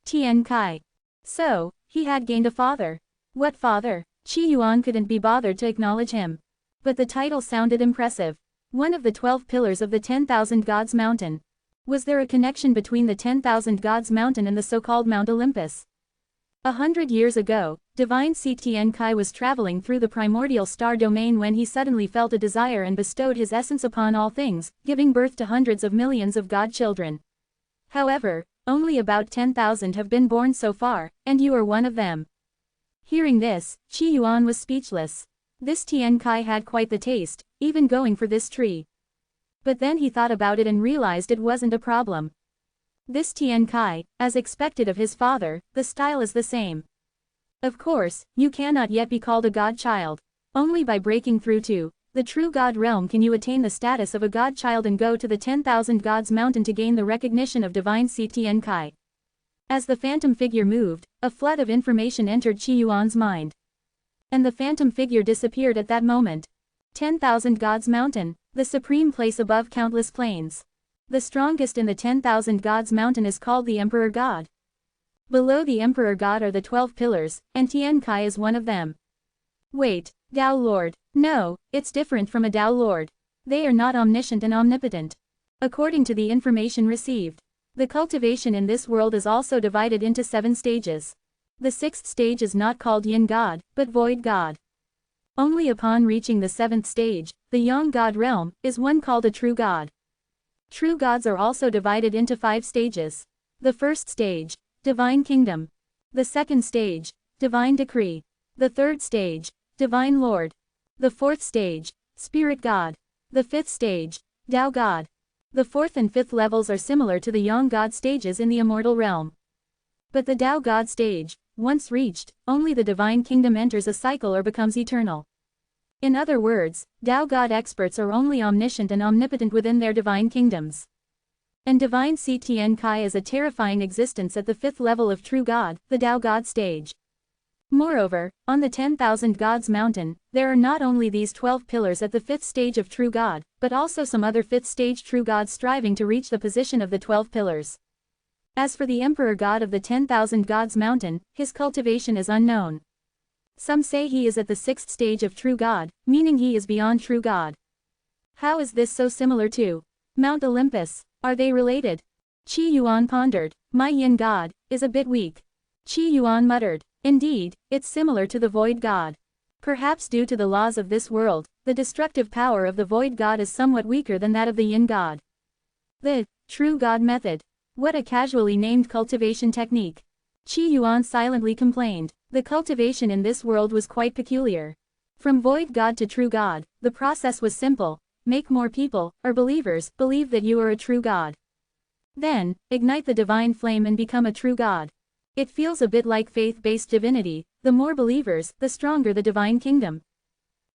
Tian Kai. So, he had gained a father. What father? Qi Yuan couldn't be bothered to acknowledge him. But the title sounded impressive. One of the 12 pillars of the 10,000 Gods Mountain. Was there a connection between the 10,000 Gods Mountain and the so-called Mount Olympus? 100 years ago, Divine Seat Tian Kai was traveling through the primordial star domain when he suddenly felt a desire and bestowed his essence upon all things, giving birth to hundreds of millions of god children. However, only about 10,000 have been born so far, and you are one of them. Hearing this, Qi Yuan was speechless. This Tian Kai had quite the taste, even going for this tree. But then he thought about it and realized it wasn't a problem. This Tian Kai, as expected of his father, the style is the same. Of course, you cannot yet be called a godchild. Only by breaking through to the true god realm can you attain the status of a godchild and go to the 10,000 Gods Mountain to gain the recognition of Divine Seat Tian Kai. As the phantom figure moved, a flood of information entered Qi Yuan's mind. And the phantom figure disappeared at that moment. 10,000 Gods Mountain, the supreme place above countless planes. The strongest in the 10,000 Gods Mountain is called the Emperor God. Below the Emperor God are the 12 pillars, and Tian Kai is one of them. Wait, Dao Lord. No, it's different from a Dao Lord. They are not omniscient and omnipotent. According to the information received, the cultivation in this world is also divided into 7 stages. The 6th stage is not called Yin God, but Void God. Only upon reaching the 7th stage, the Yang God realm, is one called a true God. True gods are also divided into 5 stages. The 1st stage, Divine Kingdom. The 2nd stage, Divine Decree. The 3rd stage, Divine Lord. The 4th stage, Spirit God. The 5th stage, Tao God. The 4th and 5th levels are similar to the Yang God stages in the Immortal realm. But the Tao God stage, once reached, only the Divine Kingdom enters a cycle or becomes eternal. In other words, Tao God experts are only omniscient and omnipotent within their divine kingdoms. And Divine Ctn Kai is a terrifying existence at the 5th level of True God, the Tao God stage. Moreover, on the 10,000 Gods mountain, there are not only these 12 pillars at the 5th stage of True God, but also some other 5th stage True Gods striving to reach the position of the 12 pillars. As for the Emperor God of the 10,000 Gods mountain, his cultivation is unknown. Some say he is at the 6th stage of True God, meaning he is beyond True God. How is this so similar to Mount Olympus? Are they related? Qi Yuan pondered. My Yin God is a bit weak. Qi Yuan muttered. Indeed, it's similar to the Void God. Perhaps due to the laws of this world, the destructive power of the Void God is somewhat weaker than that of the Yin God. The True God method. What a casually named cultivation technique. Qi Yuan silently complained. The cultivation in this world was quite peculiar. From Void God to True God, the process was simple. Make more people, or believers, believe that you are a true God. Then, ignite the divine flame and become a true God. It feels a bit like faith-based divinity. The more believers, the stronger the divine kingdom.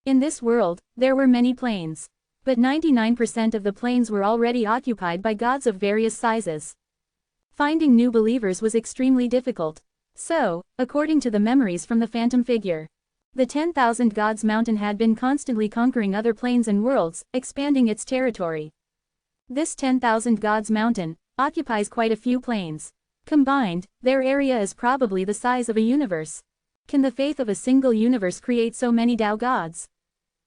In this world, there were many planes. But 99% of the planes were already occupied by gods of various sizes. Finding new believers was extremely difficult. So, according to the memories from the phantom figure, the 10,000 Gods mountain had been constantly conquering other planes and worlds, expanding its territory. This 10,000 Gods mountain occupies quite a few planes. Combined, their area is probably the size of a universe. Can the faith of a single universe create so many Tao gods?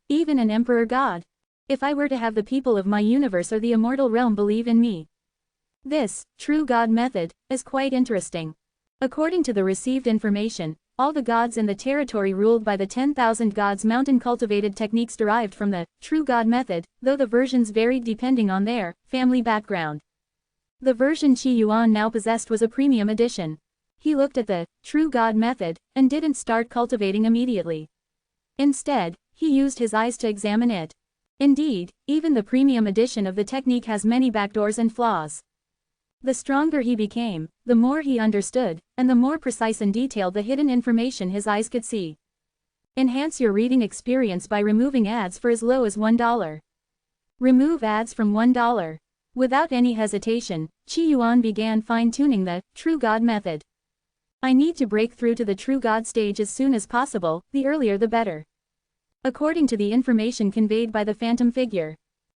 Even an Emperor God? If I were to have the people of my universe or the immortal realm believe in me. This True God method is quite interesting. According to the received information, all the gods in the territory ruled by the 10,000 Gods mountain cultivated techniques derived from the True God method, though the versions varied depending on their family background. The version Qi Yuan now possessed was a premium edition. He looked at the True God method and didn't start cultivating immediately. Instead, he used his eyes to examine it. Indeed, even the premium edition of the technique has many backdoors and flaws. The stronger he became, the more he understood, and the more precise and detailed the hidden information his eyes could see. Enhance your reading experience by removing ads for as low as $1. Remove ads from $1. Without any hesitation, Qi Yuan began fine-tuning the True God method. I need to break through to the True God stage as soon as possible, the earlier the better. According to the information conveyed by the phantom figure,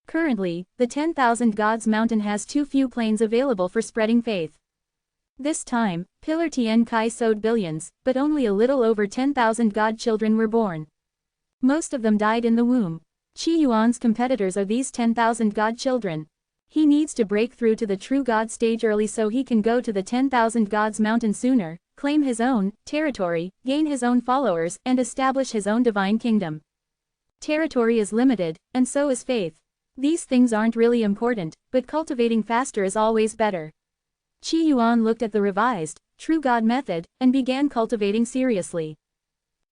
currently, the 10,000 Gods mountain has too few planes available for spreading faith. This time, Pillar Tien Kai sowed billions, but only a little over 10,000 God children were born. Most of them died in the womb. Qi Yuan's competitors are these 10,000 God children. He needs to break through to the True God stage early so he can go to the 10,000 Gods mountain sooner, claim his own territory, gain his own followers, and establish his own divine kingdom. Territory is limited, and so is faith. These things aren't really important, but cultivating faster is always better. Qi Yuan looked at the revised, True God method, and began cultivating seriously.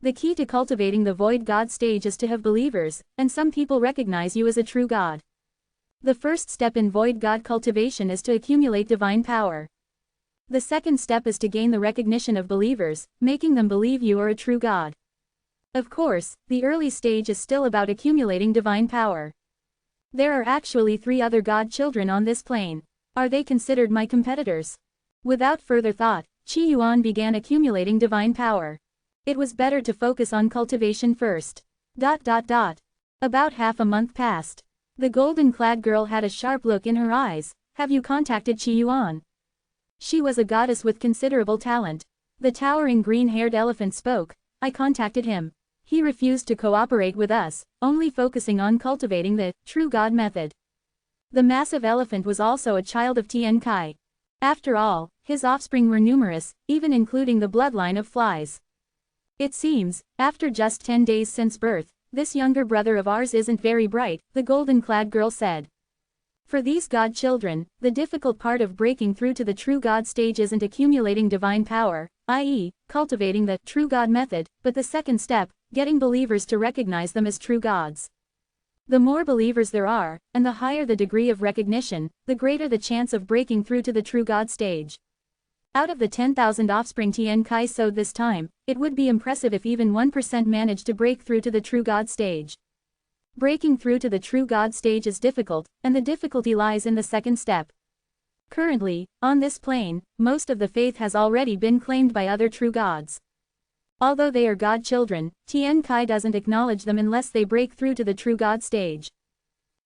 The key to cultivating the Void God stage is to have believers, and some people recognize you as a true God. The first step in Void God cultivation is to accumulate divine power. The second step is to gain the recognition of believers, making them believe you are a true God. Of course, the early stage is still about accumulating divine power. There are actually 3 other God children on this plane. Are they considered my competitors? Without further thought, Qi Yuan began accumulating divine power. It was better to focus on cultivation first. About half a month passed. The golden-clad girl had a sharp look in her eyes. Have you contacted Qi Yuan? She was a goddess with considerable talent. The towering green-haired elephant spoke. I contacted him. He refused to cooperate with us, only focusing on cultivating the True God method. The massive elephant was also a child of Tian Kai. After all, his offspring were numerous, even including the bloodline of flies. It seems, after just 10 days since birth, this younger brother of ours isn't very bright, the golden-clad girl said. For these god children, the difficult part of breaking through to the true god stage isn't accumulating divine power, i.e., cultivating the true god method, but the second step, getting believers to recognize them as true gods. The more believers there are, and the higher the degree of recognition, the greater the chance of breaking through to the true god stage. Out of the 10,000 offspring Tian Kai sowed this time, it would be impressive if even 1% managed to break through to the true god stage. Breaking through to the true god stage is difficult, and the difficulty lies in the second step. Currently, on this plane, most of the faith has already been claimed by other true gods. Although they are god children, Tian Kai doesn't acknowledge them unless they break through to the true god stage.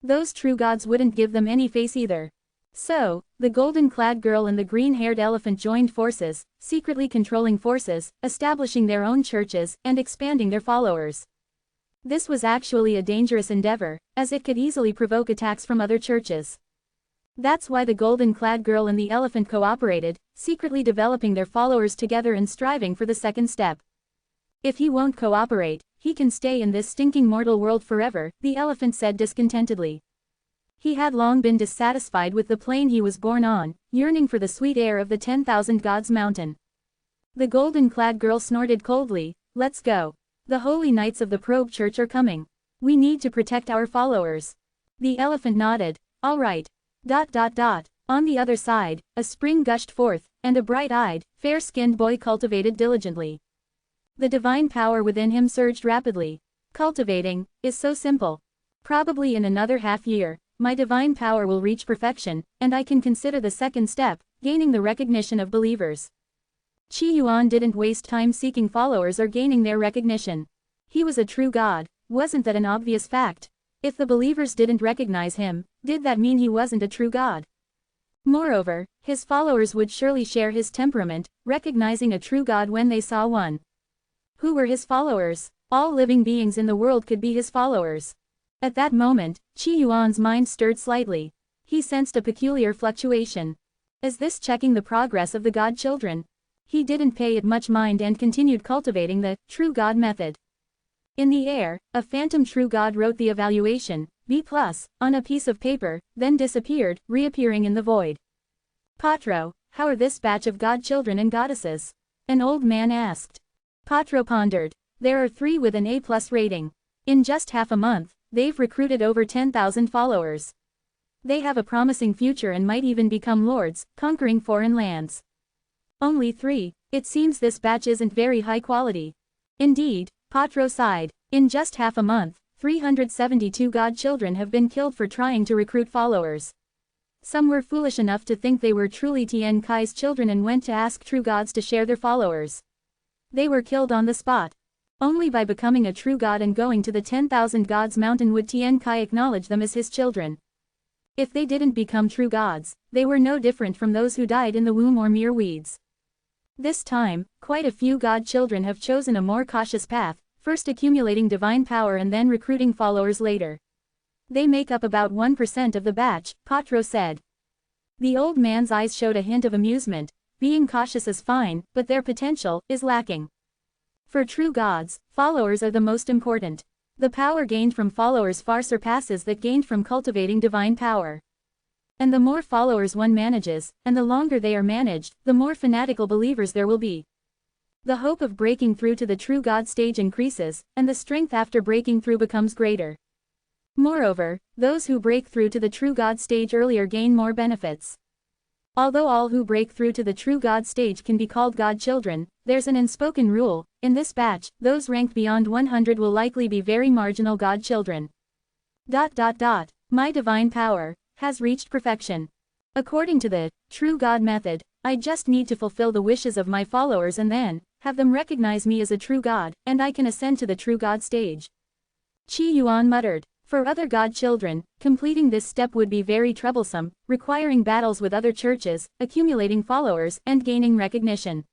Those true gods wouldn't give them any face either. So, the golden-clad girl and the green-haired elephant joined forces, secretly controlling forces, establishing their own churches, and expanding their followers. This was actually a dangerous endeavor, as it could easily provoke attacks from other churches. That's why the golden-clad girl and the elephant cooperated, secretly developing their followers together and striving for the second step. If he won't cooperate, he can stay in this stinking mortal world forever, the elephant said discontentedly. He had long been dissatisfied with the plane he was born on, yearning for the sweet air of the 10,000 Gods mountain. The golden-clad girl snorted coldly, "Let's go. The holy knights of the probe church are coming. We need to protect our followers." The elephant nodded, "All right. ... On the other side, a spring gushed forth, and a bright-eyed, fair-skinned boy cultivated diligently. The divine power within him surged rapidly. Cultivating is so simple. Probably in another half-year, my divine power will reach perfection, and I can consider the second step, gaining the recognition of believers. Qi Yuan didn't waste time seeking followers or gaining their recognition. He was a true god, wasn't that an obvious fact? If the believers didn't recognize him, did that mean he wasn't a true god? Moreover, his followers would surely share his temperament, recognizing a true god when they saw one. Who were his followers? All living beings in the world could be his followers. At that moment, Qi Yuan's mind stirred slightly. He sensed a peculiar fluctuation. Is this checking the progress of the god children? He didn't pay it much mind and continued cultivating the true god method. In the air, a phantom true god wrote the evaluation, B+, on a piece of paper, then disappeared, reappearing in the void. Patro, how are this batch of god children and goddesses? An old man asked. Patro pondered. There are 3 with an A+ rating. In just half a month, they've recruited over 10,000 followers. They have a promising future and might even become lords, conquering foreign lands. Only 3, it seems this batch isn't very high quality. Indeed, Patro sighed. In just half a month, 372 god children have been killed for trying to recruit followers. Some were foolish enough to think they were truly Tian Kai's children and went to ask true gods to share their followers. They were killed on the spot. Only by becoming a true god and going to the 10,000 gods mountain would Tian Kai acknowledge them as his children. If they didn't become true gods, they were no different from those who died in the womb or mere weeds. This time, quite a few god children have chosen a more cautious path, first accumulating divine power and then recruiting followers later. They make up about 1% of the batch, Patro said. The old man's eyes showed a hint of amusement. Being cautious is fine, but their potential is lacking. For true gods, followers are the most important. The power gained from followers far surpasses that gained from cultivating divine power. And the more followers one manages, and the longer they are managed, the more fanatical believers there will be. The hope of breaking through to the true god stage increases, and the strength after breaking through becomes greater. Moreover, those who break through to the true god stage earlier gain more benefits. Although all who break through to the true god stage can be called god children, there's an unspoken rule: in this batch, those ranked beyond 100 will likely be very marginal god children. My divine power has reached perfection. According to the true god method, I just need to fulfill the wishes of my followers and then have them recognize me as a true god, and I can ascend to the true god stage. Qi Yuan muttered. For other god children, completing this step would be very troublesome, requiring battles with other churches, accumulating followers, and gaining recognition.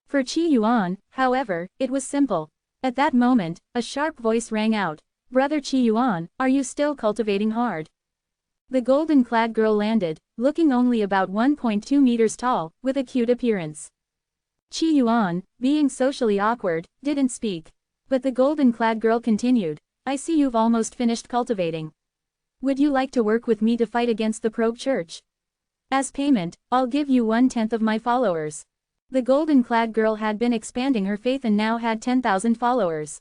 For Qi Yuan, however, it was simple. At that moment, a sharp voice rang out. Brother Qi Yuan, are you still cultivating hard? The golden-clad girl landed, looking only about 1.2 meters tall, with a cute appearance. Qi Yuan, being socially awkward, didn't speak. But the golden-clad girl continued, I see you've almost finished cultivating. Would you like to work with me to fight against the Probe Church? As payment, I'll give you 1/10 of my followers. The golden-clad girl had been expanding her faith and now had 10,000 followers.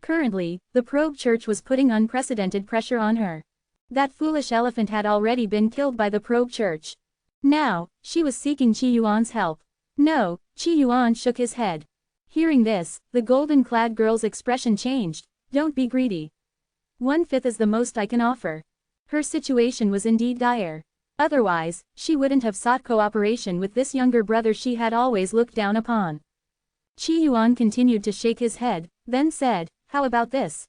Currently, the Probe Church was putting unprecedented pressure on her. That foolish elephant had already been killed by the Probe Church. Now, she was seeking Qi Yuan's help. No, Qi Yuan shook his head. Hearing this, the golden-clad girl's expression changed. Don't be greedy. 1/5 is the most I can offer. Her situation was indeed dire. Otherwise, she wouldn't have sought cooperation with this younger brother she had always looked down upon. Qi Yuan continued to shake his head, then said, how about this?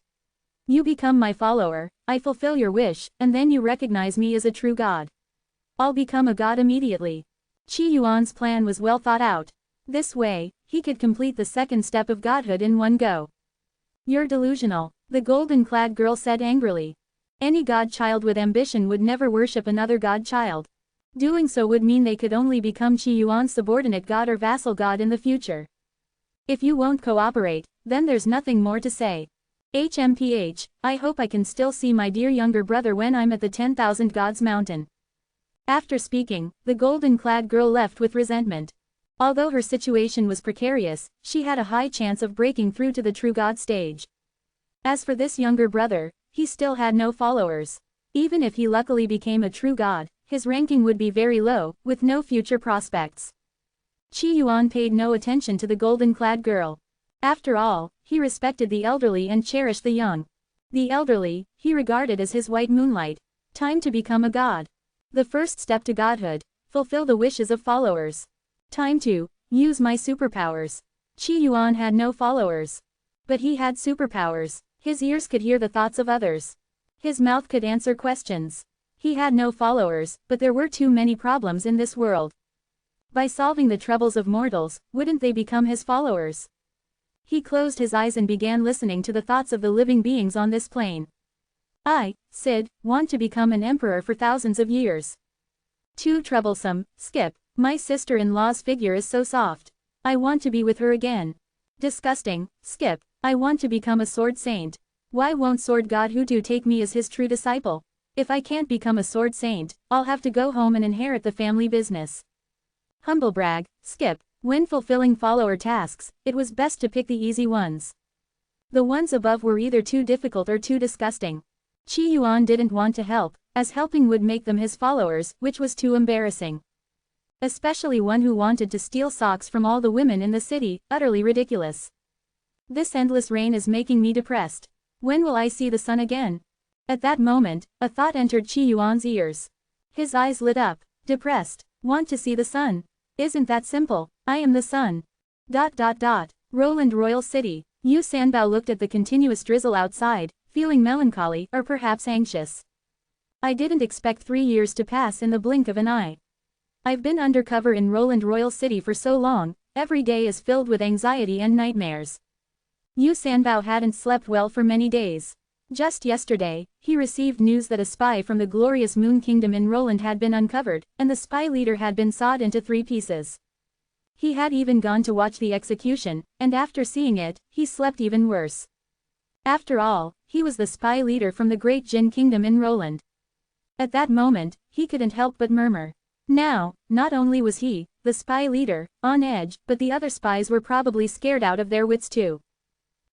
You become my follower, I fulfill your wish, and then you recognize me as a true god. I'll become a god immediately. Qi Yuan's plan was well thought out. This way, he could complete the second step of godhood in one go. You're delusional, the golden-clad girl said angrily. Any godchild with ambition would never worship another godchild. Doing so would mean they could only become Qi Yuan's subordinate god or vassal god in the future. If you won't cooperate, then there's nothing more to say. HMPH, I hope I can still see my dear younger brother when I'm at the 10,000 Gods Mountain. After speaking, the golden-clad girl left with resentment. Although her situation was precarious, she had a high chance of breaking through to the true god stage. As for this younger brother, he still had no followers. Even if he luckily became a true god, his ranking would be very low, with no future prospects. Qi Yuan paid no attention to the golden-clad girl. After all, he respected the elderly and cherished the young. The elderly, he regarded as his white moonlight. Time to become a god. The first step to godhood, fulfill the wishes of followers. Time to use my superpowers. Qi Yuan had no followers. But he had superpowers. His ears could hear the thoughts of others. His mouth could answer questions. He had no followers, but there were too many problems in this world. By solving the troubles of mortals, wouldn't they become his followers? He closed his eyes and began listening to the thoughts of the living beings on this plane. I, Sid, want to become an emperor for thousands of years. Too troublesome, Skip, my sister-in-law's figure is so soft. I want to be with her again. Disgusting, Skip, I want to become a sword saint. Why won't Sword God Hutu take me as his true disciple? If I can't become a sword saint, I'll have to go home and inherit the family business. Humblebrag, Skip, when fulfilling follower tasks, it was best to pick the easy ones. The ones above were either too difficult or too disgusting. Qi Yuan didn't want to help, as helping would make them his followers, which was too embarrassing. Especially one who wanted to steal socks from all the women in the city, utterly ridiculous. This endless rain is making me depressed. When will I see the sun again? At that moment, a thought entered Qi Yuan's ears. His eyes lit up. Depressed. Want to see the sun? Isn't that simple? I am the sun. ... Roland Royal City. Yu Sanbao looked at the continuous drizzle outside, feeling melancholy, or perhaps anxious. I didn't expect 3 years to pass in the blink of an eye. I've been undercover in Roland Royal City for so long, every day is filled with anxiety and nightmares. Yu Sanbao hadn't slept well for many days. Just yesterday, he received news that a spy from the glorious Moon Kingdom in Roland had been uncovered, and the spy leader had been sawed into 3 pieces. He had even gone to watch the execution, and after seeing it, he slept even worse. After all, he was the spy leader from the great Jin Kingdom in Roland. At that moment, he couldn't help but murmur. Now, not only was he, the spy leader, on edge, but the other spies were probably scared out of their wits too.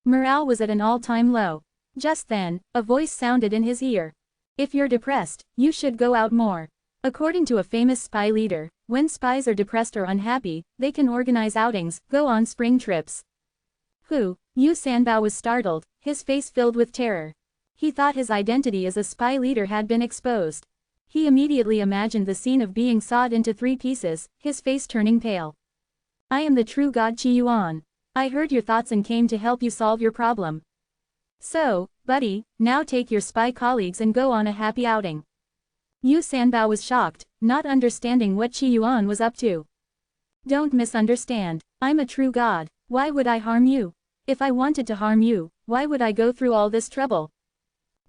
Morale was at an all-time low. Just then, a voice sounded in his ear. If you're depressed, you should go out more. According to a famous spy leader, when spies are depressed or unhappy, they can organize outings, go on spring trips. Who? Yu Sanbao was startled, his face filled with terror. He thought his identity as a spy leader had been exposed. He immediately imagined the scene of being sawed into 3 pieces, his face turning pale. I am the true god Qi Yuan. I heard your thoughts and came to help you solve your problem. So, buddy, now take your spy colleagues and go on a happy outing. Yu Sanbao was shocked, not understanding what Qi Yuan was up to. Don't misunderstand, I'm a true god, why would I harm you? If I wanted to harm you, why would I go through all this trouble?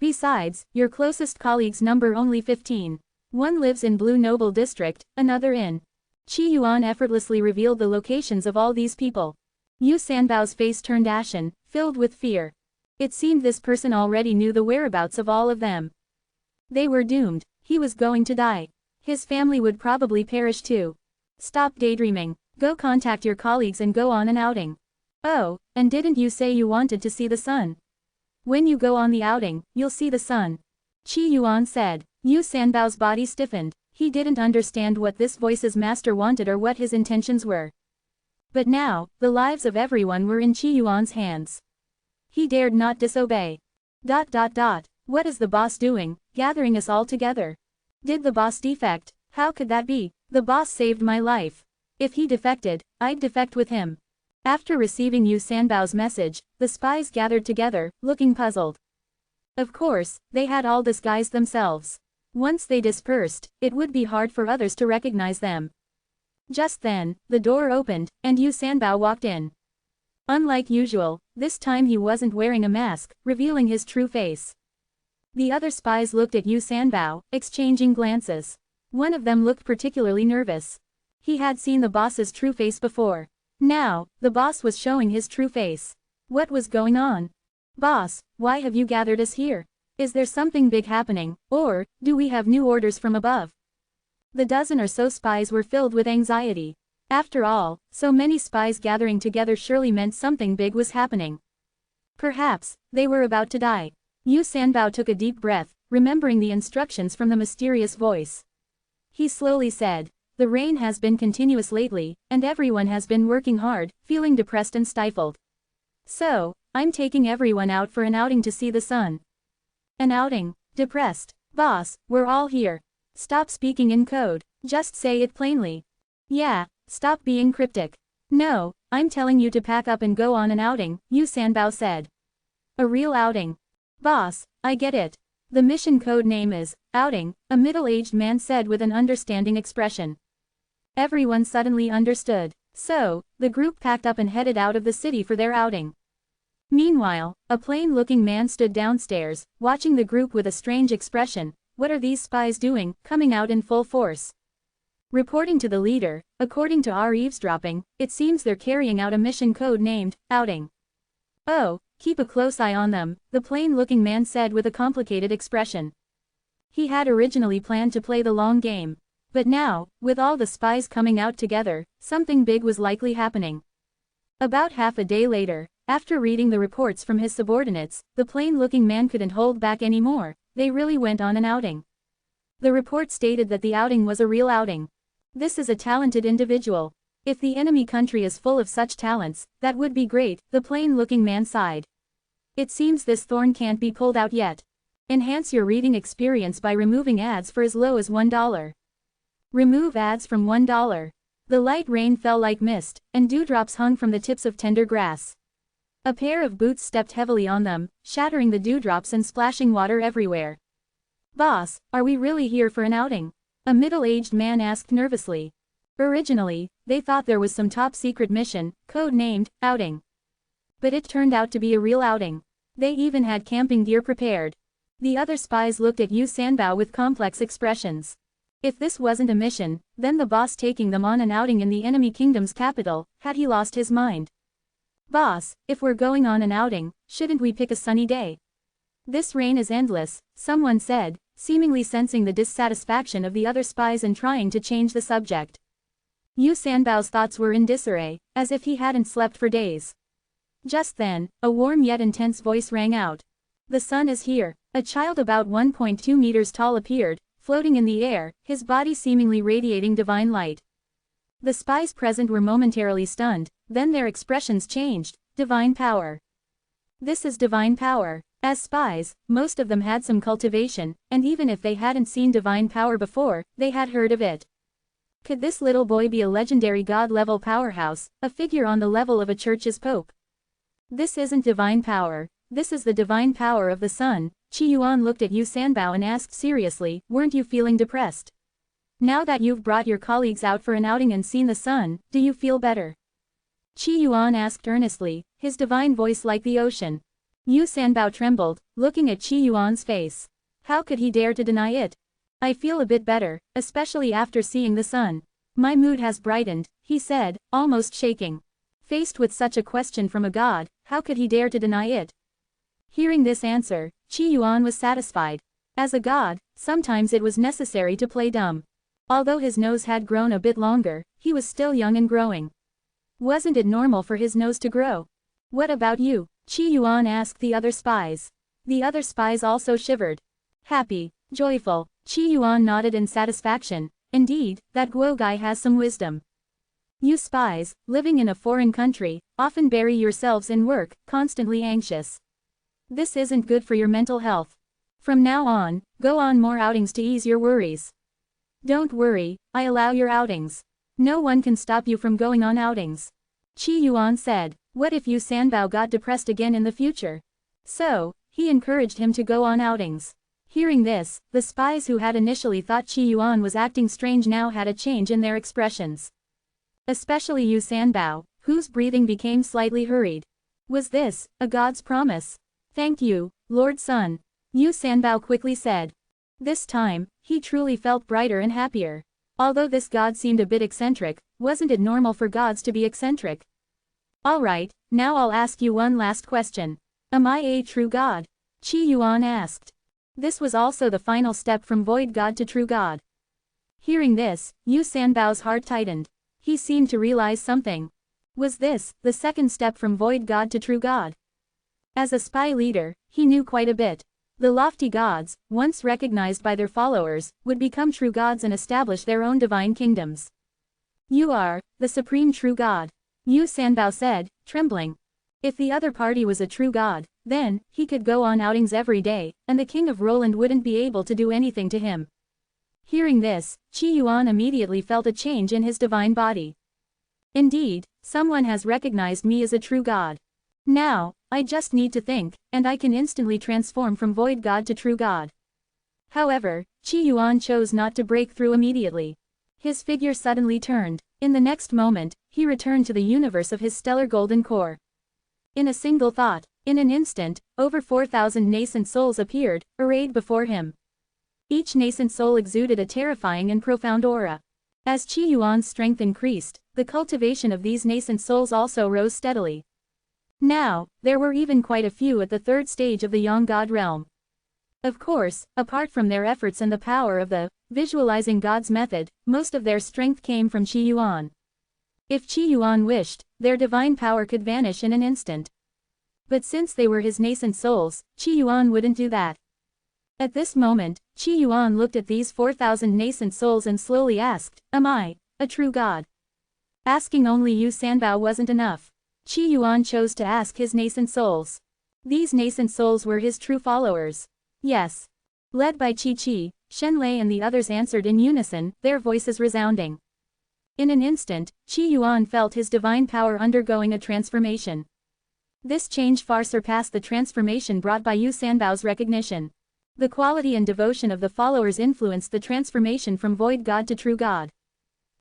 Besides, your closest colleagues number only 15. One lives in Blue Noble District, another in. Qi Yuan effortlessly revealed the locations of all these people. Yu Sanbao's face turned ashen, filled with fear. It seemed this person already knew the whereabouts of all of them. They were doomed. He was going to die. His family would probably perish too. Stop daydreaming. Go contact your colleagues and go on an outing. Oh, and didn't you say you wanted to see the sun? When you go on the outing, you'll see the sun. Qi Yuan said. Yu Sanbao's body stiffened. He didn't understand what this voice's master wanted or what his intentions were. But now, the lives of everyone were in Qi Yuan's hands. He dared not disobey. What is the boss doing, gathering us all together? Did the boss defect? How could that be? The boss saved my life. If he defected, I'd defect with him. After receiving Yu Sanbao's message, the spies gathered together, looking puzzled. Of course, they had all disguised themselves. Once they dispersed, it would be hard for others to recognize them. Just then, the door opened, and Yu Sanbao walked in. Unlike usual, this time he wasn't wearing a mask, revealing his true face. The other spies looked at Yu Sanbao, exchanging glances. One of them looked particularly nervous. He had seen the boss's true face before. Now, the boss was showing his true face. What was going on? Boss, why have you gathered us here? Is there something big happening, or do we have new orders from above? The dozen or so spies were filled with anxiety. After all, so many spies gathering together surely meant something big was happening. Perhaps, they were about to die. Yu Sanbao took a deep breath, remembering the instructions from the mysterious voice. He slowly said, "The rain has been continuous lately, and everyone has been working hard, feeling depressed and stifled. So, I'm taking everyone out for an outing to see the sun." An outing? Depressed? Boss, we're all here. Stop speaking in code. Just say it plainly. Yeah, stop being cryptic. No, I'm telling you to pack up and go on an outing, Yu Sanbao said. A real outing. Boss, I get it. The mission code name is Outing, a middle-aged man said with an understanding expression. Everyone suddenly understood. So, the group packed up and headed out of the city for their outing. Meanwhile, a plain-looking man stood downstairs, watching the group with a strange expression. What are these spies doing, coming out in full force? Reporting to the leader, according to our eavesdropping, it seems they're carrying out a mission code named Outing. Oh, keep a close eye on them, the plain-looking man said with a complicated expression. He had originally planned to play the long game. But now, with all the spies coming out together, something big was likely happening. About half a day later, after reading the reports from his subordinates, the plain-looking man couldn't hold back anymore. They really went on an outing. The report stated that the outing was a real outing. This is a talented individual. If the enemy country is full of such talents, that would be great, the plain-looking man sighed. It seems this thorn can't be pulled out yet. Enhance your reading experience by removing ads for as low as $1. Remove ads from $1. The light rain fell like mist, and dewdrops hung from the tips of tender grass. A pair of boots stepped heavily on them, shattering the dewdrops and splashing water everywhere. Boss, are we really here for an outing? A middle-aged man asked nervously. Originally, they thought there was some top-secret mission, code-named Outing. But it turned out to be a real outing. They even had camping gear prepared. The other spies looked at Yu Sanbao with complex expressions. If this wasn't a mission, then the boss taking them on an outing in the enemy kingdom's capital, had he lost his mind? Boss, if we're going on an outing, shouldn't we pick a sunny day? This rain is endless, someone said, seemingly sensing the dissatisfaction of the other spies and trying to change the subject. Yu Sanbao's thoughts were in disarray, as if he hadn't slept for days. Just then, a warm yet intense voice rang out. The sun is here. A child about 1.2 meters tall appeared, floating in the air, his body seemingly radiating divine light. The spies present were momentarily stunned, then their expressions changed. Divine power. This is divine power. As spies, most of them had some cultivation, and even if they hadn't seen divine power before, they had heard of it. Could this little boy be a legendary god-level powerhouse, a figure on the level of a church's pope? This isn't divine power. This is the divine power of the sun. Qi Yuan looked at Yu Sanbao and asked seriously, weren't you feeling depressed? Now that you've brought your colleagues out for an outing and seen the sun, do you feel better? Qi Yuan asked earnestly, his divine voice like the ocean. Yu Sanbao trembled, looking at Qi Yuan's face. How could he dare to deny it? I feel a bit better, especially after seeing the sun. My mood has brightened, he said, almost shaking. Faced with such a question from a god, how could he dare to deny it? Hearing this answer, Qi Yuan was satisfied. As a god, sometimes it was necessary to play dumb. Although his nose had grown a bit longer, he was still young and growing. Wasn't it normal for his nose to grow? What about you? Qi Yuan asked the other spies. The other spies also shivered. Happy, joyful, Qi Yuan nodded in satisfaction. Indeed, that Guo guy has some wisdom. You spies, living in a foreign country, often bury yourselves in work, constantly anxious. This isn't good for your mental health. From now on, go on more outings to ease your worries. Don't worry, I allow your outings. No one can stop you from going on outings. Qi Yuan said, what if Yu Sanbao got depressed again in the future? So, he encouraged him to go on outings. Hearing this, the spies who had initially thought Qi Yuan was acting strange now had a change in their expressions. Especially Yu Sanbao, whose breathing became slightly hurried. Was this a god's promise? Thank you, Lord Sun. Yu Sanbao quickly said. This time, he truly felt brighter and happier. Although this god seemed a bit eccentric, wasn't it normal for gods to be eccentric? Alright, now I'll ask you one last question. Am I a true god? Qi Yuan asked. This was also the final step from void god to true god. Hearing this, Yu Sanbao's heart tightened. He seemed to realize something. Was this the second step from void god to true god? As a spy leader, he knew quite a bit. The lofty gods, once recognized by their followers, would become true gods and establish their own divine kingdoms. You are the supreme true god, Yu Sanbao said, trembling. If the other party was a true god, then he could go on outings every day, and the king of Roland wouldn't be able to do anything to him. Hearing this, Qi Yuan immediately felt a change in his divine body. Indeed, someone has recognized me as a true god. Now, I just need to think, and I can instantly transform from void god to true god. However, Qi Yuan chose not to break through immediately. His figure suddenly turned. In the next moment, he returned to the universe of his stellar golden core. In a single thought, in an instant, over 4,000 nascent souls appeared, arrayed before him. Each nascent soul exuded a terrifying and profound aura. As Qi Yuan's strength increased, the cultivation of these nascent souls also rose steadily. Now, there were even quite a few at the third stage of the Yang God realm. Of course, apart from their efforts and the power of the visualizing gods method, most of their strength came from Qi Yuan. If Qi Yuan wished, their divine power could vanish in an instant. But since they were his nascent souls, Qi Yuan wouldn't do that. At this moment, Qi Yuan looked at these 4,000 nascent souls and slowly asked, am I a true god? Asking only Yu Sanbao wasn't enough. Qi Yuan chose to ask his nascent souls. These nascent souls were his true followers. Yes. Led by Qi, Shenlei and the others answered in unison, their voices resounding. In an instant, Qi Yuan felt his divine power undergoing a transformation. This change far surpassed the transformation brought by Yu Sanbao's recognition. The quality and devotion of the followers influenced the transformation from void god to true god.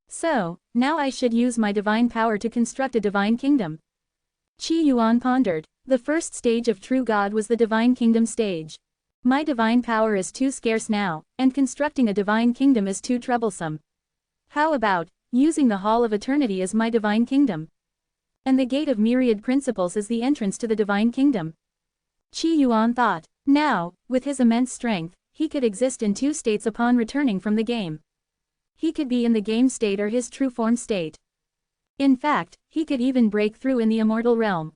So, now I should use my divine power to construct a divine kingdom. Qi Yuan pondered. The first stage of true god was the divine kingdom stage. My divine power is too scarce now, and constructing a divine kingdom is too troublesome. How about using the Hall of Eternity as my divine kingdom? And the Gate of Myriad Principles is the entrance to the divine kingdom. Qi Yuan thought. Now, with his immense strength, he could exist in two states upon returning from the game. He could be in the game state or his true form state. In fact, he could even break through in the immortal realm.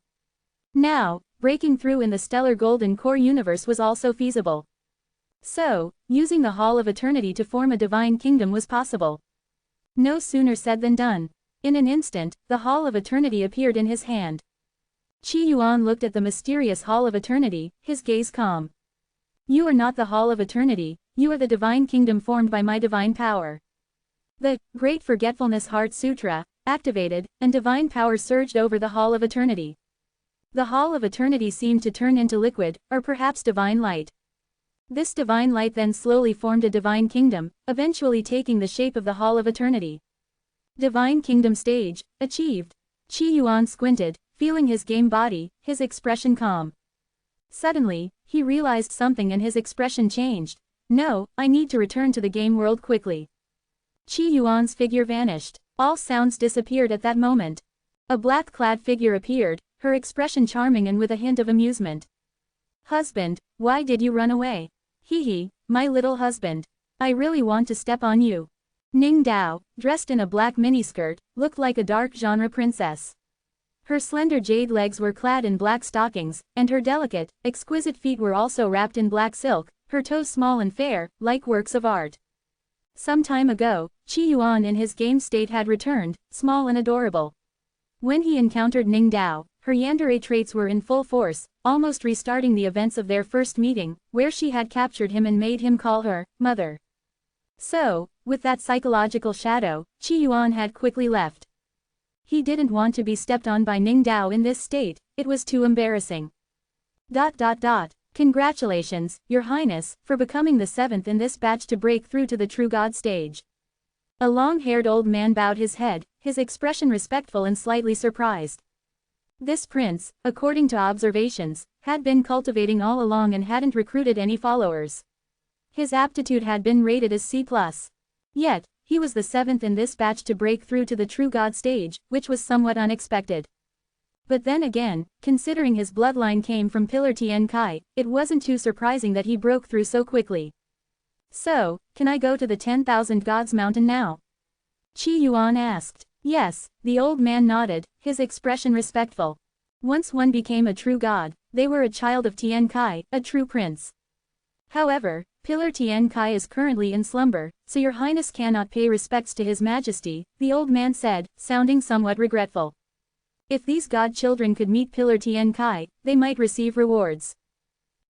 Now, breaking through in the stellar golden core universe was also feasible. So, using the Hall of Eternity to form a divine kingdom was possible. No sooner said than done. In an instant, the Hall of Eternity appeared in his hand. Qi Yuan looked at the mysterious Hall of Eternity, his gaze calm. You are not the Hall of Eternity, you are the divine kingdom formed by my divine power. The Great Forgetfulness Heart Sutra activated, and divine power surged over the Hall of Eternity. The Hall of Eternity seemed to turn into liquid, or perhaps divine light. This divine light then slowly formed a divine kingdom, eventually taking the shape of the Hall of Eternity. Divine Kingdom stage achieved. Qi Yuan squinted, feeling his game body, his expression calm. Suddenly, he realized something and his expression changed. No, I need to return to the game world quickly. Qi Yuan's figure vanished. All sounds disappeared at that moment. A black-clad figure appeared, her expression charming and with a hint of amusement. Husband, why did you run away? Hee, my little husband. I really want to step on you. Ning Dao, dressed in a black miniskirt, looked like a dark genre princess. Her slender jade legs were clad in black stockings, and her delicate, exquisite feet were also wrapped in black silk, her toes small and fair, like works of art. Some time ago, Qi Yuan in his game state had returned, small and adorable. When he encountered Ning Dao, her yandere traits were in full force, almost restarting the events of their first meeting, where she had captured him and made him call her mother. So, with that psychological shadow, Qi Yuan had quickly left. He didn't want to be stepped on by Ning Dao in this state, it was too embarrassing. Congratulations, Your Highness, for becoming the 7th in this batch to break through to the true God stage. A long-haired old man bowed his head, his expression respectful and slightly surprised. This prince, according to observations, had been cultivating all along and hadn't recruited any followers. His aptitude had been rated as C+. Yet, he was the 7th in this batch to break through to the true God stage, which was somewhat unexpected. But then again, considering his bloodline came from Pillar Tian Kai, it wasn't too surprising that he broke through so quickly. So, can I go to the 10,000 Gods Mountain now? Qi Yuan asked. Yes, the old man nodded, his expression respectful. Once one became a true god, they were a child of Tian Kai, a true prince. However, Pillar Tian Kai is currently in slumber, so Your Highness cannot pay respects to His Majesty, the old man said, sounding somewhat regretful. If these god children could meet Pillar Tian Kai, they might receive rewards.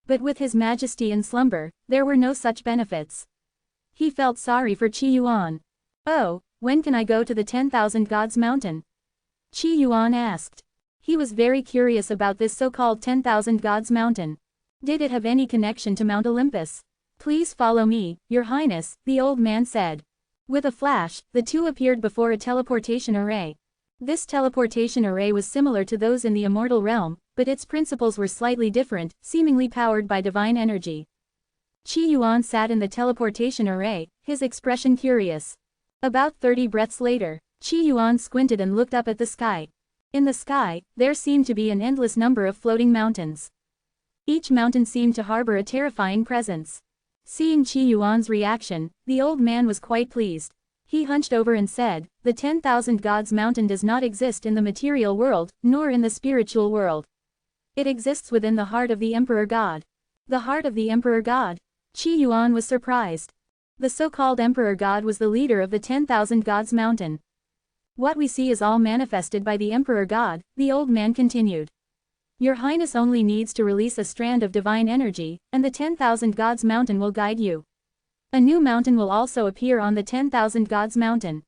But with His Majesty in slumber, there were no such benefits. He felt sorry for Qi Yuan. Oh, when can I go to the 10,000 Gods Mountain? Qi Yuan asked. He was very curious about this so-called 10,000 Gods Mountain. Did it have any connection to Mount Olympus? Please follow me, Your Highness, the old man said. With a flash, the two appeared before a teleportation array. This teleportation array was similar to those in the Immortal realm, but its principles were slightly different, seemingly powered by divine energy. Qi Yuan sat in the teleportation array, his expression curious. About 30 breaths later, Qi Yuan squinted and looked up at the sky. In the sky, there seemed to be an endless number of floating mountains. Each mountain seemed to harbor a terrifying presence. Seeing Qi Yuan's reaction, the old man was quite pleased. He hunched over and said, the 10,000 Gods Mountain does not exist in the material world, nor in the spiritual world. It exists within the heart of the Emperor God. The heart of the Emperor God? Qi Yuan was surprised. The so-called Emperor God was the leader of the 10,000 Gods Mountain. What we see is all manifested by the Emperor God, the old man continued. Your Highness only needs to release a strand of divine energy, and the 10,000 Gods Mountain will guide you. A new mountain will also appear on the 10,000 Gods Mountain.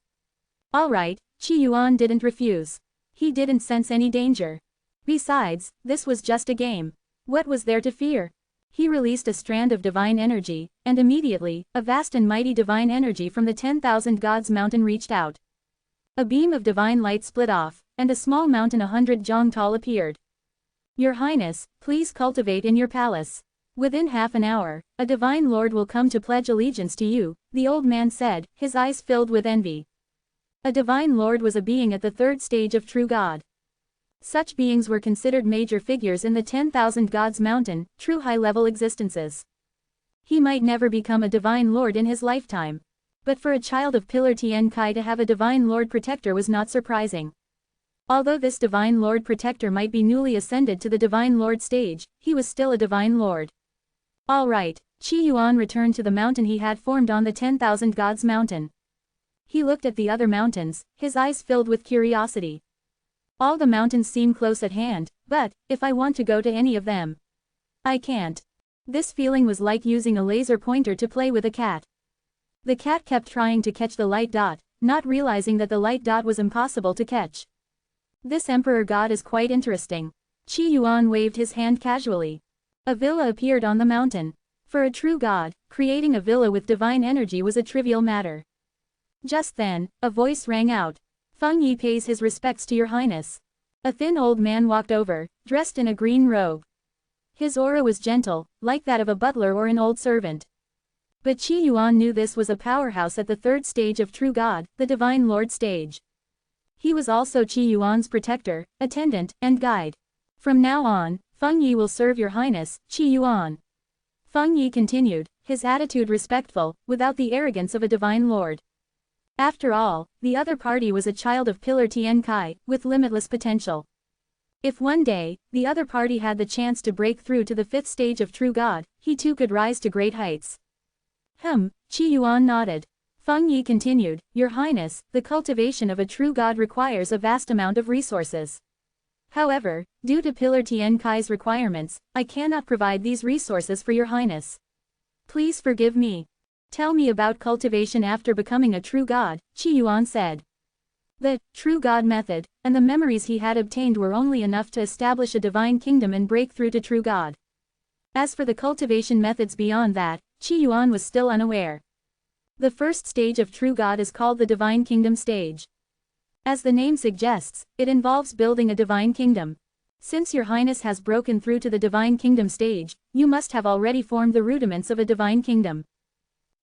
Alright, Qi Yuan didn't refuse. He didn't sense any danger. Besides, this was just a game. What was there to fear? He released a strand of divine energy, and immediately, a vast and mighty divine energy from the 10,000 Gods Mountain reached out. A beam of divine light split off, and a small mountain 100 jong tall appeared. Your Highness, please cultivate in your palace. Within half an hour, a divine lord will come to pledge allegiance to you, the old man said, his eyes filled with envy. A divine lord was a being at the 3rd stage of true God. Such beings were considered major figures in the 10,000 Gods Mountain, true high-level existences. He might never become a divine lord in his lifetime. But for a child of Pillar Tian Kai to have a divine lord protector was not surprising. Although this divine lord protector might be newly ascended to the divine lord stage, he was still a divine lord. Alright, Qi Yuan returned to the mountain he had formed on the 10,000 Gods Mountain. He looked at the other mountains, his eyes filled with curiosity. All the mountains seem close at hand, but, if I want to go to any of them, I can't. This feeling was like using a laser pointer to play with a cat. The cat kept trying to catch the light dot, not realizing that the light dot was impossible to catch. This Emperor God is quite interesting. Qi Yuan waved his hand casually. A villa appeared on the mountain. For a true god, creating a villa with divine energy was a trivial matter. Just then, a voice rang out. Feng Yi pays his respects to Your Highness. A thin old man walked over, dressed in a green robe. His aura was gentle, like that of a butler or an old servant. But Qi Yuan knew this was a powerhouse at the third stage of True God, the Divine Lord stage. He was also Qi Yuan's protector, attendant, and guide. From now on, Feng Yi will serve your highness, Qi Yuan. Feng Yi continued, his attitude respectful, without the arrogance of a divine lord. After all, the other party was a child of Pillar Tian Kai, with limitless potential. If one day, the other party had the chance to break through to the fifth stage of True God, he too could rise to great heights. Qi Yuan nodded. Feng Yi continued, Your Highness, the cultivation of a true God requires a vast amount of resources. However, due to Pillar Tian Kai's requirements, I cannot provide these resources for Your Highness. Please forgive me. Tell me about cultivation after becoming a true God, Qi Yuan said. The true God method, and the memories he had obtained were only enough to establish a divine kingdom and break through to true God. As for the cultivation methods beyond that, Qi Yuan was still unaware. The first stage of True God is called the Divine Kingdom stage. As the name suggests, it involves building a divine kingdom. Since Your Highness has broken through to the Divine Kingdom stage, you must have already formed the rudiments of a divine kingdom.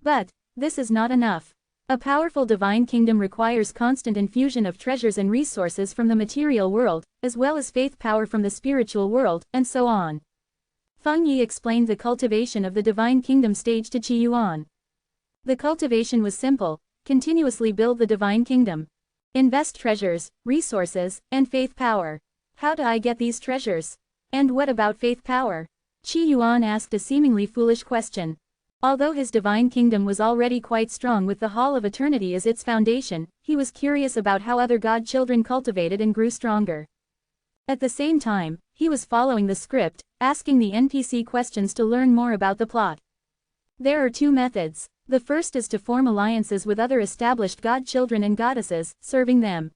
But this is not enough. A powerful divine kingdom requires constant infusion of treasures and resources from the material world, as well as faith power from the spiritual world, and so on. Feng Yi explained the cultivation of the Divine Kingdom stage to Qi Yuan. The cultivation was simple: continuously build the Divine Kingdom. Invest treasures, resources, and faith power. How do I get these treasures? And what about faith power? Qi Yuan asked a seemingly foolish question. Although his Divine Kingdom was already quite strong with the Hall of Eternity as its foundation, he was curious about how other God children cultivated and grew stronger. At the same time, he was following the script, asking the NPC questions to learn more about the plot. There are two methods. The first is to form alliances with other established god children and goddesses, serving them.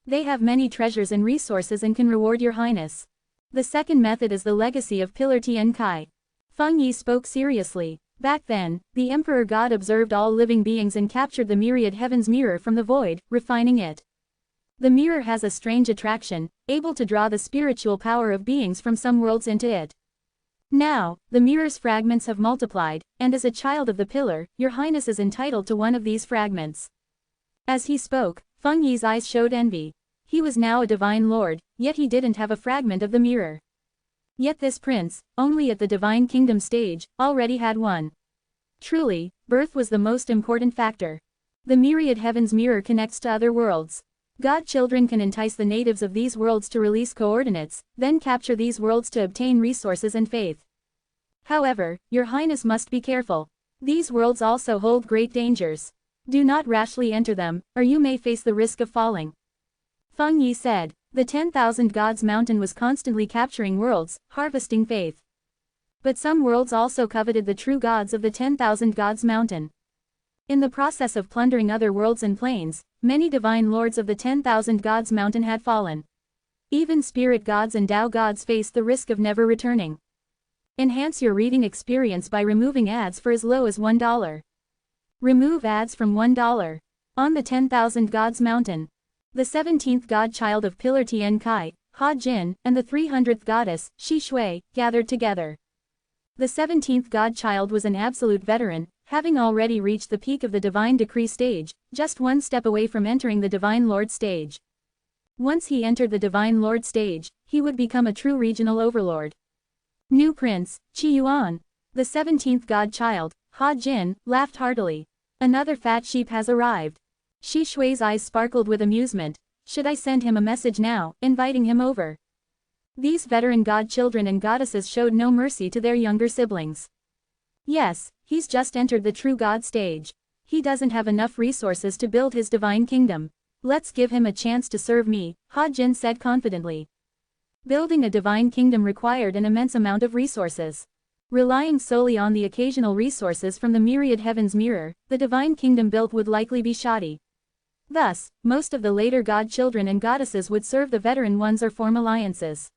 They have many treasures and resources and can reward Your Highness. The second method is the legacy of Pillar Tian Kai. Feng Yi spoke seriously. Back then, the Emperor God observed all living beings and captured the myriad heaven's mirror from the void, refining it. The mirror has a strange attraction, able to draw the spiritual power of beings from some worlds into it. Now, the mirror's fragments have multiplied, and as a child of the pillar, Your Highness is entitled to one of these fragments. As he spoke, Feng Yi's eyes showed envy. He was now a divine lord, yet he didn't have a fragment of the mirror. Yet this prince, only at the Divine Kingdom stage, already had one. Truly, birth was the most important factor. The myriad heavens mirror connects to other worlds. God children can entice the natives of these worlds to release coordinates, then capture these worlds to obtain resources and faith. However, Your Highness must be careful. These worlds also hold great dangers. Do not rashly enter them, or you may face the risk of falling. Feng Yi said. The 10,000 Gods Mountain was constantly capturing worlds, harvesting faith. But some worlds also coveted the true gods of the 10,000 Gods Mountain. In the process of plundering other worlds and planes, many divine lords of the 10,000 Gods Mountain had fallen. Even spirit gods and Tao gods faced the risk of never returning. Enhance your reading experience by removing ads for as low as $1. Remove ads from $1. On the 10,000 Gods Mountain. The 17th godchild of Pillar Tian Kai, Ha Jin, and the 300th goddess, Shi Shui, gathered together. The 17th godchild was an absolute veteran, having already reached the peak of the Divine Decree stage, just one step away from entering the Divine Lord stage. Once he entered the Divine Lord stage, he would become a true regional overlord. New Prince, Qi Yuan. The 17th godchild, Ha Jin, laughed heartily. Another fat sheep has arrived. Shi Shui's eyes sparkled with amusement. Should I send him a message now, inviting him over? These veteran god children and goddesses showed no mercy to their younger siblings. Yes, he's just entered the true god stage. He doesn't have enough resources to build his divine kingdom. Let's give him a chance to serve me, Ha Jin said confidently. Building a divine kingdom required an immense amount of resources. Relying solely on the occasional resources from the myriad heavens mirror, the divine kingdom built would likely be shoddy. Thus, most of the later god children and goddesses would serve the veteran ones or form alliances.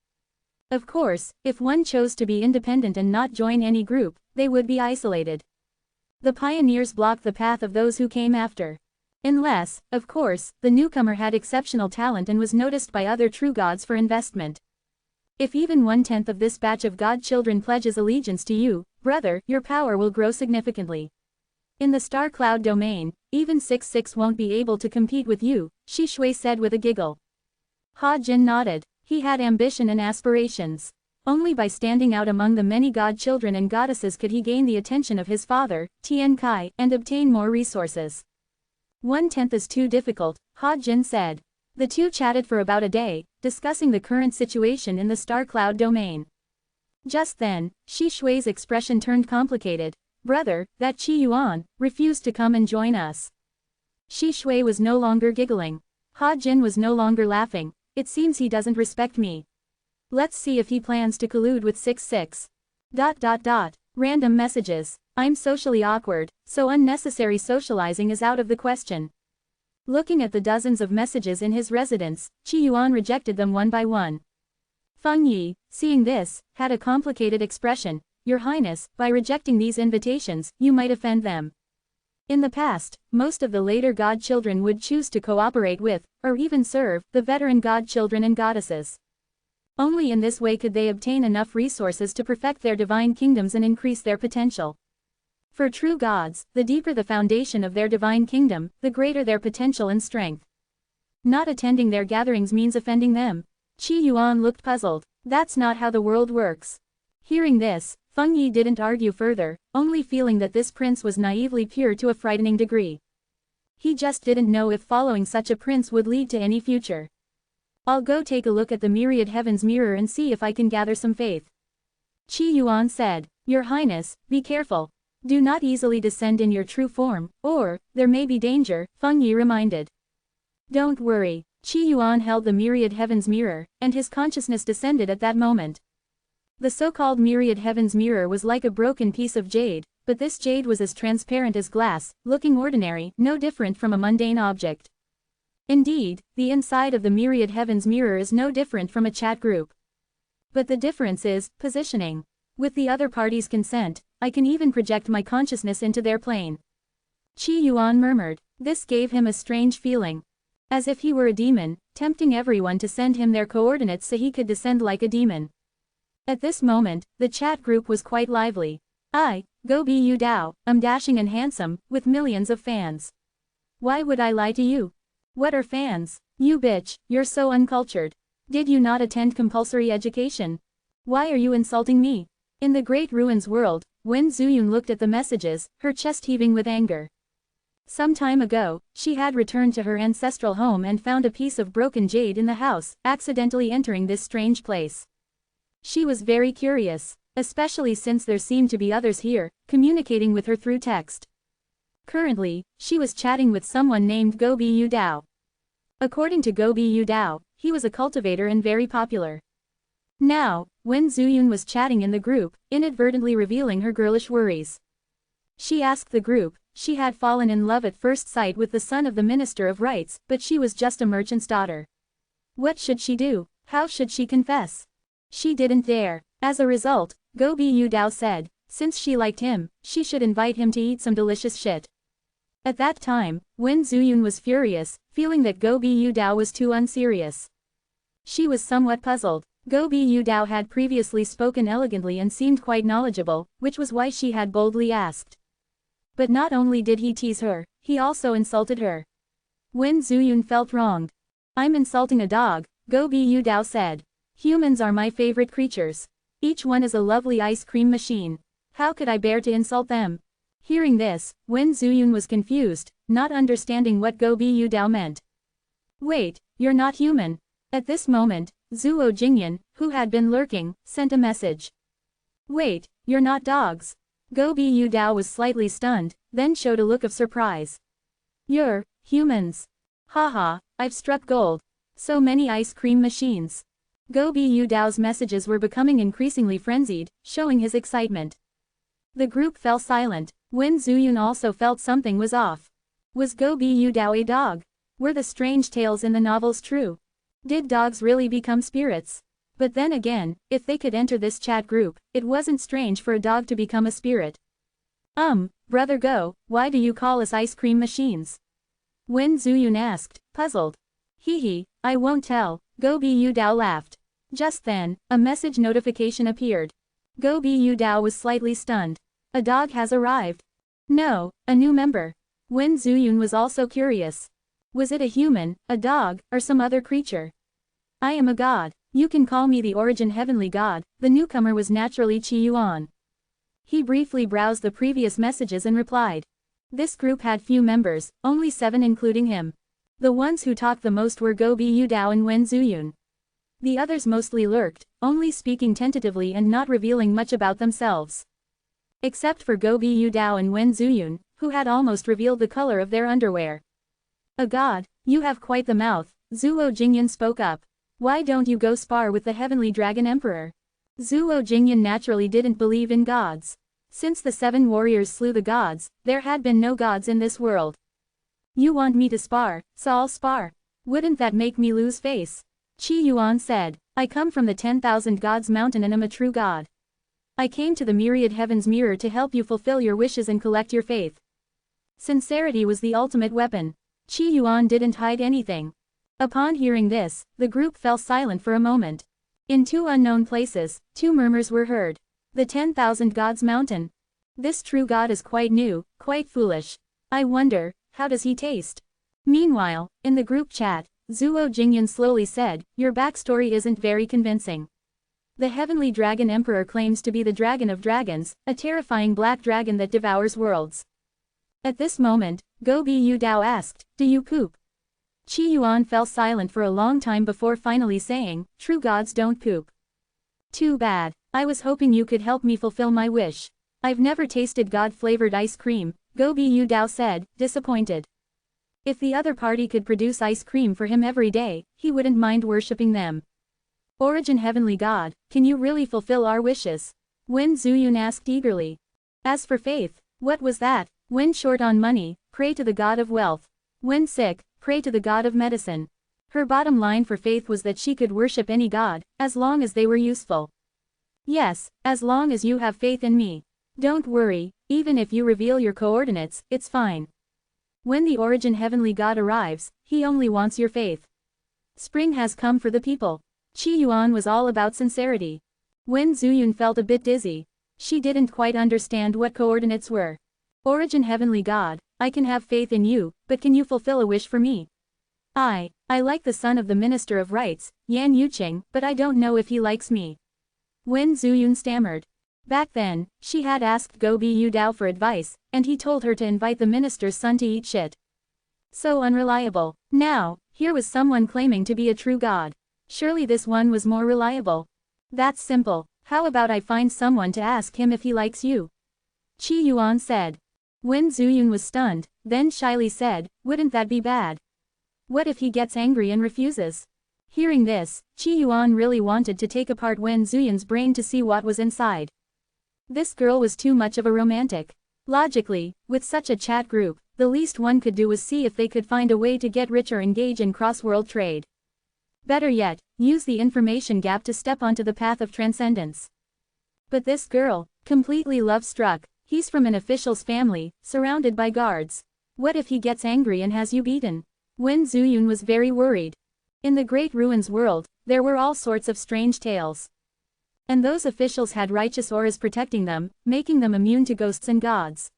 Of course, if one chose to be independent and not join any group, they would be isolated. The pioneers blocked the path of those who came after. Unless, of course, the newcomer had exceptional talent and was noticed by other true gods for investment. If even 1/10 of this batch of God children pledges allegiance to you, brother, your power will grow significantly. In the star cloud domain, even 6-6 won't be able to compete with you, Shi Shui said with a giggle. Ha Jin nodded. He had ambition and aspirations. Only by standing out among the many god children and goddesses could he gain the attention of his father, Tian Kai, and obtain more resources. 1/10 is too difficult, Ha Jin said. The two chatted for about a day, discussing the current situation in the star cloud domain. Just then, Shi Shui's expression turned complicated. Brother, that Qi Yuan, refused to come and join us. Shi Shui was no longer giggling. Ha Jin was no longer laughing. It seems he doesn't respect me. Let's see if he plans to collude with 6-6. Random messages. I'm socially awkward, so unnecessary socializing is out of the question. Looking at the dozens of messages in his residence, Qi Yuan rejected them one by one. Feng Yi, seeing this, had a complicated expression. Your Highness, by rejecting these invitations, you might offend them. In the past, most of the later god children would choose to cooperate with, or even serve, the veteran god children and goddesses. Only in this way could they obtain enough resources to perfect their divine kingdoms and increase their potential. For true gods, the deeper the foundation of their divine kingdom, the greater their potential and strength. Not attending their gatherings means offending them. Qi Yuan looked puzzled. That's not how the world works. Hearing this, Feng Yi didn't argue further, only feeling that this prince was naively pure to a frightening degree. He just didn't know if following such a prince would lead to any future. I'll go take a look at the myriad heavens mirror and see if I can gather some faith. Qi Yuan said, Your Highness, be careful. Do not easily descend in your true form, or, there may be danger, Feng Yi reminded. Don't worry. Qi Yuan held the myriad heavens mirror, and his consciousness descended at that moment. The so-called myriad heavens mirror was like a broken piece of jade, but this jade was as transparent as glass, looking ordinary, no different from a mundane object. Indeed, the inside of the myriad heavens mirror is no different from a chat group. But the difference is, positioning. With the other party's consent, I can even project my consciousness into their plane. Qi Yuan murmured. This gave him a strange feeling. As if he were a demon, tempting everyone to send him their coordinates so he could descend like a demon. At this moment, the chat group was quite lively. Go be Yu Dao, I'm dashing and handsome, with millions of fans. Why would I lie to you? What are fans? You bitch, you're so uncultured. Did you not attend compulsory education? Why are you insulting me? In the Great Ruins world, Wen Zuyun looked at the messages, her chest heaving with anger. Some time ago, she had returned to her ancestral home and found a piece of broken jade in the house, accidentally entering this strange place. She was very curious, especially since there seemed to be others here, communicating with her through text. Currently, she was chatting with someone named Gobi Yu Dao. According to Gobi Yu Dao, he was a cultivator and very popular. Now, when Zuyun was chatting in the group, inadvertently revealing her girlish worries. She asked the group, she had fallen in love at first sight with the son of the Minister of Rights, but she was just a merchant's daughter. What should she do? How should she confess? She didn't dare. As a result, Gobi Yu Dao said, since she liked him, she should invite him to eat some delicious shit. At that time, Wen Zuyun was furious, feeling that Gobi Yu Dao was too unserious. She was somewhat puzzled. Gobi Yu Dao had previously spoken elegantly and seemed quite knowledgeable, which was why she had boldly asked. But not only did he tease her, he also insulted her. Wen Zuyun felt wronged. I'm insulting a dog, Gobi Yu Dao said. Humans are my favorite creatures. Each one is a lovely ice cream machine. How could I bear to insult them? Hearing this, Wen Zuyun was confused, not understanding what Gobi Yu Dao meant. Wait, you're not human. At this moment, Zuo Jingyan, who had been lurking, sent a message. Wait, you're not dogs. Gobi Yu Dao was slightly stunned, then showed a look of surprise. You're humans. Haha, I've struck gold. So many ice cream machines. Gobi Yu Dao's messages were becoming increasingly frenzied, showing his excitement. The group fell silent. Wen Zuyun also felt something was off. Was Gobi Yu Dao a dog? Were the strange tales in the novels true? Did dogs really become spirits? But then again, if they could enter this chat group, it wasn't strange for a dog to become a spirit. Brother Go, why do you call us ice cream machines? Wen Zuyun asked, puzzled. Hee, I won't tell, Gobi Yu Dao laughed. Just then, a message notification appeared. Go Bu Dao was slightly stunned. A dog has arrived. No, a new member. Wen Zuyun was also curious. Was it a human, a dog, or some other creature? I am a god. You can call me the Origin Heavenly God. The newcomer was naturally Qi Yuan. He briefly browsed the previous messages and replied. This group had few members, only 7 including him. The ones who talked the most were Go Bu Dao and Wen Zuyun. The others mostly lurked, only speaking tentatively and not revealing much about themselves. Except for Go Bu Dao and Wen Zuyun, who had almost revealed the color of their underwear. A god, you have quite the mouth, Zuo Jingyan spoke up. Why don't you go spar with the Heavenly Dragon Emperor? Zuo Jingyan naturally didn't believe in gods. Since the 7 warriors slew the gods, there had been no gods in this world. You want me to spar, so I'll spar. Wouldn't that make me lose face? Qi Yuan said, I come from the 10,000 gods mountain and am a true god. I came to the myriad heavens mirror to help you fulfill your wishes and collect your faith. Sincerity was the ultimate weapon. Qi Yuan didn't hide anything. Upon hearing this, the group fell silent for a moment. In 2 unknown places, 2 murmurs were heard. The 10,000 gods mountain. This true god is quite new, quite foolish. I wonder, how does he taste? Meanwhile, in the group chat, Zuo Jingyan slowly said, your backstory isn't very convincing. The Heavenly Dragon Emperor claims to be the Dragon of Dragons, a terrifying black dragon that devours worlds. At this moment, Go Bu Dao asked, do you poop? Qi Yuan fell silent for a long time before finally saying, true gods don't poop. Too bad. I was hoping you could help me fulfill my wish. I've never tasted god-flavored ice cream, Go Bu Dao said, disappointed. If the other party could produce ice cream for him every day, he wouldn't mind worshipping them. Origin Heavenly God, can you really fulfill our wishes? Wen Zuyun asked eagerly. As for faith, what was that? When short on money, pray to the god of wealth. When sick, pray to the god of medicine. Her bottom line for faith was that she could worship any god, as long as they were useful. Yes, as long as you have faith in me. Don't worry, even if you reveal your coordinates, it's fine. When the Origin Heavenly God arrives, he only wants your faith. Spring has come for the people. Qi Yuan was all about sincerity. Wen Zuyun felt a bit dizzy. She didn't quite understand what coordinates were. Origin Heavenly God, I can have faith in you, but can you fulfill a wish for me? I like the son of the Minister of Rights, Yan Yuqing, but I don't know if he likes me. Wen Zuyun stammered. Back then, she had asked Go Bu Dao for advice, and he told her to invite the minister's son to eat shit. So unreliable. Now, here was someone claiming to be a true god. Surely this one was more reliable. That's simple. How about I find someone to ask him if he likes you? Qi Yuan said. Wen Zuyun was stunned, then shyly said, wouldn't that be bad? What if he gets angry and refuses? Hearing this, Qi Yuan really wanted to take apart Wen Zuyun's brain to see what was inside. This girl was too much of a romantic. Logically, with such a chat group, the least one could do was see if they could find a way to get rich or engage in cross-world trade. Better yet, use the information gap to step onto the path of transcendence. But this girl, completely love-struck, he's from an official's family, surrounded by guards. What if he gets angry and has you beaten? Wen Zuyun was very worried. In the Great Ruins world, there were all sorts of strange tales. And those officials had righteous auras protecting them, making them immune to ghosts and gods.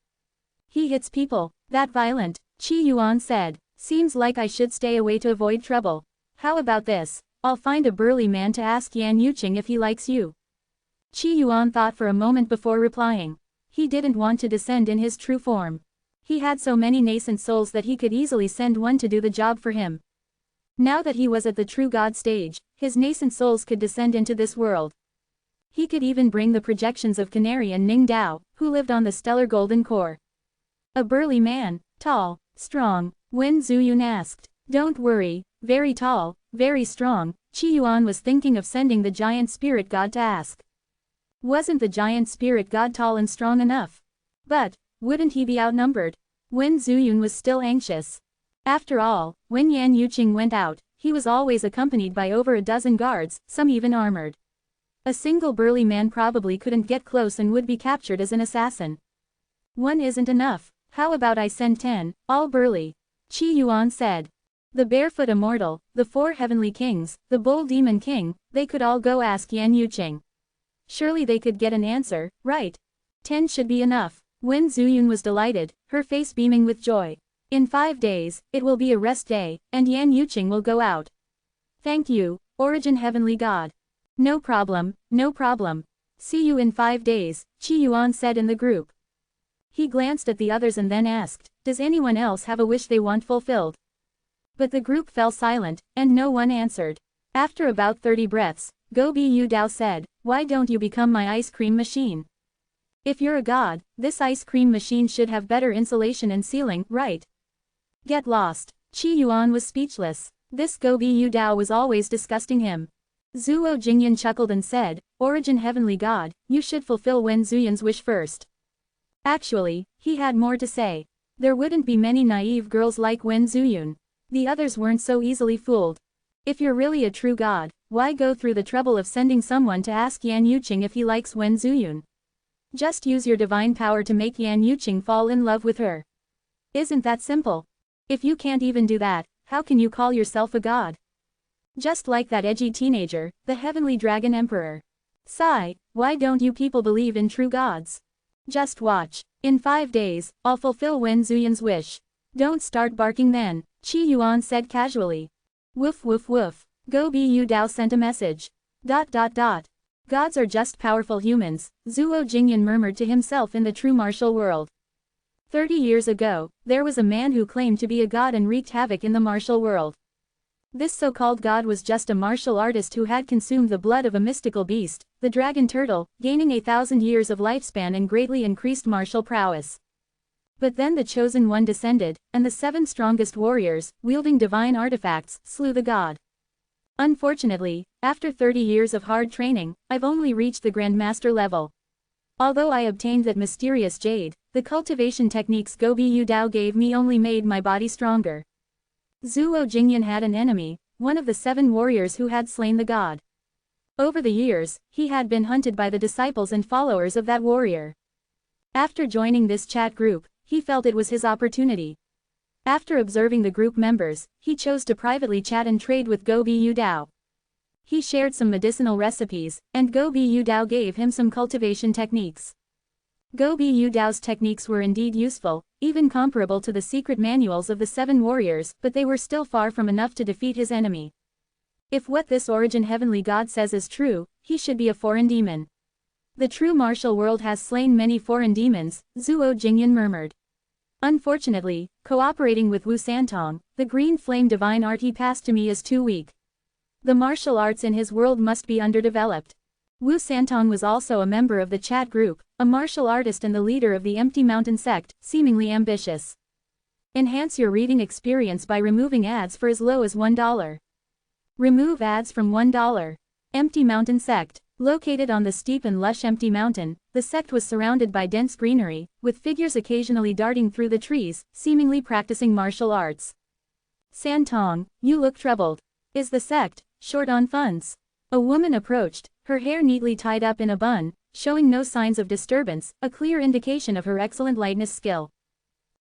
He hits people, that violent, Qi Yuan said. Seems like I should stay away to avoid trouble. How about this? I'll find a burly man to ask Yan Yuqing if he likes you. Qi Yuan thought for a moment before replying. He didn't want to descend in his true form. He had so many nascent souls that he could easily send one to do the job for him. Now that he was at the true god stage, his nascent souls could descend into this world. He could even bring the projections of Canary and Ning Dao, who lived on the stellar golden core. A burly man, tall, strong, Wen Zuyun asked. Don't worry, very tall, very strong. Qi Yuan was thinking of sending the giant spirit god to ask. Wasn't the giant spirit god tall and strong enough? But, wouldn't he be outnumbered? Wen Zuyun was still anxious. After all, when Yan Yuqing went out, he was always accompanied by over a dozen guards, some even armored. A single burly man probably couldn't get close and would be captured as an assassin. One isn't enough. How about I send 10, all burly? Qi Yuan said. The barefoot immortal, the 4 heavenly kings, the bull demon king, they could all go ask Yan Yuqing. Surely they could get an answer, right? 10 should be enough. Wen Zuyun was delighted, her face beaming with joy. In 5 days, it will be a rest day, and Yan Yuqing will go out. Thank you, Origin Heavenly God. No problem, no problem. See you in 5 days, Qi Yuan said in the group. He glanced at the others and then asked, does anyone else have a wish they want fulfilled? But the group fell silent, and no one answered. After about 30 breaths, Gobi Yu Dao said, why don't you become my ice cream machine? If you're a god, this ice cream machine should have better insulation and sealing, right? Get lost. Qi Yuan was speechless. This Gobi Yu Dao was always disgusting him. Zuo Jingyan chuckled and said, Origin Heavenly God, you should fulfill Wen Zuyun's wish first. Actually, he had more to say. There wouldn't be many naive girls like Wen Zuyun. The others weren't so easily fooled. If you're really a true god, why go through the trouble of sending someone to ask Yan Yuqing if he likes Wen Zuyun? Just use your divine power to make Yan Yuqing fall in love with her. Isn't that simple? If you can't even do that, how can you call yourself a god? Just like that edgy teenager, the Heavenly Dragon Emperor. Sigh, why don't you people believe in true gods? Just watch. In 5 days, I'll fulfill Wen Zuyun's wish. Don't start barking then, Qi Yuan said casually. Woof woof woof. Gobi Yu Dao sent a message. ... Gods are just powerful humans, Zuo Jingyan murmured to himself in the true martial world. 30 years ago, there was a man who claimed to be a god and wreaked havoc in the martial world. This so-called god was just a martial artist who had consumed the blood of a mystical beast, the dragon turtle, gaining 1,000 years of lifespan and greatly increased martial prowess. But then the chosen one descended, and the 7 strongest warriors, wielding divine artifacts, slew the god. Unfortunately, after 30 years of hard training, I've only reached the Grandmaster level. Although I obtained that mysterious jade, the cultivation techniques Gobi Yu Dao gave me only made my body stronger. Zuo Jingyan had an enemy, one of the 7 warriors who had slain the god. Over the years, he had been hunted by the disciples and followers of that warrior. After joining this chat group, he felt it was his opportunity. After observing the group members, he chose to privately chat and trade with Gobi Yu Dao. He shared some medicinal recipes, and Gobi Yu Dao gave him some cultivation techniques. Gobi Yu Dao's techniques were indeed useful, even comparable to the secret manuals of the 7 warriors, but they were still far from enough to defeat his enemy. If what this Origin Heavenly God says is true, he should be a foreign demon. The true martial world has slain many foreign demons, Zuo Jingyan murmured. Unfortunately, cooperating with Wu Santong, the green flame divine art he passed to me is too weak. The martial arts in his world must be underdeveloped. Wu Santong was also a member of the chat group, a martial artist and the leader of the Empty Mountain sect, seemingly ambitious. Enhance your reading experience by removing ads for as low as $1. Remove ads from $1. Empty Mountain sect. Located on the steep and lush Empty Mountain, the sect was surrounded by dense greenery, with figures occasionally darting through the trees, seemingly practicing martial arts. Santong, you look troubled. Is the sect short on funds? A woman approached, her hair neatly tied up in a bun, showing no signs of disturbance, a clear indication of her excellent lightness skill.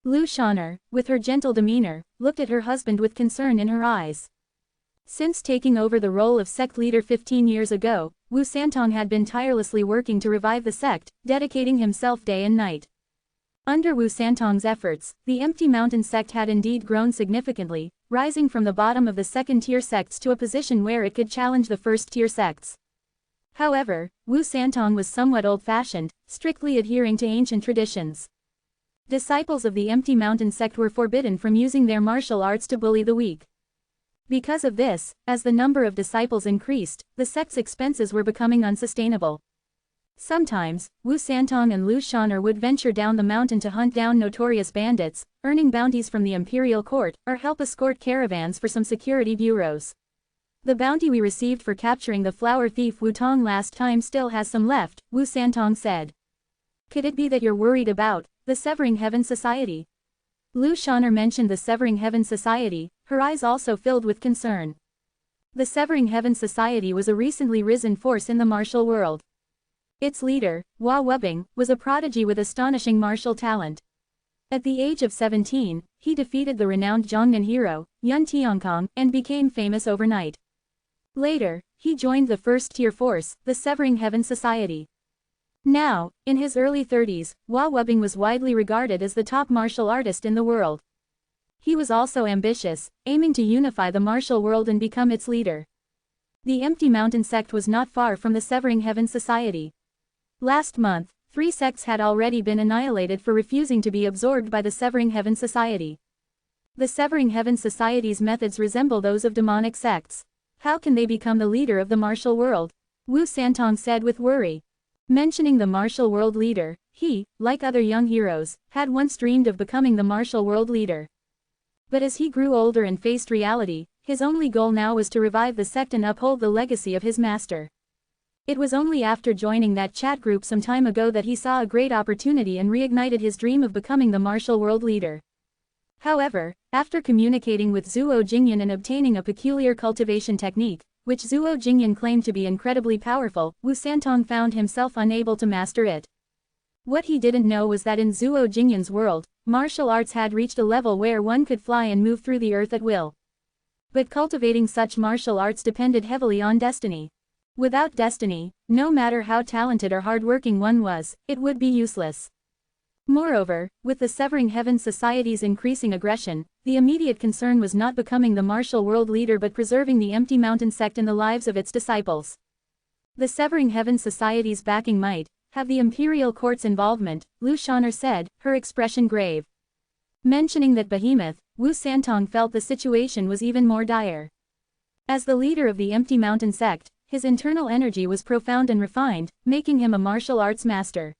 Lu Shaner, with her gentle demeanor, looked at her husband with concern in her eyes. Since taking over the role of sect leader 15 years ago, Wu Santong had been tirelessly working to revive the sect, dedicating himself day and night. Under Wu Santong's efforts, the Empty Mountain sect had indeed grown significantly, rising from the bottom of the second-tier sects to a position where it could challenge the first-tier sects. However, Wu Santong was somewhat old-fashioned, strictly adhering to ancient traditions. Disciples of the Empty Mountain sect were forbidden from using their martial arts to bully the weak. Because of this, as the number of disciples increased, the sect's expenses were becoming unsustainable. Sometimes, Wu Santong and Lu Shaner would venture down the mountain to hunt down notorious bandits, earning bounties from the imperial court, or help escort caravans for some security bureaus. The bounty we received for capturing the flower thief Wu Tong last time still has some left, Wu Santong said. Could it be that you're worried about the Severing Heaven Society? Lu Shaner mentioned the Severing Heaven Society, her eyes also filled with concern. The Severing Heaven Society was a recently risen force in the martial world. Its leader, Hua Wubing, was a prodigy with astonishing martial talent. At the age of 17, he defeated the renowned Zhongnan hero, Yun Tiankong, and became famous overnight. Later, he joined the first-tier force, the Severing Heaven Society. Now, in his early 30s, Hua Wubing was widely regarded as the top martial artist in the world. He was also ambitious, aiming to unify the martial world and become its leader. The Empty Mountain sect was not far from the Severing Heaven Society. Last month, 3 sects had already been annihilated for refusing to be absorbed by the Severing Heaven Society. The Severing Heaven Society's methods resemble those of demonic sects. How can they become the leader of the martial world? Wu Santong said with worry. Mentioning the martial world leader, he, like other young heroes, had once dreamed of becoming the martial world leader. But as he grew older and faced reality, his only goal now was to revive the sect and uphold the legacy of his master. It was only after joining that chat group some time ago that he saw a great opportunity and reignited his dream of becoming the martial world leader. However, after communicating with Zhuo Jingyan and obtaining a peculiar cultivation technique, which Zhuo Jingyan claimed to be incredibly powerful, Wu Santong found himself unable to master it. What he didn't know was that in Zhuo Jingyan's world, martial arts had reached a level where one could fly and move through the earth at will. But cultivating such martial arts depended heavily on destiny. Without destiny, no matter how talented or hardworking one was, it would be useless. Moreover, with the Severing Heaven Society's increasing aggression, the immediate concern was not becoming the martial world leader but preserving the Empty Mountain sect and the lives of its disciples. The Severing Heaven Society's backing might have the imperial court's involvement, Lu Shaner said, her expression grave. Mentioning that behemoth, Wu Santong felt the situation was even more dire. As the leader of the Empty Mountain sect, his internal energy was profound and refined, making him a martial arts master.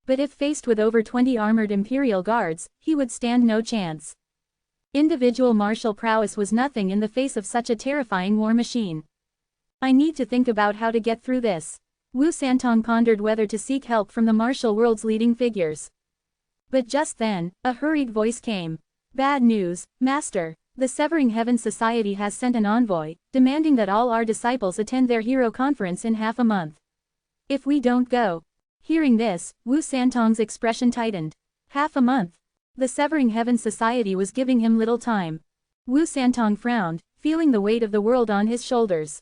But if faced with over 20 armored imperial guards, he would stand no chance. Individual martial prowess was nothing in the face of such a terrifying war machine. I need to think about how to get through this. Wu Santong pondered whether to seek help from the martial world's leading figures. But just then, a hurried voice came. Bad news, Master. The Severing Heaven Society has sent an envoy, demanding that all our disciples attend their hero conference in half a month. If we don't go. Hearing this, Wu Santong's expression tightened. Half a month. The Severing Heaven Society was giving him little time. Wu Santong frowned, feeling the weight of the world on his shoulders.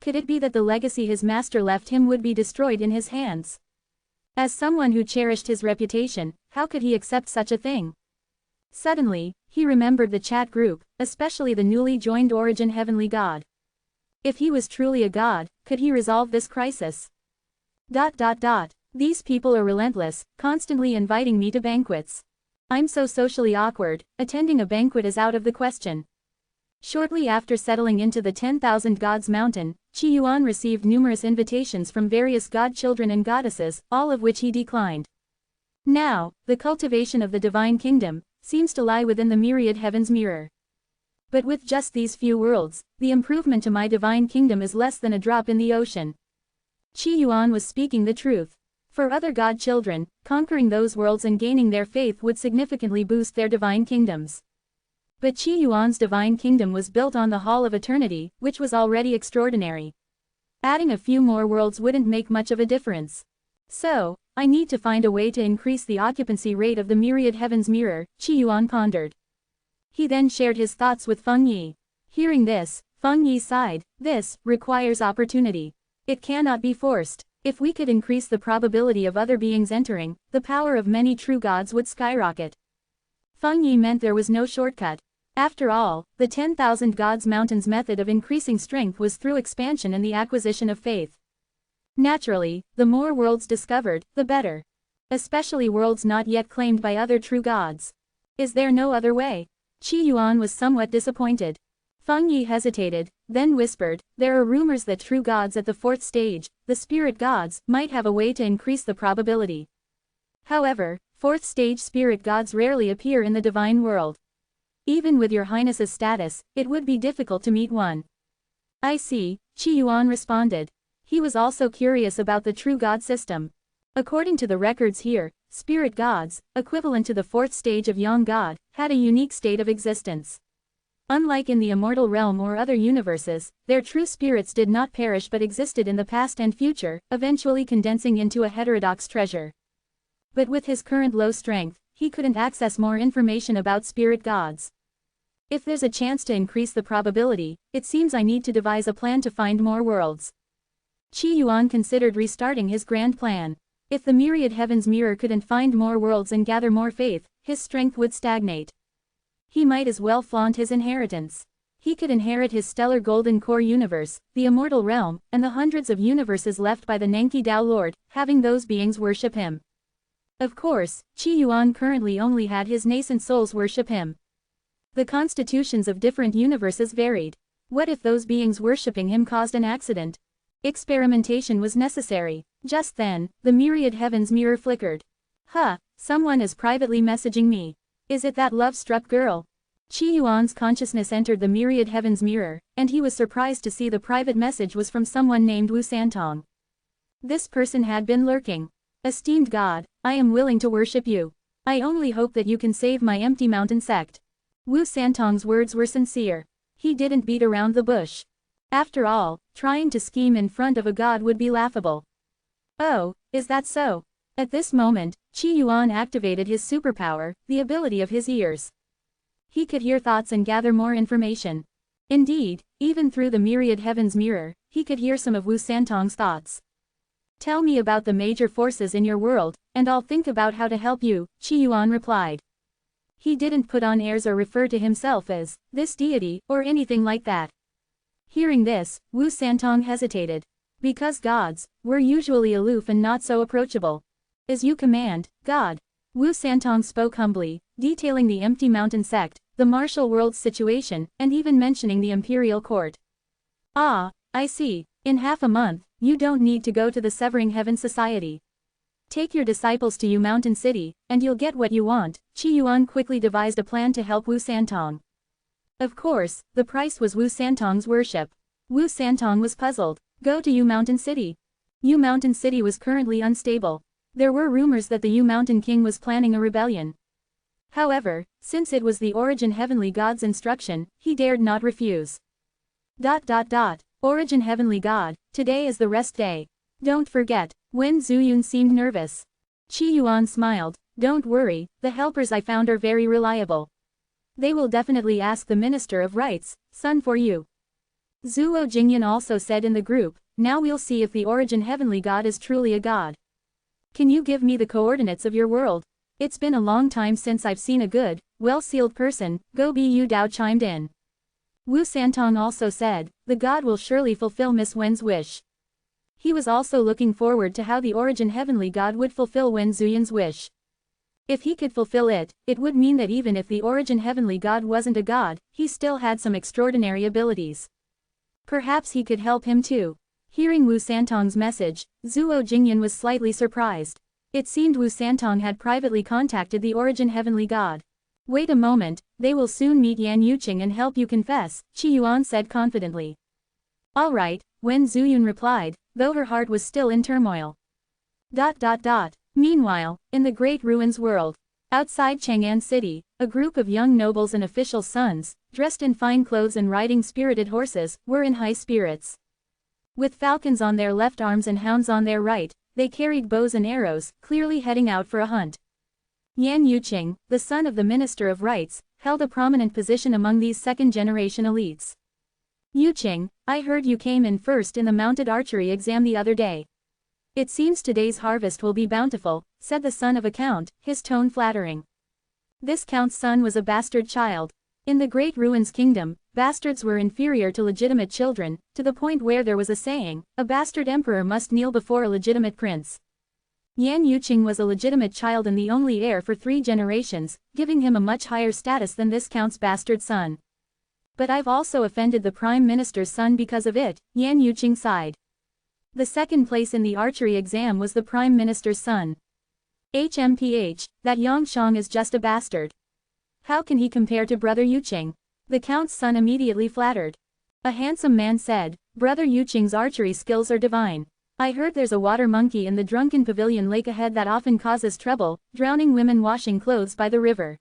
Could it be that the legacy his master left him would be destroyed in his hands? As someone who cherished his reputation, how could he accept such a thing? Suddenly, he remembered the chat group, especially the newly joined Origin Heavenly God. If he was truly a god, could he resolve this crisis? These people are relentless, constantly inviting me to banquets. I'm so socially awkward, attending a banquet is out of the question. Shortly after settling into the 10,000 Gods Mountain, Qi Yuan received numerous invitations from various god-children and goddesses, all of which he declined. Now, the cultivation of the divine kingdom seems to lie within the myriad heaven's mirror. But with just these few worlds, the improvement to my divine kingdom is less than a drop in the ocean. Qi Yuan was speaking the truth. For other god-children, conquering those worlds and gaining their faith would significantly boost their divine kingdoms. But Qi Yuan's divine kingdom was built on the Hall of Eternity, which was already extraordinary. Adding a few more worlds wouldn't make much of a difference. So, I need to find a way to increase the occupancy rate of the myriad heaven's mirror, Qi Yuan pondered. He then shared his thoughts with Feng Yi. Hearing this, Feng Yi sighed. This requires opportunity. It cannot be forced. If we could increase the probability of other beings entering, the power of many true gods would skyrocket. Feng Yi meant there was no shortcut. After all, the 10,000 Gods Mountain's method of increasing strength was through expansion and the acquisition of faith. Naturally, the more worlds discovered, the better. Especially worlds not yet claimed by other true gods. Is there no other way? Qi Yuan was somewhat disappointed. Feng Yi hesitated, then whispered, there are rumors that true gods at the 4th stage, the spirit gods, might have a way to increase the probability. However, 4th stage spirit gods rarely appear in the divine world. Even with your highness's status, it would be difficult to meet one. I see, Qi Yuan responded. He was also curious about the true god system. According to the records here, spirit gods, equivalent to the 4th stage of Yang God, had a unique state of existence. Unlike in the immortal realm or other universes, their true spirits did not perish but existed in the past and future, eventually condensing into a heterodox treasure. But with his current low strength, he couldn't access more information about spirit gods. If there's a chance to increase the probability, it seems I need to devise a plan to find more worlds. Qi Yuan considered restarting his grand plan. If the myriad heavens mirror couldn't find more worlds and gather more faith, his strength would stagnate. He might as well flaunt his inheritance. He could inherit his stellar golden core universe, the immortal realm, and the hundreds of universes left by the Nanki Dao Lord, having those beings worship him. Of course, Qi Yuan currently only had his nascent souls worship him. The constitutions of different universes varied. What if those beings worshipping him caused an accident? Experimentation was necessary. Just then, the myriad heavens mirror flickered. Someone is privately messaging me. Is it that love-struck girl? Qi Yuan's consciousness entered the myriad heavens mirror, and he was surprised to see the private message was from someone named Wu Santong. This person had been lurking. Esteemed God, I am willing to worship you. I only hope that you can save my empty mountain sect. Wu Santong's words were sincere. He didn't beat around the bush. After all, trying to scheme in front of a god would be laughable. Oh, is that so? At this moment, Qi Yuan activated his superpower, the ability of his ears. He could hear thoughts and gather more information. Indeed, even through the myriad heavens mirror, he could hear some of Wu Santong's thoughts. Tell me about the major forces in your world, and I'll think about how to help you, Qi Yuan replied. He didn't put on airs or refer to himself as this deity, or anything like that. Hearing this, Wu Santong hesitated. Because gods were usually aloof and not so approachable. As you command, God. Wu Santong spoke humbly, detailing the empty mountain sect, the martial world's situation, and even mentioning the imperial court. Ah, I see. In half a month, you don't need to go to the Severing Heaven Society. Take your disciples to Yu Mountain City, and you'll get what you want. Qi Yuan quickly devised a plan to help Wu Santong. Of course, the price was Wu Santong's worship. Wu Santong was puzzled. Go to Yu Mountain City. Yu Mountain City was currently unstable. There were rumors that the Yu Mountain King was planning a rebellion. However, since it was the Origin Heavenly God's instruction, he dared not refuse. Origin Heavenly God, today is the rest day. Don't forget. Wen Zuyun seemed nervous. Qi Yuan smiled. Don't worry, the helpers I found are very reliable. They will definitely ask the Minister of Rights, son for you. Zhuo Jingyan also said in the group, now we'll see if the Origin Heavenly God is truly a god. Can you give me the coordinates of your world? It's been a long time since I've seen a good, well-sealed person, Go Bu Dao chimed in. Wu Santong also said, the god will surely fulfill Miss Wen's wish. He was also looking forward to how the Origin Heavenly God would fulfill Wen Zuyan's wish. If he could fulfill it, it would mean that even if the Origin Heavenly God wasn't a god, he still had some extraordinary abilities. Perhaps he could help him too. Hearing Wu Santong's message, Zhuo Jingyan was slightly surprised. It seemed Wu Santong had privately contacted the Origin Heavenly God. Wait a moment, they will soon meet Yan Yuqing and help you confess, Qi Yuan said confidently. Alright, Wen Zuyun replied, though her heart was still in turmoil. Meanwhile, in the Great Ruins world, outside Chang'an City, a group of young nobles and officials' sons, dressed in fine clothes and riding spirited horses, were in high spirits. With falcons on their left arms and hounds on their right, they carried bows and arrows, clearly heading out for a hunt. Yan Yuqing, the son of the Minister of Rights, held a prominent position among these second-generation elites. Yuqing, I heard you came in first in the mounted archery exam the other day. It seems today's harvest will be bountiful, said the son of a count, his tone flattering. This count's son was a bastard child. In the Great Ruins Kingdom, bastards were inferior to legitimate children, to the point where there was a saying, a bastard emperor must kneel before a legitimate prince. Yan Yuqing was a legitimate child and the only heir for 3 generations, giving him a much higher status than this count's bastard son. But I've also offended the Prime Minister's son because of it, Yan Yuqing sighed. The second place in the archery exam was the Prime Minister's son. HMPH, that Yangshang is just a bastard. How can he compare to Brother Yuqing? The count's son immediately flattered. A handsome man said, Brother Yuqing's archery skills are divine. I heard there's a water monkey in the drunken pavilion lake ahead that often causes trouble, drowning women washing clothes by the river.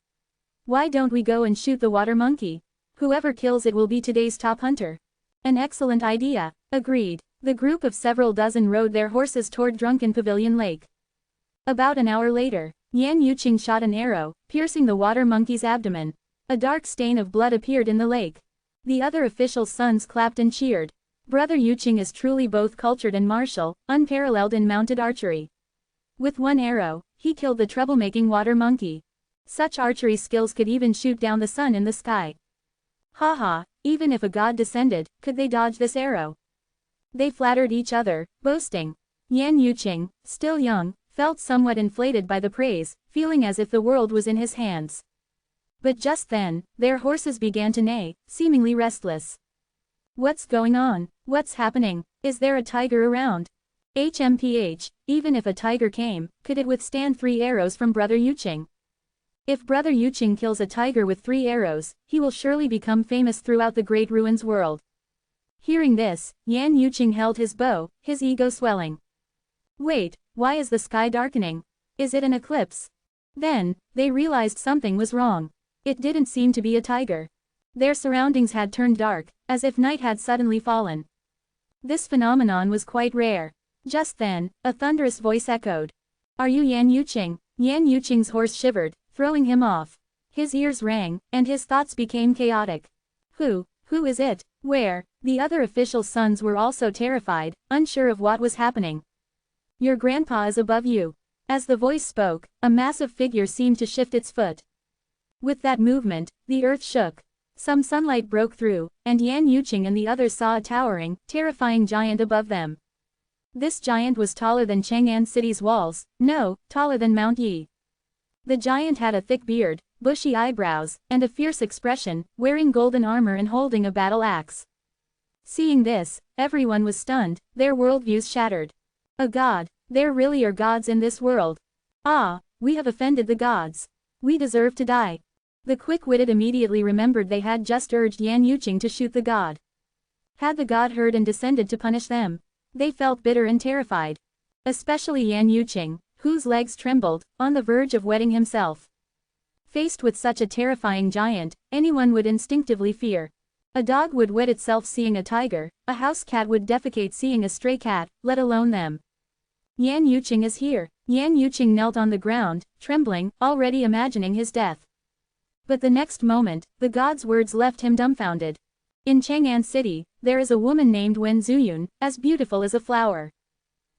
Why don't we go and shoot the water monkey? Whoever kills it will be today's top hunter. An excellent idea. Agreed. The group of several dozen rode their horses toward drunken pavilion lake. About an hour later, Yan Yuqing shot an arrow, piercing the water monkey's abdomen. A dark stain of blood appeared in the lake. The other officials' sons clapped and cheered. Brother Yuqing is truly both cultured and martial, unparalleled in mounted archery. With one arrow, he killed the troublemaking water monkey. Such archery skills could even shoot down the sun in the sky. Haha, even if a god descended, could they dodge this arrow? They flattered each other, boasting. Yan Yuqing, still young, felt somewhat inflated by the praise, feeling as if the world was in his hands. But just then, their horses began to neigh, seemingly restless. What's going on? What's happening? Is there a tiger around? HMPH, even if a tiger came, could it withstand 3 arrows from Brother Yuqing? If Brother Yuqing kills a tiger with 3 arrows, he will surely become famous throughout the Great Ruins world. Hearing this, Yan Yuqing held his bow, his ego swelling. Wait, why is the sky darkening? Is it an eclipse? Then, they realized something was wrong. It didn't seem to be a tiger. Their surroundings had turned dark, as if night had suddenly fallen. This phenomenon was quite rare. Just then, a thunderous voice echoed. Are you Yan Yuqing? Yan Yuqing's horse shivered, throwing him off. His ears rang, and his thoughts became chaotic. Who is it? Where? The other officials' sons were also terrified, unsure of what was happening. Your grandpa is above you. As the voice spoke, a massive figure seemed to shift its foot. With that movement, the earth shook. Some sunlight broke through, and Yan Yuqing and the others saw a towering, terrifying giant above them. This giant was taller than Chang'an City's walls, no, taller than Mount Yi. The giant had a thick beard, bushy eyebrows, and a fierce expression, wearing golden armor and holding a battle axe. Seeing this, everyone was stunned, their worldviews shattered. A god, there really are gods in this world. Ah, we have offended the gods. We deserve to die. The quick-witted immediately remembered they had just urged Yan Yuqing to shoot the god. Had the god heard and descended to punish them? They felt bitter and terrified. Especially Yan Yuqing, whose legs trembled, on the verge of wetting himself. Faced with such a terrifying giant, anyone would instinctively fear. A dog would wet itself seeing a tiger, a house cat would defecate seeing a stray cat, let alone them. Yan Yuqing is here. Yan Yuqing knelt on the ground, trembling, already imagining his death. But the next moment, the god's words left him dumbfounded. In Chang'an City, there is a woman named Wen Zuyun, as beautiful as a flower.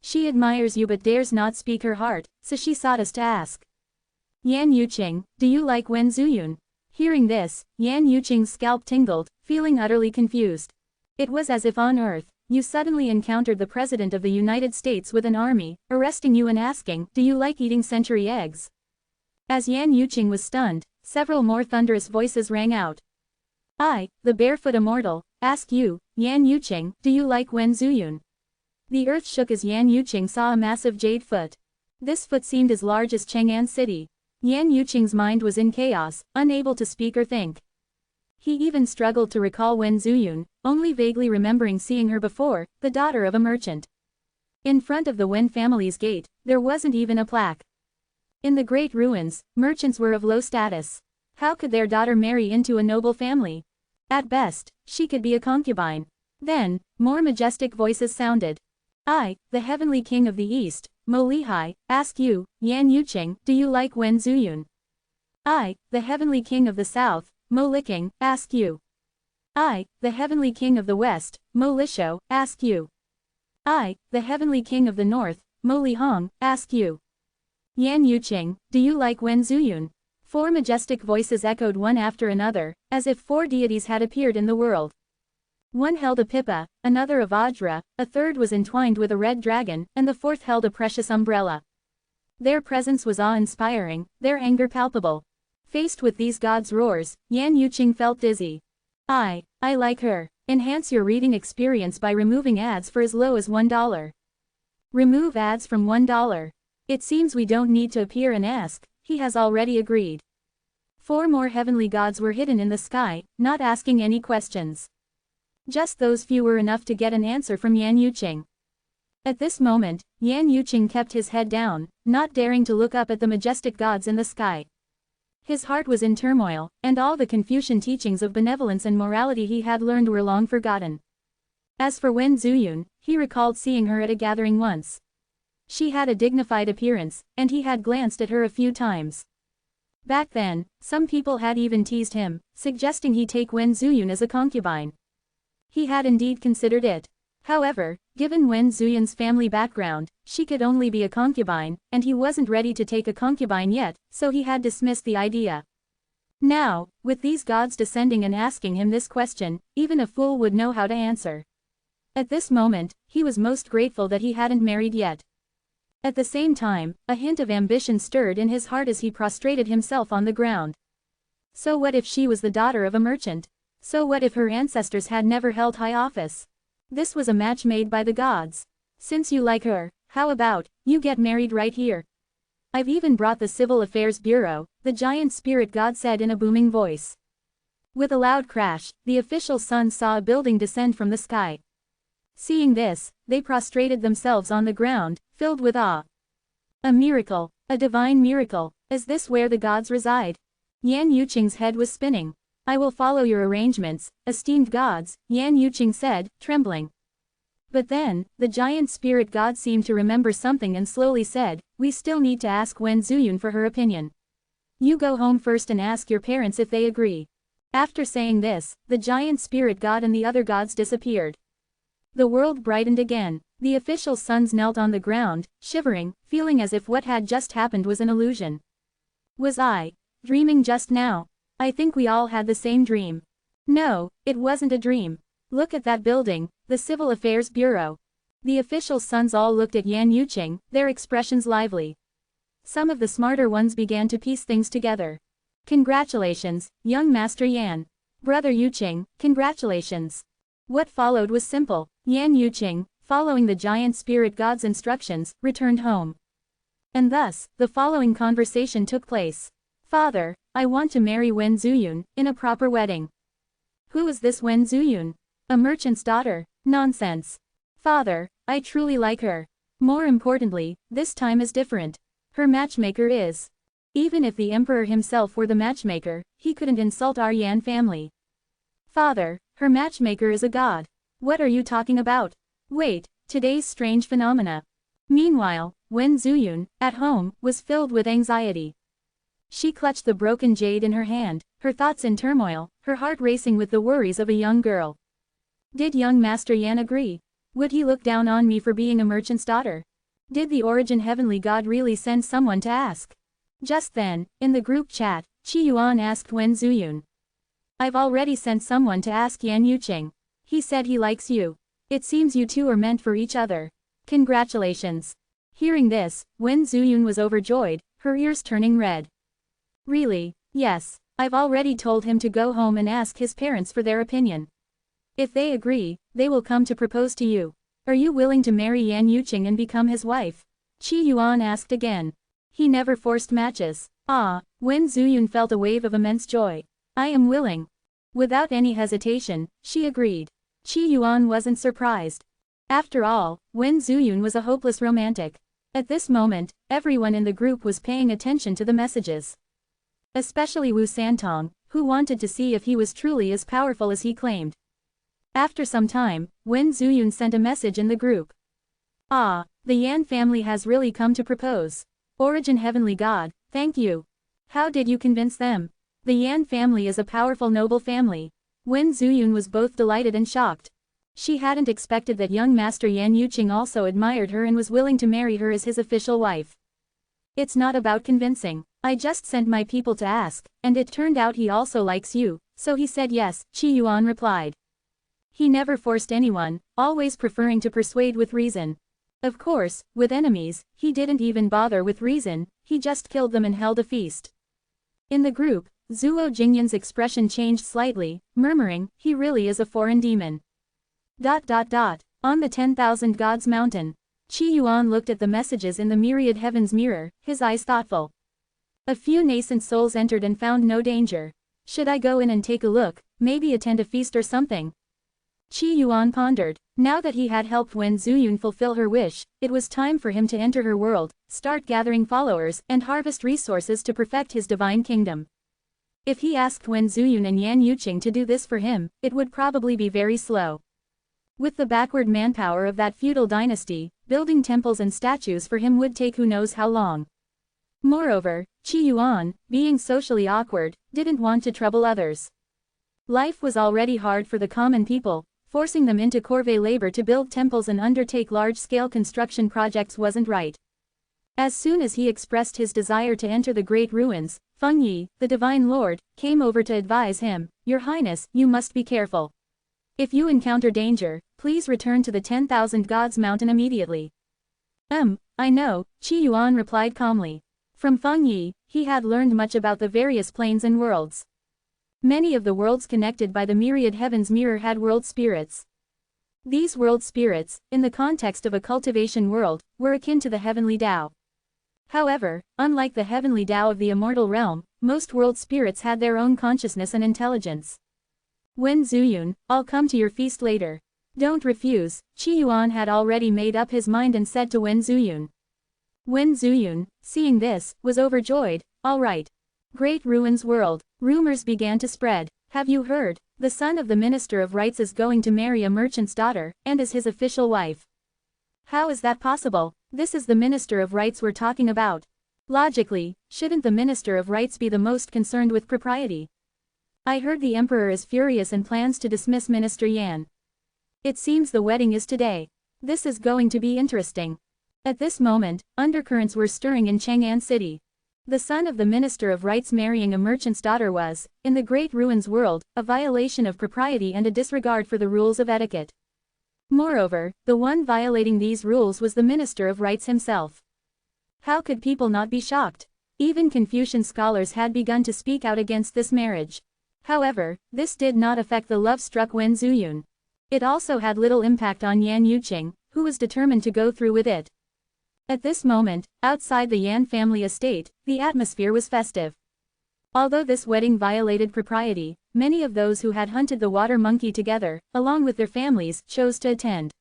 She admires you but dares not speak her heart, so she sought us to ask. Yan Yuqing, do you like Wen Zuyun? Hearing this, Yan Yuqing's scalp tingled, feeling utterly confused. It was as if on Earth, you suddenly encountered the President of the United States with an army, arresting you and asking, do you like eating century eggs? As Yan Yuqing was stunned, several more thunderous voices rang out. I, the barefoot immortal, ask you, Yan Yuqing, do you like Wen Zuyun? The earth shook as Yan Yuqing saw a massive jade foot. This foot seemed as large as Chang'an City. Yan Yuqing's mind was in chaos, unable to speak or think. He even struggled to recall Wen Zuyun, only vaguely remembering seeing her before, the daughter of a merchant. In front of the Wen family's gate, there wasn't even a plaque. In the Great Ruins, merchants were of low status. How could their daughter marry into a noble family? At best, she could be a concubine. Then, more majestic voices sounded. I, the heavenly king of the East, Mo Lihai, ask you, Yan Yuqing, do you like Wen Zuyun? I, the heavenly king of the South, Mo Liking, ask you. I, the heavenly king of the West, Mo Lisho, ask you. I, the heavenly king of the North, Mo Lihong, ask you. Yan Yuqing, do you like Wen Zuyun? 4 majestic voices echoed one after another, as if 4 deities had appeared in the world. One held a pipa, another a vajra, a third was entwined with a red dragon, and the fourth held a precious umbrella. Their presence was awe-inspiring, their anger palpable. Faced with these gods' roars, Yan Yuqing felt dizzy. I like her. Enhance your reading experience by removing ads for as low as $1. Remove ads from $1. It seems we don't need to appear and ask, he has already agreed. 4 more heavenly gods were hidden in the sky, not asking any questions. Just those few were enough to get an answer from Yan Yuqing. At this moment, Yan Yuqing kept his head down, not daring to look up at the majestic gods in the sky. His heart was in turmoil, and all the Confucian teachings of benevolence and morality he had learned were long forgotten. As for Wen Zuyun, he recalled seeing her at a gathering once. She had a dignified appearance, and he had glanced at her a few times. Back then, some people had even teased him, suggesting he take Wen Zuyun as a concubine. He had indeed considered it. However, given Wen Zuyun's family background, she could only be a concubine, and he wasn't ready to take a concubine yet, so he had dismissed the idea. Now, with these gods descending and asking him this question, even a fool would know how to answer. At this moment, he was most grateful that he hadn't married yet. At the same time, a hint of ambition stirred in his heart as he prostrated himself on the ground. So what if she was the daughter of a merchant? So what if her ancestors had never held high office? This was a match made by the gods. Since you like her, how about, you get married right here? I've even brought the Civil Affairs Bureau, the giant spirit god said in a booming voice. With a loud crash, the official sons saw a building descend from the sky. Seeing this, they prostrated themselves on the ground, filled with awe. A miracle, a divine miracle. Is this where the gods reside? Yan Yuqing's head was spinning. I will follow your arrangements, esteemed gods, Yan Yuqing said, trembling. But then, the giant spirit god seemed to remember something and slowly said, we still need to ask Wen Zuyun for her opinion. You go home first and ask your parents if they agree. After saying this, the giant spirit god and the other gods disappeared. The world brightened again. The official sons knelt on the ground, shivering, feeling as if what had just happened was an illusion. Was I dreaming just now? I think we all had the same dream. No, it wasn't a dream. Look at that building, the Civil Affairs Bureau. The official sons all looked at Yan Yuqing, their expressions lively. Some of the smarter ones began to piece things together. Congratulations, young Master Yan. Brother Yuqing, congratulations. What followed was simple. Yan Yuqing, following the giant spirit god's instructions, returned home. And thus, the following conversation took place. Father, I want to marry Wen Zuyun, in a proper wedding. Who is this Wen Zuyun? A merchant's daughter? Nonsense. Father, I truly like her. More importantly, this time is different. Her matchmaker is. Even if the emperor himself were the matchmaker, he couldn't insult our Yan family. Father, her matchmaker is a god. What are you talking about? Wait, today's strange phenomena. Meanwhile, Wen Zuyun, at home, was filled with anxiety. She clutched the broken jade in her hand, her thoughts in turmoil, her heart racing with the worries of a young girl. Did young Master Yan agree? Would he look down on me for being a merchant's daughter? Did the origin heavenly god really send someone to ask? Just then, in the group chat, Qi Yuan asked Wen Zuyun. I've already sent someone to ask Yan Yuqing. He said he likes you. It seems you two are meant for each other. Congratulations. Hearing this, Wen Zuyun was overjoyed, her ears turning red. Really? Yes. I've already told him to go home and ask his parents for their opinion. If they agree, they will come to propose to you. Are you willing to marry Yan Yuqing and become his wife? Qi Yuan asked again. He never forced matches. Ah, Wen Zuyun felt a wave of immense joy. I am willing. Without any hesitation, she agreed. Qi Yuan wasn't surprised. After all, Wen Zuyun was a hopeless romantic. At this moment, everyone in the group was paying attention to the messages. Especially Wu Santong, who wanted to see if he was truly as powerful as he claimed. After some time, Wen Zuyun sent a message in the group. Ah, the Yan family has really come to propose. Origin heavenly god, thank you. How did you convince them? The Yan family is a powerful noble family. Wen Zuyun was both delighted and shocked. She hadn't expected that young Master Yan Yuqing also admired her and was willing to marry her as his official wife. It's not about convincing. I just sent my people to ask, and it turned out he also likes you, so he said yes, Qi Yuan replied. He never forced anyone, always preferring to persuade with reason. Of course, with enemies, he didn't even bother with reason, he just killed them and held a feast. In the group, Zhuo Jingyan's expression changed slightly, murmuring, he really is a foreign demon. On the 10,000 Gods Mountain. Qi Yuan looked at the messages in the myriad heavens mirror, his eyes thoughtful. A few nascent souls entered and found no danger. Should I go in and take a look, maybe attend a feast or something? Qi Yuan pondered. Now that he had helped Wen Zuyun fulfill her wish, it was time for him to enter her world, start gathering followers, and harvest resources to perfect his divine kingdom. If he asked Wen Zuyun and Yan Yuqing to do this for him, it would probably be very slow. With the backward manpower of that feudal dynasty, building temples and statues for him would take who knows how long. Moreover, Qi Yuan, being socially awkward, didn't want to trouble others. Life was already hard for the common people, forcing them into corvée labor to build temples and undertake large-scale construction projects wasn't right. As soon as he expressed his desire to enter the great ruins, Feng Yi, the divine lord, came over to advise him, "Your Highness, you must be careful. If you encounter danger, please return to the 10,000 Gods Mountain immediately." I know, Qi Yuan replied calmly. From Feng Yi, he had learned much about the various planes and worlds. Many of the worlds connected by the myriad heavens mirror had world spirits. These world spirits, in the context of a cultivation world, were akin to the heavenly Tao. However, unlike the heavenly Tao of the immortal realm, most world spirits had their own consciousness and intelligence. Wen Zuyun, I'll come to your feast later. Don't refuse. Qi Yuan had already made up his mind and said to Wen Zuyun. Wen Zuyun, seeing this, was overjoyed. All right. Great Ruins World. Rumors began to spread. Have you heard? The son of the Minister of Rights is going to marry a merchant's daughter, and is his official wife. How is that possible? This is the Minister of Rights we're talking about. Logically, shouldn't the Minister of Rights be the most concerned with propriety? I heard the Emperor is furious and plans to dismiss Minister Yan. It seems the wedding is today. This is going to be interesting. At this moment, undercurrents were stirring in Chang'an City. The son of the Minister of Rights marrying a merchant's daughter was, in the Great Ruins world, a violation of propriety and a disregard for the rules of etiquette. Moreover, the one violating these rules was the Minister of Rights himself. How could people not be shocked? Even Confucian scholars had begun to speak out against this marriage. However, this did not affect the love-struck Wen Zuyun. It also had little impact on Yan Yuqing, who was determined to go through with it. At this moment, outside the Yan family estate, the atmosphere was festive. Although this wedding violated propriety, many of those who had hunted the water monkey together, along with their families, chose to attend.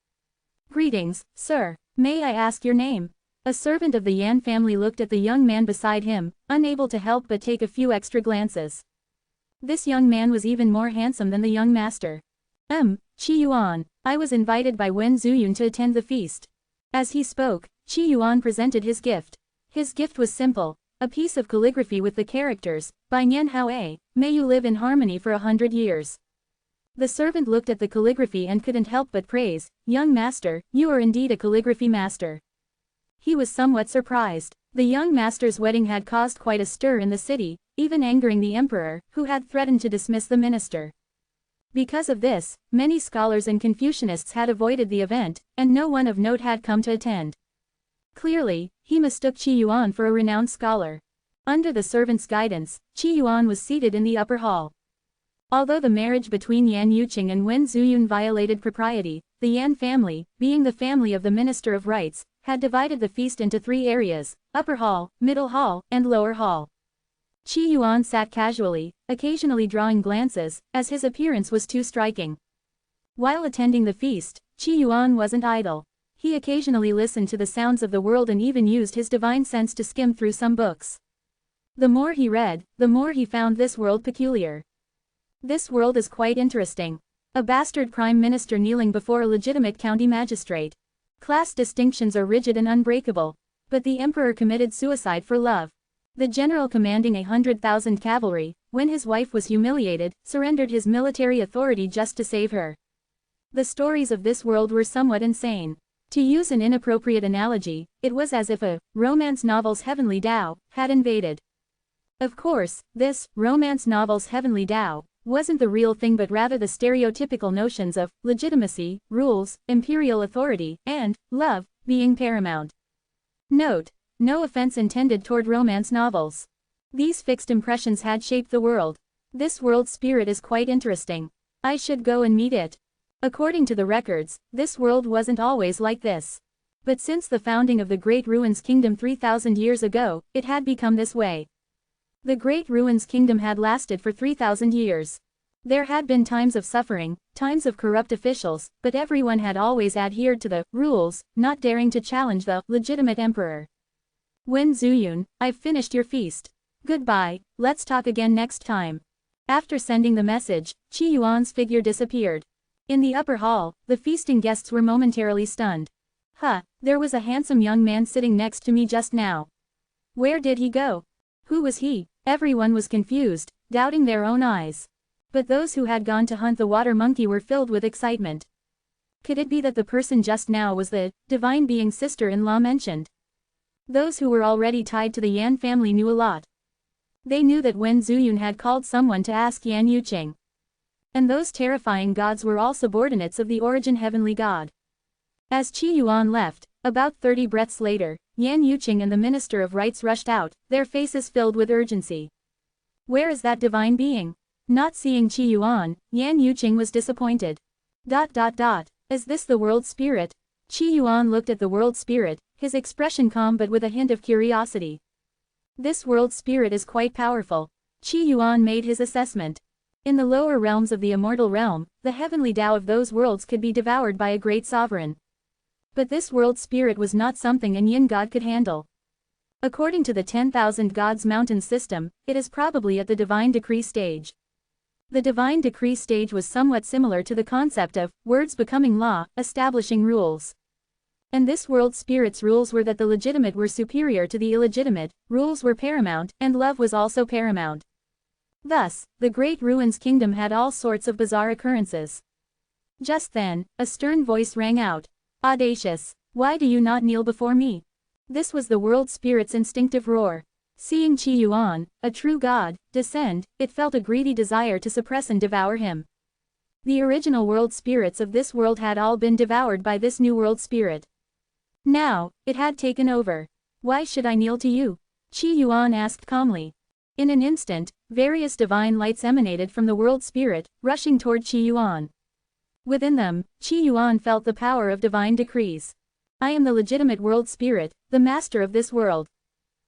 Greetings, sir. May I ask your name? A servant of the Yan family looked at the young man beside him, unable to help but take a few extra glances. This young man was even more handsome than the young master. Qi Yuan. I was invited by Wen Zuyun to attend the feast. As he spoke, Qi Yuan presented his gift. His gift was simple, a piece of calligraphy with the characters, by Nian Haoe, may you live in harmony for 100 years. The servant looked at the calligraphy and couldn't help but praise, young master, you are indeed a calligraphy master. He was somewhat surprised. The young master's wedding had caused quite a stir in the city, even angering the emperor, who had threatened to dismiss the minister. Because of this, many scholars and Confucianists had avoided the event, and no one of note had come to attend. Clearly, he mistook Qi Yuan for a renowned scholar. Under the servant's guidance, Qi Yuan was seated in the upper hall. Although the marriage between Yan Yuqing and Wen Zuyun violated propriety, the Yan family, being the family of the Minister of Rights, had divided the feast into 3 areas, upper hall, middle hall, and lower hall. Qi Yuan sat casually, occasionally drawing glances, as his appearance was too striking. While attending the feast, Qi Yuan wasn't idle. He occasionally listened to the sounds of the world and even used his divine sense to skim through some books. The more he read, the more he found this world peculiar. This world is quite interesting. A bastard prime minister kneeling before a legitimate county magistrate. Class distinctions are rigid and unbreakable. But the emperor committed suicide for love. The general commanding 100,000 cavalry, when his wife was humiliated, surrendered his military authority just to save her. The stories of this world were somewhat insane. To use an inappropriate analogy, it was as if a romance novel's heavenly Tao had invaded. Of course, this romance novel's heavenly Tao wasn't the real thing but rather the stereotypical notions of legitimacy, rules, imperial authority, and love being paramount. Note: no offense intended toward romance novels. These fixed impressions had shaped the world. This world spirit is quite interesting. I should go and meet it. According to the records, this world wasn't always like this. But since the founding of the Great Ruins Kingdom 3,000 years ago, it had become this way. The Great Ruins Kingdom had lasted for 3,000 years. There had been times of suffering, times of corrupt officials, but everyone had always adhered to the rules, not daring to challenge the legitimate emperor. Wen Zuyun, I've finished your feast. Goodbye, let's talk again next time. After sending the message, Qi Yuan's figure disappeared. In the upper hall, the feasting guests were momentarily stunned. Huh, there was a handsome young man sitting next to me just now. Where did he go? Who was he? Everyone was confused, doubting their own eyes. But those who had gone to hunt the water monkey were filled with excitement. Could it be that the person just now was the divine being's sister-in-law mentioned? Those who were already tied to the Yan family knew a lot. They knew that Wen Zuyun had called someone to ask Yan Yuqing. And those terrifying gods were all subordinates of the origin heavenly god. As Qi Yuan left, about 30 breaths later, Yan Yuqing and the Minister of Rites rushed out, their faces filled with urgency. Where is that divine being? Not seeing Qi Yuan, Yan Yuqing was disappointed. Is this the world spirit? Qi Yuan looked at the world spirit, his expression calm but with a hint of curiosity. This world spirit is quite powerful. Qi Yuan made his assessment. In the lower realms of the immortal realm, the heavenly Tao of those worlds could be devoured by a great sovereign. But this world spirit was not something an Yin god could handle. According to the 10,000 gods mountain system, it is probably at the divine decree stage. The divine decree stage was somewhat similar to the concept of words becoming law, establishing rules. And this world spirit's rules were that the legitimate were superior to the illegitimate, rules were paramount, and love was also paramount. Thus, the great ruins kingdom had all sorts of bizarre occurrences. Just then, a stern voice rang out. Audacious, why do you not kneel before me? This was the world spirit's instinctive roar. Seeing Qi Yuan, a true god, descend, it felt a greedy desire to suppress and devour him. The original world spirits of this world had all been devoured by this new world spirit. Now, it had taken over. Why should I kneel to you? Qi Yuan asked calmly. In an instant, various divine lights emanated from the world spirit, rushing toward Qi Yuan. Within them, Qi Yuan felt the power of divine decrees. I am the legitimate world spirit, the master of this world.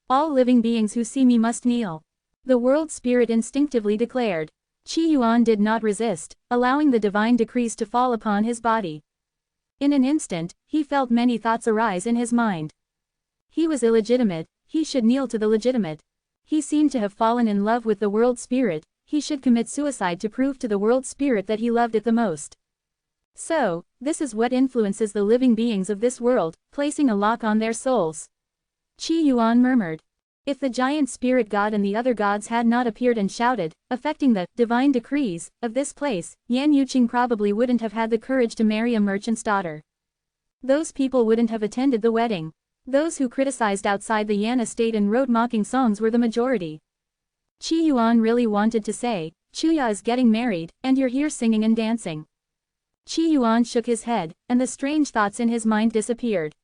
All living beings who see me must kneel. The world spirit instinctively declared. Qi Yuan did not resist, allowing the divine decrees to fall upon his body. In an instant, he felt many thoughts arise in his mind. He was illegitimate, he should kneel to the legitimate. He seemed to have fallen in love with the world spirit, he should commit suicide to prove to the world spirit that he loved it the most. So, this is what influences the living beings of this world, placing a lock on their souls. Qi Yuan murmured. If the giant spirit god and the other gods had not appeared and shouted, affecting the divine decrees of this place, Yan Yuqing probably wouldn't have had the courage to marry a merchant's daughter. Those people wouldn't have attended the wedding. Those who criticized outside the Yan estate and wrote mocking songs were the majority. Qi Yuan really wanted to say, Chuya is getting married, and you're here singing and dancing. Qi Yuan shook his head, and the strange thoughts in his mind disappeared.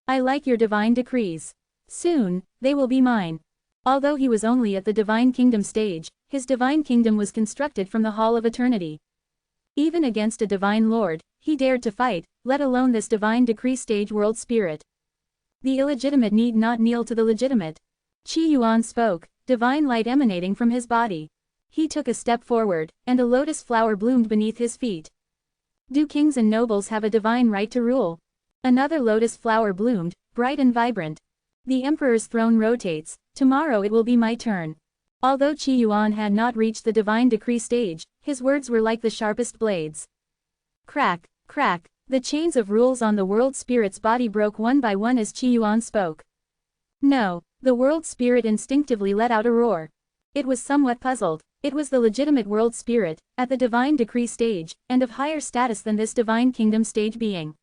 I like your divine decrees. Soon, they will be mine. Although he was only at the divine kingdom stage, his divine kingdom was constructed from the Hall of Eternity. Even against a divine lord, he dared to fight, let alone this divine decree stage world spirit. The illegitimate need not kneel to the legitimate. Qi Yuan spoke, divine light emanating from his body. He took a step forward, and a lotus flower bloomed beneath his feet. Do kings and nobles have a divine right to rule? Another lotus flower bloomed, bright and vibrant. The emperor's throne rotates, tomorrow it will be my turn. Although Qi Yuan had not reached the divine decree stage, his words were like the sharpest blades. Crack, crack, the chains of rules on the world spirit's body broke one by one as Qi Yuan spoke. No, the world spirit instinctively let out a roar. It was somewhat puzzled. It was the legitimate world spirit, at the divine decree stage, and of higher status than this divine kingdom stage being.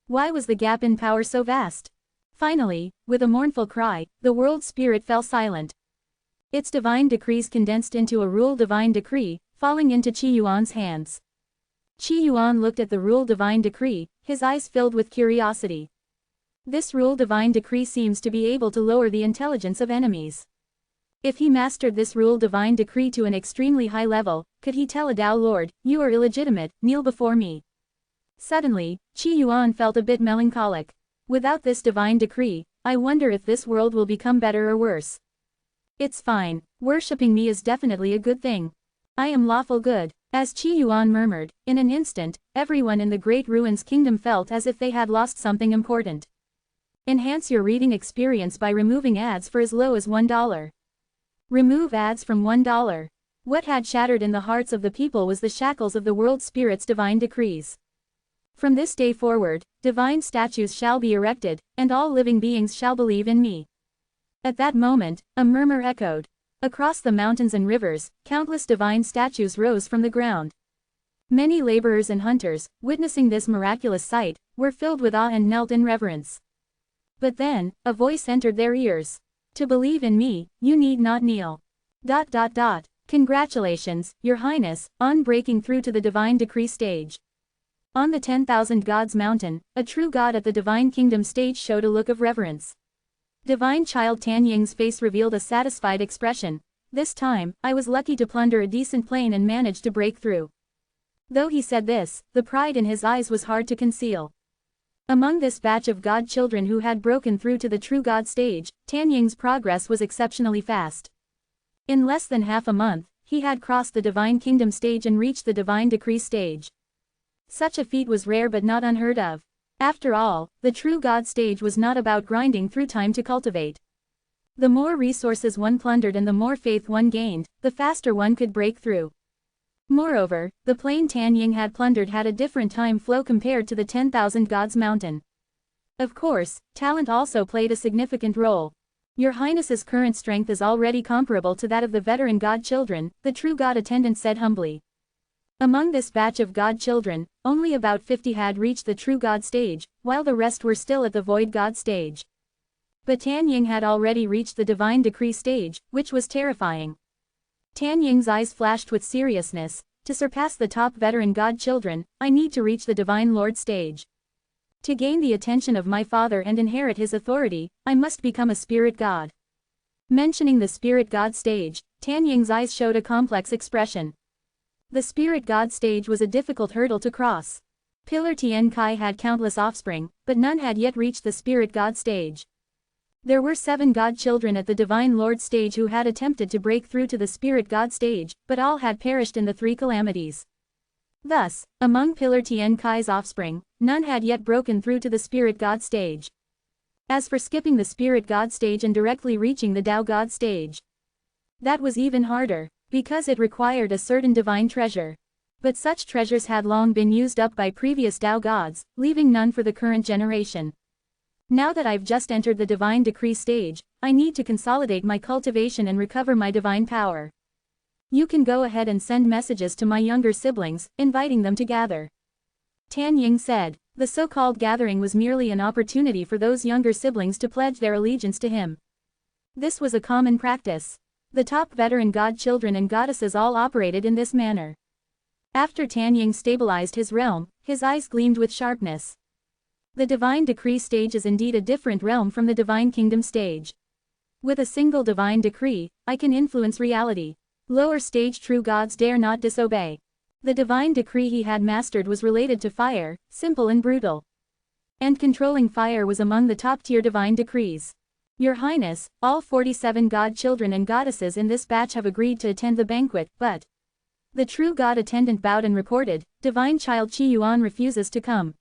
Why was the gap in power so vast? Finally, with a mournful cry, the world spirit fell silent. Its divine decrees condensed into a rule divine decree, falling into Qi Yuan's hands. Qi Yuan looked at the rule divine decree, his eyes filled with curiosity. This rule divine decree seems to be able to lower the intelligence of enemies. If he mastered this rule divine decree to an extremely high level, could he tell a Tao Lord, you are illegitimate, kneel before me? Suddenly, Qi Yuan felt a bit melancholic. Without this divine decree, I wonder if this world will become better or worse. It's fine, worshipping me is definitely a good thing. I am lawful good. As Qi Yuan murmured, in an instant, everyone in the Great Ruins Kingdom felt as if they had lost something important. Enhance your reading experience by removing ads for as low as $1. Remove ads from $1. What had shattered in the hearts of the people was the shackles of the world spirit's divine decrees. From this day forward, divine statues shall be erected, and all living beings shall believe in me. At that moment, a murmur echoed. Across the mountains and rivers, countless divine statues rose from the ground. Many laborers and hunters, witnessing this miraculous sight, were filled with awe and knelt in reverence. But then, a voice entered their ears. To believe in me, you need not kneel. Congratulations, Your Highness, on breaking through to the divine decree stage. On the 10,000 Gods Mountain, a true god at the Divine Kingdom stage showed a look of reverence. Divine Child Tan Ying's face revealed a satisfied expression. This time, I was lucky to plunder a decent plane and manage to break through. Though he said this, the pride in his eyes was hard to conceal. Among this batch of god children who had broken through to the true god stage, Tan Ying's progress was exceptionally fast. In less than half a month, he had crossed the Divine Kingdom stage and reached the Divine Decree stage. Such a feat was rare but not unheard of. After all, the true God stage was not about grinding through time to cultivate. The more resources one plundered and the more faith one gained, the faster one could break through. Moreover, the plane Tan Ying had plundered had a different time flow compared to the 10,000 Gods Mountain. Of course, talent also played a significant role. Your Highness's current strength is already comparable to that of the veteran god children, the true god attendant said humbly. Among this batch of god children, only about 50 had reached the true god stage, while the rest were still at the void god stage. But Tan Ying had already reached the divine decree stage, which was terrifying. Tan Ying's eyes flashed with seriousness. To surpass the top veteran god children, I need to reach the divine lord stage. To gain the attention of my father and inherit his authority, I must become a spirit god. Mentioning the spirit god stage, Tan Ying's eyes showed a complex expression. The spirit god stage was a difficult hurdle to cross. Pillar Tien Kai had countless offspring, but none had yet reached the spirit god stage. There were 7 god children at the divine lord stage who had attempted to break through to the spirit god stage, but all had perished in the 3 calamities. Thus, among Pillar Tien Kai's offspring, none had yet broken through to the spirit god stage. As for skipping the spirit god stage and directly reaching the Tao god stage, that was even harder, because it required a certain divine treasure. But such treasures had long been used up by previous Tao gods, leaving none for the current generation. Now that I've just entered the divine decree stage, I need to consolidate my cultivation and recover my divine power. You can go ahead and send messages to my younger siblings, inviting them to gather. Tan Ying said. The so-called gathering was merely an opportunity for those younger siblings to pledge their allegiance to him. This was a common practice. The top veteran god children and goddesses all operated in this manner. After Tan Ying stabilized his realm, his eyes gleamed with sharpness. The divine decree stage is indeed a different realm from the divine kingdom stage. With a single divine decree, I can influence reality. Lower stage true gods dare not disobey. The divine decree he had mastered was related to fire, simple and brutal. And controlling fire was among the top-tier divine decrees. Your Highness, all 47 god children and goddesses in this batch have agreed to attend the banquet, but the true god attendant bowed and reported, Divine Child Qi Yuan refuses to come.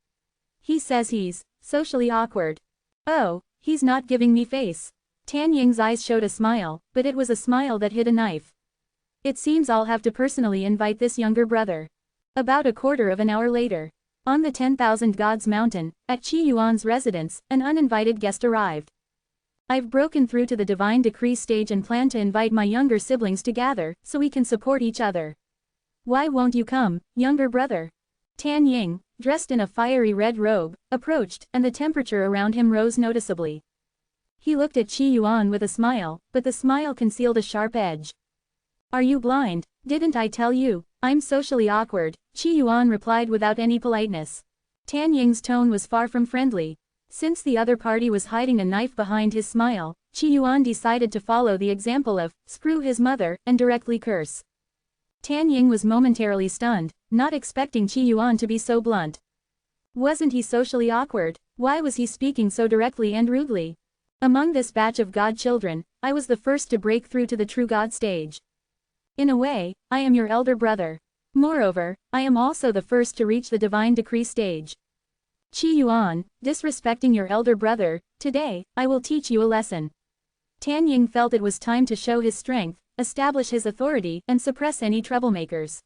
He says he's socially awkward. Oh, he's not giving me face. Tan Ying's eyes showed a smile, but it was a smile that hid a knife. It seems I'll have to personally invite this younger brother. About a quarter of an hour later, on the 10,000 Gods Mountain, at Qi Yuan's residence, an uninvited guest arrived. I've broken through to the divine decree stage and plan to invite my younger siblings to gather, so we can support each other. Why won't you come, younger brother? Tan Ying, dressed in a fiery red robe, approached, and the temperature around him rose noticeably. He looked at Qi Yuan with a smile, but the smile concealed a sharp edge. Are you blind? Didn't I tell you? I'm socially awkward, Qi Yuan replied without any politeness. Tan Ying's tone was far from friendly. Since the other party was hiding a knife behind his smile, Qi Yuan decided to follow the example of, screw his mother, and directly curse. Tan Ying was momentarily stunned, not expecting Qi Yuan to be so blunt. Wasn't he socially awkward? Why was he speaking so directly and rudely? Among this batch of god children, I was the first to break through to the true god stage. In a way, I am your elder brother. Moreover, I am also the first to reach the divine decree stage. Qi Yuan, disrespecting your elder brother, today, I will teach you a lesson. Tan Ying felt it was time to show his strength, establish his authority, and suppress any troublemakers.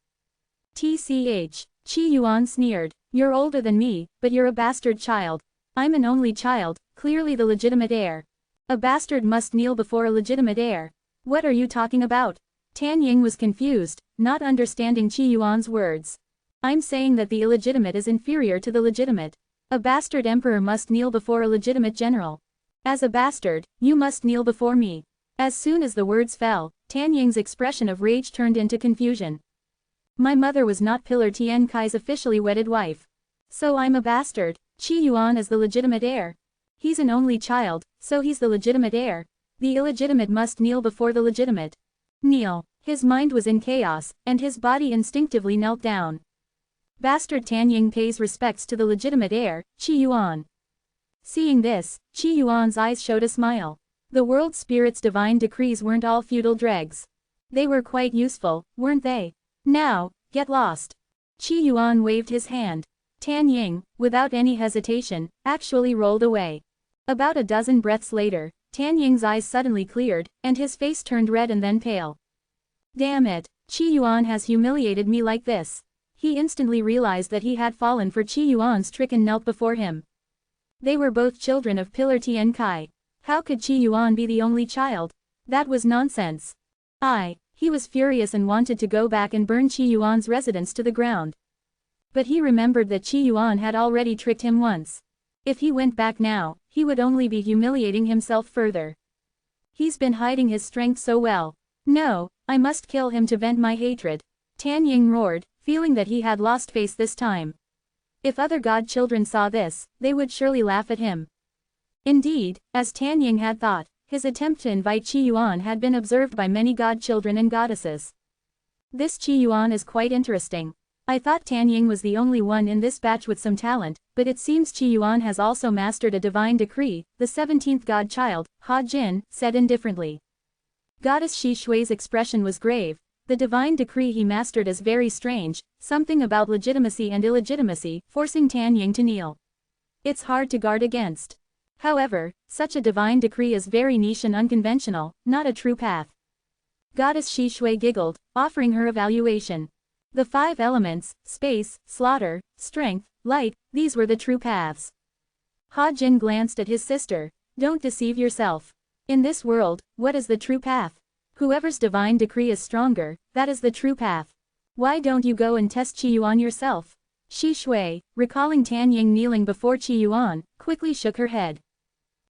TCH. Qi Yuan sneered. You're older than me, but you're a bastard child. I'm an only child, clearly the legitimate heir. A bastard must kneel before a legitimate heir. What are you talking about? Tan Ying was confused, not understanding Qi Yuan's words. I'm saying that the illegitimate is inferior to the legitimate. A bastard emperor must kneel before a legitimate general. As a bastard, you must kneel before me. As soon as the words fell, Tan Ying's expression of rage turned into confusion. My mother was not Pillar Tian Kai's officially wedded wife. So I'm a bastard. Qi Yuan is the legitimate heir. He's an only child, so he's the legitimate heir. The illegitimate must kneel before the legitimate. Kneel. His mind was in chaos, and his body instinctively knelt down. Bastard Tan Ying pays respects to the legitimate heir, Qi Yuan. Seeing this, Qi Yuan's eyes showed a smile. The world spirit's divine decrees weren't all feudal dregs. They were quite useful, weren't they? Now, get lost. Qi Yuan waved his hand. Tan Ying, without any hesitation, actually rolled away. About a dozen breaths later, Tan Ying's eyes suddenly cleared, and his face turned red and then pale. Damn it, Qi Yuan has humiliated me like this. He instantly realized that he had fallen for Qi Yuan's trick and knelt before him. They were both children of Pillar Tian Kai. How could Qi Yuan be the only child? That was nonsense. He was furious and wanted to go back and burn Qi Yuan's residence to the ground. But he remembered that Qi Yuan had already tricked him once. If he went back now, he would only be humiliating himself further. He's been hiding his strength so well. No, I must kill him to vent my hatred. Tan Ying roared, feeling that he had lost face this time. If other god children saw this, they would surely laugh at him. Indeed, as Tan Ying had thought, his attempt to invite Qi Yuan had been observed by many god children and goddesses. This Qi Yuan is quite interesting. I thought Tan Ying was the only one in this batch with some talent, but it seems Qi Yuan has also mastered a divine decree, the 17th godchild, Ha Jin, said indifferently. Goddess Shi Shui's expression was grave. The divine decree he mastered is very strange, something about legitimacy and illegitimacy, forcing Tan Ying to kneel. It's hard to guard against. However, such a divine decree is very niche and unconventional, not a true path. Goddess Shi Shui giggled, offering her evaluation. The 5 elements, space, slaughter, strength, light, these were the true paths. Ha Jin glanced at his sister. Don't deceive yourself. In this world, what is the true path? Whoever's divine decree is stronger, that is the true path. Why don't you go and test Qi Yuan yourself? Shi Shui, recalling Tan Ying kneeling before Qi Yuan, quickly shook her head.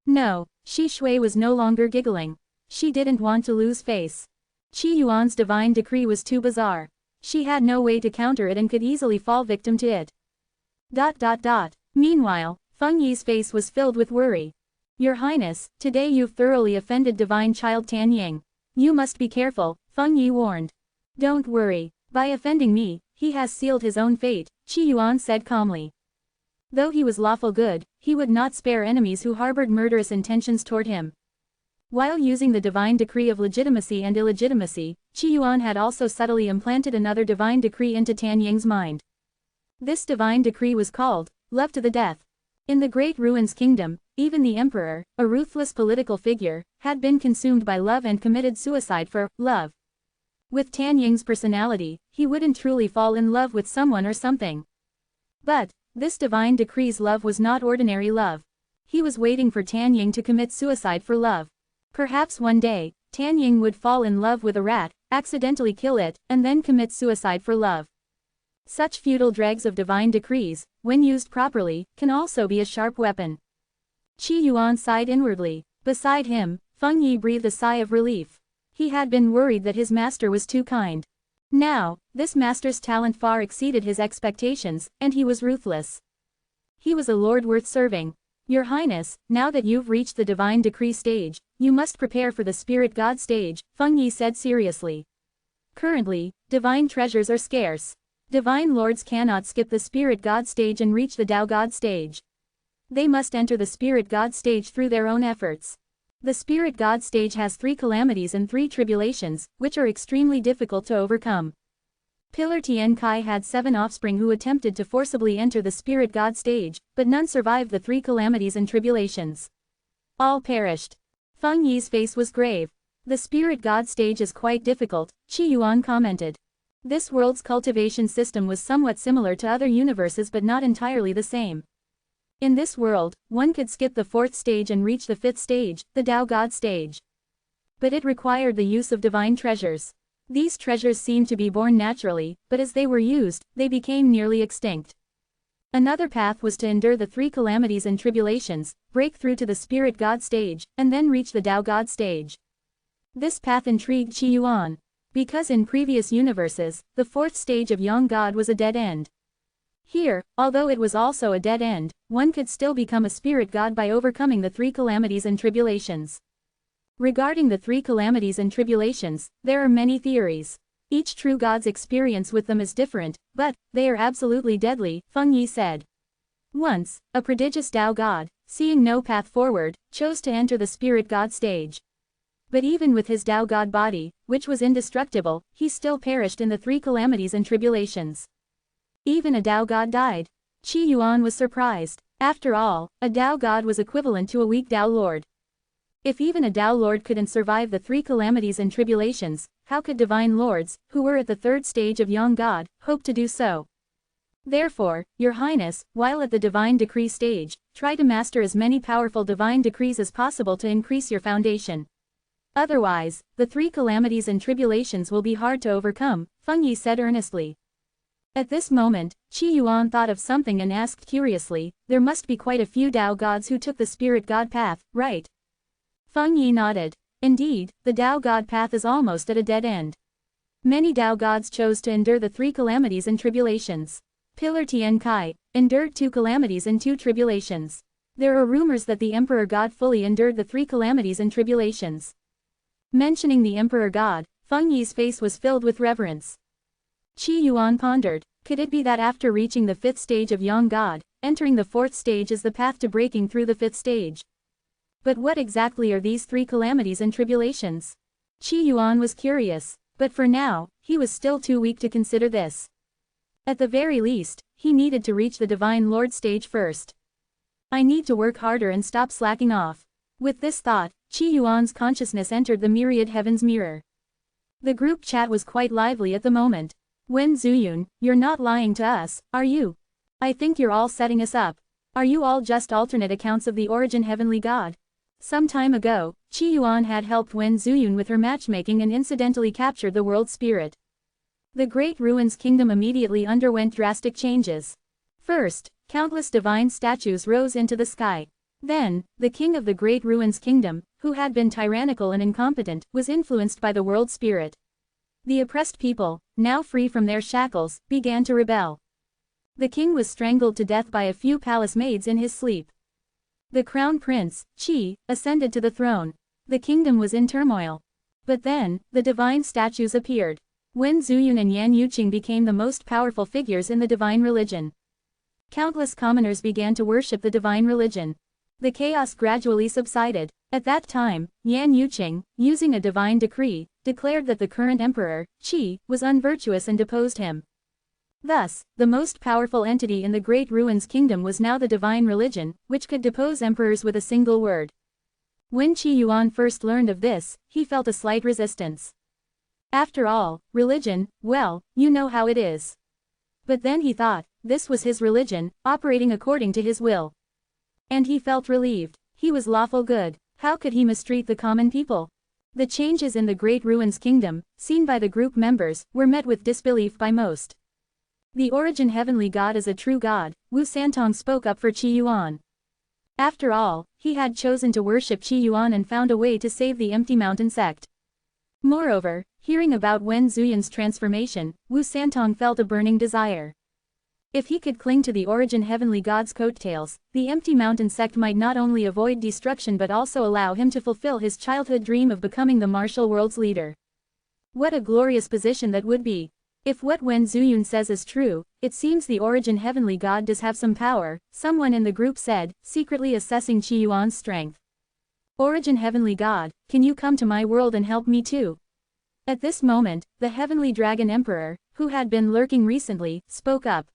No, Shi Shui was no longer giggling. She didn't want to lose face. Qi Yuan's divine decree was too bizarre. She had no way to counter it and could easily fall victim to it. Meanwhile, Feng Yi's face was filled with worry. Your Highness, today you've thoroughly offended divine child Tan Ying. You must be careful, Feng Yi warned. Don't worry, by offending me, he has sealed his own fate, Qi Yuan said calmly. Though he was lawful good, he would not spare enemies who harbored murderous intentions toward him. While using the divine decree of legitimacy and illegitimacy, Qi Yuan had also subtly implanted another divine decree into Tan Ying's mind. This divine decree was called, love to the death. In the Great Ruins Kingdom, even the emperor, a ruthless political figure, had been consumed by love and committed suicide for love. With Tan Ying's personality, he wouldn't truly fall in love with someone or something. But, this divine decree's love was not ordinary love. He was waiting for Tan Ying to commit suicide for love. Perhaps one day, Tan Ying would fall in love with a rat, accidentally kill it, and then commit suicide for love. Such feudal dregs of divine decrees, when used properly, can also be a sharp weapon. Qi Yuan sighed inwardly. Beside him, Feng Yi breathed a sigh of relief. He had been worried that his master was too kind. Now, this master's talent far exceeded his expectations, and he was ruthless. He was a lord worth serving. Your Highness, now that you've reached the divine decree stage, you must prepare for the spirit god stage, Feng Yi said seriously. Currently, divine treasures are scarce. Divine lords cannot skip the spirit god stage and reach the Tao god stage. They must enter the spirit god stage through their own efforts. The spirit god stage has 3 calamities and 3 tribulations, which are extremely difficult to overcome. Pillar Tian Kai had 7 offspring who attempted to forcibly enter the spirit god stage, but none survived the 3 calamities and tribulations. All perished. Feng Yi's face was grave. The spirit god stage is quite difficult, Qi Yuan commented. This world's cultivation system was somewhat similar to other universes but not entirely the same. In this world, one could skip the 4th stage and reach the 5th stage, the Tao God stage. But it required the use of divine treasures. These treasures seemed to be born naturally, but as they were used, they became nearly extinct. Another path was to endure the 3 calamities and tribulations, break through to the spirit god stage, and then reach the Tao God stage. This path intrigued Qi Yuan. Because in previous universes, the 4th stage of Yang God was a dead end. Here, although it was also a dead end, one could still become a spirit god by overcoming the 3 calamities and tribulations. Regarding the 3 calamities and tribulations, there are many theories. Each true god's experience with them is different, but they are absolutely deadly, Feng Yi said. Once, a prodigious Tao god, seeing no path forward, chose to enter the spirit god stage. But even with his Tao God body, which was indestructible, he still perished in the 3 calamities and tribulations. Even a Tao God died. Qi Yuan was surprised. After all, a Tao God was equivalent to a weak Tao Lord. If even a Tao Lord couldn't survive the 3 calamities and tribulations, how could divine lords, who were at the 3rd stage of Yang God, hope to do so? Therefore, Your Highness, while at the divine decree stage, try to master as many powerful divine decrees as possible to increase your foundation. Otherwise, the 3 calamities and tribulations will be hard to overcome, Feng Yi said earnestly. At this moment, Qi Yuan thought of something and asked curiously, there must be quite a few Tao gods who took the spirit god path, right? Feng Yi nodded. Indeed, the Tao God path is almost at a dead end. Many Tao gods chose to endure the 3 calamities and tribulations. Pillar Tian Kai endured 2 calamities and 2 tribulations. There are rumors that the Emperor God fully endured the 3 calamities and tribulations. Mentioning the Emperor God, Feng Yi's face was filled with reverence. Qi Yuan pondered, could it be that after reaching the 5th stage of Yang God, entering the 4th stage is the path to breaking through the 5th stage? But what exactly are these 3 calamities and tribulations? Qi Yuan was curious, but for now, he was still too weak to consider this. At the very least, he needed to reach the Divine Lord stage first. I need to work harder and stop slacking off. With this thought, Qi Yuan's consciousness entered the myriad heavens mirror. The group chat was quite lively at the moment. Wen Zuyun, you're not lying to us, are you? I think you're all setting us up. Are you all just alternate accounts of the origin heavenly god? Some time ago, Qi Yuan had helped Wen Zuyun with her matchmaking and incidentally captured the world spirit. The Great Ruins Kingdom immediately underwent drastic changes. First, countless divine statues rose into the sky. Then, the king of the Great Ruins Kingdom, who had been tyrannical and incompetent, was influenced by the world spirit. The oppressed people, now free from their shackles, began to rebel. The king was strangled to death by a few palace maids in his sleep. The crown prince, Qi, ascended to the throne. The kingdom was in turmoil. But then, the divine statues appeared. Wen Zuyun and Yan Yuqing became the most powerful figures in the divine religion. Countless commoners began to worship the divine religion. The chaos gradually subsided. At that time, Yan Yuqing, using a divine decree, declared that the current emperor, Qi, was unvirtuous and deposed him. Thus, the most powerful entity in the Great Ruins Kingdom was now the divine religion, which could depose emperors with a single word. When Qi Yuan first learned of this, he felt a slight resistance. After all, religion, well, you know how it is. But then he thought, this was his religion, operating according to his will. And he felt relieved. He was lawful good. How could he mistreat the common people? The changes in the Great Ruins Kingdom, seen by the group members, were met with disbelief by most. The origin heavenly god is a true god, Wu Santong spoke up for Qi Yuan. After all, he had chosen to worship Qi Yuan and found a way to save the empty mountain sect. Moreover, hearing about Wen Zuyun's transformation, Wu Santong felt a burning desire. If he could cling to the origin heavenly god's coattails, the empty mountain sect might not only avoid destruction but also allow him to fulfill his childhood dream of becoming the martial world's leader. What a glorious position that would be! If what Wen Zuyun says is true, it seems the origin heavenly god does have some power, someone in the group said, secretly assessing Qi Yuan's strength. Origin heavenly god, can you come to my world and help me too? At this moment, the heavenly dragon emperor, who had been lurking recently, spoke up.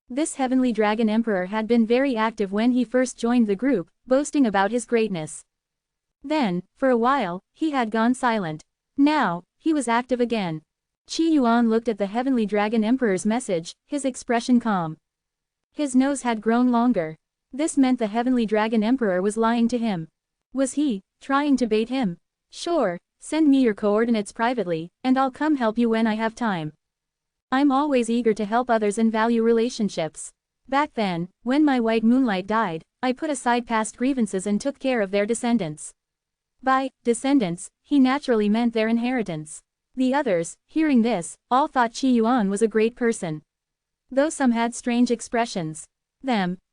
This heavenly dragon emperor had been very active when he first joined the group, boasting about his greatness. Then, for a while, he had gone silent. Now, he was active again. Qi Yuan looked at the Heavenly Dragon Emperor's message, his expression calm. His nose had grown longer. This meant the Heavenly Dragon Emperor was lying to him. Was he trying to bait him? Sure, send me your coordinates privately, and I'll come help you when I have time. I'm always eager to help others and value relationships. Back then, when my white moonlight died, I put aside past grievances and took care of their descendants. By descendants, he naturally meant their inheritance. The others, hearing this, all thought Qi Yuan was a great person. Though some had strange expressions.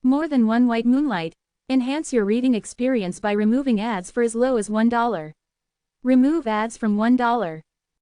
More than one white moonlight. Enhance your reading experience by removing ads for as low as $1. Remove ads from $1.